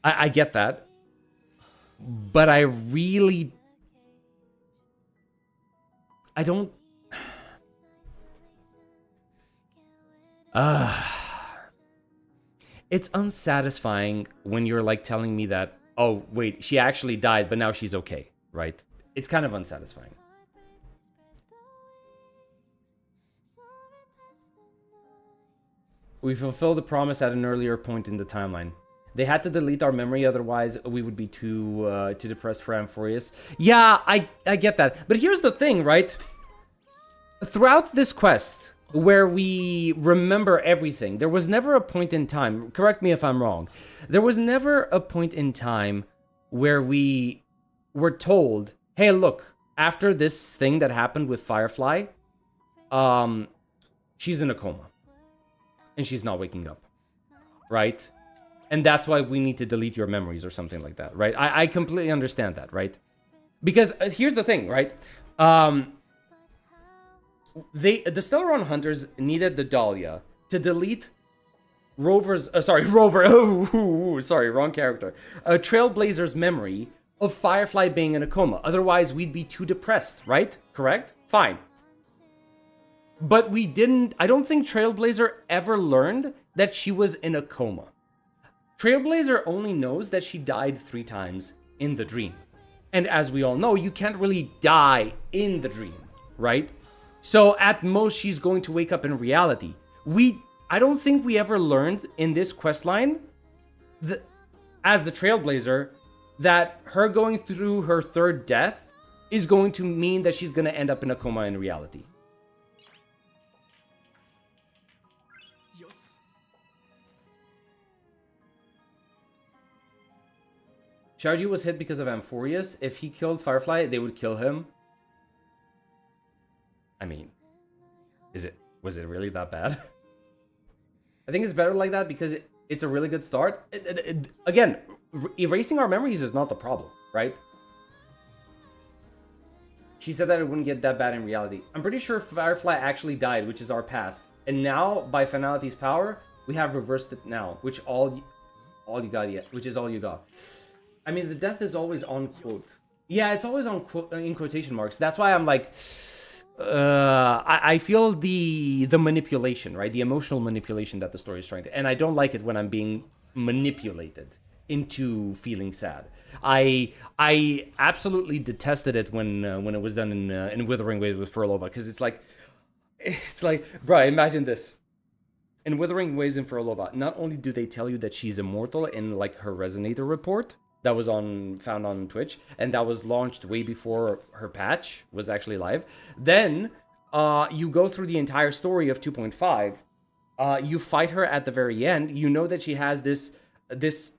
I get that. But I don't... It's unsatisfying when you're like telling me that, oh, wait, she actually died, but now she's okay, right? It's kind of unsatisfying. We fulfilled the promise at an earlier point in the timeline. They had to delete our memory, otherwise we would be too depressed for Amphorius. Yeah, I get that. But here's the thing, right? Throughout this quest, where we remember everything, there was never a point in time, correct me if I'm wrong, there was never a point in time where we were told, hey, look, after this thing that happened with Firefly, she's in a coma. And she's not waking up. Right? and that's why we need to delete your memories or something like that, right? I completely understand that, right? Because here's the thing, right? The Stellaron hunters needed the Dahlia to delete Rover, sorry, wrong character. Trailblazer's memory of Firefly being in a coma. Otherwise, we'd be too depressed, right? Correct? Fine. But we didn't, I don't think Trailblazer ever learned that she was in a coma. Trailblazer only knows that she died 3 times in the dream. And as we all know, you can't really die in the dream, right? So at most, she's going to wake up in reality. I don't think we ever learned in this questline, as the Trailblazer, that her going through her 3rd death is going to mean that she's going to end up in a coma in reality. Sharji was hit because of Amphorius. If he killed Firefly, they would kill him. I mean, was it really that bad? I think it's better like that because it's a really good start. Again, erasing our memories is not the problem, right? She said that it wouldn't get that bad in reality. I'm pretty sure Firefly actually died, which is our past. And now, by Finality's power, we have reversed it now, which all you got yet, which is all you got. I mean, the death is always on quote. Yeah, it's always on in quotation marks. That's why I'm like, I feel the manipulation, right? The emotional manipulation that the story is trying to, and I don't like it when I'm being manipulated into feeling sad. I absolutely detested it when it was done in Withering Waves with Furlova, because it's like, bro, imagine this. In Withering Waves in Furlova, not only do they tell you that she's immortal in like her Resonator report that was found on Twitch, and that was launched way before her patch was actually live. Then you go through the entire story of 2.5. You fight her at the very end. You know that she has this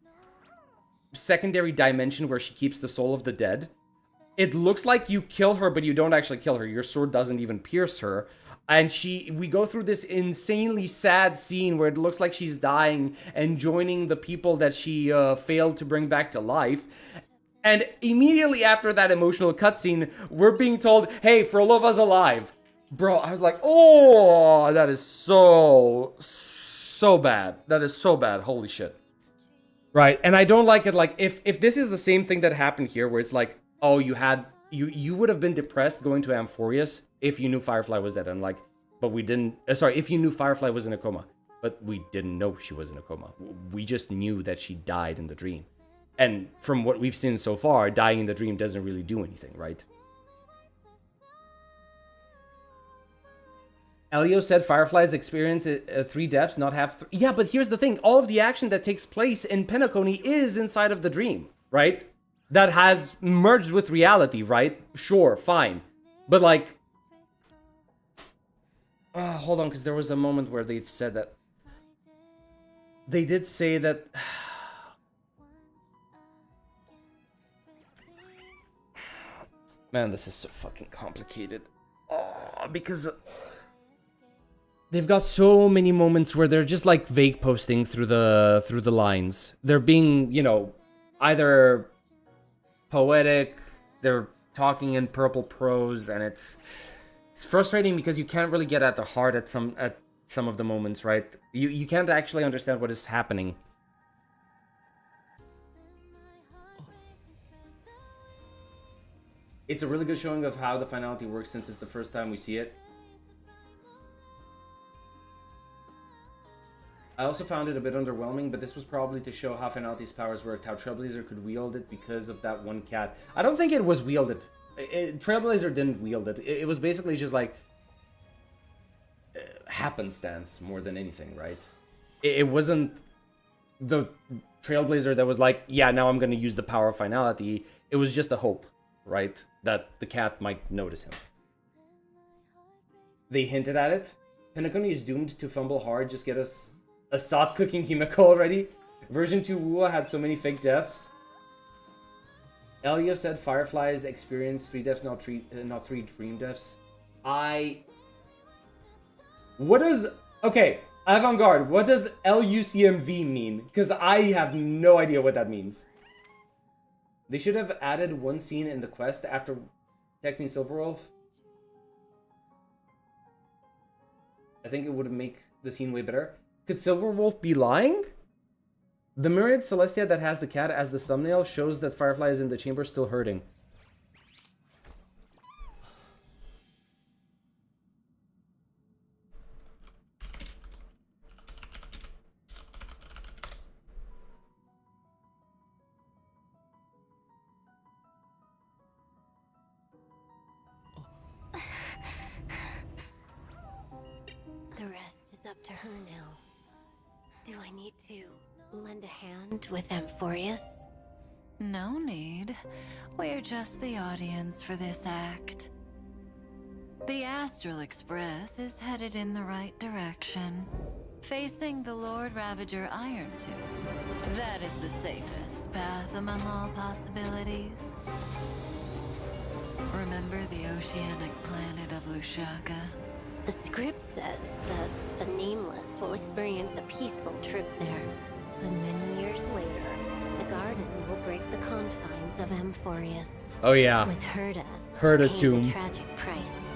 secondary dimension where she keeps the soul of the dead. It looks like you kill her, but you don't actually kill her. Your sword doesn't even pierce her. And we go through this insanely sad scene where it looks like she's dying and joining the people that she failed to bring back to life. And immediately after that emotional cutscene, we're being told, hey, Furlova's alive. Bro, I was like, oh, that is so bad. That is so bad. Holy shit. Right, and I don't like it. Like, if this is the same thing that happened here, where it's like, oh, you would have been depressed going to Amphorius if you knew Firefly was dead. And like, but we didn't. If you knew Firefly was in a coma, but we didn't know she was in a coma. We just knew that she died in the dream. And from what we've seen so far, dying in the dream doesn't really do anything, right? Elio said Firefly's experience 3 deaths, not half. Yeah, but here's the thing. All of the action that takes place in Penacony is inside of the dream, right? That has merged with reality, right? Sure, fine. But like... hold on, because there was a moment where they said that... They did say that... Man, this is so fucking complicated. Because... They've got so many moments where they're just like vague posting through the lines. They're being, you know, either poetic, they're talking in purple prose, and it's frustrating because you can't really get at the heart at some of the moments, right? You can't actually understand what is happening. It's a really good showing of how the finality works since it's the first time we see it. I also found it a bit underwhelming, but this was probably to show how Finality's powers worked, how Trailblazer could wield it because of that one cat. I don't think it was wielded. Trailblazer didn't wield it. It was basically just like happenstance more than anything, right? It wasn't the Trailblazer that was like, yeah, now I'm going to use the power of Finality. It was just a hope, right? That the cat might notice him. They hinted at it. Penacony is doomed to fumble hard. Just get us a sot cooking Himeko already. Version 2 WuWa had so many fake deaths. Elio said Firefly's experienced 3 deaths, not 3 dream deaths. Okay, Avant-garde, what does LUCMV mean? Because I have no idea what that means. They should have added one scene in the quest after protecting Silverwolf. I think it would make the scene way better. Could Silverwolf be lying? The Myriad Celestia that has the cat as the thumbnail shows that Firefly is in the chamber still hurting. The rest is up to her now. Do I need to lend a hand with Amphorius? No need. We're just the audience for this act. The Astral Express is headed in the right direction, facing the Lord Ravager Iron Tomb. That is the safest path among all possibilities. Remember the oceanic planet of Lushaka? The script says that the Nameless will experience a peaceful trip there. But many years later, the garden will break the confines of Amphorius. Oh yeah. With Herda paying tomb. a tragic price.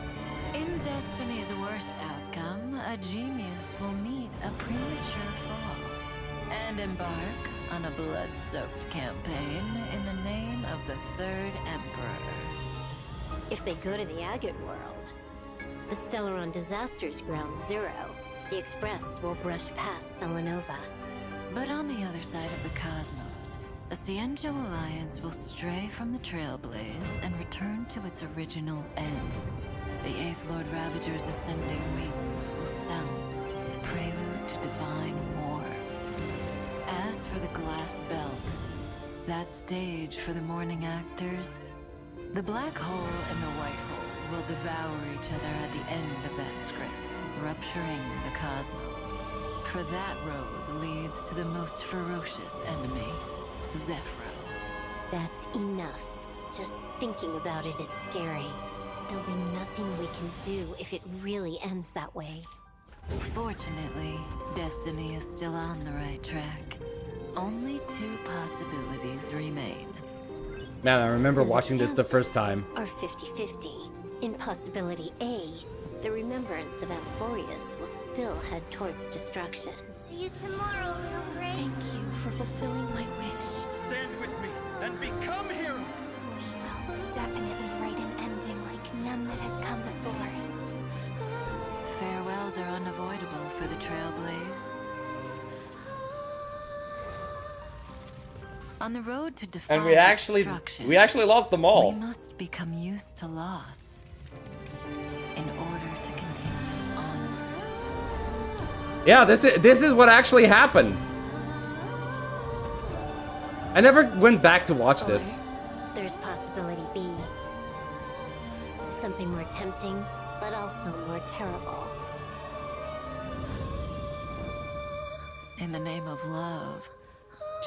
In Destiny's worst outcome, a genius will meet a premature fall and embark on a blood-soaked campaign in the name of the Third Emperor. If they go to the Agate world, the Stellaron Disasters Ground Zero, the Express will brush past Selenova. But on the other side of the cosmos, the Cienjo Alliance will stray from the Trailblaze and return to its original end. The Eighth Lord Ravager's ascending wings will sound the prelude to divine war. As for the Glass Belt, that stage for the morning actors, the black hole and the white hole will devour each other at the end of that script, rupturing the cosmos. For that road leads to the most ferocious enemy, Zephyro. That's enough. Just thinking about it is scary. There'll be nothing we can do if it really ends that way. Fortunately, Destiny is still on the right track. Only two possibilities remain. Man, I remember So the watching this the first chances time. Are 50-50. In possibility A, the remembrance of Amphorius will still head towards destruction. See you tomorrow, little Gray. Thank you for fulfilling my wish. Stand with me and become heroes! We will definitely write an ending like none that has come before. Farewells are unavoidable for the Trailblaze. On the road to defy And we actually lost them all. We must become used to loss in order to continue onward. Yeah, this is what actually happened. I never went back to watch this. There's possibility B. Something more tempting, but also more terrible. In the name of love,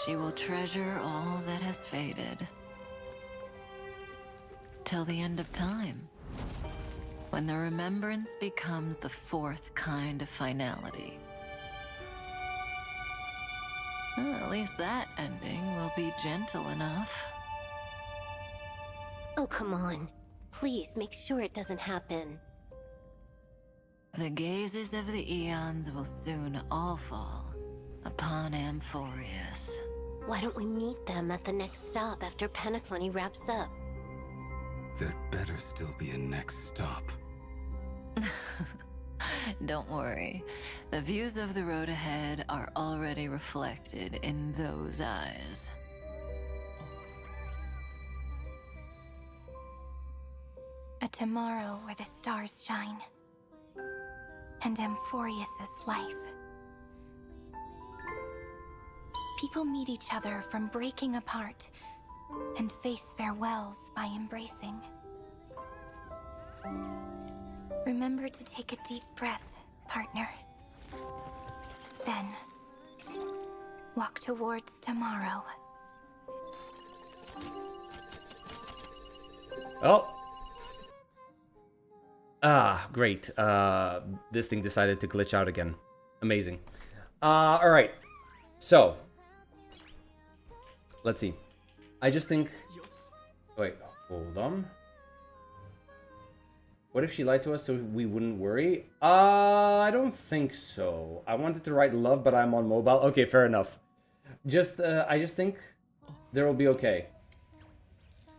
she will treasure all that has faded. Till the end of time, when the remembrance becomes the fourth kind of finality. Well, at least that ending will be gentle enough. Oh, come on. Please make sure it doesn't happen. The gazes of the eons will soon all fall upon Amphorius. Why don't we meet them at the next stop after Penaclony wraps up? There better still be a next stop. Don't worry. The views of the road ahead are already reflected in those eyes. A tomorrow where the stars shine. And Amphorius's life. People meet each other from breaking apart and face farewells by embracing. Remember to take a deep breath, partner. Then, walk towards tomorrow. Oh. Ah, great. This thing decided to glitch out again. Amazing. All right. So, let's see. I just think... Wait, hold on. What if she lied to us so we wouldn't worry? I don't think so. I wanted to write love, but I'm on mobile. Okay, fair enough. I just think there will be okay.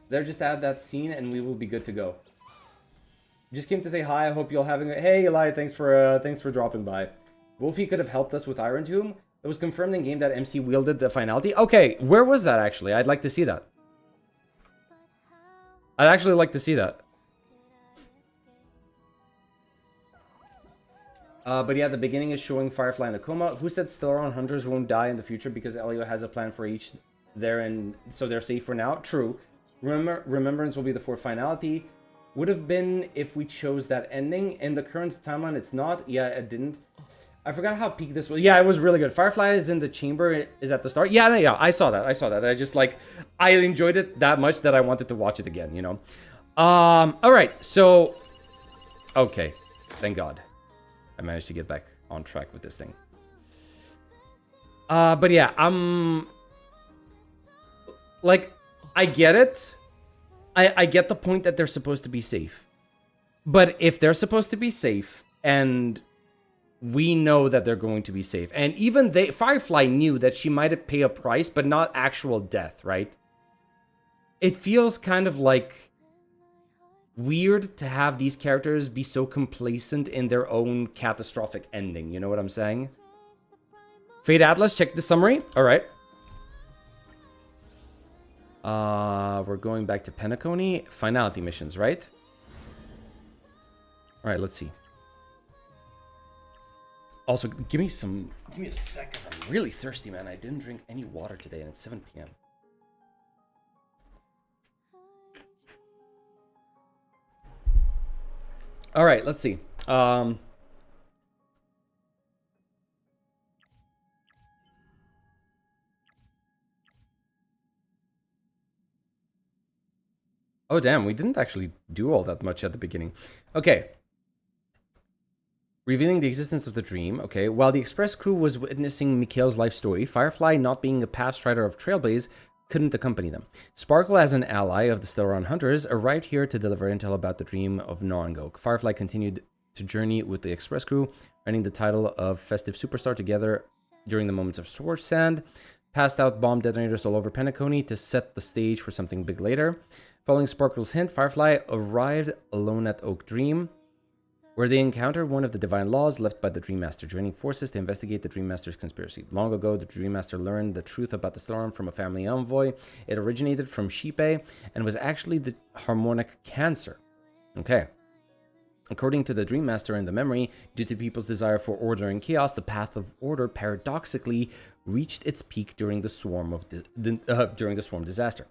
They'll just add that scene and we will be good to go. Just came to say hi. I hope you're having a... Hey, Eli, thanks for dropping by. Wolfie could have helped us with Iron Tomb. It was confirmed in game that MC wielded the finality. Okay, where was that actually? I'd like to see that. I'd actually like to see that. But yeah, the beginning is showing Firefly in a coma. Who said Stellaron Hunters won't die in the future because Elio has a plan for each there, and so they're safe for now? True. Remembrance will be the fourth finality. Would have been if we chose that ending. In the current timeline, it's not. Yeah, it didn't. I forgot how peak this was. Yeah, it was really good. Firefly is in the chamber, is at the start. Yeah, I saw that. I just like, I enjoyed it that much that I wanted to watch it again, you know? All right, so, okay, thank God. I managed to get back on track with this thing. But yeah, like, I get it. I get the point that they're supposed to be safe. But if they're supposed to be safe, and we know that they're going to be safe, and even Firefly knew that she might pay a price, but not actual death, right? It feels kind of like weird to have these characters be so complacent in their own catastrophic ending. You know what I'm saying? Fate Atlas, check the summary. All right. We're going back to Penacony. Finality missions, right? All right, let's see. Also, give me a sec, because I'm really thirsty, man. I didn't drink any water today, and it's 7 p.m. All right, let's see. Oh, damn, we didn't actually do all that much at the beginning. Okay. Revealing the existence of the dream. Okay, while the Express crew was witnessing Mikhail's life story, Firefly, not being a past rider of Trailblaze, couldn't accompany them. Sparkle, as an ally of the Stellaron Hunters, arrived here to deliver intel about the dream of Noangok. Firefly continued to journey with the Express crew, earning the title of Festive Superstar together during the moments of Scorch Sand, passed out bomb detonators all over Penacony to set the stage for something big later. Following Sparkle's hint, Firefly arrived alone at Oak Dream, where they encountered one of the divine laws left by the Dream Master, joining forces to investigate the Dream Master's conspiracy. Long ago, the Dream Master learned the truth about the Stellaron from a family envoy. It originated from Shipe and was actually the harmonic cancer. Okay. According to the Dream Master in the memory, due to people's desire for order and chaos, the path of order paradoxically reached its peak during the swarm disaster.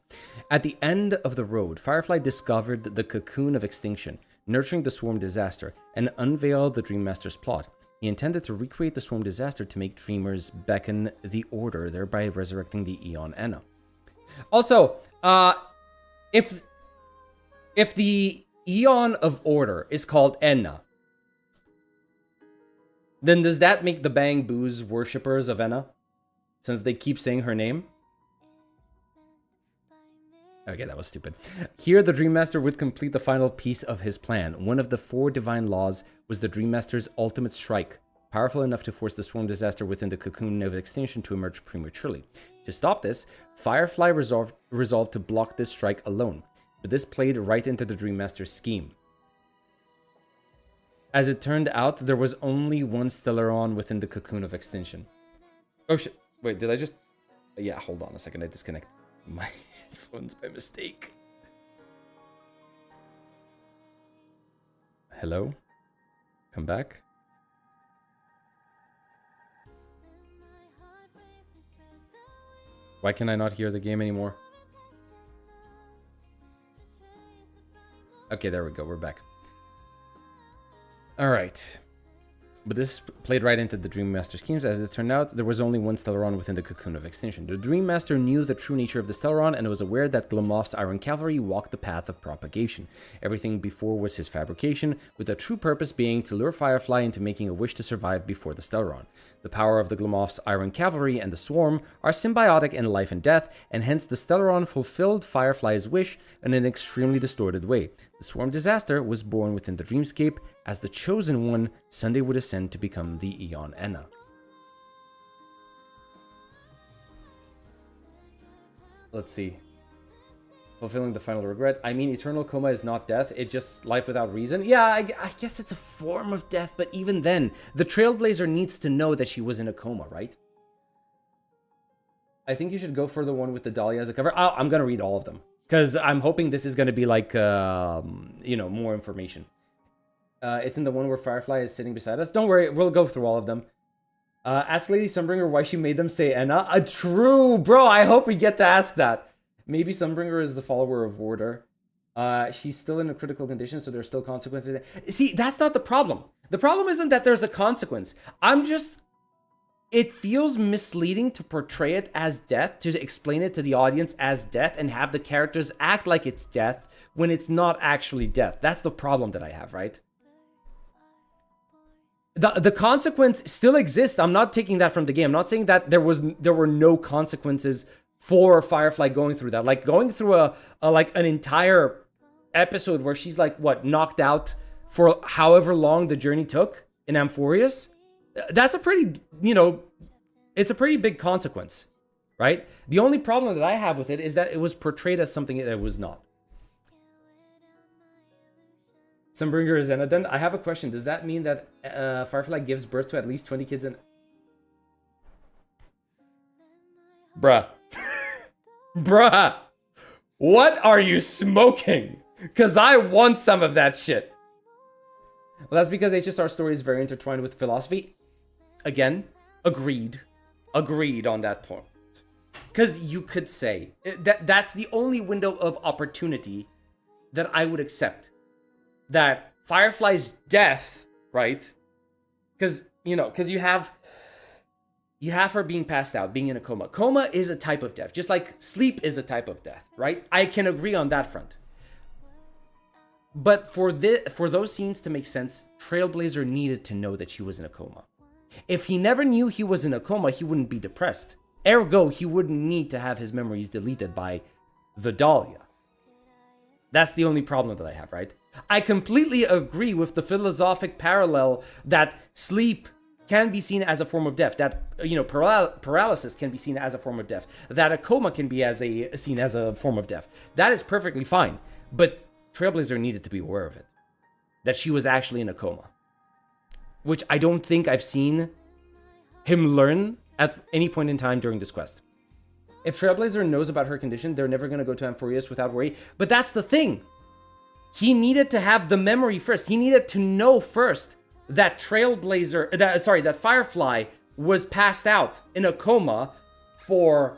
At the end of the road, Firefly discovered the cocoon of extinction, nurturing the swarm disaster, and unveiled the Dream Master's plot. He intended to recreate the swarm disaster to make dreamers beckon the order, thereby resurrecting the Eon Enna. Also, if the Eon of Order is called Enna, then does that make the Bang Boos worshippers of Enna, since they keep saying her name? Okay, that was stupid. Here, the Dream Master would complete the final piece of his plan. One of the 4 divine laws was the Dream Master's ultimate strike, powerful enough to force the swarm disaster within the cocoon of extinction to emerge prematurely. To stop this, Firefly resolved to block this strike alone, but this played right into the Dream Master's scheme. As it turned out, there was only one Stellaron within the cocoon of extinction. Oh shit, wait, did I just... Yeah, hold on a second, I disconnected my headphones by mistake. Hello? Come back? Why can I not hear the game anymore? Okay, there we go, we're back. Alright. But this played right into the Dream Master schemes. As it turned out, there was only one Stellaron within the cocoon of extinction. The Dream Master knew the true nature of the Stellaron and was aware that Glimloff's Iron Cavalry walked the path of propagation. Everything before was his fabrication, with the true purpose being to lure Firefly into making a wish to survive before the Stellaron. The power of the Glimloff's Iron Cavalry and the Swarm are symbiotic in life and death, and hence the Stellaron fulfilled Firefly's wish in an extremely distorted way. The Swarm Disaster was born within the Dreamscape. As the Chosen One, Sunday would ascend to become the Eon Enna. Let's see. Fulfilling the final regret. I mean, eternal coma is not death. It's just life without reason. Yeah, I guess it's a form of death, but even then, the Trailblazer needs to know that she was in a coma, right? I think you should go for the one with the Dahlia as a cover. I'm going to read all of them, because I'm hoping this is going to be like, you know, more information. It's in the one where Firefly is sitting beside us. Don't worry, we'll go through all of them. Ask Lady Sunbringer why she made them say Enna. True, bro. I hope we get to ask that. Maybe Sunbringer is the follower of Order. She's still in a critical condition, so there's still consequences. See, that's not the problem. The problem isn't that there's a consequence. It feels misleading to portray it as death, to explain it to the audience as death, and have the characters act like it's death when it's not actually death. That's the problem that I have, right? The consequence still exists. I'm not taking that from the game. I'm not saying that there were no consequences for Firefly going through that. Like going through an entire episode where she's like, what, knocked out for however long the journey took in Amphorius. That's a pretty, you know, it's a pretty big consequence, right? The only problem that I have with it is that it was portrayed as something that it was not. Sunbringer is Enadon. I have a question. Does that mean that Firefly gives birth to at least 20 kids in... Bruh. Bruh. What are you smoking? Because I want some of that shit. Well, that's because HSR story is very intertwined with philosophy. Again, agreed. Agreed on that point. Because you could say that's the only window of opportunity that I would accept. That Firefly's death, right? Because, you know, because you have her being passed out, being in a coma. Coma is a type of death, just like sleep is a type of death, right? I can agree on that front. But for those scenes to make sense, Trailblazer needed to know that she was in a coma. If he never knew he was in a coma, he wouldn't be depressed. Ergo, he wouldn't need to have his memories deleted by the Dahlia. That's the only problem that I have, right? I completely agree with the philosophic parallel that sleep can be seen as a form of death, that, you know, paralysis can be seen as a form of death, that a coma can be seen as a form of death. That is perfectly fine, but Trailblazer needed to be aware of it, that she was actually in a coma, which I don't think I've seen him learn at any point in time during this quest. If Trailblazer knows about her condition, they're never going to go to Amphorius without worry, but that's the thing. He needed to have the memory first. He needed to know first that that Firefly was passed out in a coma for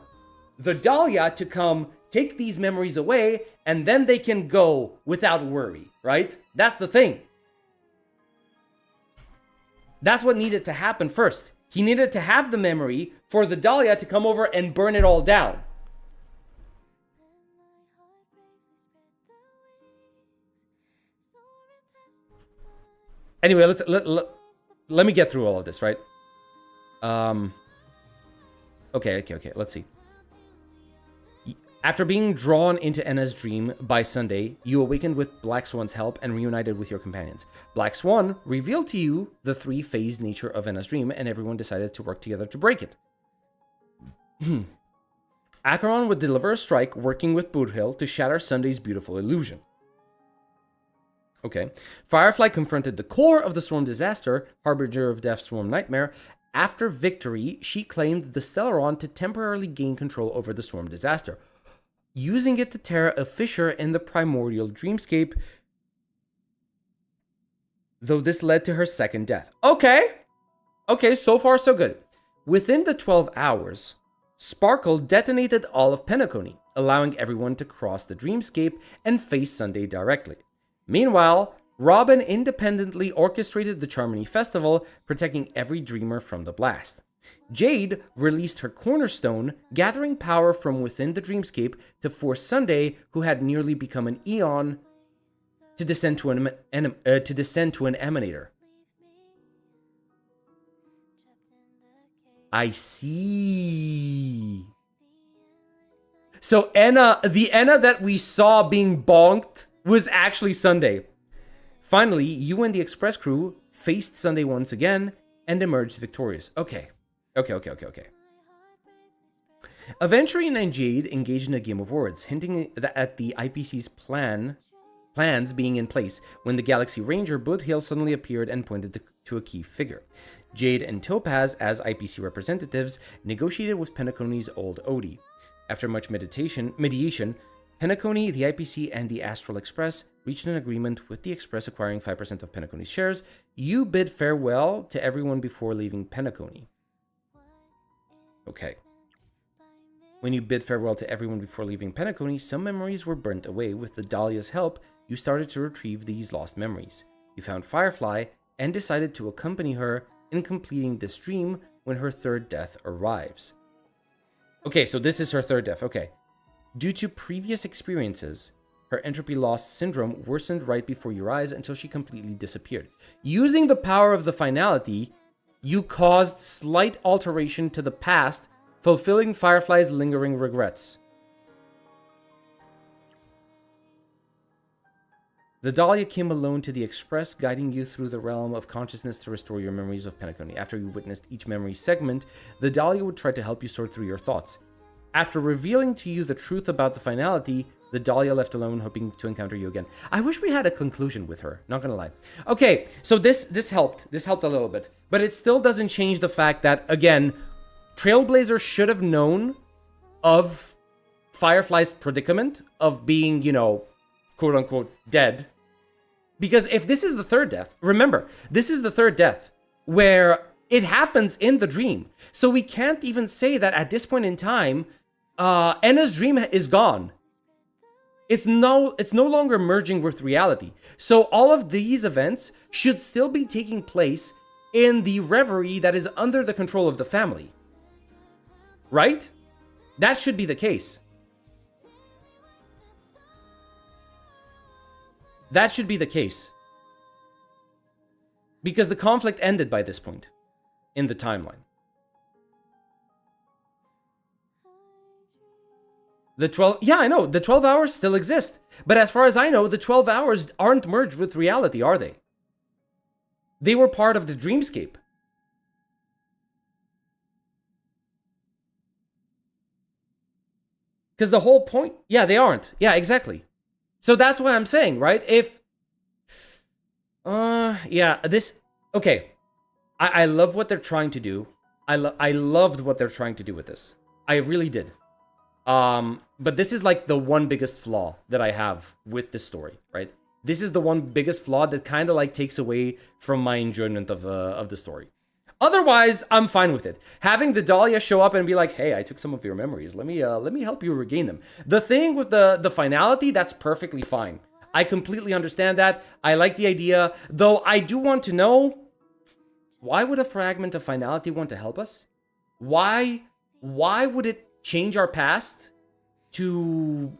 the Dahlia to come take these memories away, and then they can go without worry, right? That's the thing. That's what needed to happen first. He needed to have the memory for the Dahlia to come over and burn it all down. Anyway, let me get through all of this, right? Okay, let's see. After being drawn into Enna's dream by Sunday, you awakened with Black Swan's help and reunited with your companions. Black Swan revealed to you the three-phase nature of Enna's dream, and everyone decided to work together to break it. Acheron would deliver a strike working with Boothill to shatter Sunday's beautiful illusion. Okay. Firefly confronted the core of the Swarm Disaster, Harbinger of Death's Swarm Nightmare. After victory, she claimed the Stellaron to temporarily gain control over the Swarm Disaster, using it to tear a fissure in the primordial dreamscape, though this led to her second death. Okay, so far so good. Within the 12 hours, Sparkle detonated all of Penacony, allowing everyone to cross the dreamscape and face Sunday directly. Meanwhile, Robin independently orchestrated the Charmony Festival, protecting every dreamer from the blast. Jade released her cornerstone, gathering power from within the dreamscape to force Sunday, who had nearly become an Eon, to descend to an emanator. I see. So the Enna that we saw being bonked was actually Sunday. Finally, you and the Express crew faced Sunday once again and emerged victorious. Okay. Aventurine and Jade engaged in a game of words, hinting at the IPC's plans being in place when the Galaxy Ranger Boothill suddenly appeared and pointed to a key figure. Jade and Topaz, as IPC representatives, negotiated with Penacony's old Odie. After much mediation, Penacony, the IPC, and the Astral Express reached an agreement, with the Express acquiring 5% of Penacony's shares. You bid farewell to everyone before leaving Penacony. Okay. When you bid farewell to everyone before leaving Penacony, some memories were burnt away. With the Dahlia's help, you started to retrieve these lost memories. You found Firefly and decided to accompany her in completing this dream when her third death arrives. Okay, so this is her third death. Okay. Due to previous experiences, her entropy loss syndrome worsened right before your eyes until she completely disappeared. Using the power of the finality, you caused slight alteration to the past, fulfilling Firefly's lingering regrets. The Dahlia came alone to the Express, guiding you through the realm of consciousness to restore your memories of Penacony. After you witnessed each memory segment, the Dahlia would try to help you sort through your thoughts. After revealing to you the truth about the finality, the Dahlia left alone, hoping to encounter you again. I wish we had a conclusion with her, not gonna lie. Okay, so this helped. This helped a little bit. But it still doesn't change the fact that, again, Trailblazer should have known of Firefly's predicament of being, you know, quote-unquote dead. Because if this is the third death, remember, this is the third death where it happens in the dream. So we can't even say that at this point in time, Enna's dream is gone. It's no longer merging with reality. So all of these events should still be taking place in the reverie that is under the control of the family. Right? That should be the case. That should be the case. Because the conflict ended by this point in the timeline. The 12, yeah, I know, the 12 hours still exist. But as far as I know, the 12 hours aren't merged with reality, are they? They were part of the dreamscape. Because the whole point, yeah, they aren't. Yeah, exactly. So that's what I'm saying, right? If, yeah, this, okay. I love what they're trying to do. I loved what they're trying to do with this. I really did. But this is like the one biggest flaw that I have with this story, right? This is the one biggest flaw that kind of like takes away from my enjoyment of the story. Otherwise, I'm fine with it. Having the Dahlia show up and be like, "Hey, I took some of your memories. Let me help you regain them." The thing with the finality, that's perfectly fine. I completely understand that. I like the idea, though. I do want to know, why would a fragment of finality want to help us? Why would it change our past to,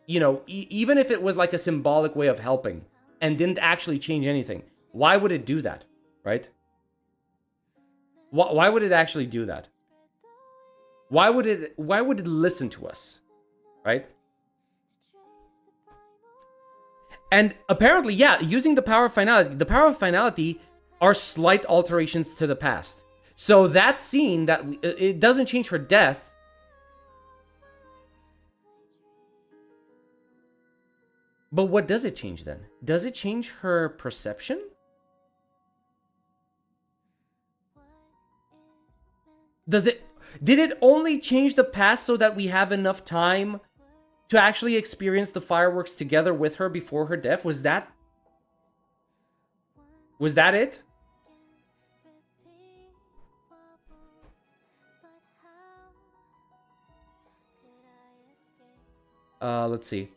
you know, even if it was like a symbolic way of helping and didn't actually change anything? Why would it do that, right? Why would it actually do that? Why would it listen to us, right? And apparently, yeah, using the power of finality are slight alterations to the past. So that scene, that it doesn't change her death. But what does it change then? Does it change her perception? Did it only change the past so that we have enough time to actually experience the fireworks together with her before her death? Was that it? Let's see.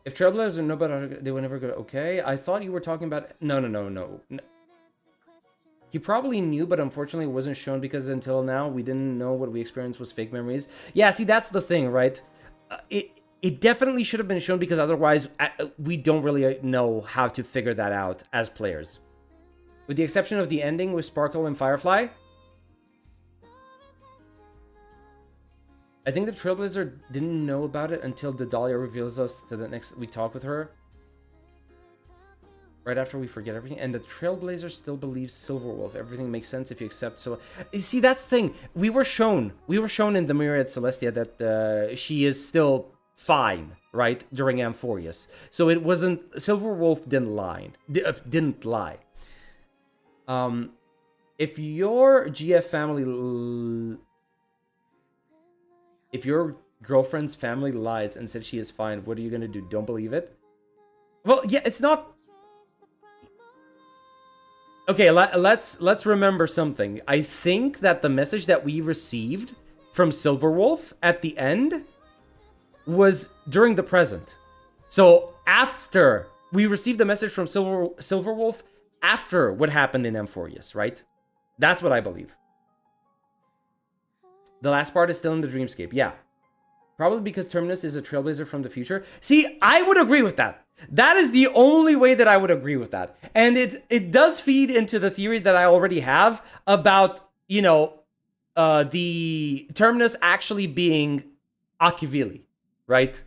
If Trailblazers know about it, they would never go to okay. I thought you were talking about... No. He probably knew, but unfortunately it wasn't shown because until now we didn't know what we experienced was fake memories. Yeah, see, that's the thing, right? It definitely should have been shown because otherwise we don't really know how to figure that out as players. With the exception of the ending with Sparkle and Firefly. I think the Trailblazer didn't know about it until Dahlia reveals us to the next we talk with her. Right after we forget everything. And the Trailblazer still believes Silverwolf. Everything makes sense if you accept. So, you see, that's the thing. We were shown in the Myriad Celestia that she is still fine, right? During Amphorius. So it wasn't... Silverwolf didn't lie. If your GF family... If your girlfriend's family lies and said she is fine, what are you going to do? Don't believe it? Well, yeah, it's not... Okay, let's remember something. I think that the message that we received from Silverwolf at the end was during the present. So after we received the message from Silverwolf after what happened in Amphorius, right? That's what I believe. The last part is still in the dreamscape. Yeah. Probably because Terminus is a Trailblazer from the future. See, I would agree with that. That is the only way that I would agree with that. And it does feed into the theory that I already have about, you know, the Terminus actually being Akivili, right?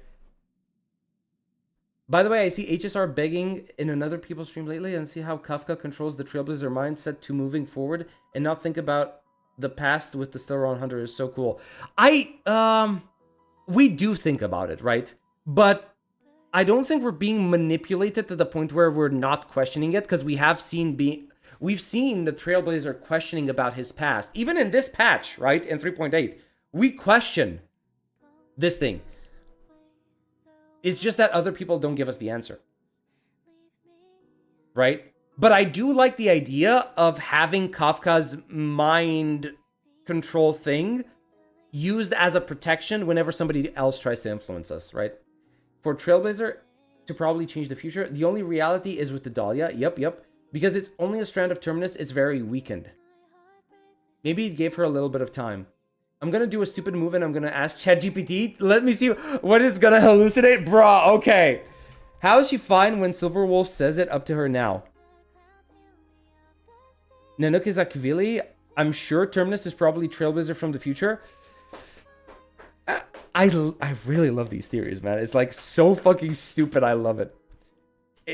By the way, I see HSR begging in another people's stream lately and see how Kafka controls the Trailblazer mindset to moving forward and not think about the past with the Stellaron Hunter is so cool. We do think about it, right? But I don't think we're being manipulated to the point where we're not questioning it, because we've seen the Trailblazer questioning about his past. Even in this patch, right, in 3.8, we question this thing. It's just that other people don't give us the answer. Right? But I do like the idea of having Kafka's mind control thing used as a protection whenever somebody else tries to influence us, right? For Trailblazer to probably change the future, the only reality is with the Dahlia. Yep. Because it's only a strand of Terminus, it's very weakened. Maybe it gave her a little bit of time. I'm gonna do a stupid move and I'm gonna ask ChatGPT. Let me see what it's gonna hallucinate. Bruh, okay. How is she fine when Silverwolf says it up to her now? Nanook is Akvili. I'm sure Terminus is probably Trailblazer from the future. I really love these theories, man. It's like so fucking stupid. I love it.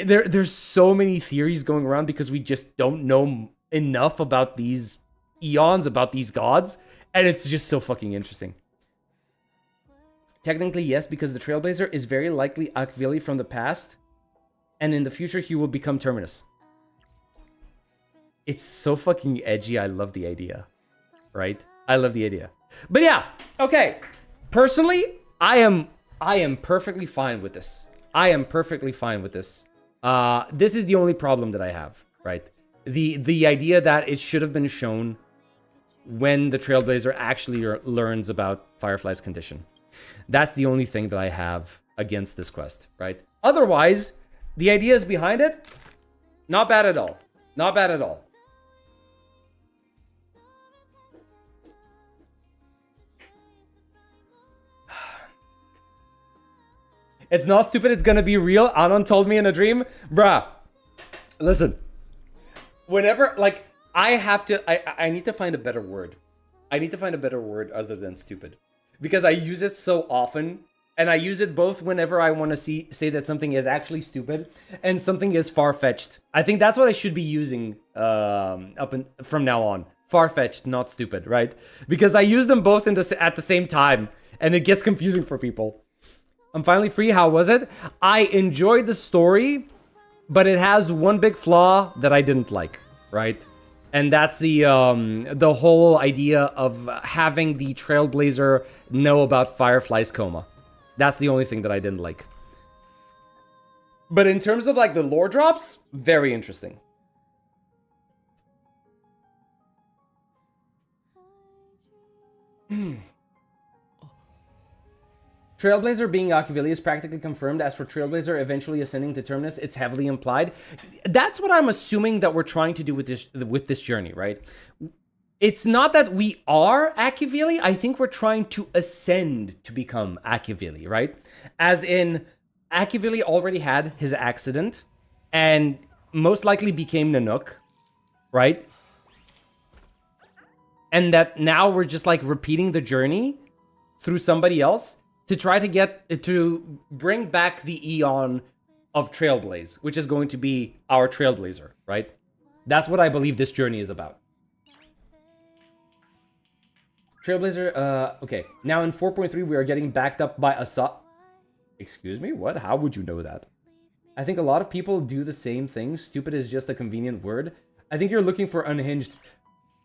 There's so many theories going around because we just don't know enough about these eons, about these gods. And it's just so fucking interesting. Technically, yes, because the Trailblazer is very likely Akvili from the past. And in the future, he will become Terminus. It's so fucking edgy. I love the idea. Right? I love the idea. But yeah, okay. Personally, I am perfectly fine with this. I am perfectly fine with this. This is the only problem that I have, right? The idea that it should have been shown when the Trailblazer actually learns about Firefly's condition. That's the only thing that I have against this quest, right? Otherwise, the ideas behind it, not bad at all. Not bad at all. It's not stupid, it's gonna be real. Anon told me in a dream. Bruh, listen. Whenever, like, I need to find a better word. I need to find a better word other than stupid. Because I use it so often. And I use it both whenever I want to say that something is actually stupid and something is far-fetched. I think that's what I should be using from now on. Far-fetched, not stupid, right? Because I use them both at the same time. And it gets confusing for people. I'm finally free. How was it? I enjoyed the story, but it has one big flaw that I didn't like, right? And that's the whole idea of having the Trailblazer know about Firefly's coma. That's the only thing that I didn't like. But in terms of like the lore drops, very interesting. Trailblazer being Akivili is practically confirmed. As for Trailblazer eventually ascending to Terminus, it's heavily implied. That's what I'm assuming that we're trying to do with this journey, right? It's not that we are Akivili. I think we're trying to ascend to become Akivili, right? As in, Akivili already had his accident and most likely became Nanook, right? And that now we're just like repeating the journey through somebody else to try to bring back the Eon of Trailblaze, which is going to be our Trailblazer, right? That's what I believe this journey is about. Trailblazer, okay. Now in 4.3, we are getting backed up by Asa. Excuse me? What? How would you know that? I think a lot of people do the same thing. Stupid is just a convenient word. I think you're looking for unhinged.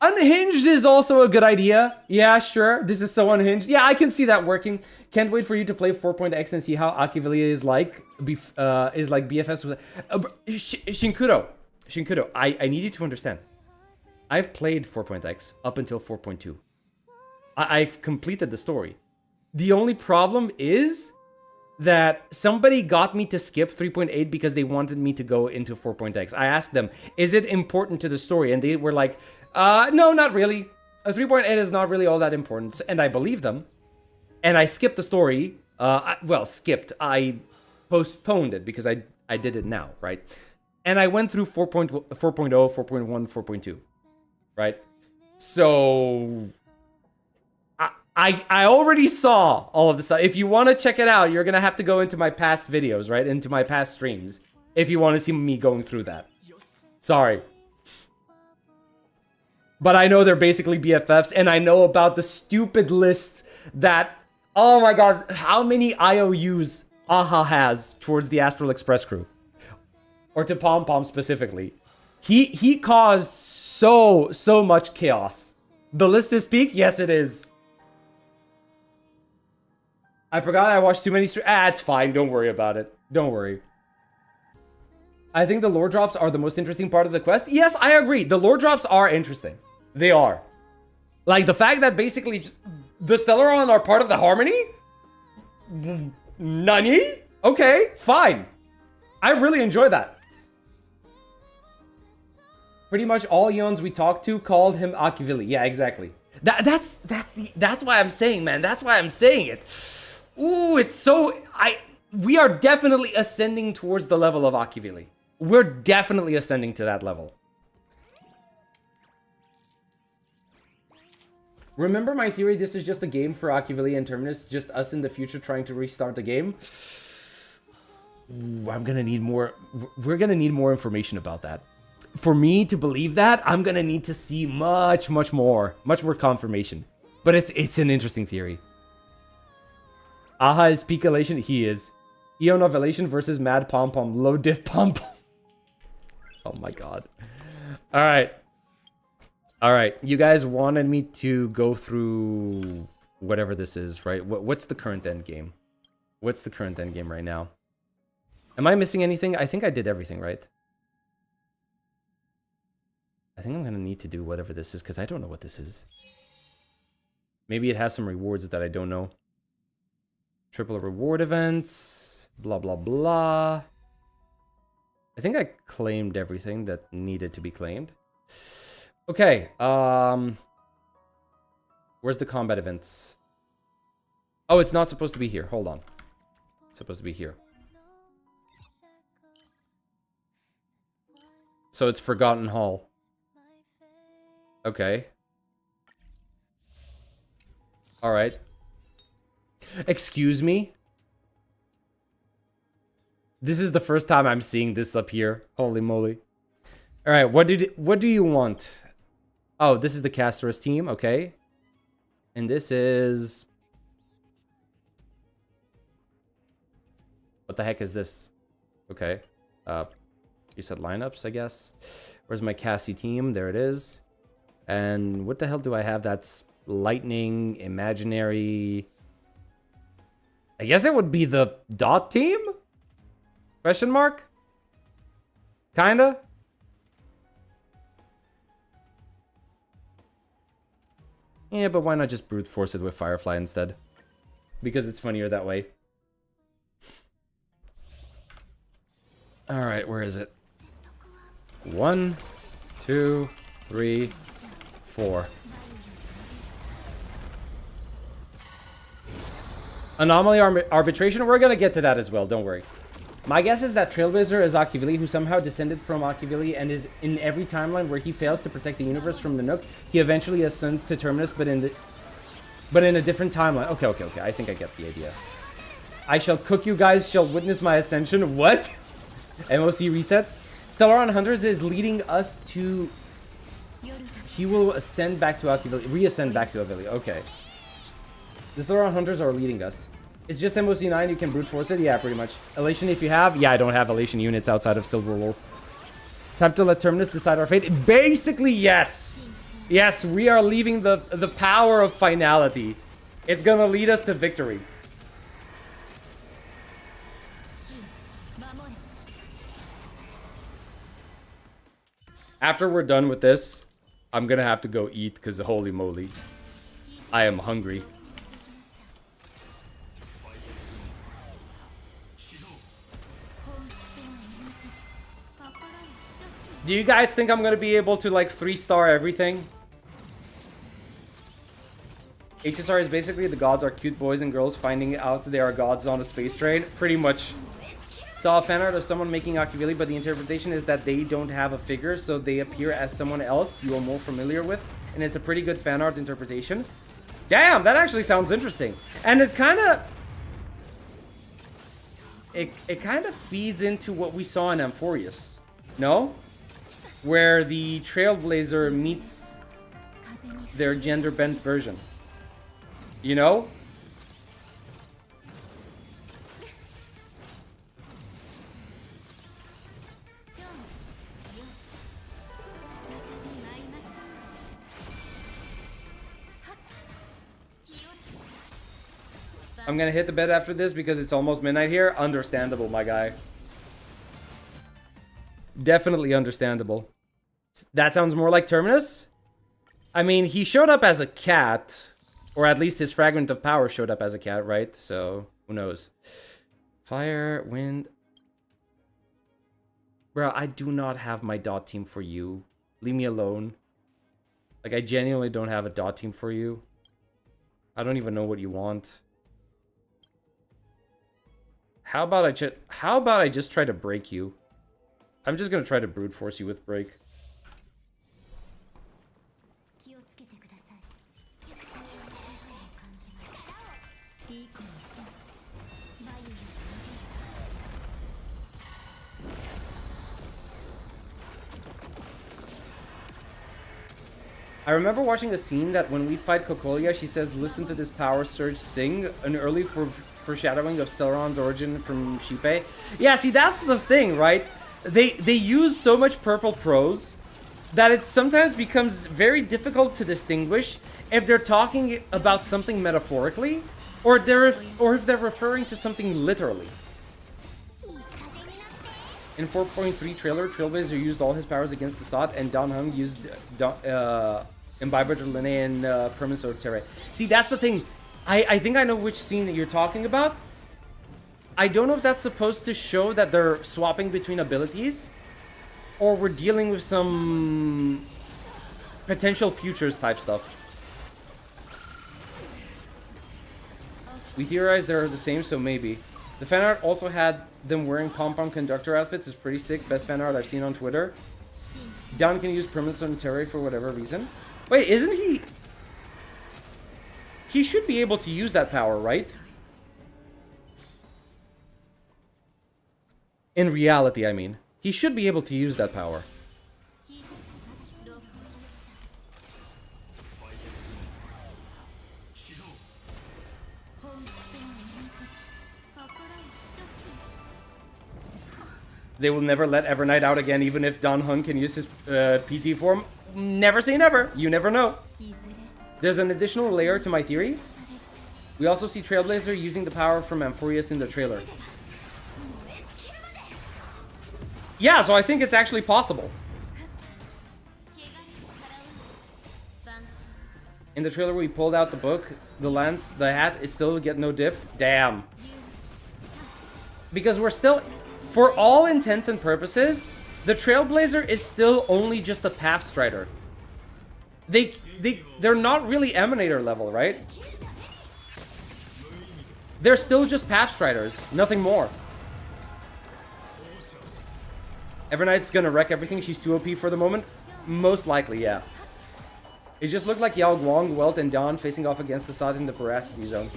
Unhinged is also a good idea. Yeah, sure. This is so unhinged. Yeah, I can see that working. Can't wait for you to play 4.x and see how Akivili is like BFS with Shinkuro, I need you to understand. I've played 4.x up until 4.2. I've completed the story. The only problem is that somebody got me to skip 3.8 because they wanted me to go into 4.x. I asked them, is it important to the story? And they were like, no, not really. 3.8 is not really all that important. And I believed them. And I skipped the story. Skipped. I postponed it because I did it now, right? And I went through 4.0, 4.1, 4.2, right? So I already saw all of this stuff. If you want to check it out, you're going to have to go into my past videos, right? Into my past streams. If you want to see me going through that. Sorry. But I know they're basically BFFs, and I know about the stupid list that, oh my god, how many IOUs Aha has towards the Astral Express crew. Or to Pom Pom specifically. He caused so much chaos. The list is peak? Yes, it is. I forgot I watched too many streams. It's fine. Don't worry about it. Don't worry. I think the lore drops are the most interesting part of the quest. Yes, I agree. The lore drops are interesting. They are. Like, the fact that basically just, the Stellaron are part of the Harmony? Nani? Okay, fine. I really enjoy that. Pretty much all Eons we talked to called him Akivili. Yeah, exactly. That's why I'm saying, man. That's why I'm saying it. Ooh, it's so... We are definitely ascending towards the level of Akivili. We're definitely ascending to that level. Remember my theory, this is just a game for Akivili and Terminus, just us in the future trying to restart the game? Ooh, I'm gonna need more... We're gonna need more information about that. For me to believe that, I'm gonna need to see much more confirmation. But it's an interesting theory. Aha is peak elation. He is. Eon of Elation versus Mad Pom Pom. Low diff Pom Pom. Oh my god. Alright. Alright. You guys wanted me to go through whatever this is, right? What's the current end game? What's the current end game right now? Am I missing anything? I think I did everything, right? I think I'm going to need to do whatever this is because I don't know what this is. Maybe it has some rewards that I don't know. Triple reward events. Blah, blah, blah. I think I claimed everything that needed to be claimed. Okay. Where's the combat events? Oh, it's not supposed to be here. Hold on. It's supposed to be here. So it's Forgotten Hall. Okay. Alright. Excuse me? This is the first time I'm seeing this up here. Holy moly. Alright, what do you want? Oh, this is the Casterus team, okay. And this is... What the heck is this? Okay. You said lineups, I guess. Where's my Cassie team? There it is. And what the hell do I have that's lightning, imaginary... I guess it would be the Dot team? Question mark? Kinda? Yeah, but why not just brute force it with Firefly instead? because it's funnier that way. All right, where is it? 1, 2, 3, 4. Anomaly arbitration. We're gonna get to that as well. Don't worry. My guess is that Trailblazer is Akivili, who somehow descended from Akivili and is in every timeline where he fails to protect the universe from the Nook. He eventually ascends to Terminus, but in a different timeline. Okay. I think I get the idea. I shall cook you guys, shall witness my ascension. What? MOC reset. Stellaron Hunters is leading us to. He will ascend back to Akivili, reascend back to Akivili. Okay. The Stellaron Hunters are leading us. It's just MOC 9, you can brute force it? Yeah, pretty much. Elation if you have? Yeah, I don't have Elation units outside of Silver Wolf. Time to let Terminus decide our fate? Basically, yes! Yes, we are leaving the power of finality. It's gonna lead us to victory. After we're done with this, I'm gonna have to go eat, because holy moly. I am hungry. Do you guys think I'm gonna be able to like 3-star everything? HSR is basically the gods are cute boys and girls finding out they are gods on a space train. Pretty much. Saw a fan art of someone making Akivili, but the interpretation is that they don't have a figure, so they appear as someone else you are more familiar with. And it's a pretty good fan art interpretation. Damn, that actually sounds interesting. And it kind of... It kind of feeds into what we saw in Amphorius. No? Where the Trailblazer meets their gender-bent version. You know? I'm gonna hit the bed after this because it's almost midnight here. Understandable, my guy. Definitely understandable. That sounds more like Terminus? I mean, he showed up as a cat. Or at least his fragment of power showed up as a cat, right? So, who knows? Fire, wind. Bro, I do not have my dot team for you. Leave me alone. Like, I genuinely don't have a dot team for you. I don't even know what you want. How about I just try to break you? I'm just gonna try to brute force you with break. I remember watching a scene that when we fight Cocolia, she says, "Listen to this power surge sing," an early foreshadowing of Stellaron's origin from Shippei. Yeah, see, that's the thing, right? They use so much purple prose that it sometimes becomes very difficult to distinguish if they're talking about something metaphorically or if they're referring to something literally. In 4.3 trailer, Trailblazer used all his powers against the Sot, and Don Hung used Imbiber de Linne and Permis or Terre. See, that's the thing. I think I know which scene that you're talking about. I don't know if that's supposed to show that they're swapping between abilities, or we're dealing with some potential futures type stuff. We theorize they're the same, so maybe. The fan art also had them wearing pom-pom conductor outfits. Is pretty sick. Best fan art I've seen on Twitter. Don can use Permanence on Terry for whatever reason. Wait, isn't he... He should be able to use that power, right? In reality, I mean. He should be able to use that power. They will never let Evernight out again, even if Don Hung can use his PT form. Never say never. You never know. There's an additional layer to my theory. We also see Trailblazer using the power from Amphorius in the trailer. Yeah, so I think it's actually possible. In the trailer, we pulled out the book. the hat is still get no diff. Damn. Because we're still, for all intents and purposes, the Trailblazer is still only just a Path Strider. They're not really Emanator level, right? They're still just Path Striders, nothing more. Everknight's gonna wreck everything. She's too OP for the moment. Most likely, yeah. It just looked like Yao Guang, Welt, and Dawn facing off against the Sod in the Veracity Zone.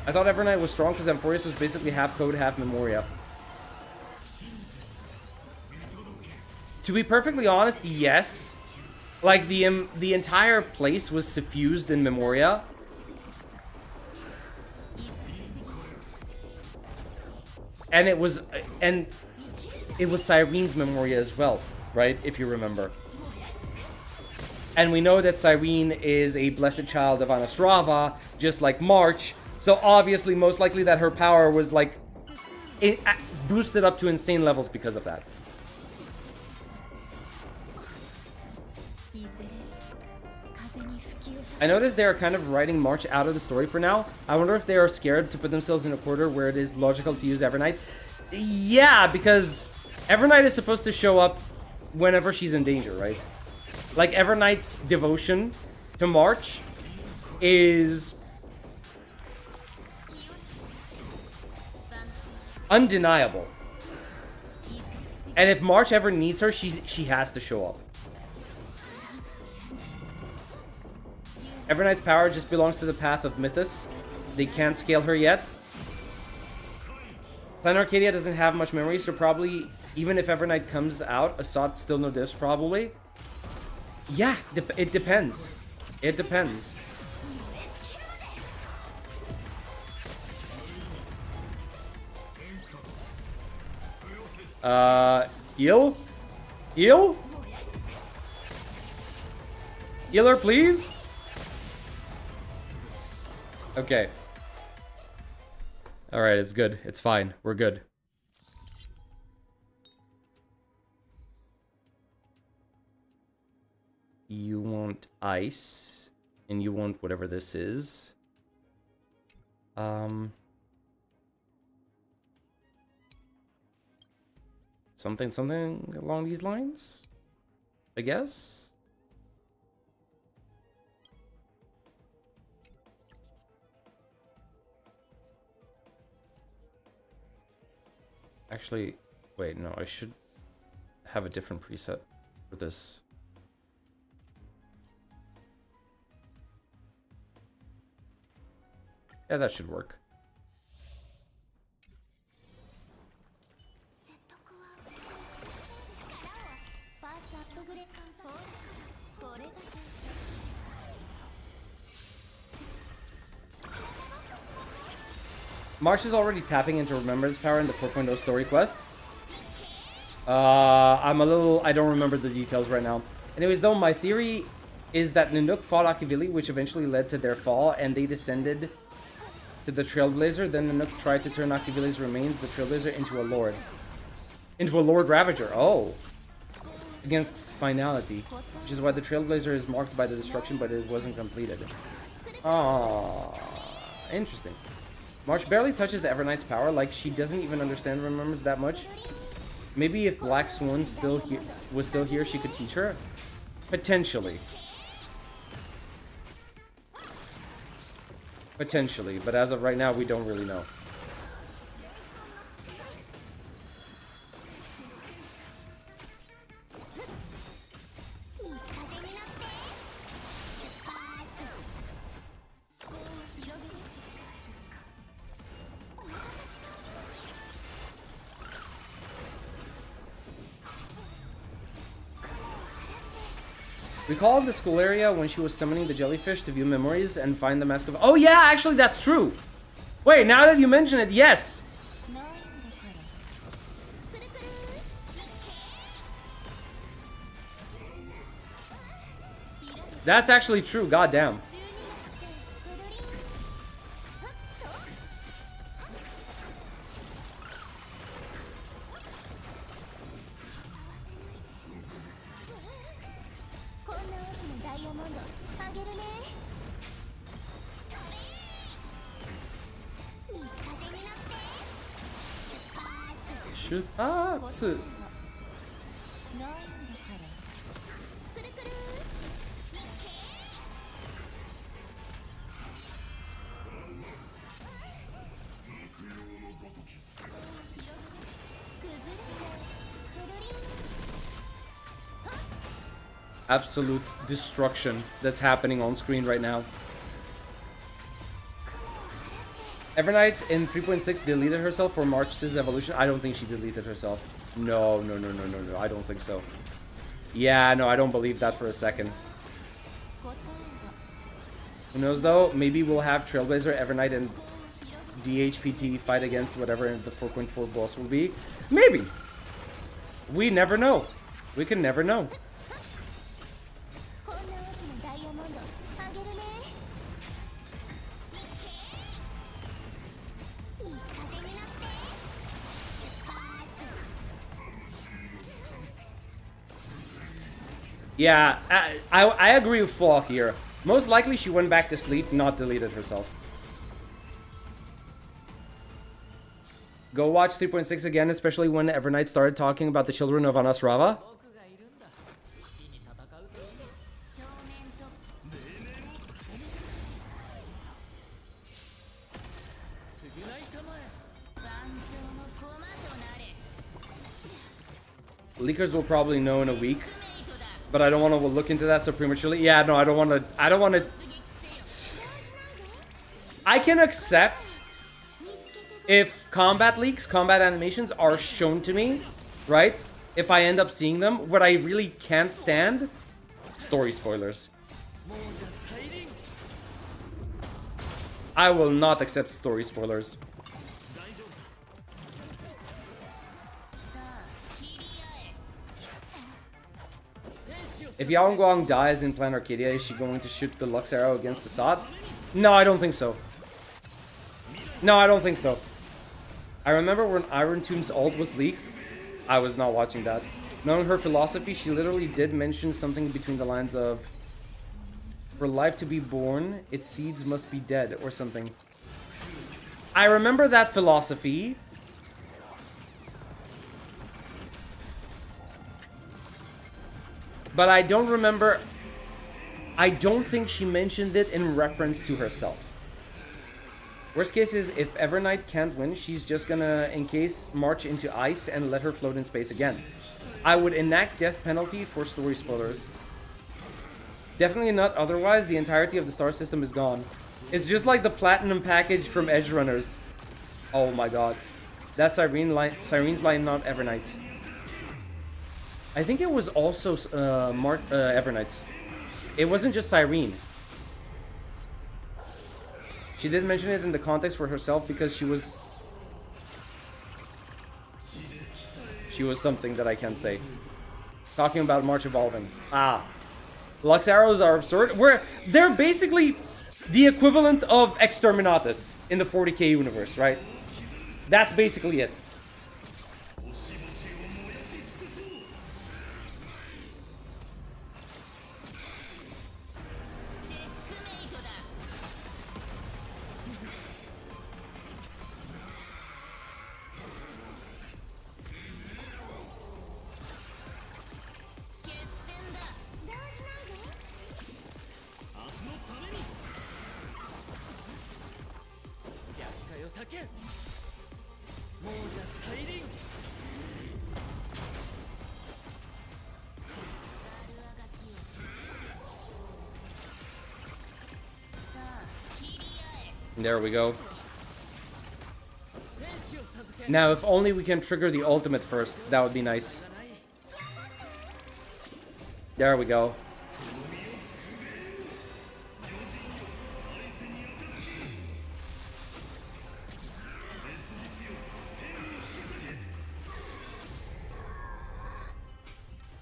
I thought Everknight was strong because Amphorius was basically half code, half Memoria. To be perfectly honest, yes. Like, the entire place was suffused in Memoria. And it was Cyrene's Memoria as well, right? If you remember. And we know that Cyrene is a blessed child of Anasrava, just like March. So obviously, most likely that her power was like boosted up to insane levels because of that. I noticed they are kind of writing March out of the story for now. I wonder if they are scared to put themselves in a quarter where it is logical to use Everknight. Yeah, because Everknight is supposed to show up whenever she's in danger, right? Like, Everknight's devotion to March is undeniable. And if March ever needs her, she has to show up. Everknight's power just belongs to the path of Mythos. They can't scale her yet. Plan Arcadia doesn't have much memory, so probably, even if Everknight comes out, Assad still no diff, probably. Yeah, it depends. It depends. Heal? Heal? Healer, please? Okay. Alright, it's good. It's fine. We're good. You want ice. And you want whatever this is. Something along these lines? I guess? Actually, wait, no, I should have a different preset for this. Yeah, that should work. March is already tapping into Remembrance Power in the 4.0 story quest. I don't remember the details right now. Anyways, though, my theory is that Nanook fought Akivili, which eventually led to their fall, and they descended to the Trailblazer. Then Nanook tried to turn Akivili's remains, the Trailblazer, into a Lord. Into a Lord Ravager. Oh. Against finality. Which is why the Trailblazer is marked by the destruction, but it wasn't completed. Oh. Interesting. March barely touches Everknight's power, like she doesn't even understand Remembrance that much. Maybe if Black Swan was still here, she could teach her? Potentially. Potentially, but as of right now, we don't really know. We called the school area when she was summoning the jellyfish to view memories and find the mask of... Oh yeah, actually that's true! Wait, now that you mention it, yes! That's actually true, goddamn. 2つ。Absolute destruction that's happening on screen right now. Evernight in 3.6 deleted herself for March's evolution. I don't think she deleted herself. No, I don't think so. Yeah, no, I don't believe that for a second. Who knows though? Maybe we'll have Trailblazer, Evernight, and DHPT fight against whatever the 4.4 boss will be. Maybe. We never know. We can never know. Yeah, I agree with Flock here. Most likely she went back to sleep, not deleted herself. Go watch 3.6 again, especially when Evernight started talking about the children of Anasrava. Leakers will probably know in a week. But I don't want to look into that so prematurely. Yeah, no, I don't want to... I can accept if combat leaks, combat animations are shown to me, right? If I end up seeing them. What I really can't stand, story spoilers. I will not accept story spoilers. If Yao Guang dies in Plan Arcadia, is she going to shoot the Lux Arrow against the Sod? No, I don't think so. No, I don't think so. I remember when Iron Tomb's ult was leaked. I was not watching that. Knowing her philosophy, she literally did mention something between the lines of, for life to be born, its seeds must be dead, or something. I remember that philosophy. But I don't remember... I don't think she mentioned it in reference to herself. Worst case is, if Evernight can't win, she's just gonna, in case, march into ice and let her float in space again. I would enact death penalty for story spoilers. Definitely not otherwise, the entirety of the star system is gone. It's just like the platinum package from Edge Runners. Oh my god. That's Sirene's line, not Evernight. I think it was also Evernight. It wasn't just Cyrene. She did mention it in the context for herself because she was something that I can't say. Talking about March Evolving. Ah. Lux Arrows are absurd. They're basically the equivalent of Exterminatus in the 40k universe, right? That's basically it. There we go. Now, if only we can trigger the ultimate first, that would be nice. There we go.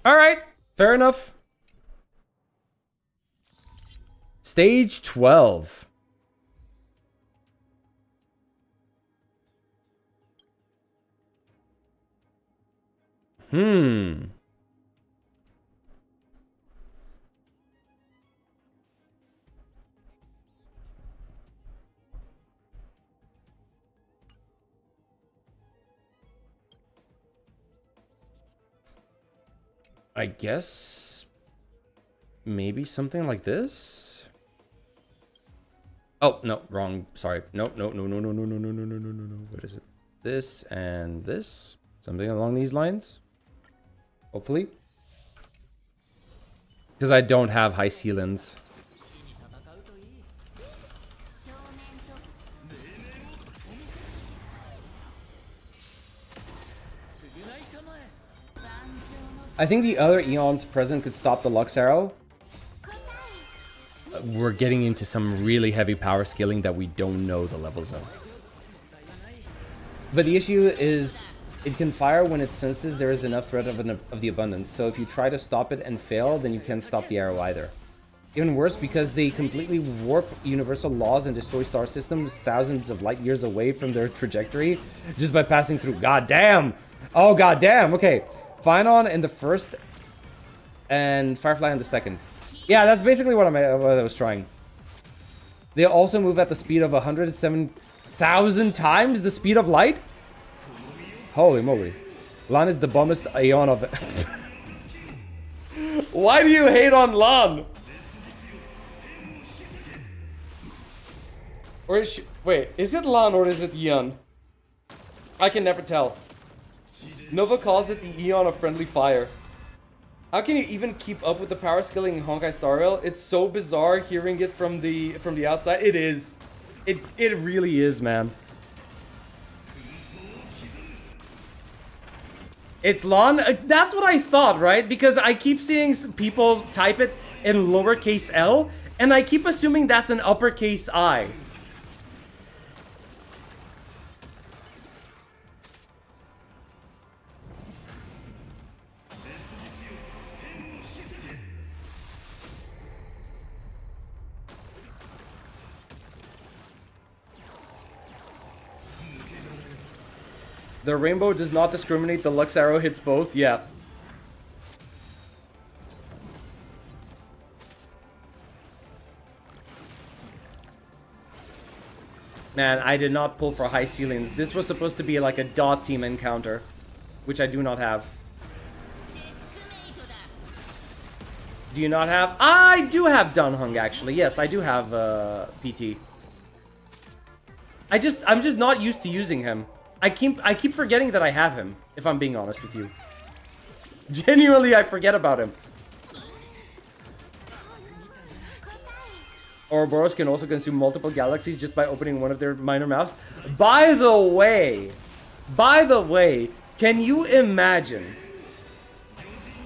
All right, fair enough. Stage 12. I guess maybe something like this. Oh no, wrong. Sorry. No. What is it? This and this. Something along these lines. Hopefully. Because I don't have high ceilings. I think the other Eons present could stop the Lux Arrow. We're getting into some really heavy power scaling that we don't know the levels of. But the issue is it can fire when it senses there is enough threat of the abundance. So if you try to stop it and fail, then you can't stop the arrow either. Even worse, because they completely warp universal laws and destroy star systems thousands of light years away from their trajectory just by passing through. God damn! Oh, god damn! Okay. Phynon in the first and Firefly in the second. Yeah, that's basically what I was trying. They also move at the speed of 107,000 times the speed of light? Holy moly. Lan is the bombest Aeon of... Why do you hate on Lan? Or is she... Wait, is it Lan or is it Eon? I can never tell. Nova calls it the Eon of Friendly Fire. How can you even keep up with the power scaling in Honkai Star Rail? It's so bizarre hearing it from the outside. It is. It really is, man. It's Lan. That's what I thought, right? Because I keep seeing people type it in lowercase L, and I keep assuming that's an uppercase I. The rainbow does not discriminate. The Lux Arrow hits both. Yeah. Man, I did not pull for high ceilings. This was supposed to be like a dot team encounter, which I do not have. Do you not have? I do have Dunhung, actually. Yes, I do have PT. I'm just not used to using him. I keep forgetting that I have him, if I'm being honest with you. Genuinely, I forget about him. Ouroboros can also consume multiple galaxies just by opening one of their minor mouths. By the way, can you imagine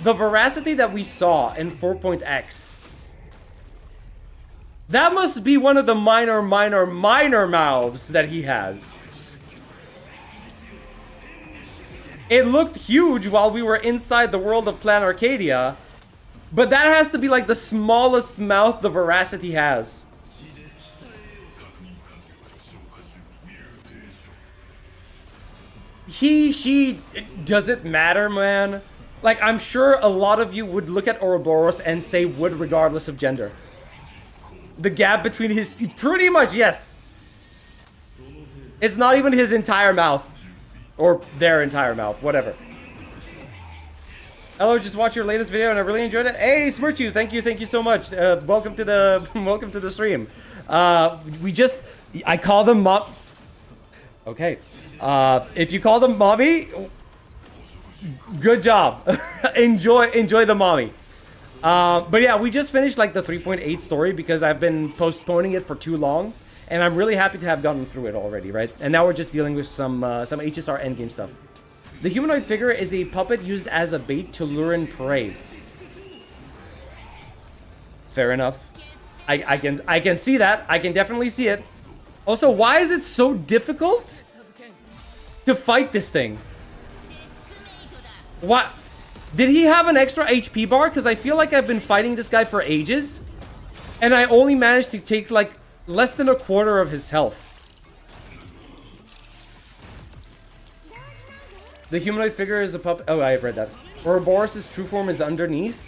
the veracity that we saw in 4.x? That must be one of the minor mouths that he has. It looked huge while we were inside the world of Plan Arcadia, but that has to be like the smallest mouth the veracity has. She, does it matter, man? Like, I'm sure a lot of you would look at Ouroboros and say would regardless of gender. The gap between his, pretty much, yes. It's not even his entire mouth. Or their entire mouth, whatever. Hello, just watched your latest video and I really enjoyed it. Hey, Smirchu, thank you so much. Welcome to the stream. I call them mom. Okay. If you call them mommy, good job. enjoy the mommy. But yeah, we just finished like the 3.8 story because I've been postponing it for too long. And I'm really happy to have gotten through it already, right? And now we're just dealing with some HSR endgame stuff. The humanoid figure is a puppet used as a bait to lure in prey. Fair enough. I can see that. I can definitely see it. Also, why is it so difficult to fight this thing? What? Did he have an extra HP bar? Because I feel like I've been fighting this guy for ages. And I only managed to take like less than a quarter of his health. The humanoid figure is a puppet. Oh, I've read that. Ouroboros' true form is underneath.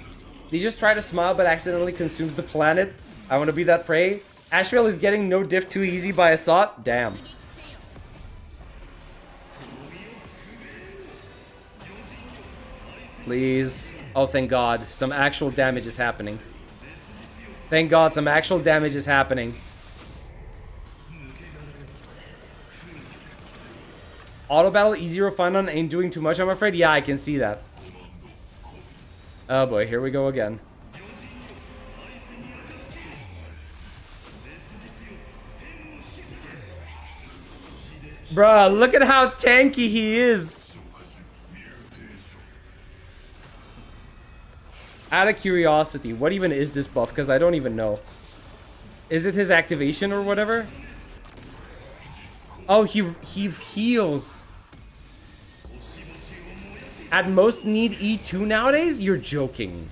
They just try to smile but accidentally consumes the planet. I want to be that prey. Ashvale is getting no diff too easy by Assault. Damn. Please. Oh, thank God. Some actual damage is happening. Thank God some actual damage is happening. Auto battle E0 Final ain't doing too much, I'm afraid. Yeah, I can see that. Oh boy, here we go again. Bruh, look at how tanky he is. Out of curiosity, what even is this buff? Because I don't even know. Is it his activation or whatever? Oh, he heals. At most need E2 nowadays? You're joking.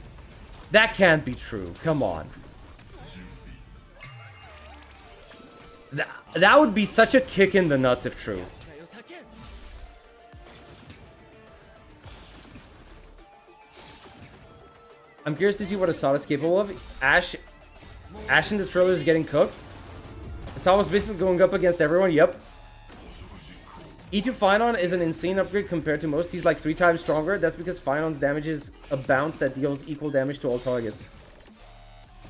That can't be true. Come on. That would be such a kick in the nuts if true. I'm curious to see what Asada's capable of. Ash in the trailer is getting cooked. Asada's basically going up against everyone. Yep. E2 Finon is an insane upgrade compared to most. He's like 3 times stronger. That's because Finon's damage is a bounce that deals equal damage to all targets.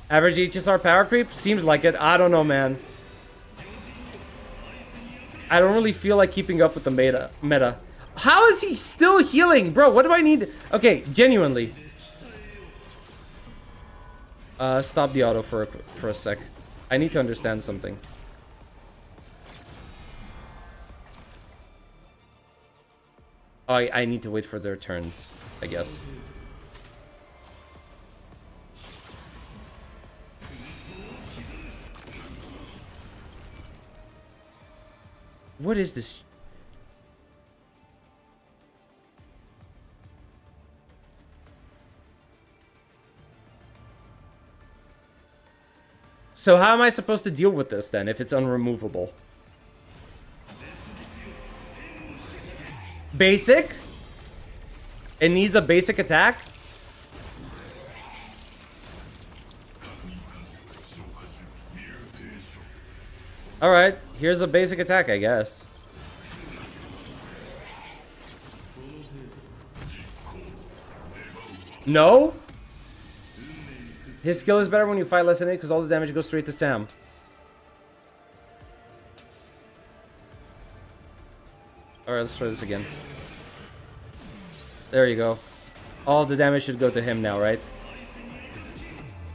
Average HSR power creep? Seems like it. I don't know, man. I don't really feel like keeping up with the meta. How is he still healing? Bro, what do I need? Okay, genuinely. Stop the auto for a sec. I need to understand something. Oh, I need to wait for their turns, I guess. What is this? So how am I supposed to deal with this then if it's unremovable? Basic? It needs a basic attack? Alright, here's a basic attack, I guess. No? His skill is better when you fight less than it because all the damage goes straight to Sam. Alright, let's try this again. There you go. All the damage should go to him now, right?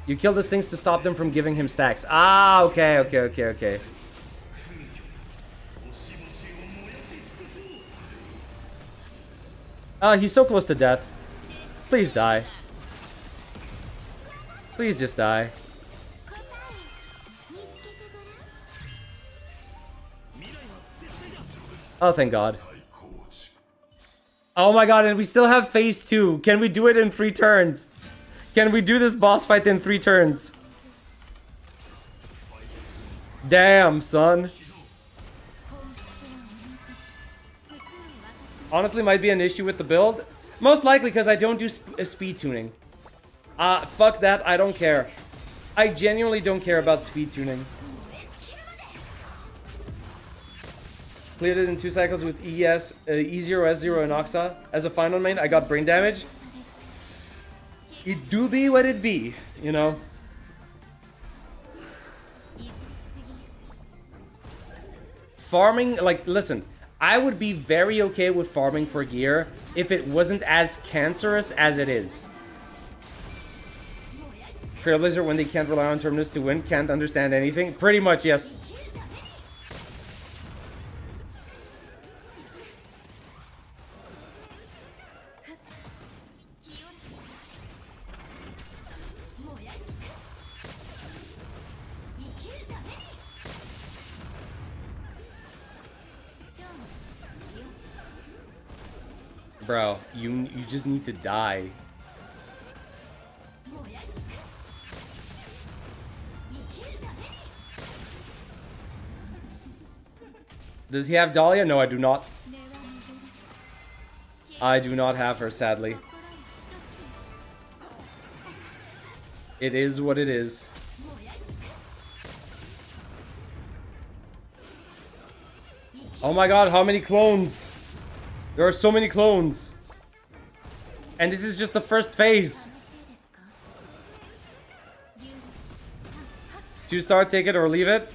You kill these things to stop them from giving him stacks. Ah, okay. He's so close to death. Please die. Please just die. Oh, thank God. Oh my God, and we still have phase 2. Can we do it in 3 turns? Can we do this boss fight in 3 turns? Damn, son. Honestly, might be an issue with the build. Most likely because I don't do speed tuning. Fuck that, I don't care. I genuinely don't care about speed tuning. Cleared it in 2 cycles with E0, S0, and Oxa. As a final main, I got brain damage. It do be what it be, you know? Farming, like, listen. I would be very okay with farming for gear if it wasn't as cancerous as it is. Trailblazer, when they can't rely on Terminus to win, can't understand anything. Pretty much, yes. Bro, you just need to die. Does he have Dahlia? No, I do not. I do not have her, sadly. It is what it is. Oh my God, how many clones? There are so many clones. And this is just the first phase. 2-star, take it or leave it.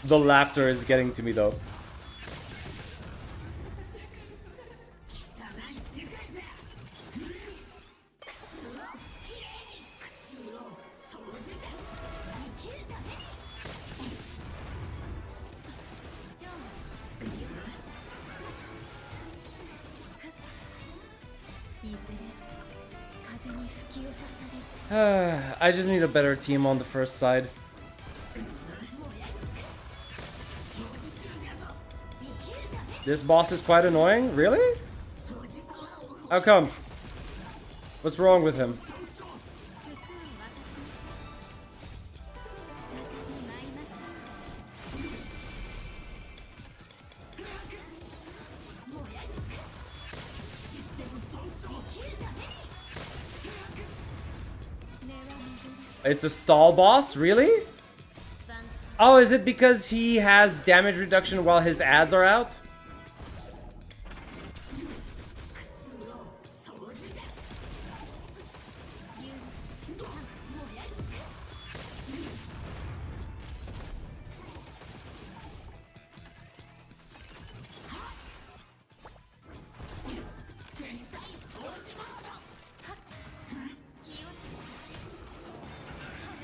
The laughter is getting to me though. I just need a better team on the first side. This boss is quite annoying? Really? How come? What's wrong with him? It's a stall boss? Really? Oh, is it because he has damage reduction while his ads are out?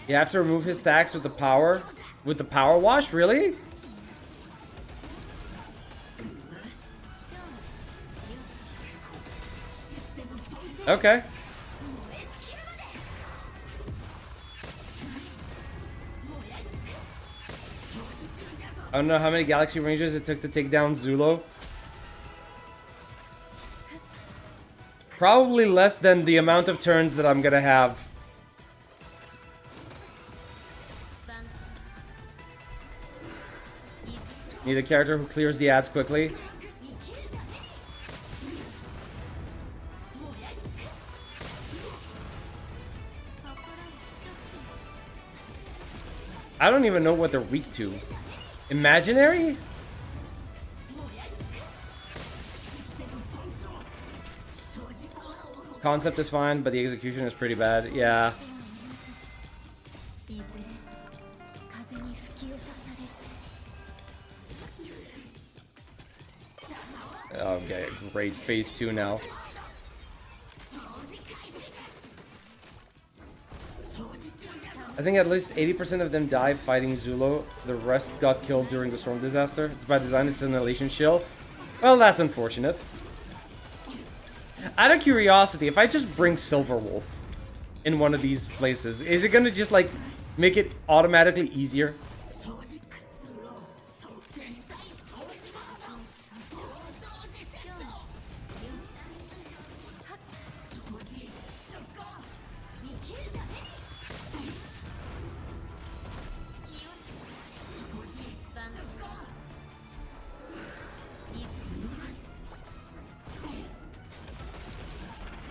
You have to remove his stacks with the power wash, really? Okay. I don't know how many Galaxy Rangers it took to take down Zulo. Probably less than the amount of turns that I'm gonna have. Need a character who clears the ads quickly. I don't even know what they're weak to. Imaginary? Concept is fine, but the execution is pretty bad. Yeah. Okay, great. Phase 2 now. I think at least 80% of them died fighting Zulo. The rest got killed during the storm disaster. It's by design, it's an elation shield. Well, that's unfortunate. Out of curiosity, if I just bring Silverwolf in one of these places, is it gonna just like make it automatically easier?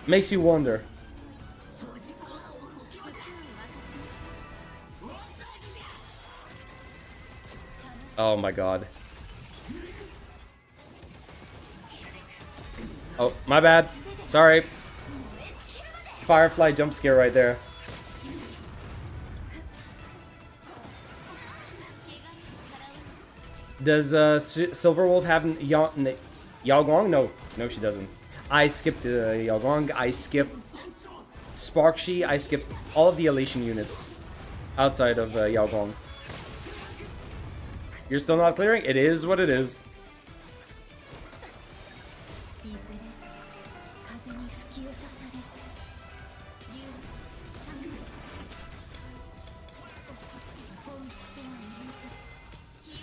Makes you wonder. Oh my god. Oh, my bad. Sorry. Firefly jump scare right there. Does Silverwolf have Yaogong? No, she doesn't. I skipped Yaogong, I skipped Sparkshi, I skipped all of the elation units outside of Yaogong. You're still not clearing? It is what it is.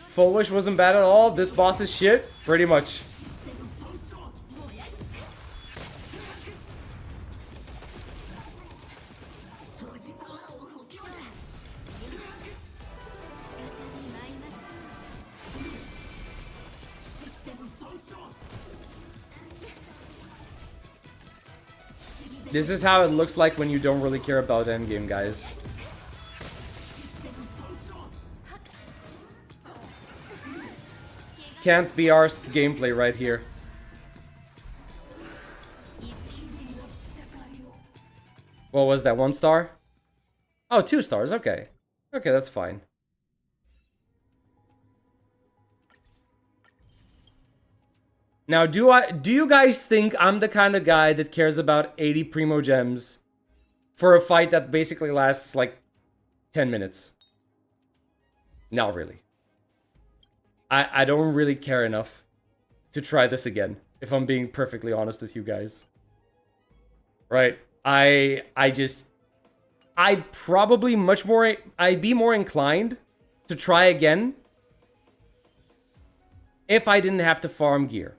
Full Wish wasn't bad at all. This boss is shit. Pretty much. This is how it looks like when you don't really care about endgame, guys. can't be arsed gameplay right here. What was that, 1 star? Oh, 2 stars, okay. Okay, that's fine. Now, do you guys think I'm the kind of guy that cares about 80 Primo Gems for a fight that basically lasts like 10 minutes? Not really. I don't really care enough to try this again, if I'm being perfectly honest with you guys. Right? I'd probably I'd be more inclined to try again if I didn't have to farm gear.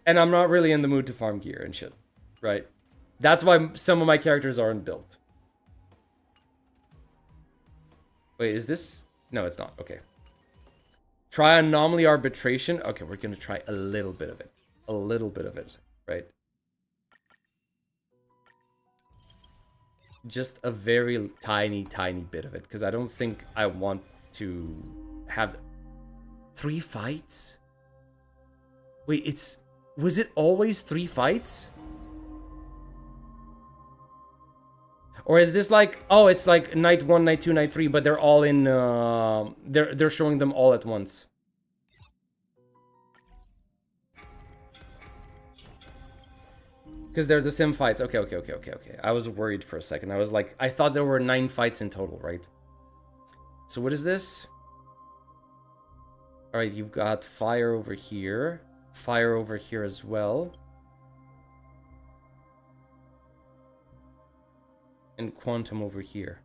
And I'm not really in the mood to farm gear and shit, right? That's why some of my characters aren't built. Wait, is this? No, it's not. Okay. Try Anomaly Arbitration. Okay, we're going to try a little bit of it. A little bit of it, right? Just a very tiny, tiny bit of it. Because I don't think I want to have 3 fights. Wait, was it always 3 fights? Or is this like, oh, it's like night 1, night 2, night 3, but they're all in, they're showing them all at once. Because they're the sim fights. Okay. I was worried for a second. I was like, I thought there were 9 fights in total, right? So what is this? All right, you've got fire over here. Fire over here as well. And quantum over here.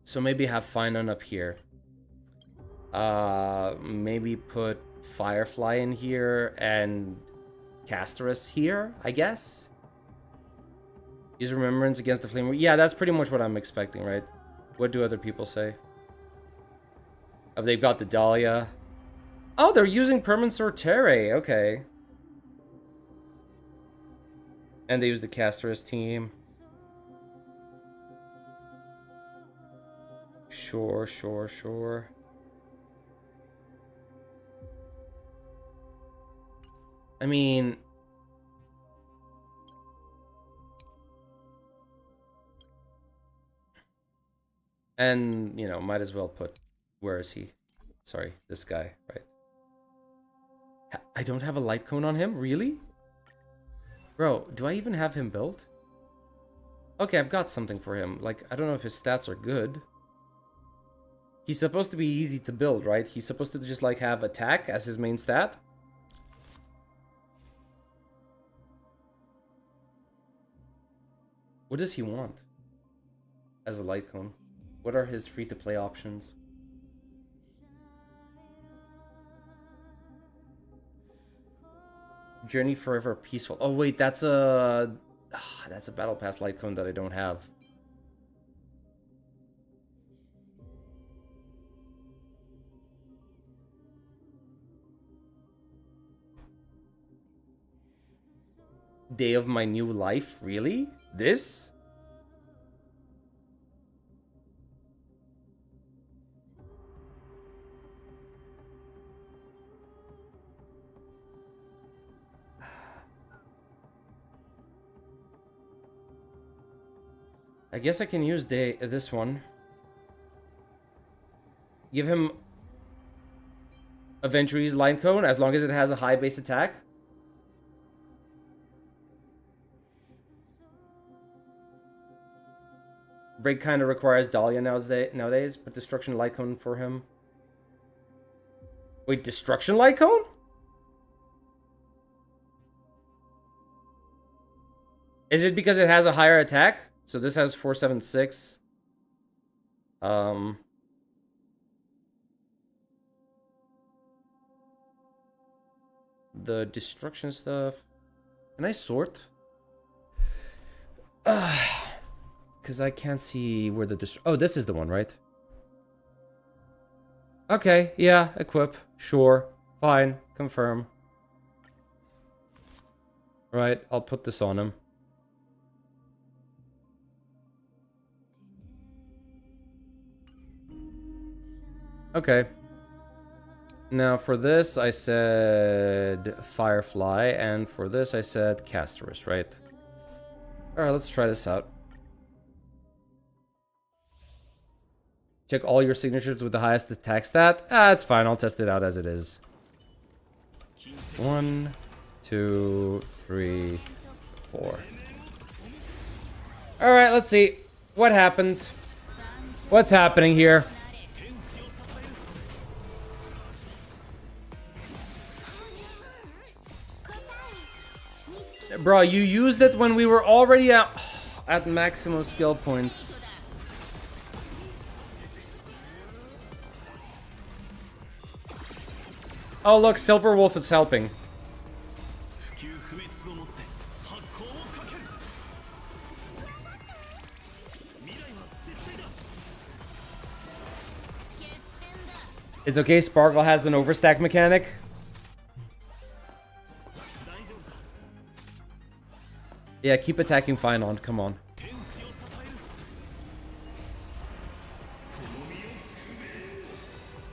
So maybe have Finon up here. Maybe put Firefly in here and Casterus here, I guess. Use Remembrance against the Flame. Yeah, that's pretty much what I'm expecting, right? What do other people say? Oh, they've got the Dahlia. Oh, they're using Permanent Sortere. Okay. And they use the Casterus team. Sure. I mean... And, you know, might as well put... Where is he? Sorry, this guy, right? I don't have a light cone on him? Really? Bro, do I even have him built? Okay, I've got something for him. Like, I don't know if his stats are good. He's supposed to be easy to build, right? He's supposed to just, like, have attack as his main stat. What does he want as a light cone? What are his free-to-play options? Journey Forever Peaceful. Oh, wait, that's a Battle Pass light cone that I don't have. Day of my new life? Really? This? I guess I can use this one. Give him Aventuri's Line Cone as long as it has a high base attack. Break kind of requires Dahlia nowadays. Put Destruction Light Cone for him. Wait, Destruction Light Cone? Is it because it has a higher attack? So this has 476. the destruction stuff. Can I sort? Because I can't see where the oh, this is the one, right? Okay, yeah, equip. Sure. Fine. Confirm. Right, I'll put this on him. Okay. Now for this I said Firefly, and for this I said Casterus, right? Alright, let's try this out. Check all your signatures with the highest attack stat. Ah, it's fine, I'll test it out as it is. 1, 2, 3, 4. Alright, let's see. What happens? What's happening here? Bro, you used it when we were already at maximum skill points. Oh look, Silver Wolf is helping. It's okay, Sparkle has an overstack mechanic. Yeah, keep attacking fine on, come on.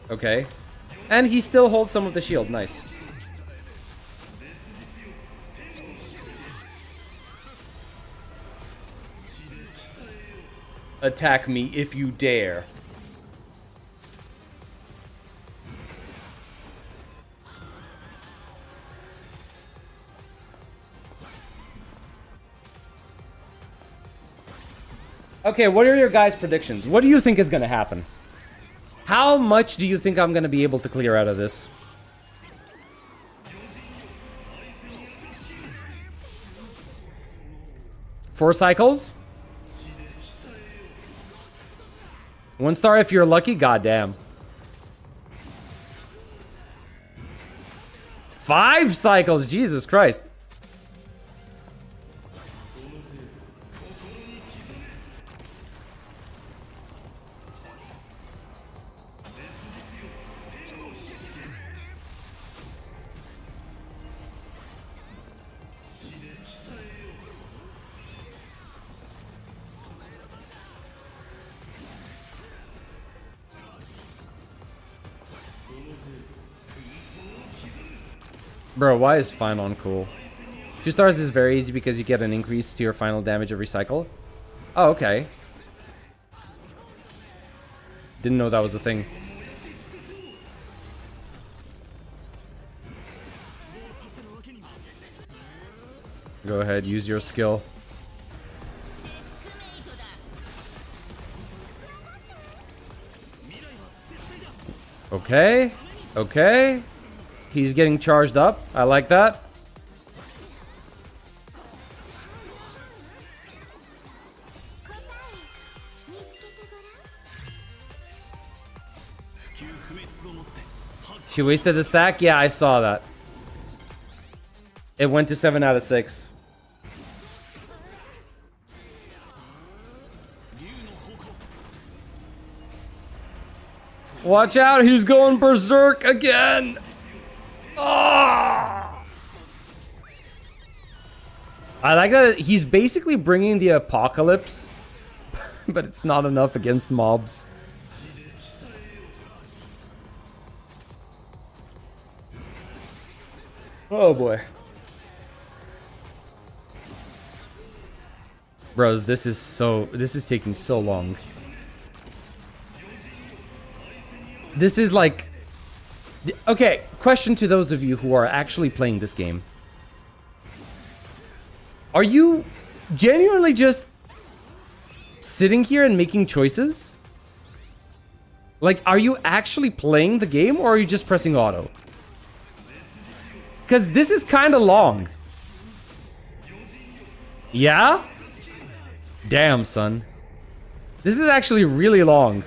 Okay. And he still holds some of the shield, nice. Attack me if you dare. Okay, what are your guys' predictions? What do you think is going to happen? How much do you think I'm going to be able to clear out of this? Four cycles? 1 star if you're lucky? Goddamn. 5 cycles? Jesus Christ. Bro, why is fine on cool? 2 stars is very easy because you get an increase to your final damage every cycle. Oh, okay. Didn't know that was a thing. Go ahead, use your skill. Okay. Okay. He's getting charged up. I like that. She wasted the stack? Yeah, I saw that. It went to 7 out of 6. Watch out, he's going berserk again. Oh! I like that he's basically bringing the apocalypse, but it's not enough against mobs. Oh boy. Bros, this is taking so long. This is like... Okay, question to those of you who are actually playing this game. Are you genuinely just sitting here and making choices? Like, are you actually playing the game or are you just pressing auto? Because this is kind of long. Yeah? Damn, son. This is actually really long.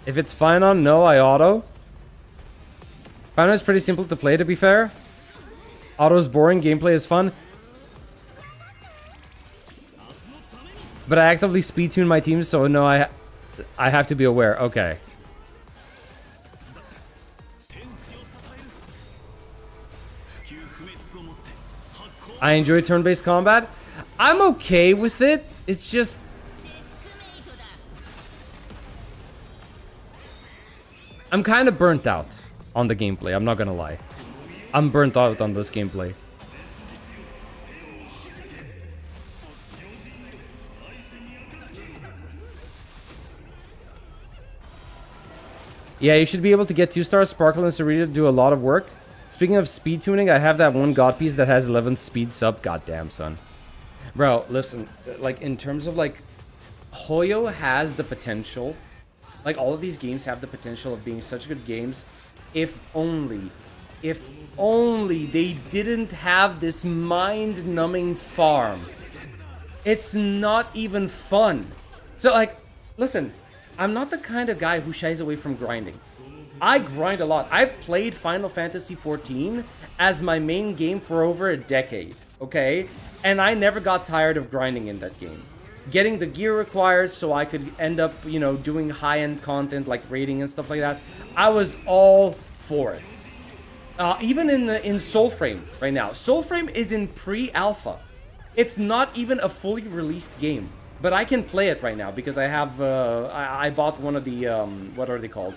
If it's fine on, no, I auto. Final is pretty simple to play, to be fair. Auto is boring, gameplay is fun. But I actively speed tune my team, so no, I have to be aware. Okay. I enjoy turn-based combat. I'm okay with it. It's just... I'm kind of burnt out on the gameplay, I'm not gonna lie. I'm burnt out on this gameplay. Yeah, you should be able to get 2 stars. Sparkle and Sarita do a lot of work. Speaking of speed tuning, I have that one god piece that has 11 speed sub. Goddamn, son. Bro, listen, like in terms of like, Hoyo has the potential. Like all of these games have the potential of being such good games. If only they didn't have this mind-numbing farm. It's not even fun. So like, listen, I'm not the kind of guy who shies away from grinding. I grind a lot. I've played Final Fantasy XIV as my main game for over a decade, okay? And I never got tired of grinding in that game. Getting the gear required so I could end up, you know, doing high-end content like raiding and stuff like that. I was all for it. Even in Soulframe right now. Soulframe is in pre-alpha. It's not even a fully released game. But I can play it right now because I have, I bought one of the, what are they called?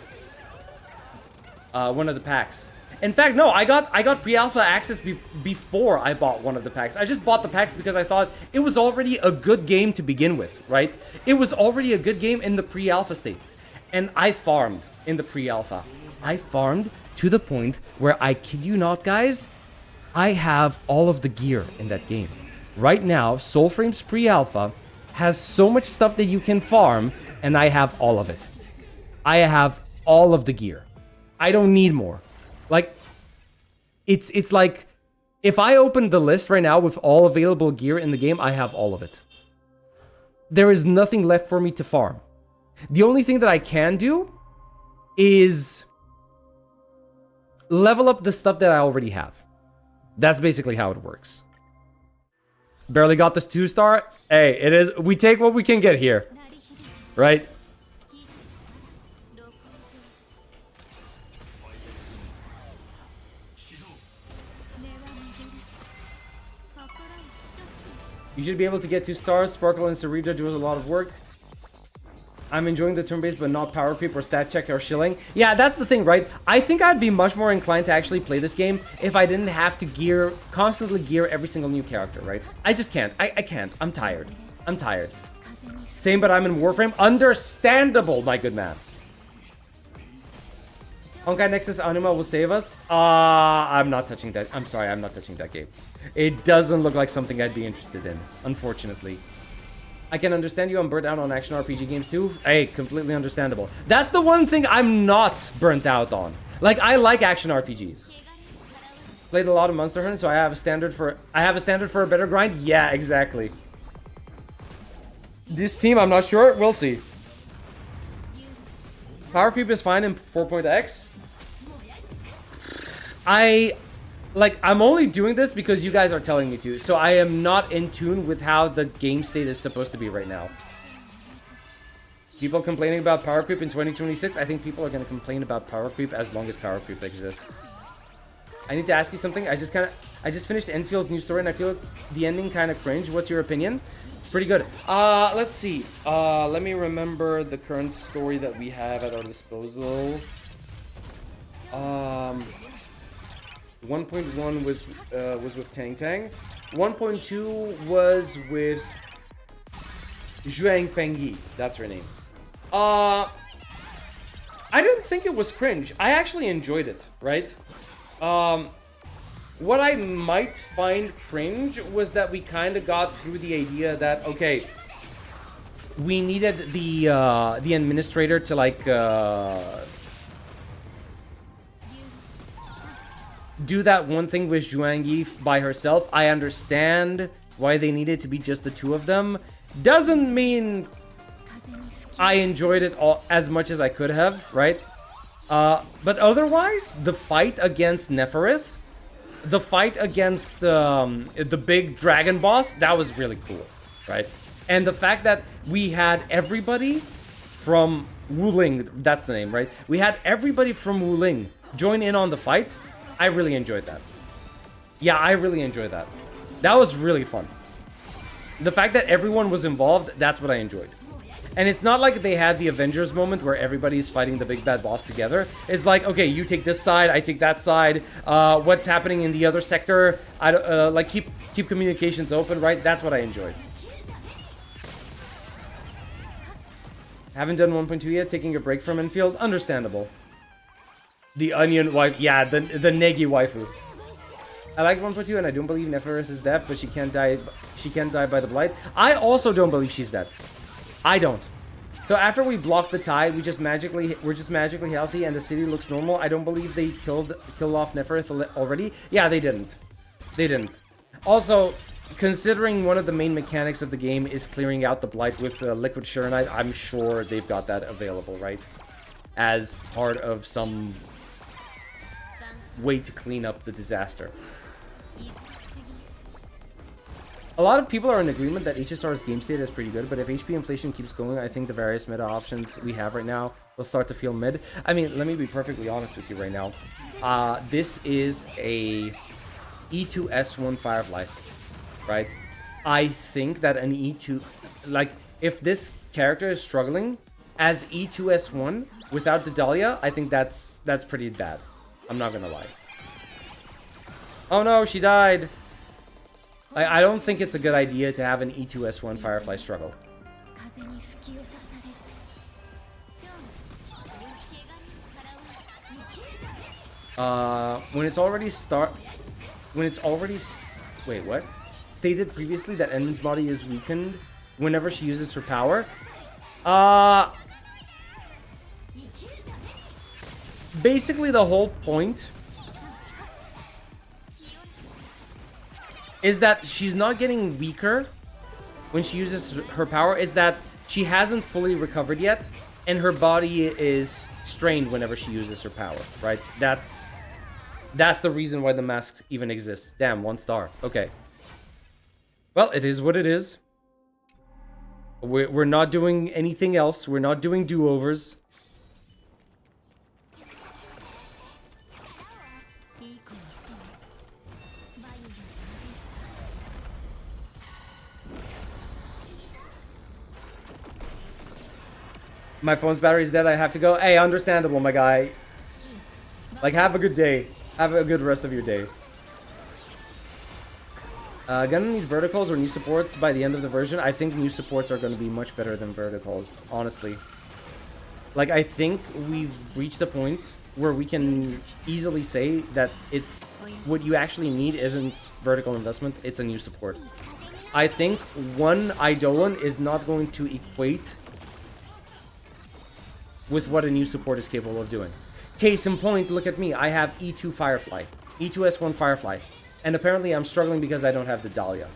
One of the packs. In fact, no, I got pre-alpha access before I bought one of the packs. I just bought the packs because I thought it was already a good game to begin with, right? It was already a good game in the pre-alpha state. And I farmed in the pre-alpha. I farmed to the point where, I kid you not, guys, I have all of the gear in that game. Right now, Soulframe's pre-alpha has so much stuff that you can farm, and I have all of it. I have all of the gear. I don't need more. Like, it's like, if I open the list right now with all available gear in the game, I have all of it. There is nothing left for me to farm. The only thing that I can do is level up the stuff that I already have. That's basically how it works. Barely got this 2-star. Hey, it is, we take what we can get here. Right? You should be able to get 2 stars. Sparkle and Sarita do a lot of work. I'm enjoying the turn-based, but not power creep or stat check or shilling. Yeah, that's the thing, right? I think I'd be much more inclined to actually play this game if I didn't have to constantly gear every single new character, right? I just can't. I can't. I'm tired. I'm tired. Same, but I'm in Warframe. Understandable, my good man. Honkai Nexus Anima will save us. I'm not touching that. I'm sorry, I'm not touching that game. It doesn't look like something I'd be interested in, unfortunately. I can understand you. I'm burnt out on action RPG games too. Hey, completely understandable. That's the one thing I'm not burnt out on. Like, I like action RPGs. Played a lot of Monster Hunter, so I have a standard for a better grind. Yeah, exactly. This team, I'm not sure. We'll see. Power creep is fine in 4.x. I'm only doing this because you guys are telling me to, so I am not in tune with how the game state is supposed to be right now. People complaining about power creep in 2026, I think people are going to complain about power creep as long as power creep exists. I need to ask you something. I just finished Enfield's new story and I feel the ending kind of cringe. What's your opinion? It's pretty good. Let's see. Let me remember the current story that we have at our disposal. 1.1 was with Tang Tang. 1.2 was with Zhuang Fengyi. That's her name. I didn't think it was cringe. I actually enjoyed it, right? What I might find cringe was that we kind of got through the idea that, okay, we needed the administrator to like do that one thing with Zhuang Yi by herself. I understand why they needed to be just the two of them. Doesn't mean I enjoyed it all as much as I could have, right? But otherwise, the fight against Neferith, the fight against the big dragon boss, that was really cool, right? And the fact that we had everybody from Wuling, that's the name, right? We had everybody from Wuling join in on the fight. I really enjoyed that. Yeah, I really enjoyed that. That was really fun. The fact that everyone was involved, that's what I enjoyed. And it's not like they had the Avengers moment where everybody's fighting the big bad boss together. It's like, okay, you take this side, I take that side. What's happening in the other sector? I don't, like keep communications open, right? That's what I enjoyed. Haven't done 1.2 yet. Taking a break from Endfield, understandable. The onion wife, yeah, the Negi waifu. I like 1.2 and I don't believe Neferith is dead, but she can't die. She can't die by the blight. I also don't believe she's dead. I don't. So after we block the tide, we're just magically healthy and the city looks normal. I don't believe they killed off Neferith already. Yeah, they didn't. They didn't. Also, considering one of the main mechanics of the game is clearing out the blight with liquid Shurenite, I'm sure they've got that available, right? As part of some way to clean up the disaster. A lot of people are in agreement that HSR's game state is pretty good, but if HP inflation keeps going, I think the various meta options we have right now will start to feel mid. I mean, let me be perfectly honest with you right now. This is a E2S1 Firefly, right? I think that an E2... Like, if this character is struggling as E2S1 without the Dahlia, I think that's pretty bad. I'm not gonna lie. Oh no, she died! I don't think it's a good idea to have an E2S1 Firefly struggle. When it's already wait, what? Stated previously that Edmund's body is weakened whenever she uses her power. Basically the whole point is that she's not getting weaker when she uses her power. It's that she hasn't fully recovered yet, and her body is strained whenever she uses her power, right? That's the reason why the mask even exists. Damn, 1 star. Okay. Well, it is what it is. We're not doing anything else. We're not doing do-overs. My phone's battery's dead, I have to go. Hey, understandable, my guy. Like, have a good day. Have a good rest of your day. Gonna need verticals or new supports by the end of the version. I think new supports are gonna be much better than verticals, honestly. Like, I think we've reached a point where we can easily say that it's... What you actually need isn't vertical investment, it's a new support. I think one Eidolon is not going to equate with what a new support is capable of doing. Case in point, look at me. I have E2 Firefly. E2S1 Firefly. And apparently I'm struggling because I don't have the Dahlia.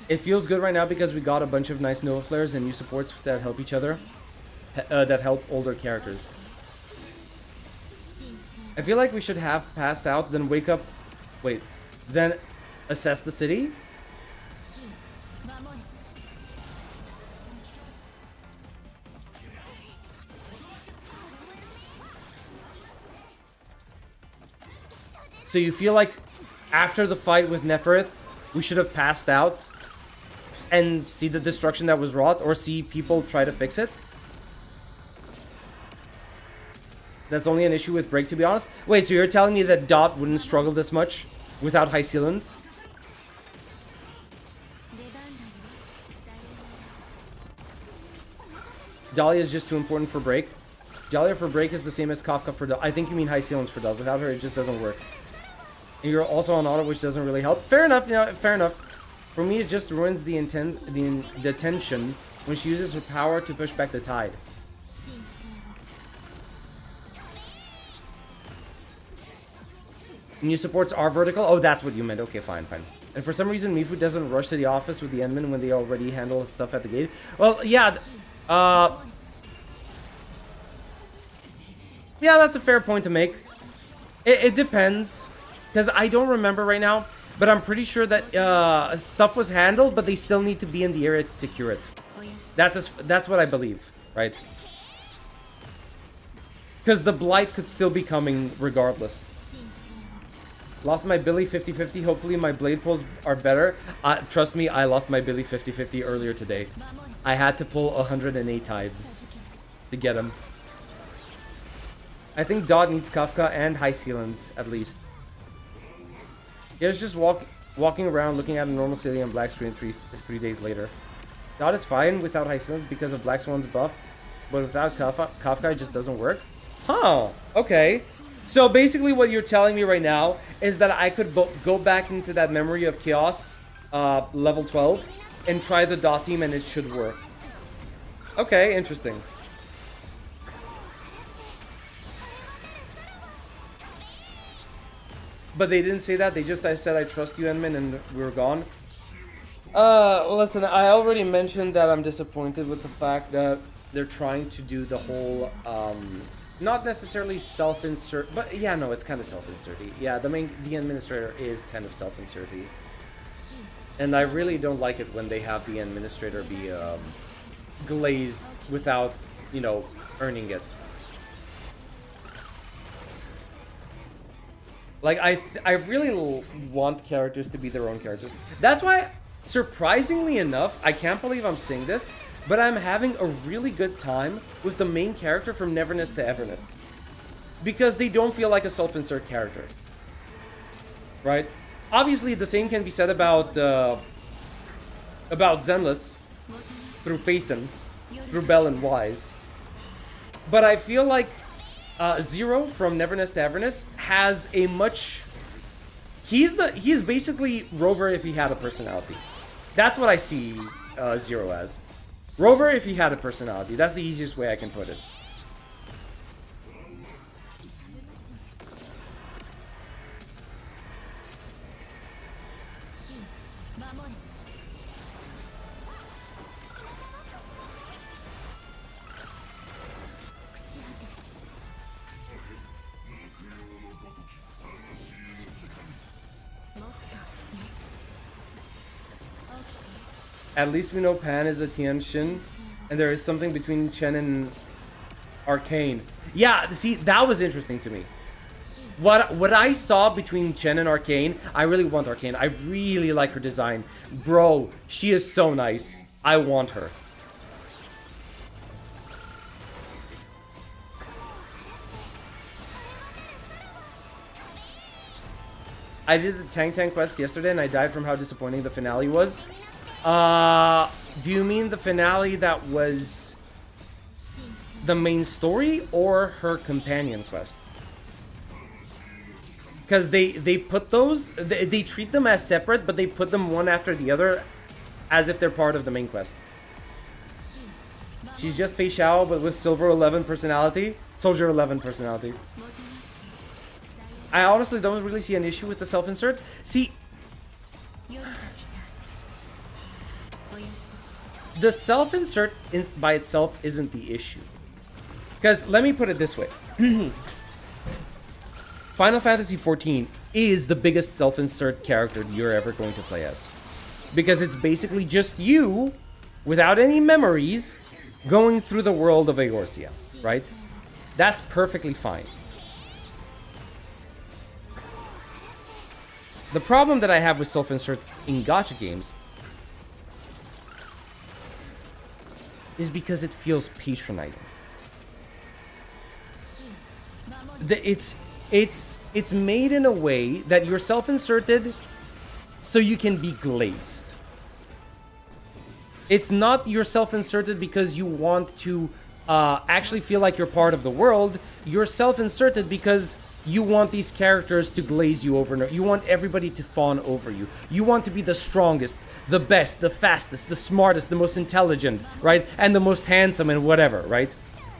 It feels good right now because we got a bunch of nice Nova Flares and new supports that help each other. That help older characters. I feel like we should have passed out, then wake up... Wait. Then... assess the city. So you feel like after the fight with Neferith, we should have passed out and see the destruction that was wrought, or see people try to fix it? That's only an issue with Break, to be honest. Wait, so you're telling me that Dot wouldn't struggle this much without high ceilings? Dahlia is just too important for Break. Dahlia for Break is the same as Kafka for Dot. I think you mean high ceilings for Dot. Without her, it just doesn't work. And you're also on auto, which doesn't really help. Fair enough, you know, fair enough. For me, it just ruins the tension when she uses her power to push back the tide. New supports are vertical. Oh, that's what you meant. Okay, fine. And for some reason, Mifu doesn't rush to the office with the Endmen when they already handle stuff at the gate. Well, yeah. Yeah, that's a fair point to make. It depends. Because I don't remember right now. But I'm pretty sure that stuff was handled, but they still need to be in the area to secure it. That's what I believe, right? Because the Blight could still be coming regardless. Lost my Billy 50-50. Hopefully my blade pulls are better. Trust me, I lost my Billy 50-50 earlier today. I had to pull 108 times to get him. I think Dot needs Kafka and High Sealans, at least. Yeah, it's just walking around looking at a normal city on Black screen three days later. Dot is fine without High Sealans because of Black Swan's buff, but without Kafka it just doesn't work. Huh, okay. So basically what you're telling me right now is that I could go back into that memory of Chaos, level 12, and try the Dot team and it should work. Okay, interesting. But they didn't say that, they just said I trust you, Endman, and we were gone. Listen, I already mentioned that I'm disappointed with the fact that they're trying to do the whole, not necessarily self-insert, but yeah, no, it's kind of self-inserty. Yeah, the administrator is kind of self-inserty. And I really don't like it when they have the administrator be, glazed without, you know, earning it. Like, I really want characters to be their own characters. That's why, surprisingly enough, I can't believe I'm saying this, but I'm having a really good time with the main character from Neverness to Everness. Because they don't feel like a self-insert character. Right? Obviously, the same can be said about Zenless, through Phaethon, through Bell and Wise. But I feel like Zero from Neverness to Everness has a much... He's basically Rover if he had a personality. That's what I see Zero as. Rover if he had a personality. That's the easiest way I can put it. At least we know Pan is a Tian Shin, and there is something between Chen and Arcane. Yeah, see, that was interesting to me. What I saw between Chen and Arcane, I really want Arcane. I really like her design. Bro, she is so nice. I want her. I did the Tank quest yesterday and I died from how disappointing the finale was. Do you mean the finale that was the main story or her companion quest? Because they put those, they treat them as separate, but they put them one after the other as if they're part of the main quest. She's just Fei Xiao, but with Silver 11 personality, Soldier 11 personality. I honestly don't really see an issue with the self-insert. See, the self-insert by itself isn't the issue. Because let me put it this way. Final Fantasy XIV is the biggest self-insert character you're ever going to play as. Because it's basically just you, without any memories, going through the world of Eorzea, right? That's perfectly fine. The problem that I have with self-insert in gacha games is because it feels patronizing. It's made in a way that you're self-inserted so you can be glazed. It's not you're self-inserted because you want to actually feel like you're part of the world. You're self-inserted because you want these characters to glaze you over. You want everybody to fawn over you. You want to be the strongest, the best, the fastest, the smartest, the most intelligent, right? And the most handsome and whatever, right?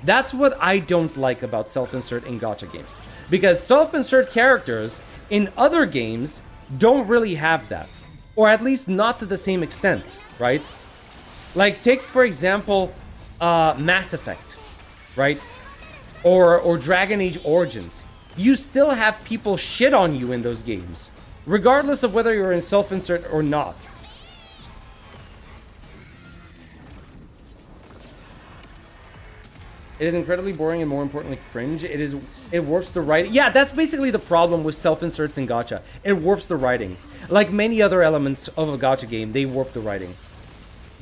That's what I don't like about self-insert in gacha games. Because self-insert characters in other games don't really have that. Or at least not to the same extent, right? Like, take, for example, Mass Effect, right? Or Dragon Age Origins. You still have people shit on you in those games, regardless of whether you're in self-insert or not. It is incredibly boring and more importantly cringe. It warps the writing. Yeah, that's basically the problem with self-inserts in gacha. It warps the writing. Like many other elements of a gacha game, they warp the writing.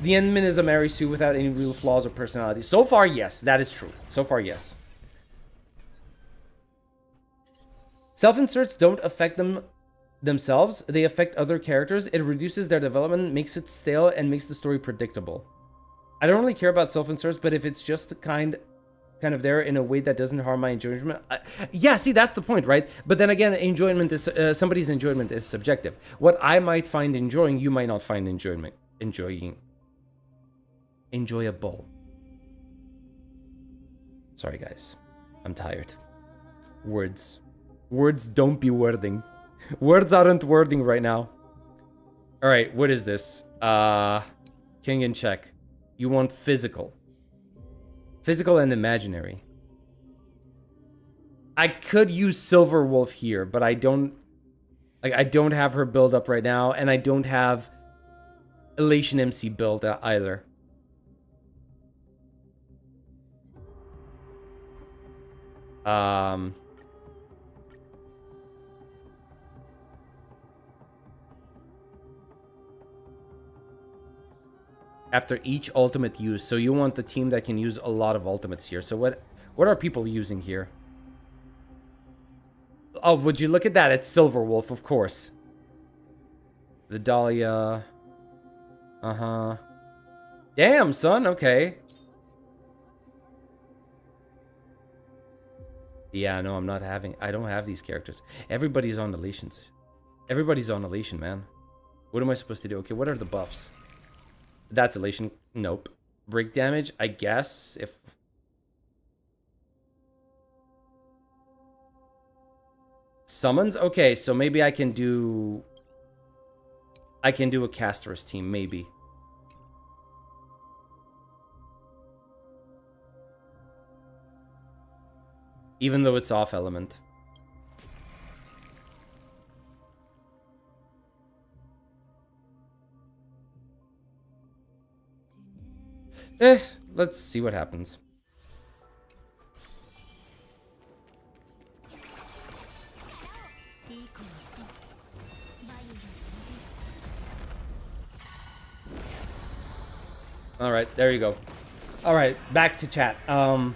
The endman is a Mary Sue without any real flaws or personality. So far, yes, that is true. So far, yes. Self-inserts don't affect themselves. They affect other characters. It reduces their development, makes it stale, and makes the story predictable. I don't really care about self-inserts, but if it's just the kind of there in a way that doesn't harm my enjoyment, yeah, see, that's the point, right? But then again, enjoyment is somebody's enjoyment is subjective. What I might find enjoying, you might not find enjoyable. Sorry, guys, I'm tired. Words don't be wording. Words aren't wording right now. All right, what is this? King in check. You want physical. Physical and imaginary. I could use Silver Wolf here, but I don't have her build up right now, and I don't have Elation MC build either. After each ultimate use, so you want the team that can use a lot of ultimates here. So what are people using here? Oh, would you look at that? It's Silver Wolf, of course. The Dahlia. Uh-huh. Damn, son, okay. Yeah, no, I don't have these characters. Everybody's on Elations. Everybody's on Elation, man. What am I supposed to do? Okay, what are the buffs? That's Elation. Nope. Break damage, I guess, if... Summons? Okay, so maybe I can do a Caster's team, maybe. Even though it's off element. Let's see what happens. All right, there you go. All right, back to chat. I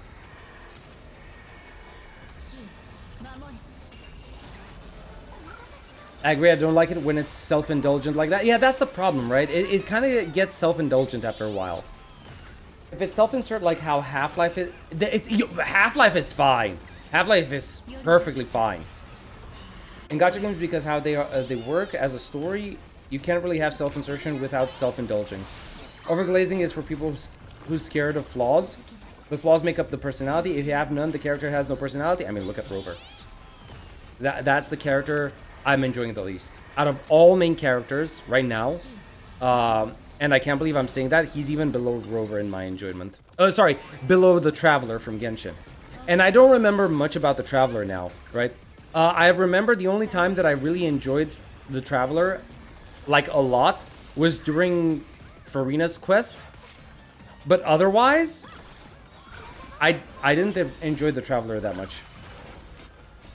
agree, I don't like it when it's self-indulgent like that. Yeah, that's the problem, right? It kind of gets self-indulgent after a while. If it's self-insert like how Half-Life is... Half-Life is fine. Half-Life is perfectly fine. In gacha games, because how they work as a story, you can't really have self-insertion without self-indulging. Overglazing is for people who's scared of flaws. The flaws make up the personality. If you have none, the character has no personality. I mean, look at Rover. That's the character I'm enjoying the least. Out of all main characters right now, and I can't believe I'm saying that, he's even below Rover in my enjoyment. Oh, sorry, below the Traveler from Genshin. And I don't remember much about the Traveler now, right? I remember the only time that I really enjoyed the Traveler, like a lot, was during Farina's quest. But otherwise, I didn't enjoy the Traveler that much.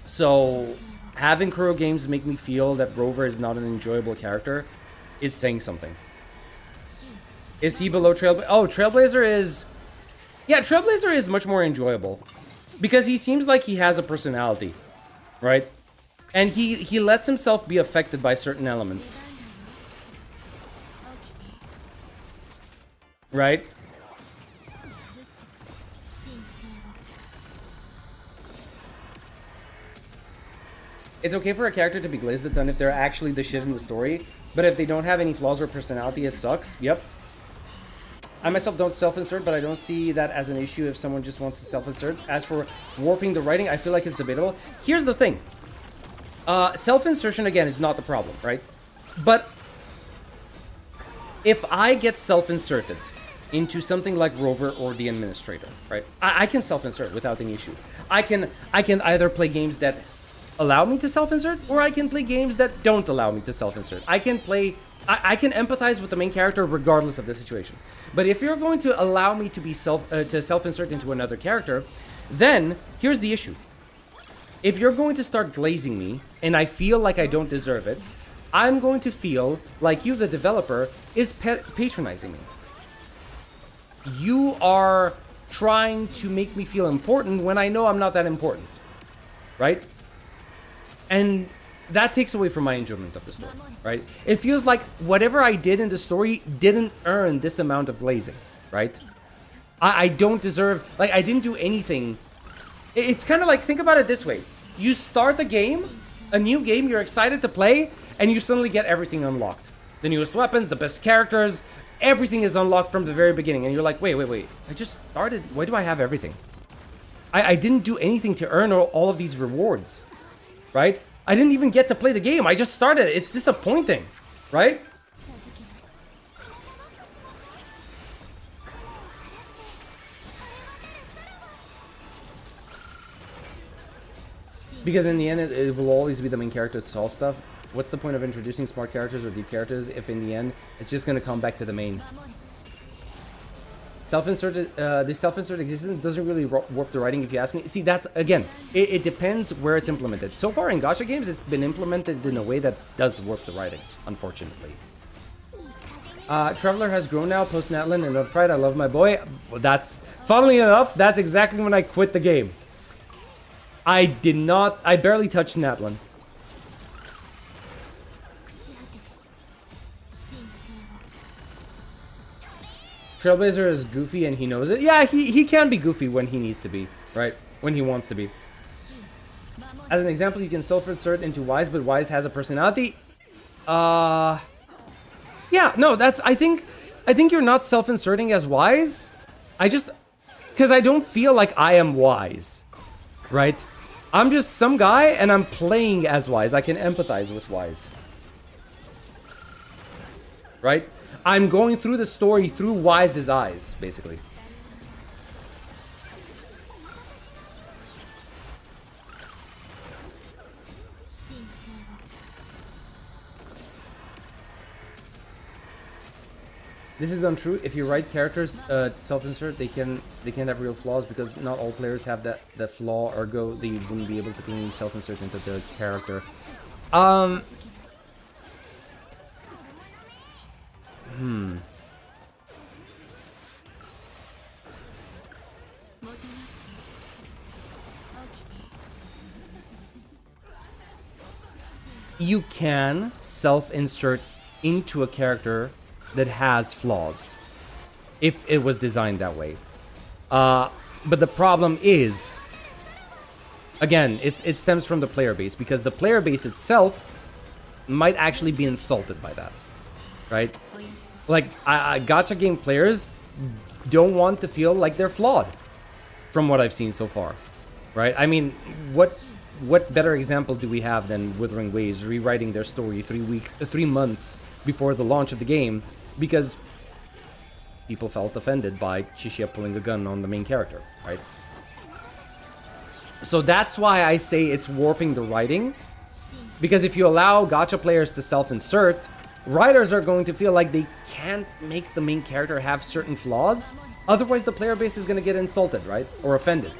So, having Kuro games make me feel that Rover is not an enjoyable character is saying something. Is he below Trailblazer? Oh, Trailblazer is... Yeah, Trailblazer is much more enjoyable. Because he seems like he has a personality. Right? And he lets himself be affected by certain elements. Right? It's okay for a character to be glazed at done if they're actually the shit in the story. But if they don't have any flaws or personality, it sucks. Yep. I myself don't self-insert, but I don't see that as an issue if someone just wants to self-insert. As for warping the writing, I feel like it's debatable. Here's the thing. Self-insertion, again, is not the problem, right? But if I get self-inserted into something like Rover or the Administrator, right? I can self-insert without any issue. I can either play games that allow me to self-insert, or I can play games that don't allow me to self-insert. I can empathize with the main character regardless of the situation. But if you're going to allow me to be self-insert into another character, then here's the issue. If you're going to start glazing me, and I feel like I don't deserve it, I'm going to feel like you, the developer, is patronizing me. You are trying to make me feel important when I know I'm not that important, right? And that takes away from my enjoyment of the story, right? It feels like whatever I did in the story didn't earn this amount of glazing, right? I don't deserve, like, I didn't do anything. It's kind of like, think about it this way. You start the game, a new game, you're excited to play, and you suddenly get everything unlocked. The newest weapons, the best characters, everything is unlocked from the very beginning. And you're like, wait. I just started. Why do I have everything? I didn't do anything to earn all of these rewards, right? I didn't even get to play the game. I just started. It's disappointing, right? Because in the end, it will always be the main character to solve stuff. What's the point of introducing smart characters or deep characters if in the end, it's just going to come back to the main? The self-insert existence doesn't really warp the writing, if you ask me. See, that's, again, it depends where it's implemented. So far in gacha games, it's been implemented in a way that does warp the writing, unfortunately. Traveler has grown now, post Natlan and Pride. I love my boy. Well, that's, funnily enough, that's exactly when I quit the game. I barely touched Natlan. Trailblazer is goofy and he knows it. Yeah, he can be goofy when he needs to be, right? When he wants to be. As an example, you can self-insert into Wise, but Wise has a personality. Yeah, no, that's, I think you're not self-inserting as Wise. Because I don't feel like I am Wise, right? I'm just some guy and I'm playing as Wise. I can empathize with Wise, right? I'm going through the story through Wise's eyes, basically. This is untrue. If you write characters to self-insert, they can't have real flaws because not all players have that flaw, ergo they wouldn't be able to cleanly self-insert into the character. You can self-insert into a character that has flaws if it was designed that way. But the problem is, again, it stems from the player base, because the player base itself might actually be insulted by that, right? Like, gacha game players don't want to feel like they're flawed, from what I've seen so far, right? I mean, what better example do we have than Wuthering Waves rewriting their story 3 months before the launch of the game because people felt offended by Chishia pulling a gun on the main character, right? So that's why I say it's warping the writing, because if you allow gacha players to self-insert, writers are going to feel like they can't make the main character have certain flaws, otherwise the player base is going to get insulted, right? Or offended.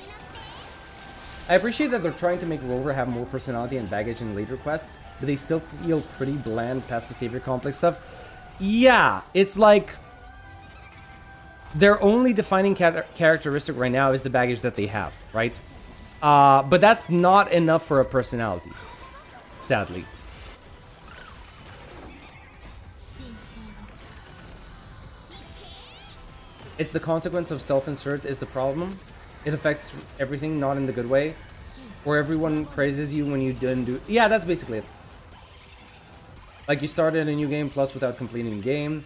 I appreciate that they're trying to make Rover have more personality and baggage in later quests, but they still feel pretty bland past the savior complex stuff. Yeah, it's like their only defining characteristic right now is the baggage that they have, right? But that's not enough for a personality, sadly. It's the consequence of self-insert is the problem. It affects everything, not in the good way. Or everyone praises you when you didn't do... Yeah, that's basically it. Like, you started a new game plus without completing the game.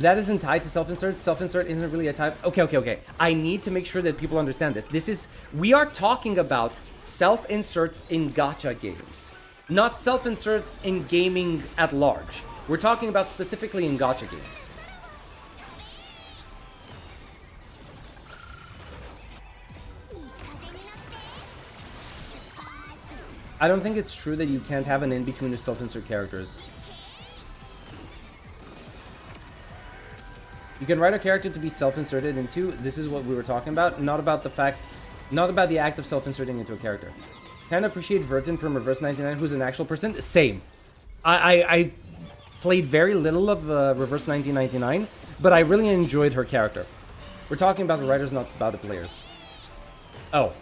That isn't tied to self-insert. Self-insert isn't really a type. Okay. I need to make sure that people understand this. We are talking about self-inserts in gacha games, not self-inserts in gaming at large. We're talking about specifically in gacha games. I don't think it's true that you can't have an in-between of self-insert characters. You can write a character to be self-inserted into. This is what we were talking about, not about the act of self-inserting into a character. Can appreciate Vertin from Reverse 99, who's an actual person. Same. I played very little of Reverse 1999, but I really enjoyed her character. We're talking about the writers, not about the players. Oh.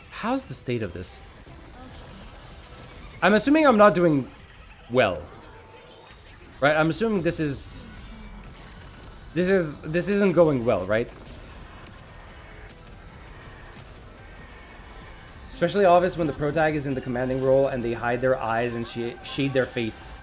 How's the state of this? I'm assuming I'm not doing well. Right? I'm assuming this isn't going well, right? Especially obvious when the protag is in the commanding role and they hide their eyes and shade their face.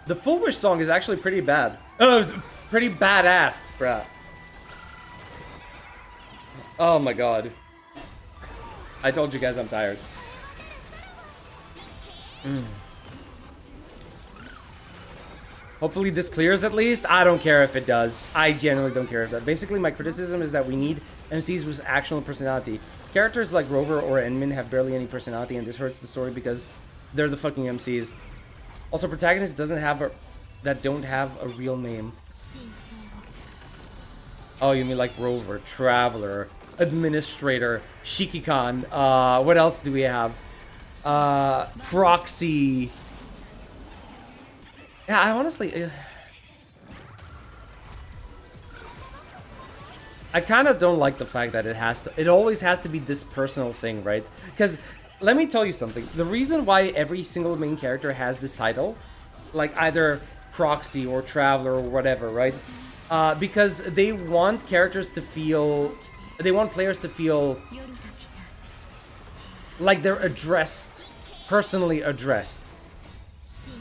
The Full Wish song is actually pretty bad. Oh, it's pretty badass, bruh. Oh my god. I told you guys I'm tired. Hopefully this clears at least. I don't care if it does. I genuinely don't care if that. Basically, my criticism is that we need MCs with actual personality. Characters like Rover or Enmin have barely any personality, and this hurts the story because they're the fucking MCs. Also, protagonists that don't have a real name. Oh, you mean like Rover, Traveler, Administrator, Shikikan. What else do we have? Proxy. Yeah, I honestly... I kind of don't like the fact that it always has to be this personal thing, right? Because... let me tell you something. The reason why every single main character has this title, like either Proxy or Traveler or whatever, right? Because they want characters to feel... they want players to feel like they're addressed, personally addressed.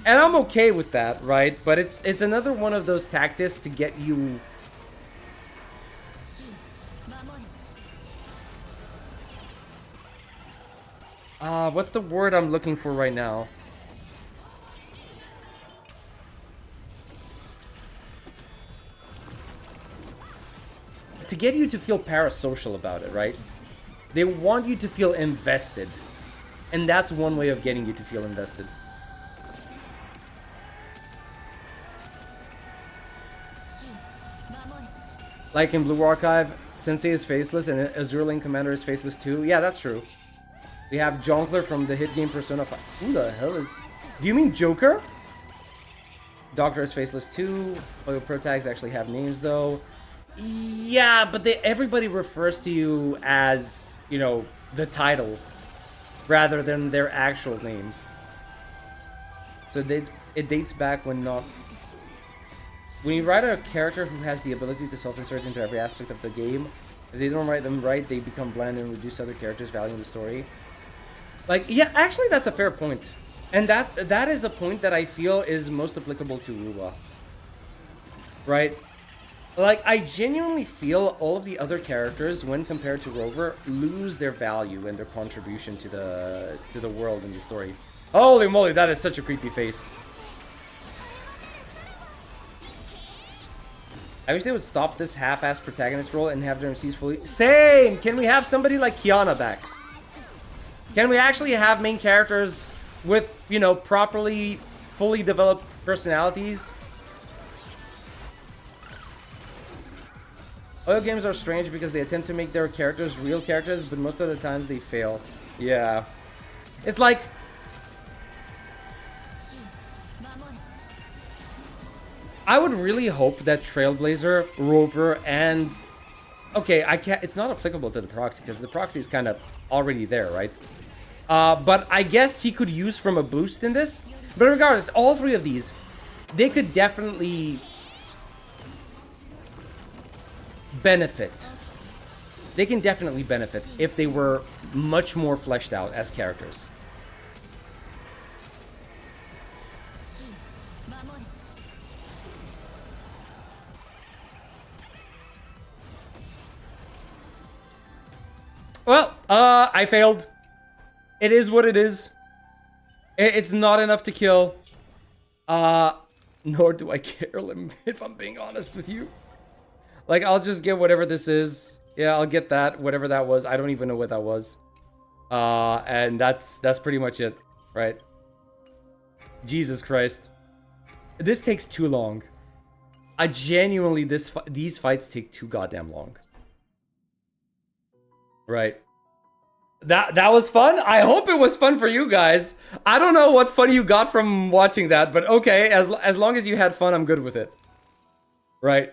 And I'm okay with that, right? But it's another one of those tactics to get you... what's the word I'm looking for right now? To get you to feel parasocial about it, right? They want you to feel invested. And that's one way of getting you to feel invested. Like in Blue Archive, Sensei is faceless and Azure Lane Commander is faceless too. Yeah, that's true. We have Jonkler from the hit game Persona 5. Who the hell is... do you mean Joker? Doctor is faceless too. Oil protags actually have names though. Yeah, but everybody refers to you as, you know, the title rather than their actual names. So it dates back when not... when you write a character who has the ability to self-insert into every aspect of the game, if they don't write them right, they become bland and reduce other characters' value in the story. Like, yeah, actually that's a fair point. And that is a point that I feel is most applicable to WuWa. Right? Like, I genuinely feel all of the other characters, when compared to Rover, lose their value and their contribution to the world and the story. Holy moly, that is such a creepy face. I wish they would stop this half-ass protagonist role and have their MCs fully... Same! Can we have somebody like Kiana back? Can we actually have main characters with, you know, properly, fully developed personalities? Oil games are strange because they attempt to make their characters real characters, but most of the times they fail. Yeah. It's like... I would really hope that Trailblazer, Rover, and... Okay, I can't... It's not applicable to the proxy, because the proxy is kind of already there, right? But I guess he could use from a boost in this. But regardless, all three of these, they could definitely benefit. They can definitely benefit if they were much more fleshed out as characters. Well, I failed. It is what it is. It's not enough to kill. Nor do I care, if I'm being honest with you. Like, I'll just get whatever this is. Yeah, I'll get that, whatever that was. I don't even know what that was. And that's pretty much it, right? Jesus Christ. This takes too long. I genuinely, these fights take too goddamn long. Right. That was fun. I hope it was fun for you guys. I don't know what fun you got from watching that, but okay, as long as you had fun, I'm good with it. Right.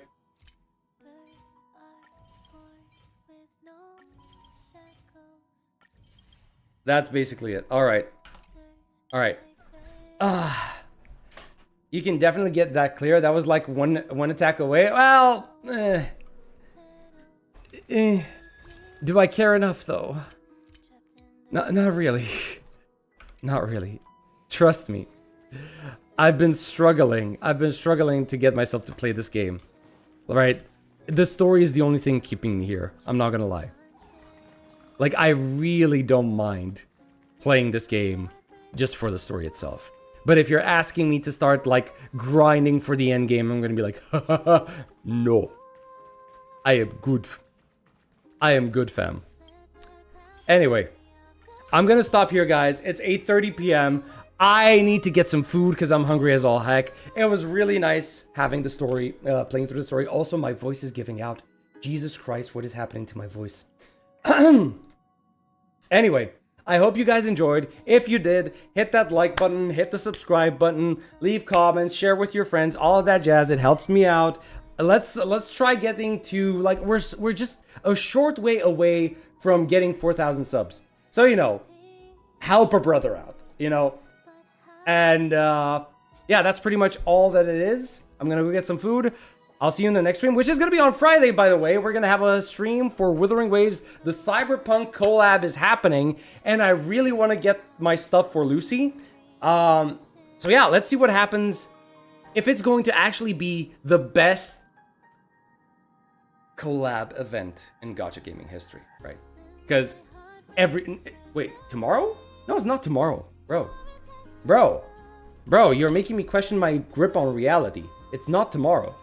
That's basically it. All right. All right. You can definitely get that clear. That was like one attack away. Well, do I care enough though? Not really. Not really. Trust me. I've been struggling. I've been struggling to get myself to play this game. Right? The story is the only thing keeping me here. I'm not gonna lie. Like, I really don't mind playing this game just for the story itself. But if you're asking me to start, like, grinding for the end game, I'm gonna be like, no. I am good. I am good, fam. Anyway, I'm gonna stop here, guys. It's 8:30 p.m. I need to get some food because I'm hungry as all heck. It was really nice having the story, playing through the story. Also, my voice is giving out. Jesus Christ, what is happening to my voice? Anyway, I hope you guys enjoyed. If you did, hit that like button, hit the subscribe button, leave comments, share with your friends, all of that jazz. It helps me out. Let's try getting to, like, we're just a short way away from getting 4,000 subs. So, you know, help a brother out, you know. And yeah, that's pretty much all that it is. I'm gonna go get some food. I'll see you in the next stream, which is going to be on Friday, by the way. We're going to have a stream for Wuthering Waves. The Cyberpunk collab is happening, and I really want to get my stuff for Lucy. So yeah, let's see what happens. If it's going to actually be the best collab event in gacha gaming history, right? Because wait, tomorrow? No, it's not tomorrow, bro. Bro, you're making me question my grip on reality. It's not tomorrow.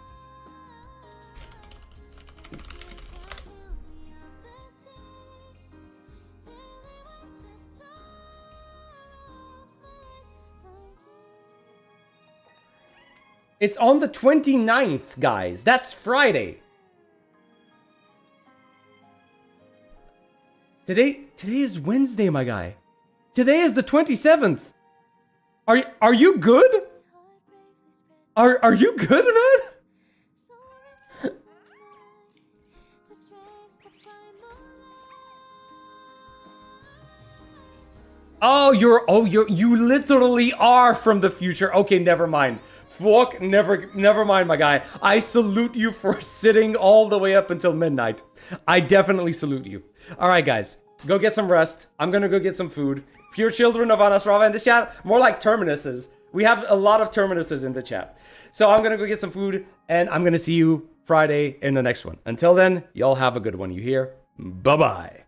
It's on the 29th, guys. That's Friday. Today is Wednesday, my guy. Today is the 27th. Are you good? Are you good, man? You literally are from the future. Okay, never mind. Fuck, never mind, my guy. I salute you for sitting all the way up until midnight. I definitely salute you. All right, guys, go get some rest. I'm gonna go get some food. Pure children of Anasrava in the chat, more like terminuses. We have a lot of terminuses in the chat. So I'm gonna go get some food, and I'm gonna see you Friday in the next one. Until then, y'all have a good one, you hear? Bye-bye.